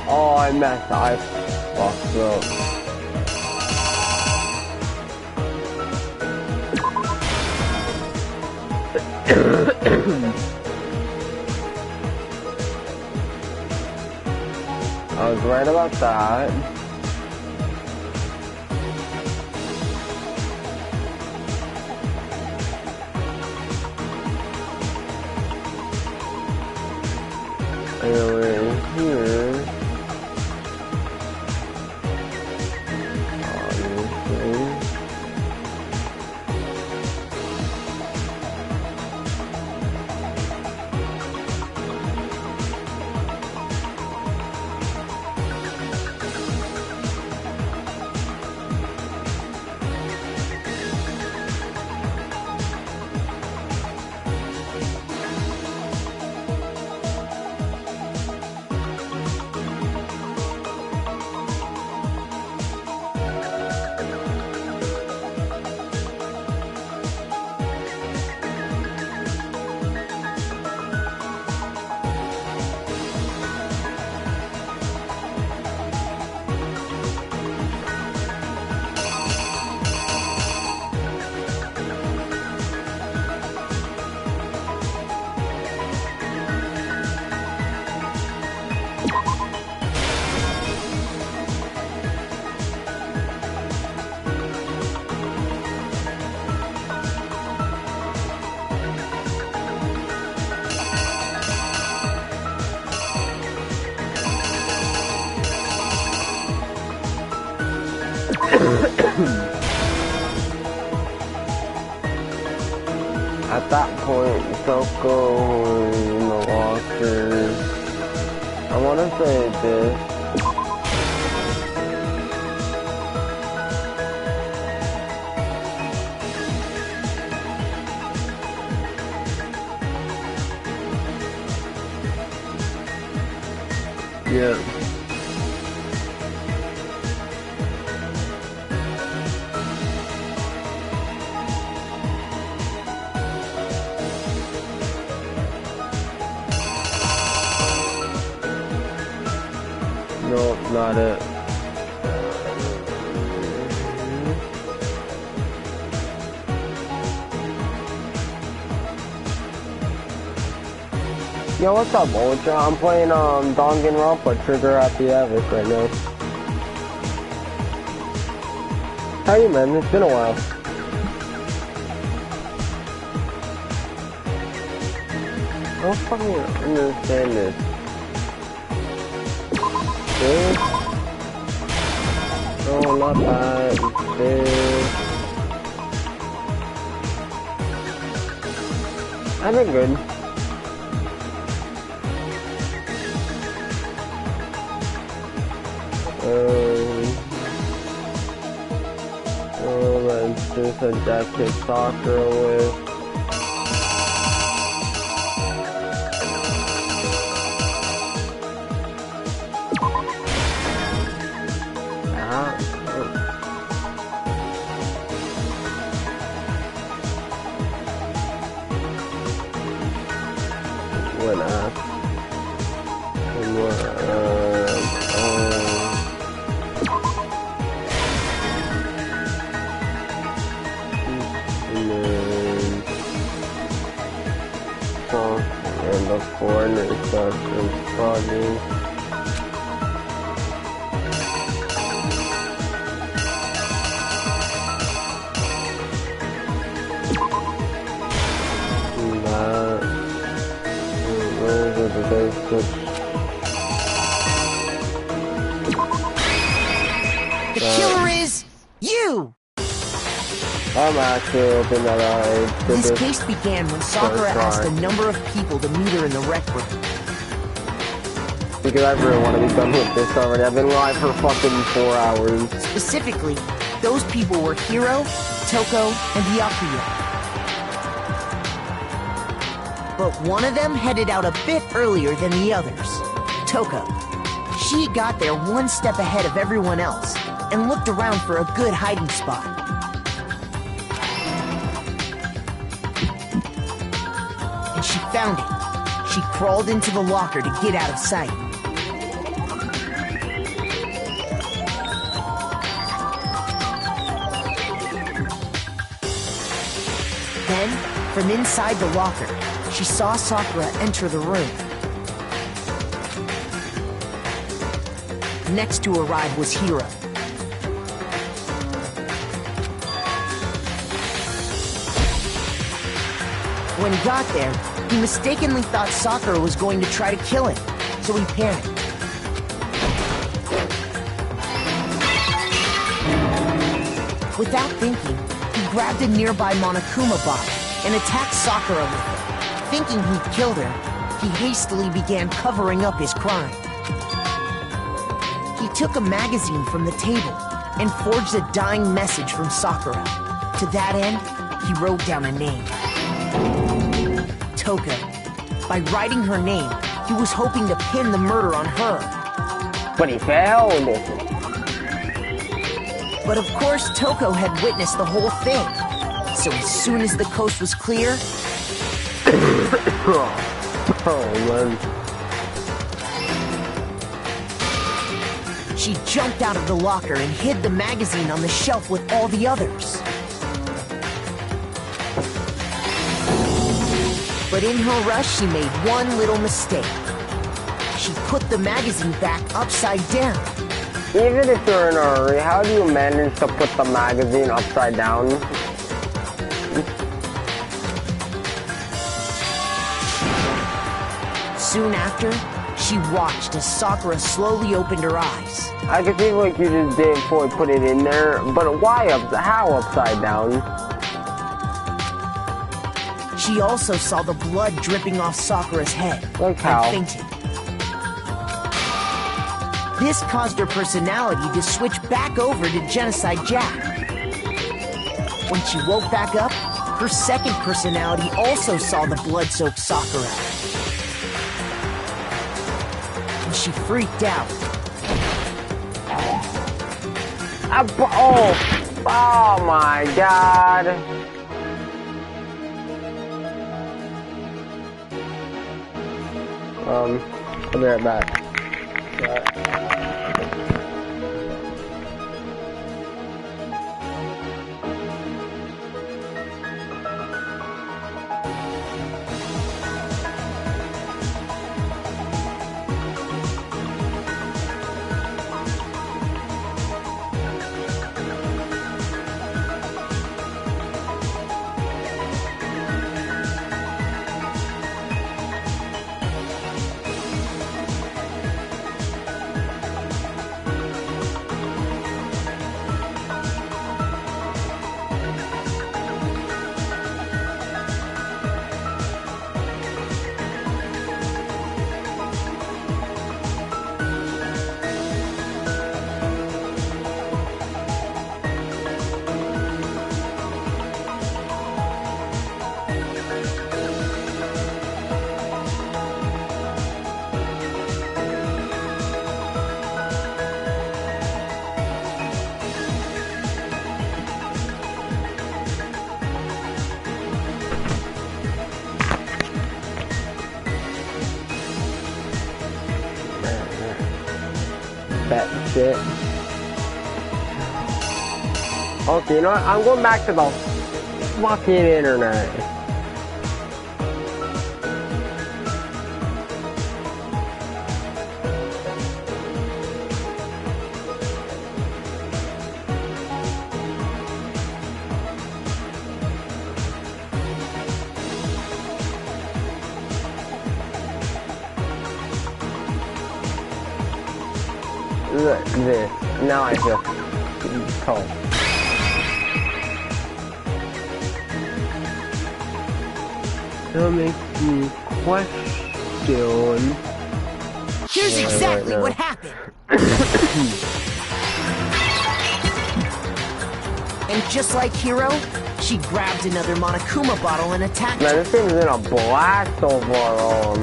Oh, I messed up. I fucked up. I was right about that. Anyway, here. Obviously. At that point, Coco in the lockers. I want to say this. Yeah. Nope, not it. Yo, what's up, Ultra? I'm playing Danganronpa Trigger at the havoc right now. How are you, man? It's been a while. I don't fucking understand this. This? No, not that. This. I've been good. Let's do some jacket soccer with. And the foreigner stuff is foggy. Those are the basics. The killer is you! I'm actually hoping that I did This case began when Sakura asked a number of people to meet her in the rec room. Because I really want to be done with this already. I've been live for fucking 4 hours. Specifically, those people were Hiro, Toko, and Hyakuya. But one of them headed out a bit earlier than the others. Toko. She got there one step ahead of everyone else and looked around for a good hiding spot. she found it. She crawled into the locker to get out of sight. Then, from inside the locker, she saw Sakura enter the room. Next to arrive was Hiro. When he got there, he mistakenly thought Sakura was going to try to kill him, so he panicked. Without thinking, he grabbed a nearby Monokuma bottle and attacked Sakura with it. Thinking he'd killed her, he hastily began covering up his crime. He took a magazine from the table and forged a dying message from Sakura. To that end, he wrote down a name. Toka. By writing her name, he was hoping to pin the murder on her. But he failed. But of course, Toko had witnessed the whole thing. So as soon as the coast was clear... Oh, man. She jumped out of the locker and hid the magazine on the shelf with all the others. But in her rush, she made one little mistake. She put the magazine back upside down. Even if you're in a hurry, how do you manage to put the magazine upside down? Soon after, she watched as Sakura slowly opened her eyes. I can see like you just did before you put it in there, but why how upside down? She also saw the blood dripping off Sakura's head Like how? and fainted. This caused her personality to switch back over to Genocide Jack. When she woke back up, her second personality also saw the blood-soaked Sakura. And she freaked out. Oh my god. I'll be right back. That shit. Okay, you know what? I'm going back to the fucking internet. This. Now I feel cold. That makes me question. Here's exactly what happened. And just like Hiro, she grabbed another Monokuma bottle and attacked Man, her. this thing's in a blast overall.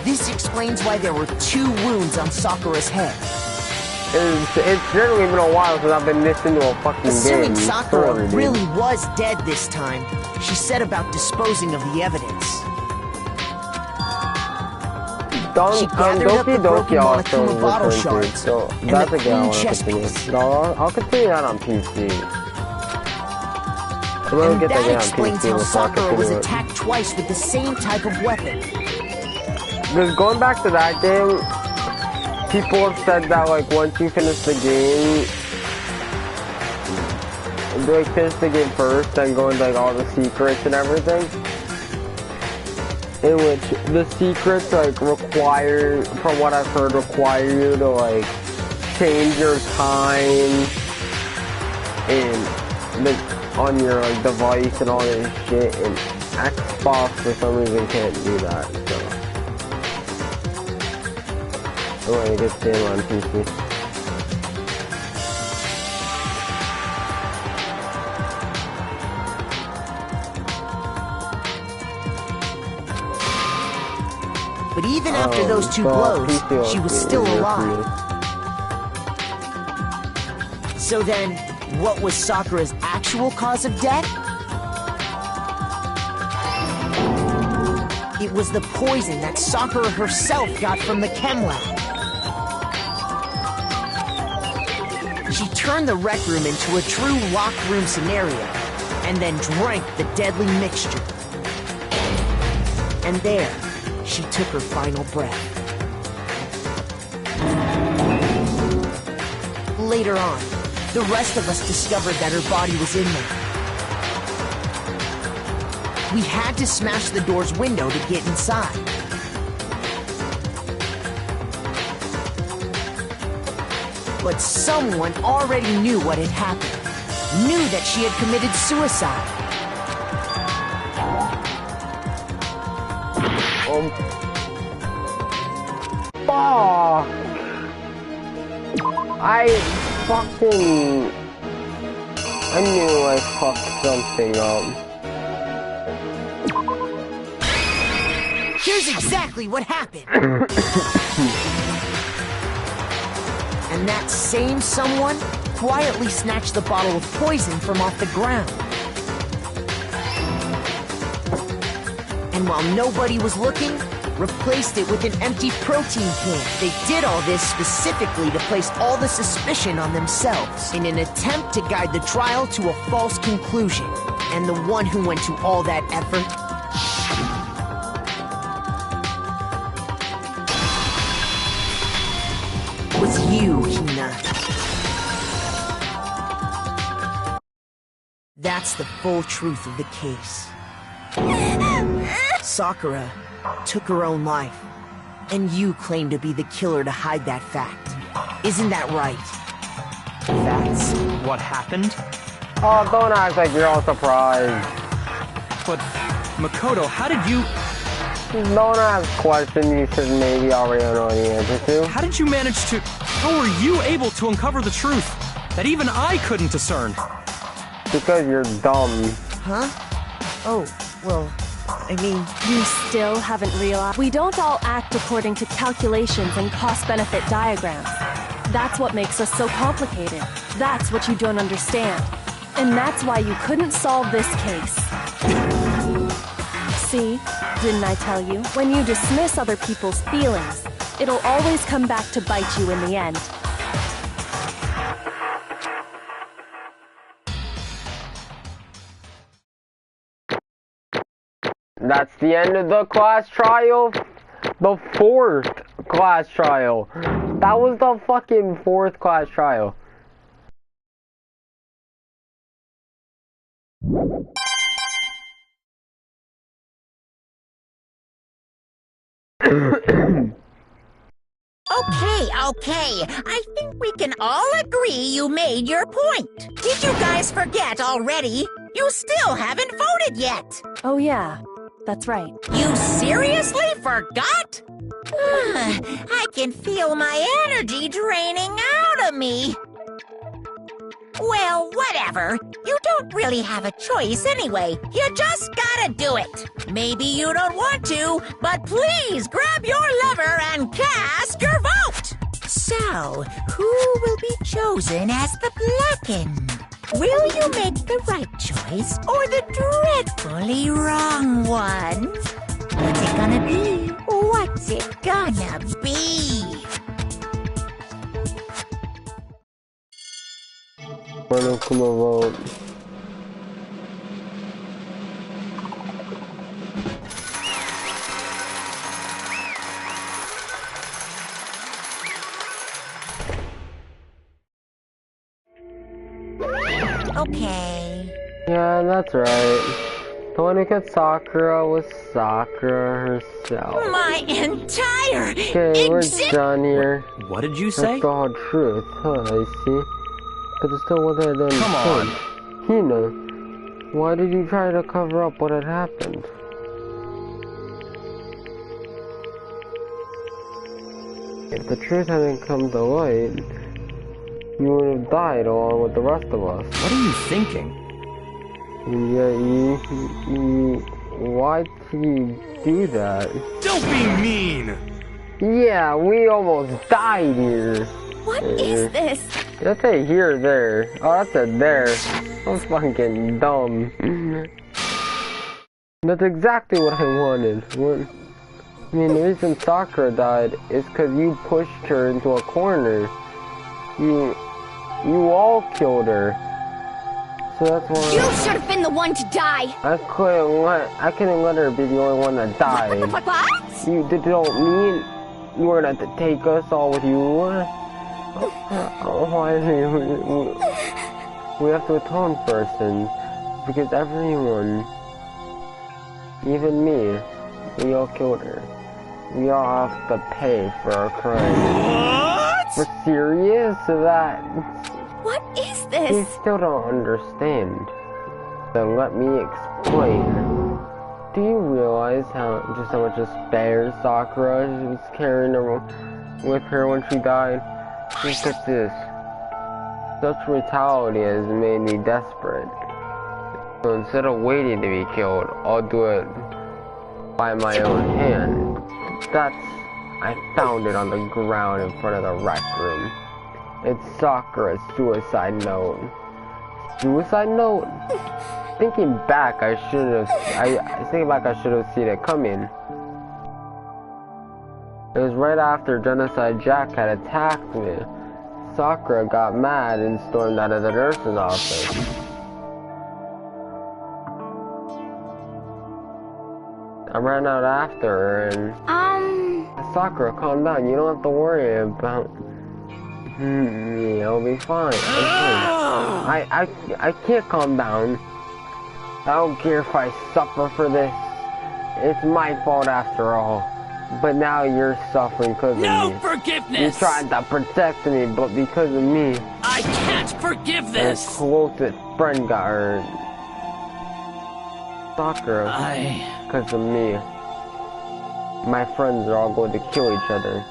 This explains why there were 2 wounds on Sakura's head. It's generally been a while since I've been listening to a fucking Assuming game. Sakura Sorry, dude. really was dead this time, she set about disposing of the evidence. She gathered up the broken Monokuma bottle returned to, shards so and that's the a game I clean want to chess continue. piece. No, I'll continue that on PC. We'll And get that game on explains PC how before I Sakura was continue it. attacked twice with the same type of weapon. Because going back to that game, people have said that like once you finish the game, like finish the game first, then go into like all the secrets and everything. In which the secrets like require, from what I've heard, require you to like change your time on your like device and all this shit, and Xbox for some reason can't do that. So I'm gonna get this game on PC. But even after those two blows, she was still alive. So then, what was Sakura's actual cause of death? It was the poison that Sakura herself got from the chem lab. She turned the rec room into a true locked room scenario, and then drank the deadly mixture. And there, she took her final breath. Later on, the rest of us discovered that her body was in there. We had to smash the door's window to get inside. But someone already knew what had happened, knew that she had committed suicide. Fuck! I knew I fucked something up. Here's exactly what happened. And that same someone quietly snatched the bottle of poison from off the ground. And while nobody was looking, replaced it with an empty protein can. They did all this specifically to place all the suspicion on themselves in an attempt to guide the trial to a false conclusion. And the one who went to all that effort was you, Hina. That's the full truth of the case. Sakura took her own life, and you claim to be the killer to hide that fact. Isn't that right? That's what happened? Oh, don't act like you're all surprised. But, Makoto, how did you... Don't ask questions you should maybe already know the answer to. How did you manage to... How were you able to uncover the truth that even I couldn't discern? Because you're dumb. Huh? Oh, well, I mean... You still haven't realized we don't all act according to calculations and cost-benefit diagrams. That's what makes us so complicated. That's what you don't understand. And that's why you couldn't solve this case. See? Didn't I tell you? When you dismiss other people's feelings, it'll always come back to bite you in the end. That's the end of the class trial. The 4th class trial. That was the fucking 4th class trial. Okay. I think we can all agree you made your point. Did you guys forget already? You still haven't voted yet. Oh yeah, that's right. You seriously forgot? I can feel my energy draining out of me. Well, whatever. You don't really have a choice anyway. You just gotta do it. Maybe you don't want to, but please grab your lever and cast your vote. So, who will be chosen as the blackened? Will you make the right choice or the dreadfully wrong one? What's it gonna be? What What's it gonna be? Bueno, como vote. Okay. Yeah, that's right. The one who got Sakura was Sakura herself. My entire Okay, we're done here. What did you say? That's the whole truth, huh? I see. But it's still what I don't Come on. Hina, why did you try to cover up what had happened? If the truth hadn't come to light, you would have died along with the rest of us. What are you thinking? And yet why did you do that? Don't be mean! Yeah, we almost died here. What is this? That's a here, there. Oh, that's a there. I'm fucking dumb. That's exactly what I wanted. I mean, the reason Sakura died is because you pushed her into a corner. You all killed her. So that's why You should have been the one to die. I couldn't let her be the only one that died. What? You don't mean you were going to take us all with you? Why we have to atone first, and because everyone, even me, we all killed her. We all have to pay for our crimes. What? We're serious? What is You this? still don't understand. Then let me explain. Do you realize just how much despair Sakura was carrying with her when she died? Look at this. Such brutality has made me desperate. So instead of waiting to be killed, I'll do it by my own hand. I found it on the ground in front of the rec room. It's Sakura's suicide note. Suicide note? Thinking back, I should have seen it coming. It was right after Genocide Jack had attacked me. Sakura got mad and stormed out of the nurse's office. I ran out after her and... Sakura, calm down. You don't have to worry about... I'll be fine. I can't calm down. I don't care if I suffer for this. It's my fault after all. But now you're suffering because of me. No forgiveness! You tried to protect me, but because of me... I can't forgive this! My closest friend got hurt. Sakura, because of me. My friends are all going to kill each other.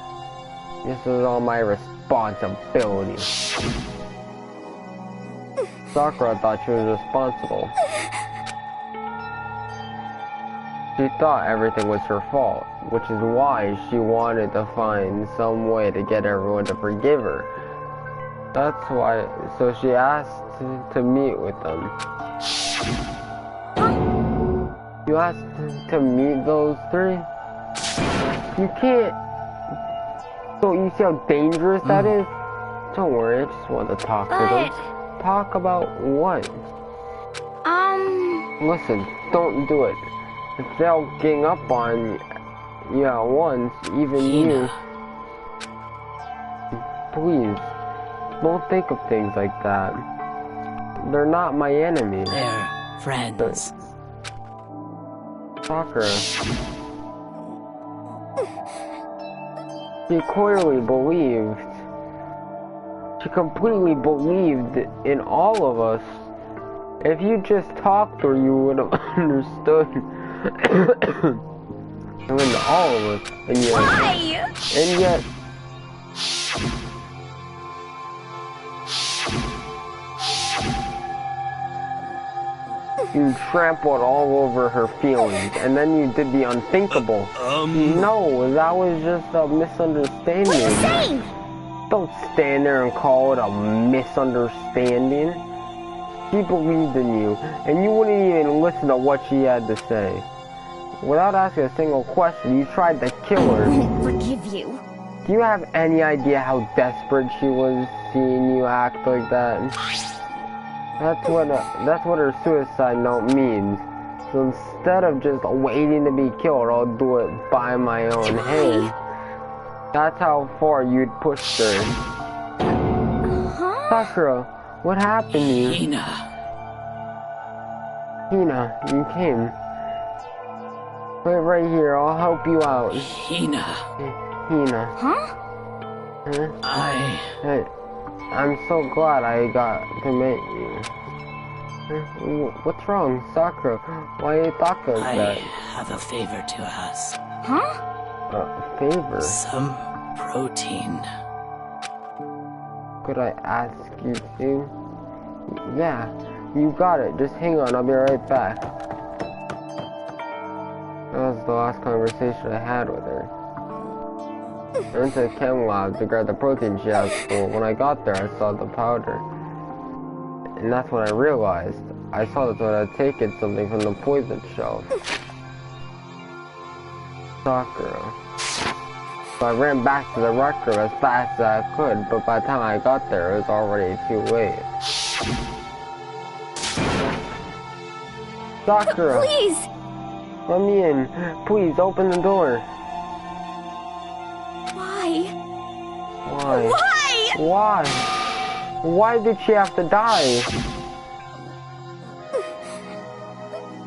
This is all my responsibility. Sakura thought she was responsible. She thought everything was her fault, which is why she wanted to find some way to get everyone to forgive her. That's why, so she asked to meet with them. You asked to meet those three? You can't. Don't you see how dangerous that is? Don't worry, I just want to talk to them. Talk about what? Listen, don't do it. If they'll gang up on you at once, even you. Please, don't think of things like that. They're not my enemy. They're friends. Sakura. She clearly believed. She completely believed in all of us. If you just talked to her, you would have understood. I mean, all of us. And yet, Why? And yet, you trampled all over her feelings, and then you did the unthinkable. No, that was just a misunderstanding. What are you saying? Don't stand there and call it a misunderstanding. She believed in you, and you wouldn't even listen to what she had to say. Without asking a single question, you tried to kill her. Forgive you. Do you have any idea how desperate she was seeing you act like that? That's what her suicide note means. So instead of just waiting to be killed, I'll do it by my own hand. That's how far you'd pushed her. Sakura, what happened to you? Hina, you came. Wait right here, I'll help you out. Hina. Hina. Huh? Hey, I'm so glad I got to meet you. What's wrong, Sakura? Why you talk like that? I have a favor to ask. Huh? A favor? Some protein. Could I ask you to? Yeah, you got it. Just hang on, I'll be right back. That was the last conversation I had with her. I went to the chem lab to grab the protein she asked for. When I got there, I saw the powder. And that's when I realized. I saw that when I'd taken something from the poison shelf. Sakura. So I ran back to the rec room as fast as I could, but by the time I got there, it was already too late. Sakura! Please! Let me in. Please, open the door. Why? Why? Why? Why? Why did she have to die?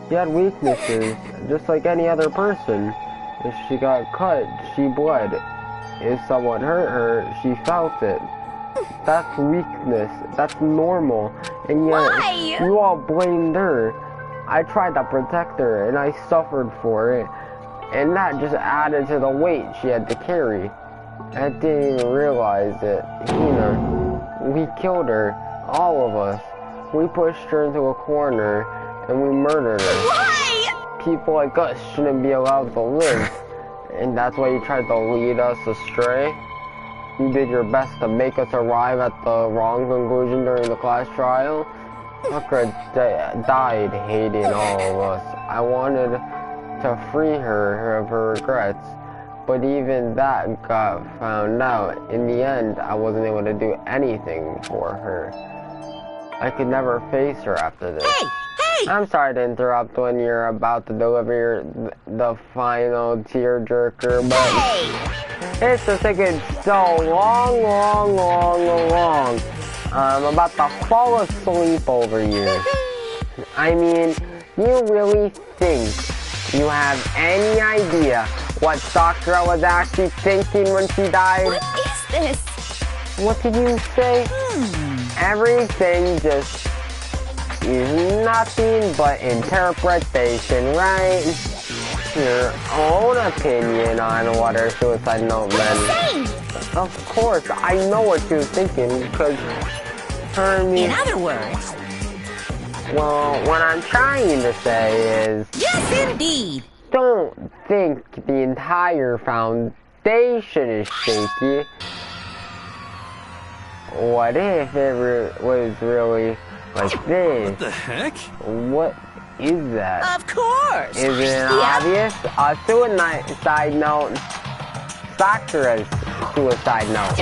She had weaknesses, just like any other person. If she got cut, she bled. If someone hurt her, she felt it. That's weakness. That's normal. And yet, Why? you all blamed her. I tried to protect her, and I suffered for it. And that just added to the weight she had to carry. I didn't even realize it. Hina, we killed her. All of us. We pushed her into a corner, and we murdered her. Why? People like us shouldn't be allowed to live. And that's why you tried to lead us astray? You did your best to make us arrive at the wrong conclusion during the class trial? Sakura died hating all of us. I wanted to free her of her regrets, but even that got found out. In the end, I wasn't able to do anything for her. I could never face her after this. Hey! I'm sorry to interrupt when you're about to deliver the final tearjerker, but it's just taking so long. I'm about to fall asleep over you. I mean, you really think you have any idea what Sakura was actually thinking when she died? What is this? What did you say? Everything just is nothing but interpretation, right? Your own opinion on what her suicide note meant. Of course, I know what she was thinking, because In other words, well, what I'm trying to say is, yes indeed. don't think the entire foundation is shaky. What if it was really like this? What the heck? What is that? Of course. Is it obvious? A suicide note. Sakura's suicide note.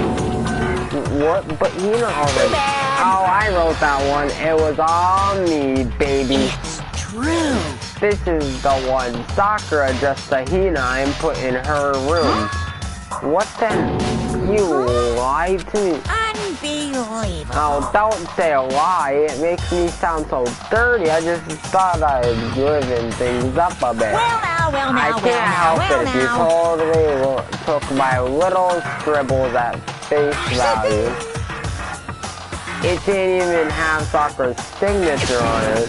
What? But you know already. Oh, I wrote that one. It was all me, baby. It's true. This is the one Sakura dressed the Hina and put in her room. What then? You lied to me. Unbelievable. Oh, don't say a lie. It makes me sound so dirty. I just thought I'd liven things up a bit. I can't help it if you totally took my little scribbles at face value. It didn't even have Sakura's signature on it.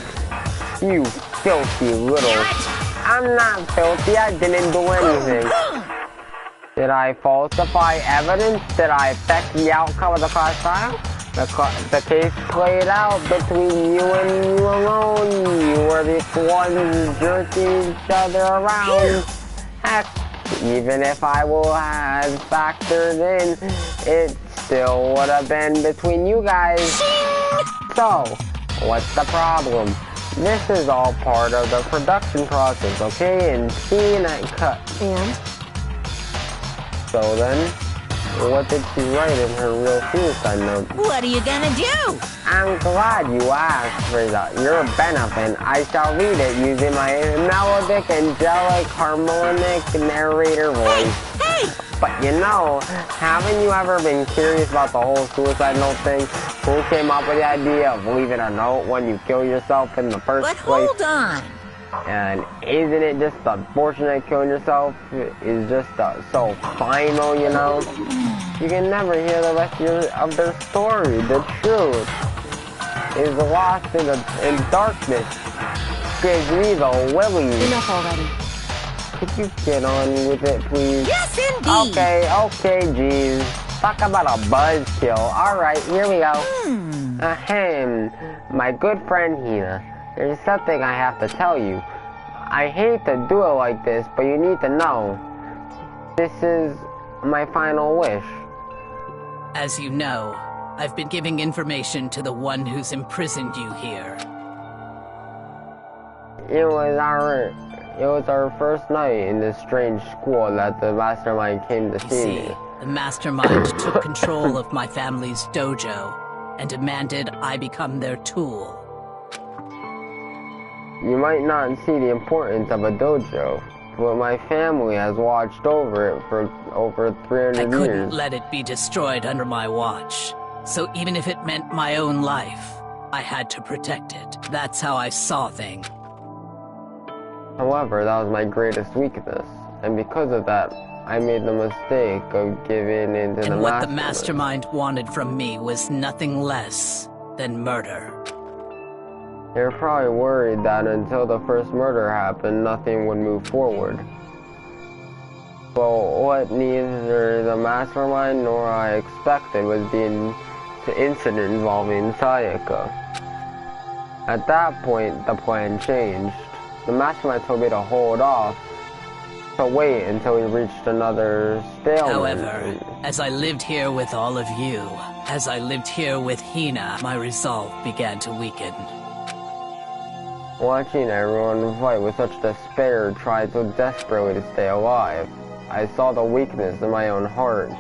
You filthy little... I'm not filthy. I didn't do anything. Did I falsify evidence? Did I affect the outcome of the class trial? The case played out between you and you alone. You were the ones jerking each other around. Heck, even if I had factored in, it still would have been between you guys. So, what's the problem? This is all part of the production process, okay? And scene and cut. And? So then, what did she write in her real suicide note? What are you gonna do? I'm glad you asked for your benefit. I shall read it using my melodic, angelic, harmonic narrator voice. Hey! But you know, haven't you ever been curious about the whole suicide note thing? Who came up with the idea of leaving a note when you kill yourself in the first place? But hold on. And isn't it just unfortunate killing yourself is just so final, you know? You can never hear the rest of their story. The truth is lost in darkness. Gives me the willies. Enough already. Could you get on with it, please? Yes, indeed. Okay, geez. Talk about a buzzkill. Alright, here we go. Ahem. My good friend Hina. There's something I have to tell you. I hate to do it like this, but you need to know. This is my final wish. As you know, I've been giving information to the one who's imprisoned you here. It was our first night in this strange school that the mastermind came to see me. The mastermind took control of my family's dojo and demanded I become their tool. You might not see the importance of a dojo, but my family has watched over it for over 300 years. I couldn't let it be destroyed under my watch, so even if it meant my own life, I had to protect it. That's how I saw things. However, that was my greatest weakness, and because of that, I made the mistake of giving in to the mastermind. And what the mastermind wanted from me was nothing less than murder. You're probably worried that until the first murder happened, nothing would move forward. Well, what neither the mastermind nor I expected was the incident involving Sayaka. At that point, the plan changed. The mastermind told me to hold off, to wait until we reached another stalemate. However, as I lived here with all of you, as I lived here with Hina, my resolve began to weaken. Watching everyone fight with such despair tried so desperately to stay alive, I saw the weakness in my own heart,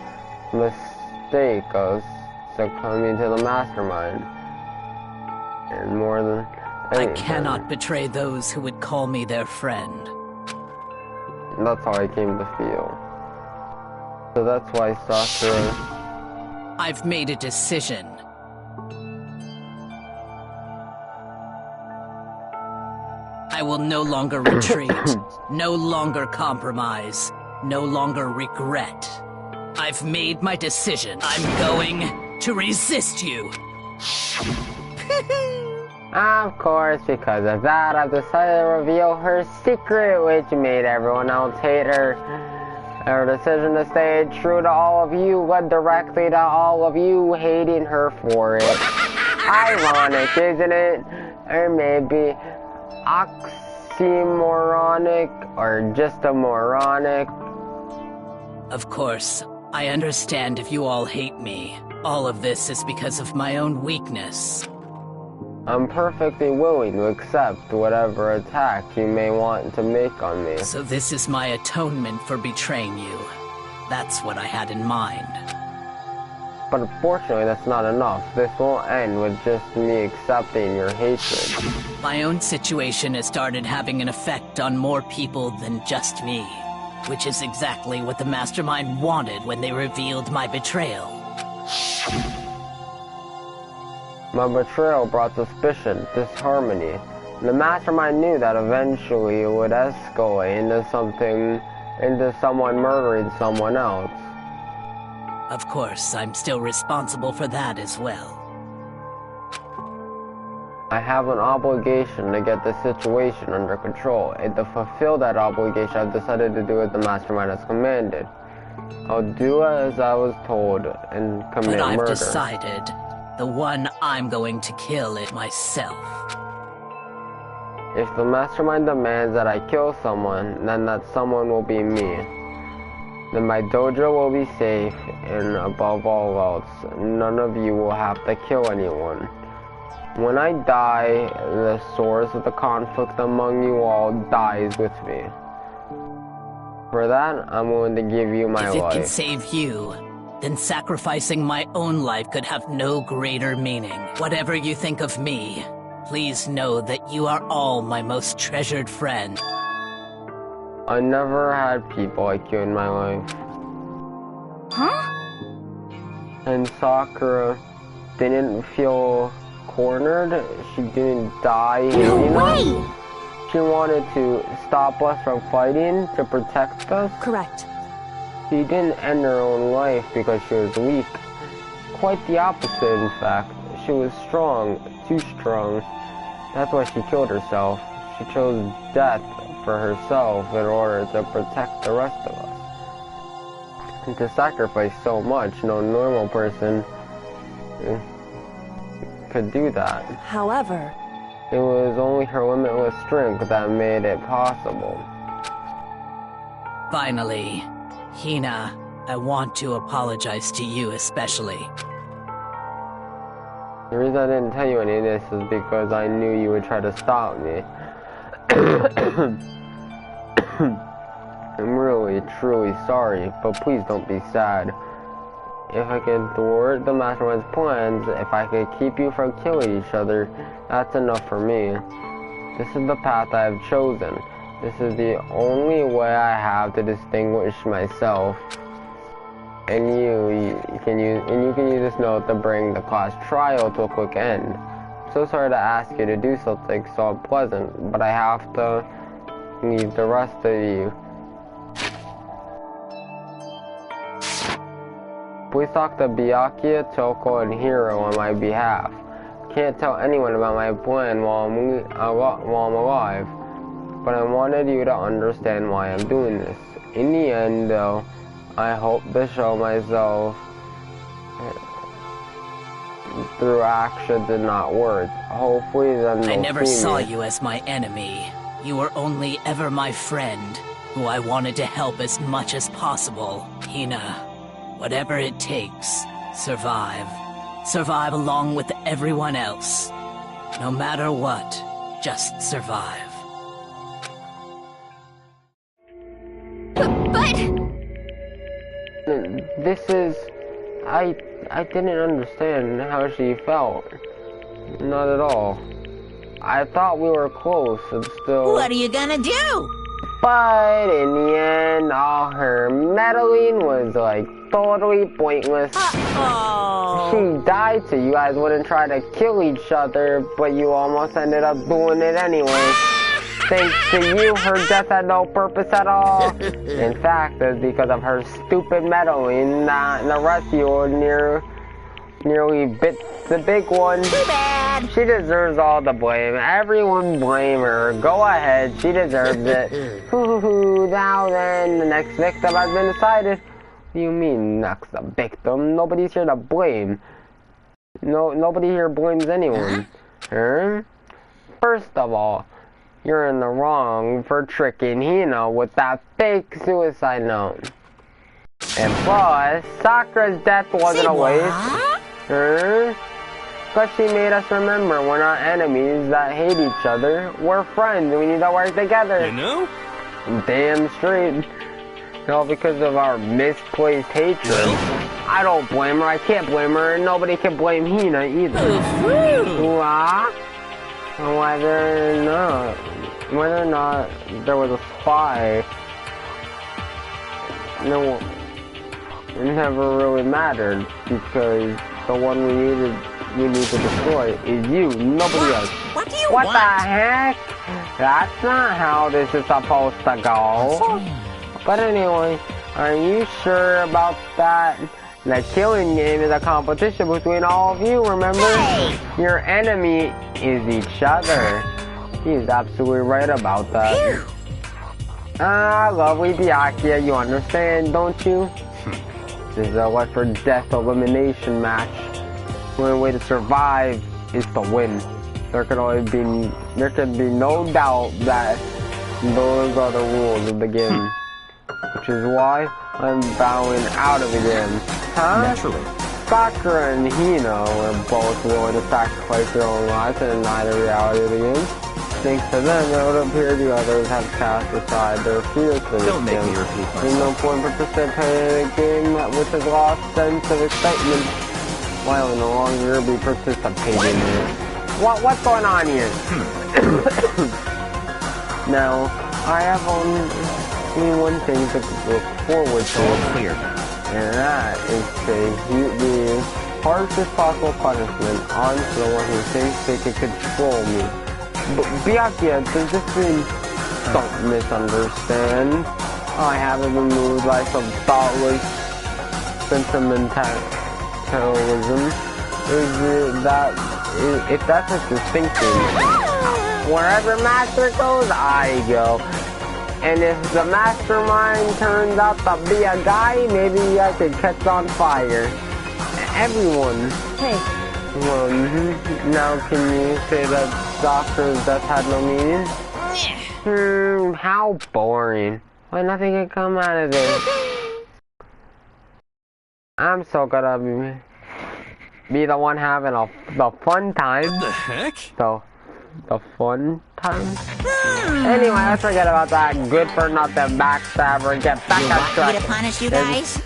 the mistake of succumbing to the mastermind. And more than anything, I cannot betray those who would call me their friend. That's how I came to feel. So that's why Sakura... I've made a decision. I will no longer retreat, no longer compromise, no longer regret. I've made my decision. I'm going to resist you. Of course, because of that, I've decided to reveal her secret, which made everyone else hate her. Her decision to stay true to all of you led directly to all of you hating her for it. Ironic, isn't it? Or maybe oxymoronic, or just a moronic. Of course, I understand if you all hate me. All of this is because of my own weakness. I'm perfectly willing to accept whatever attack you may want to make on me. So this is my atonement for betraying you. That's what I had in mind. But unfortunately, that's not enough. This won't end with just me accepting your hatred. My own situation has started having an effect on more people than just me, which is exactly what the mastermind wanted when they revealed my betrayal. My betrayal brought suspicion, disharmony. The mastermind knew that eventually it would escalate into someone murdering someone else. Of course, I'm still responsible for that as well. I have an obligation to get the situation under control, and to fulfill that obligation, I've decided to do what the mastermind has commanded. I'll do as I was told and commit murder. But I've decided the one I'm going to kill is myself. If the mastermind demands that I kill someone, then that someone will be me. Then my dojo will be safe, and above all else, none of you will have to kill anyone. When I die, the source of the conflict among you all dies with me. For that, I'm willing to give you my life. If it can save you, then sacrificing my own life could have no greater meaning. Whatever you think of me, please know that you are all my most treasured friend. I never had people like you in my life. Huh? And Sakura didn't feel cornered. She didn't die. No way! She wanted to stop us from fighting, to protect us. Correct. She didn't end her own life because she was weak. Quite the opposite, in fact. She was strong, too strong. That's why she killed herself. She chose death for herself in order to protect the rest of us. And to sacrifice so much, no normal person could do that. However, it was only her limitless strength that made it possible. Finally, Hina, I want to apologize to you especially. The reason I didn't tell you any of this is because I knew you would try to stop me. I'm really, truly sorry, but please don't be sad. If I could thwart the Mastermind's plans, if I could keep you from killing each other, that's enough for me. This is the path I have chosen. This is the only way I have to distinguish myself. And you can use this note to bring the class trial to a quick end. I'm so sorry to ask you to do something so unpleasant, but I have to leave the rest of you. Please talk to Byakuya, Toko, and Hiro on my behalf. Can't tell anyone about my plan while I'm alive, but I wanted you to understand why I'm doing this. In the end, though, I hope to show myself through actions and not words. Hopefully then they'll I never see saw me. you as my enemy. You were only ever my friend, who I wanted to help as much as possible. Hina, whatever it takes, survive. Survive along with everyone else. No matter what, just survive. But... This is... I didn't understand how she felt. Not at all. I thought we were close and still... What are you gonna do? But in the end, all her meddling was like totally pointless. Uh-oh. She died so you guys wouldn't try to kill each other, but you almost ended up doing it anyway. Thanks to you, her death had no purpose at all. In fact, it's because of her stupid meddling that the rest of you nearly bit the big one. Too bad. She deserves all the blame. Everyone blame her. Go ahead, she deserves it. Hoo-hoo-hoo, now then, the next victim has been decided. What do you mean, next victim? Nobody's here to blame. Nobody here blames anyone. Huh? First of all, you're in the wrong for tricking Hina with that fake suicide note. And plus, Sakura's death wasn't a waste. Because she made us remember we're not enemies that hate each other. We're friends and we need to work together. You know? Damn straight. No, because of our misplaced hatred. I don't blame her, I can't blame her, and nobody can blame Hina either. What? Whether or not there was a spy, no, it never really mattered, because the one we need to destroy is you, nobody else. What do you What want? the heck? That's not how this is supposed to go. But anyway, are you sure about that? The killing game is a competition between all of you, remember? Hey! Your enemy is each other. He's absolutely right about that. Lovely Byakuya, you understand, don't you? This is a life or death elimination match. The only way to survive is to win. There could be no doubt that those are the rules of the game. Which is why I'm bowing out of the game. Huh? Naturally. Sakura and Hina were both willing to sacrifice their own lives and deny the reality of the game. Thanks to them, it would appear the others have cast aside their fears for this Don't make game. me repeat There's no myself. point participating in a game with a lost sense of excitement. Why will no longer be participating in it? What's going on here? Now, I have only one thing to look forward to. All clear. And that is to heap the harshest possible punishment on someone who thinks they can control me. But Byakuya, does this mean don't misunderstand? I haven't been moved by some thoughtless sentimentalism. If that's what you're thinking, wherever Master goes, I go. And if the mastermind turns out to be a guy, maybe I could catch on fire. Everyone. Hey. Well, now can you say that Doctor's death had no meaning? How boring. Why nothing can come out of this? I'm so gonna be the one having the fun time. What the heck? The fun time? Anyway, let's forget about that good for nothing backstabber. Get back on track. You to punish you guys?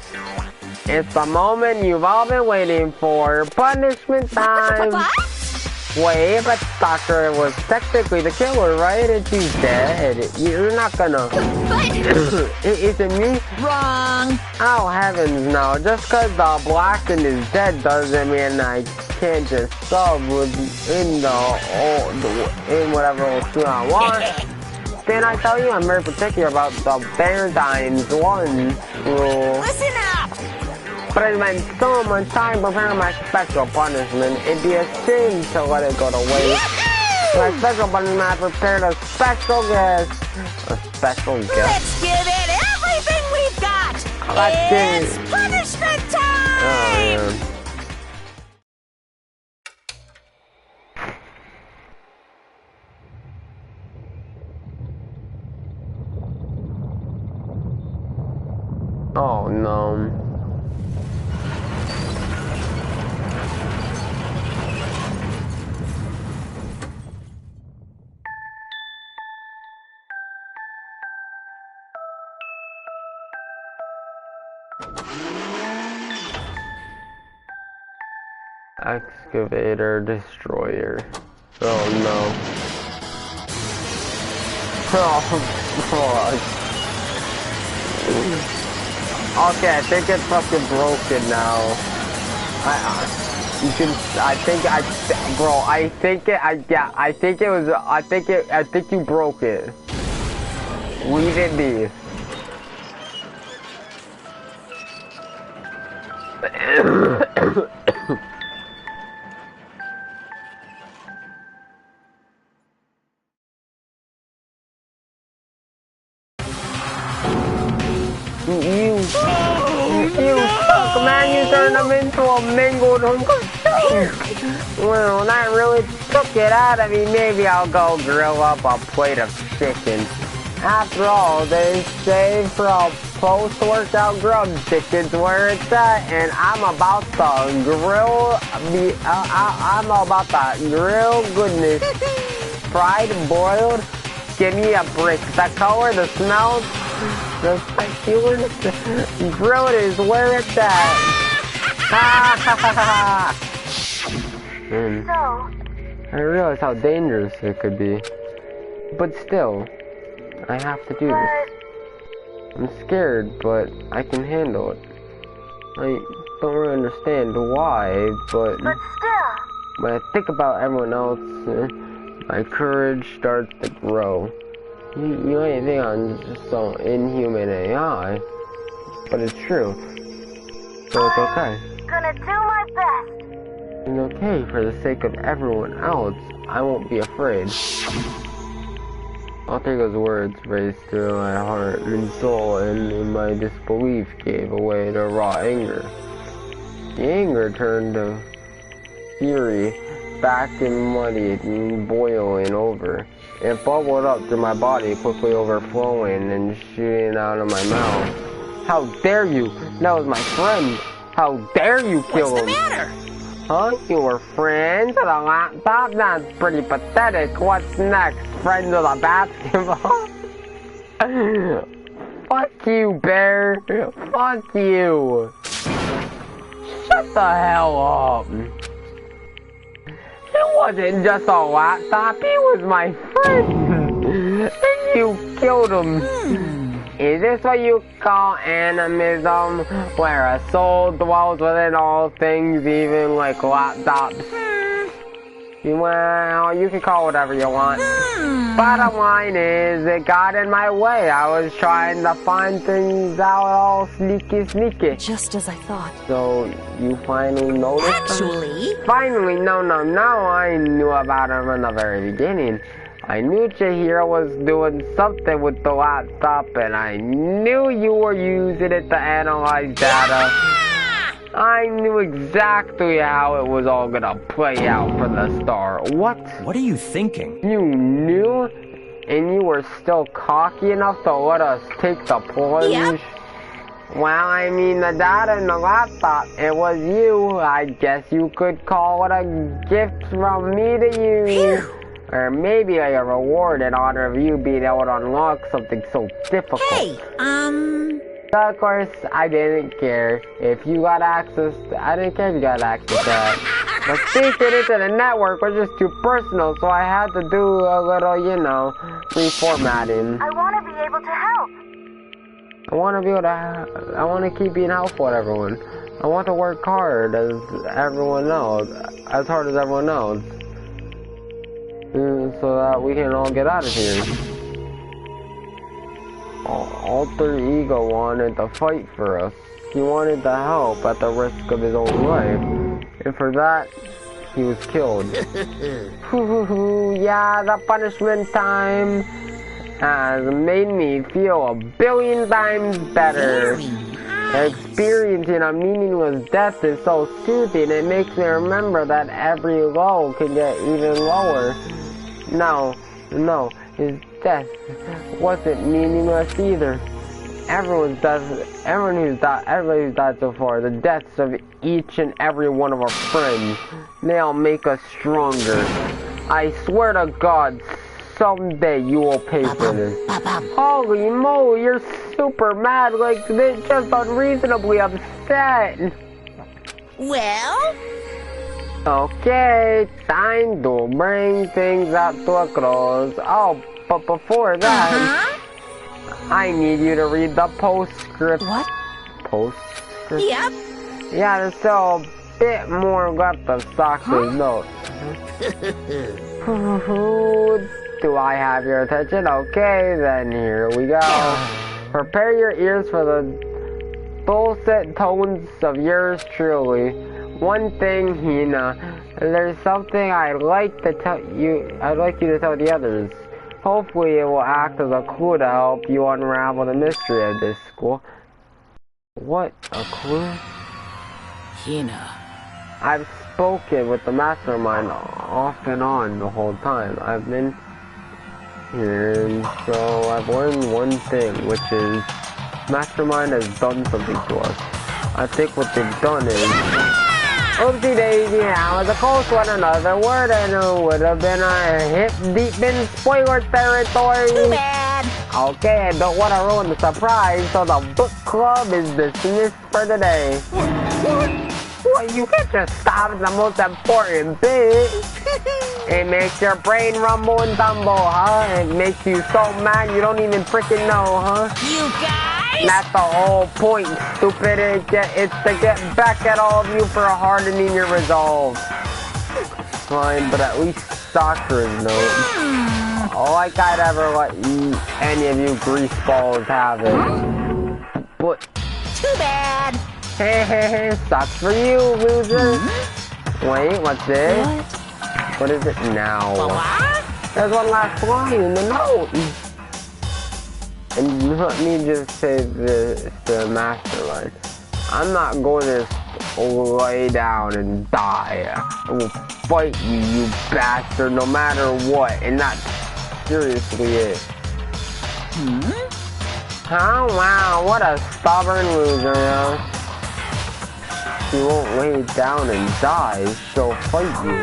It's the moment you've all been waiting for. Punishment time. Wait, but Doctor was technically the killer, right? And she's dead. You're not gonna... Is it me? Wrong. Oh, heavens no. Just because the Blackened is dead doesn't mean I can't just sub in whatever old school I want. Didn't I tell you I'm very particular about the Berndine's 1 rule? Listen up! But I spent so much time preparing my special punishment, it'd be a shame to let it go to waste. My special punishment, I prepared a special guest. A special guest? Let's give it everything we've got! It's punishment time! Oh, yeah. Oh no. Excavator destroyer. Oh no. Oh fuck. Okay, I think it's fucking broken now. You can. I think you broke it. Leave it be. You suck, man. You turned them into a mangled Well, that really took it out of me. Maybe I'll go grill up a plate of chicken. After all, they say for a post-workout grub chicken's where it's at, and I'm about to grill goodness. Fried, boiled, give me a break. The color, the smell, the texture, grilled is where it's at. I realize how dangerous it could be. But still, I have to do this. I'm scared, but I can handle it. I don't really understand why, but still. when I think about everyone else, my courage starts to grow. You may think I'm just so inhuman AI, but it's true. So it's okay. Gonna do my best. It's okay for the sake of everyone else. I won't be afraid. I'll take those words raced through my heart and soul, and in my disbelief gave away to raw anger. The anger turned to fury, back and muddied and boiling over. It bubbled up through my body, quickly overflowing and shooting out of my mouth. How dare you! That was my friend! How dare you kill What's him? the matter? Huh? You were friends with a laptop? That's pretty pathetic. What's next? Friends with a basketball? Fuck you, Bear. Fuck you. Shut the hell up. It wasn't just a laptop. He was my friend. And you killed him. Is this what you call animism? Where a soul dwells within all things, even like laptops? Well, you can call it whatever you want. Bottom line is, it got in my way. I was trying to find things out all sneaky. Just as I thought. So, you finally noticed? Actually... Finally, no, I knew about him from the very beginning. I knew Chihiro was doing something with the laptop, and I knew you were using it to analyze data. I knew exactly how it was all gonna play out from the start. What? What are you thinking? You knew? And you were still cocky enough to let us take the plunge? Yep. Well, I mean, the data in the laptop, it was you. I guess you could call it a gift from me to you. Or maybe a reward in honor of you being able to unlock something so difficult. Hey, Of course, I didn't care if you got access to, I didn't care if you got access to that. But speaking into the network was just too personal, so I had to do a little, reformatting. I want to be able to help. I want to keep being helpful with everyone. I want to work hard as everyone else, as hard as everyone else. So that we can all get out of here. Alter Ego wanted to fight for us. He wanted to help at the risk of his own life. And for that, he was killed. Yeah, the punishment time has made me feel 1,000,000,000 times better. Experiencing a meaningless death is so soothing, it makes me remember that every low can get even lower. No, his death wasn't meaningless either. Everybody who's died so far, the deaths of each and every one of our friends, they all make us stronger. I swear to God, someday you will pay for this. Holy moly, you're super mad, like they're just unreasonably upset. well... Okay, time to bring things up to a close. Oh, but before that, I need you to read the postscript. What? Postscript? Yep. Yeah, there's still a bit more left of Sakura's note. Do I have your attention? Okay, then here we go. Prepare your ears for the dulcet tones of yours truly. One thing, Hina, there's something I'd like you to tell the others. Hopefully it will act as a clue to help you unravel the mystery of this school. What? A clue? Hina. I've spoken with the mastermind off and on the whole time. I've been here, and so I've learned one thing, which is mastermind has done something to us. I think what they've done is... Oopsie daisy, that was a close one, another word, and it would have been a hip deep in spoiler territory. Too bad. Okay, I don't want to ruin the surprise, so the book club is dismissed for today. Well, you can't just stop at the most important bit. It makes your brain rumble and tumble, huh? It makes you so mad you don't even freaking know, huh? You guys? That's the whole point, stupid. It's to get back at all of you for hardening your resolve. Fine, but at least Sakura's note. Like I'd ever let any of you greaseballs have it. But... Too bad. Hey, sucks for you, loser. Wait, what's this? What is it now? What? There's one last line in the note. And let me just say this to the mastermind. I'm not going to lay down and die. I will fight you, you bastard, no matter what. And that's seriously it. Oh, wow, what a stubborn loser, huh? she won't lay down and die. She'll fight you.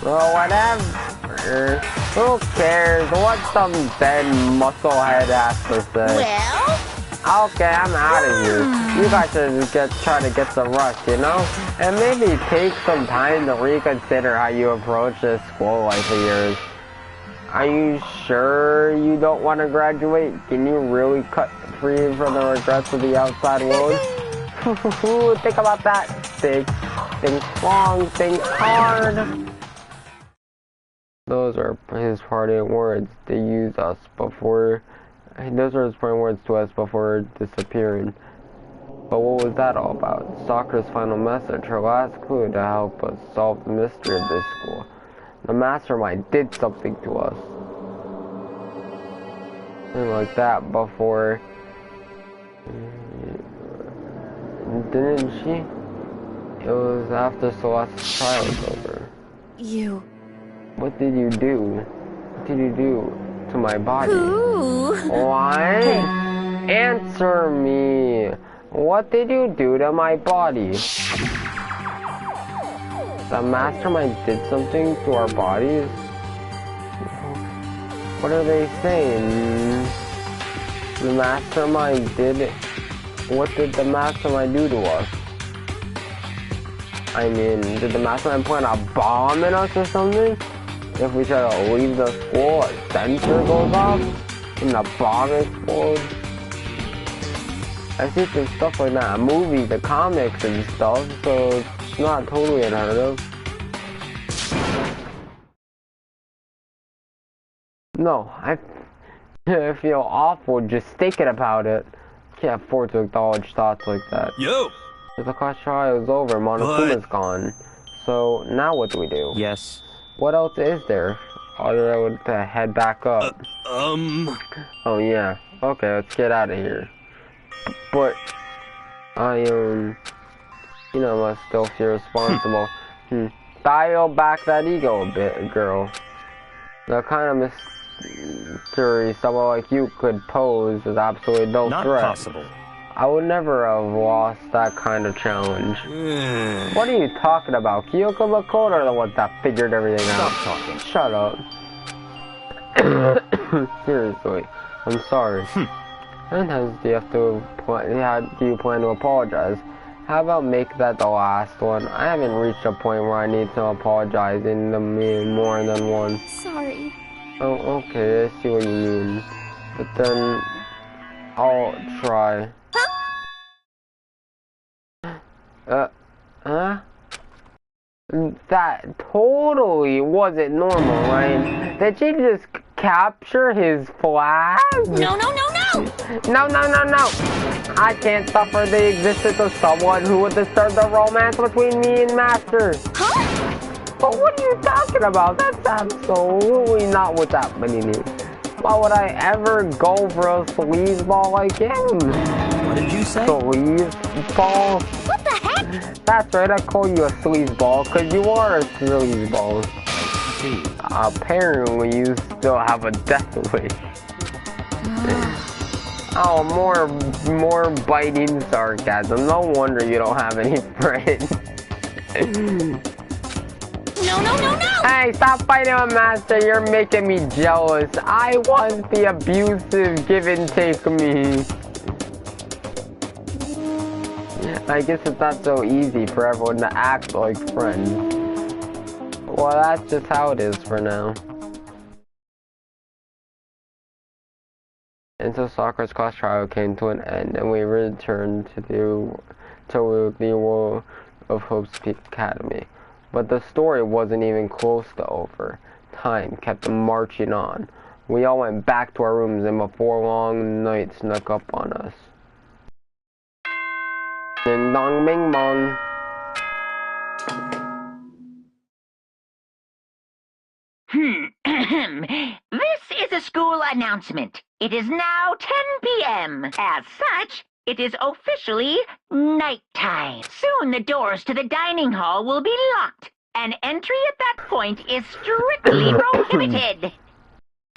Well, whatever. Who cares what some dead musclehead has to say? Well? Okay, I'm out of here. You guys should try to get some rest, you know? And maybe take some time to reconsider how you approach this school life of yours. Are you sure you don't want to graduate? Can you really cut free from the regrets of the outside world? Think about that. Think long, think hard. Those are his parting words to use us before. Those are his parting words to us before disappearing. But what was that all about? Sakura's final message, her last clue to help us solve the mystery of this school. The mastermind did something to us. Something like that before. Didn't she? It was after Celeste's trial was over. You. What did you do? What did you do to my body? Ooh. What? Hey. Answer me! What did you do to my body? The mastermind did something to our bodies? What are they saying? The mastermind did it. What did the mastermind do to us? I mean, did the mastermind plant a bomb in us or something? If we try to leave the school, a sensor goes off and the bomb explodes. I see some stuff like that in movies, the comics and stuff, so it's not totally unheard of. No, I feel awful just thinking about it. Can't afford to acknowledge thoughts like that. Yo! The class trial is over, Monokuma's gone. So, now what do we do? Yes. What else is there? Other to head back up. Oh yeah. Okay, let's get out of here. But I you know, must still feel responsible. Dial back that ego a bit, girl. The kind of mystery someone like you could pose is absolutely no Not threat. possible. I would never have lost that kind of challenge. What are you talking about? Kyoko Makoto are the ones that figured everything out. Stop talking. Shut up. Seriously, I'm sorry. Sometimes do you plan to apologize? How about make that the last one? I haven't reached a point where I need to apologize in more than once. Sorry. Oh, okay, I see what you mean. But then I'll try. Huh? That totally wasn't normal, right? Did she just capture his flag? No. No. I can't suffer the existence of someone who would disturb the romance between me and Master. Huh? But what are you talking about? That's absolutely not what's happening here. Why would I ever go for a sleazeball like him? What did you say? Sleazeball? What the heck? That's right, I call you a sleazeball, because you are a sleazeball. See. Apparently, you still have a death wish. Oh, more biting sarcasm. No wonder you don't have any friends. No. Hey, stop fighting with Master. You're making me jealous. I want the abusive give and take me. I guess it's not so easy for everyone to act like friends. Well, that's just how it is for now. Until Sakura's class trial came to an end, and we returned to the world of Hope's Peak Academy. But the story wasn't even close to over. Time kept marching on. We all went back to our rooms, and before long, night snuck up on us. Ding dong bing bong. This is a school announcement. It is now 10 p.m. As such, it is officially nighttime. Soon the doors to the dining hall will be locked, and entry at that point is strictly prohibited.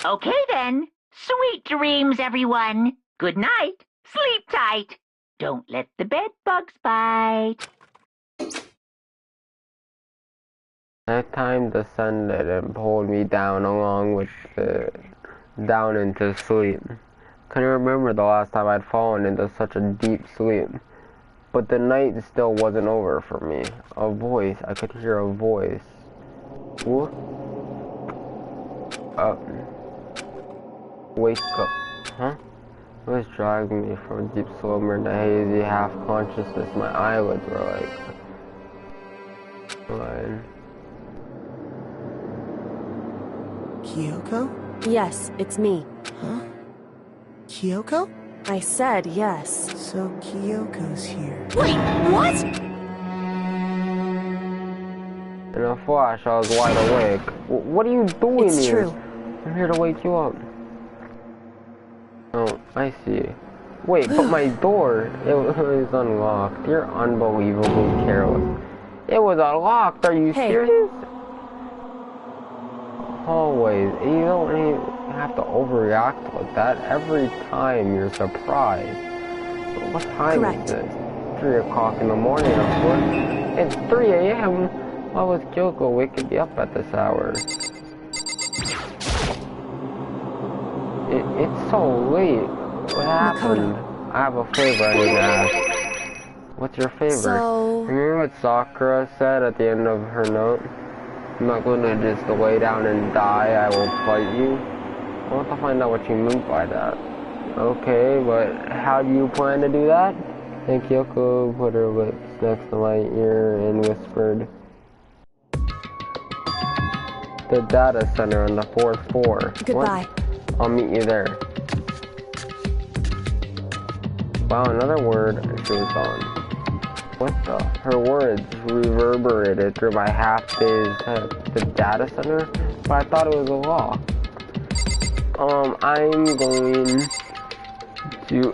Okay then. Sweet dreams, everyone. Good night. Sleep tight. Don't let the bed bugs bite. That time descended and pulled me down along with down into sleep. Couldn't remember the last time I'd fallen into such a deep sleep. But the night still wasn't over for me. A voice, I could hear a voice. What? Wake up. Huh? It was dragging me from deep slumber into hazy half-consciousness. My eyelids were like... What? Kyoko? Yes, it's me. Huh? Kyoko? I said yes. So Kyoko's here. Wait, what? In a flash, I was wide awake. What are you doing It's here? true. I'm here to wake you up. Oh, I see. Wait, but my door, it was unlocked. You're unbelievably careless. It was unlocked, are you serious? Always. You don't even have to overreact like that every time you're surprised. But what time is it? 3 o'clock in the morning, of course. It's 3 a.m. Why was Kyoko waking me up at this hour? It's so late. What happened? I have a favor I need to ask. What's your favor? So... Remember what Sakura said at the end of her note? I'm not going to just lay down and die, I will fight you. I want to find out what you meant by that. Okay, but how do you plan to do that? And Kyoko put her lips next to my ear and whispered, the data center on the 4th floor. Goodbye. What? I'll meet you there. Wow, another word, she was gone. What the? Her words reverberated through my half-dazed head. The data center? But I thought it was a lock. I'm going to...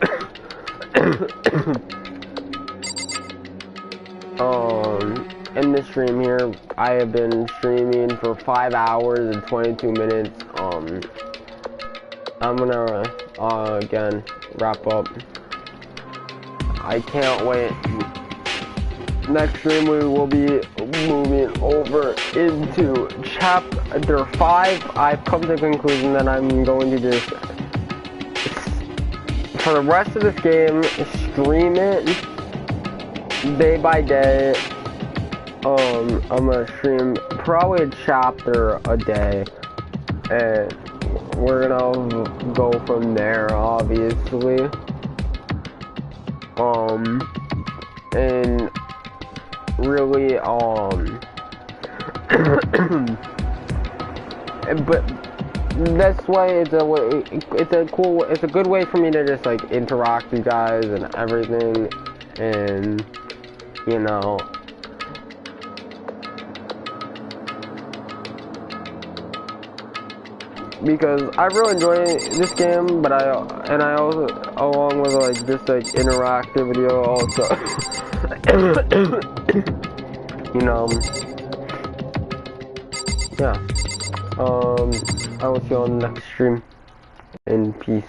in this stream here, I have been streaming for 5 hours and 22 minutes. I'm gonna, again, wrap up. I can't wait. Next stream we will be moving over into chapter 5. I've come to the conclusion that I'm going to just, for the rest of this game, stream it day by day. I'm gonna stream probably a chapter a day, and we're gonna go from there, obviously. And really, but this way, it's a good way for me to just like interact with you guys and everything, and you know. Because I really enjoy this game, but I also, along with like just like interactivity also, you know, yeah. I will see you on the next stream, and peace.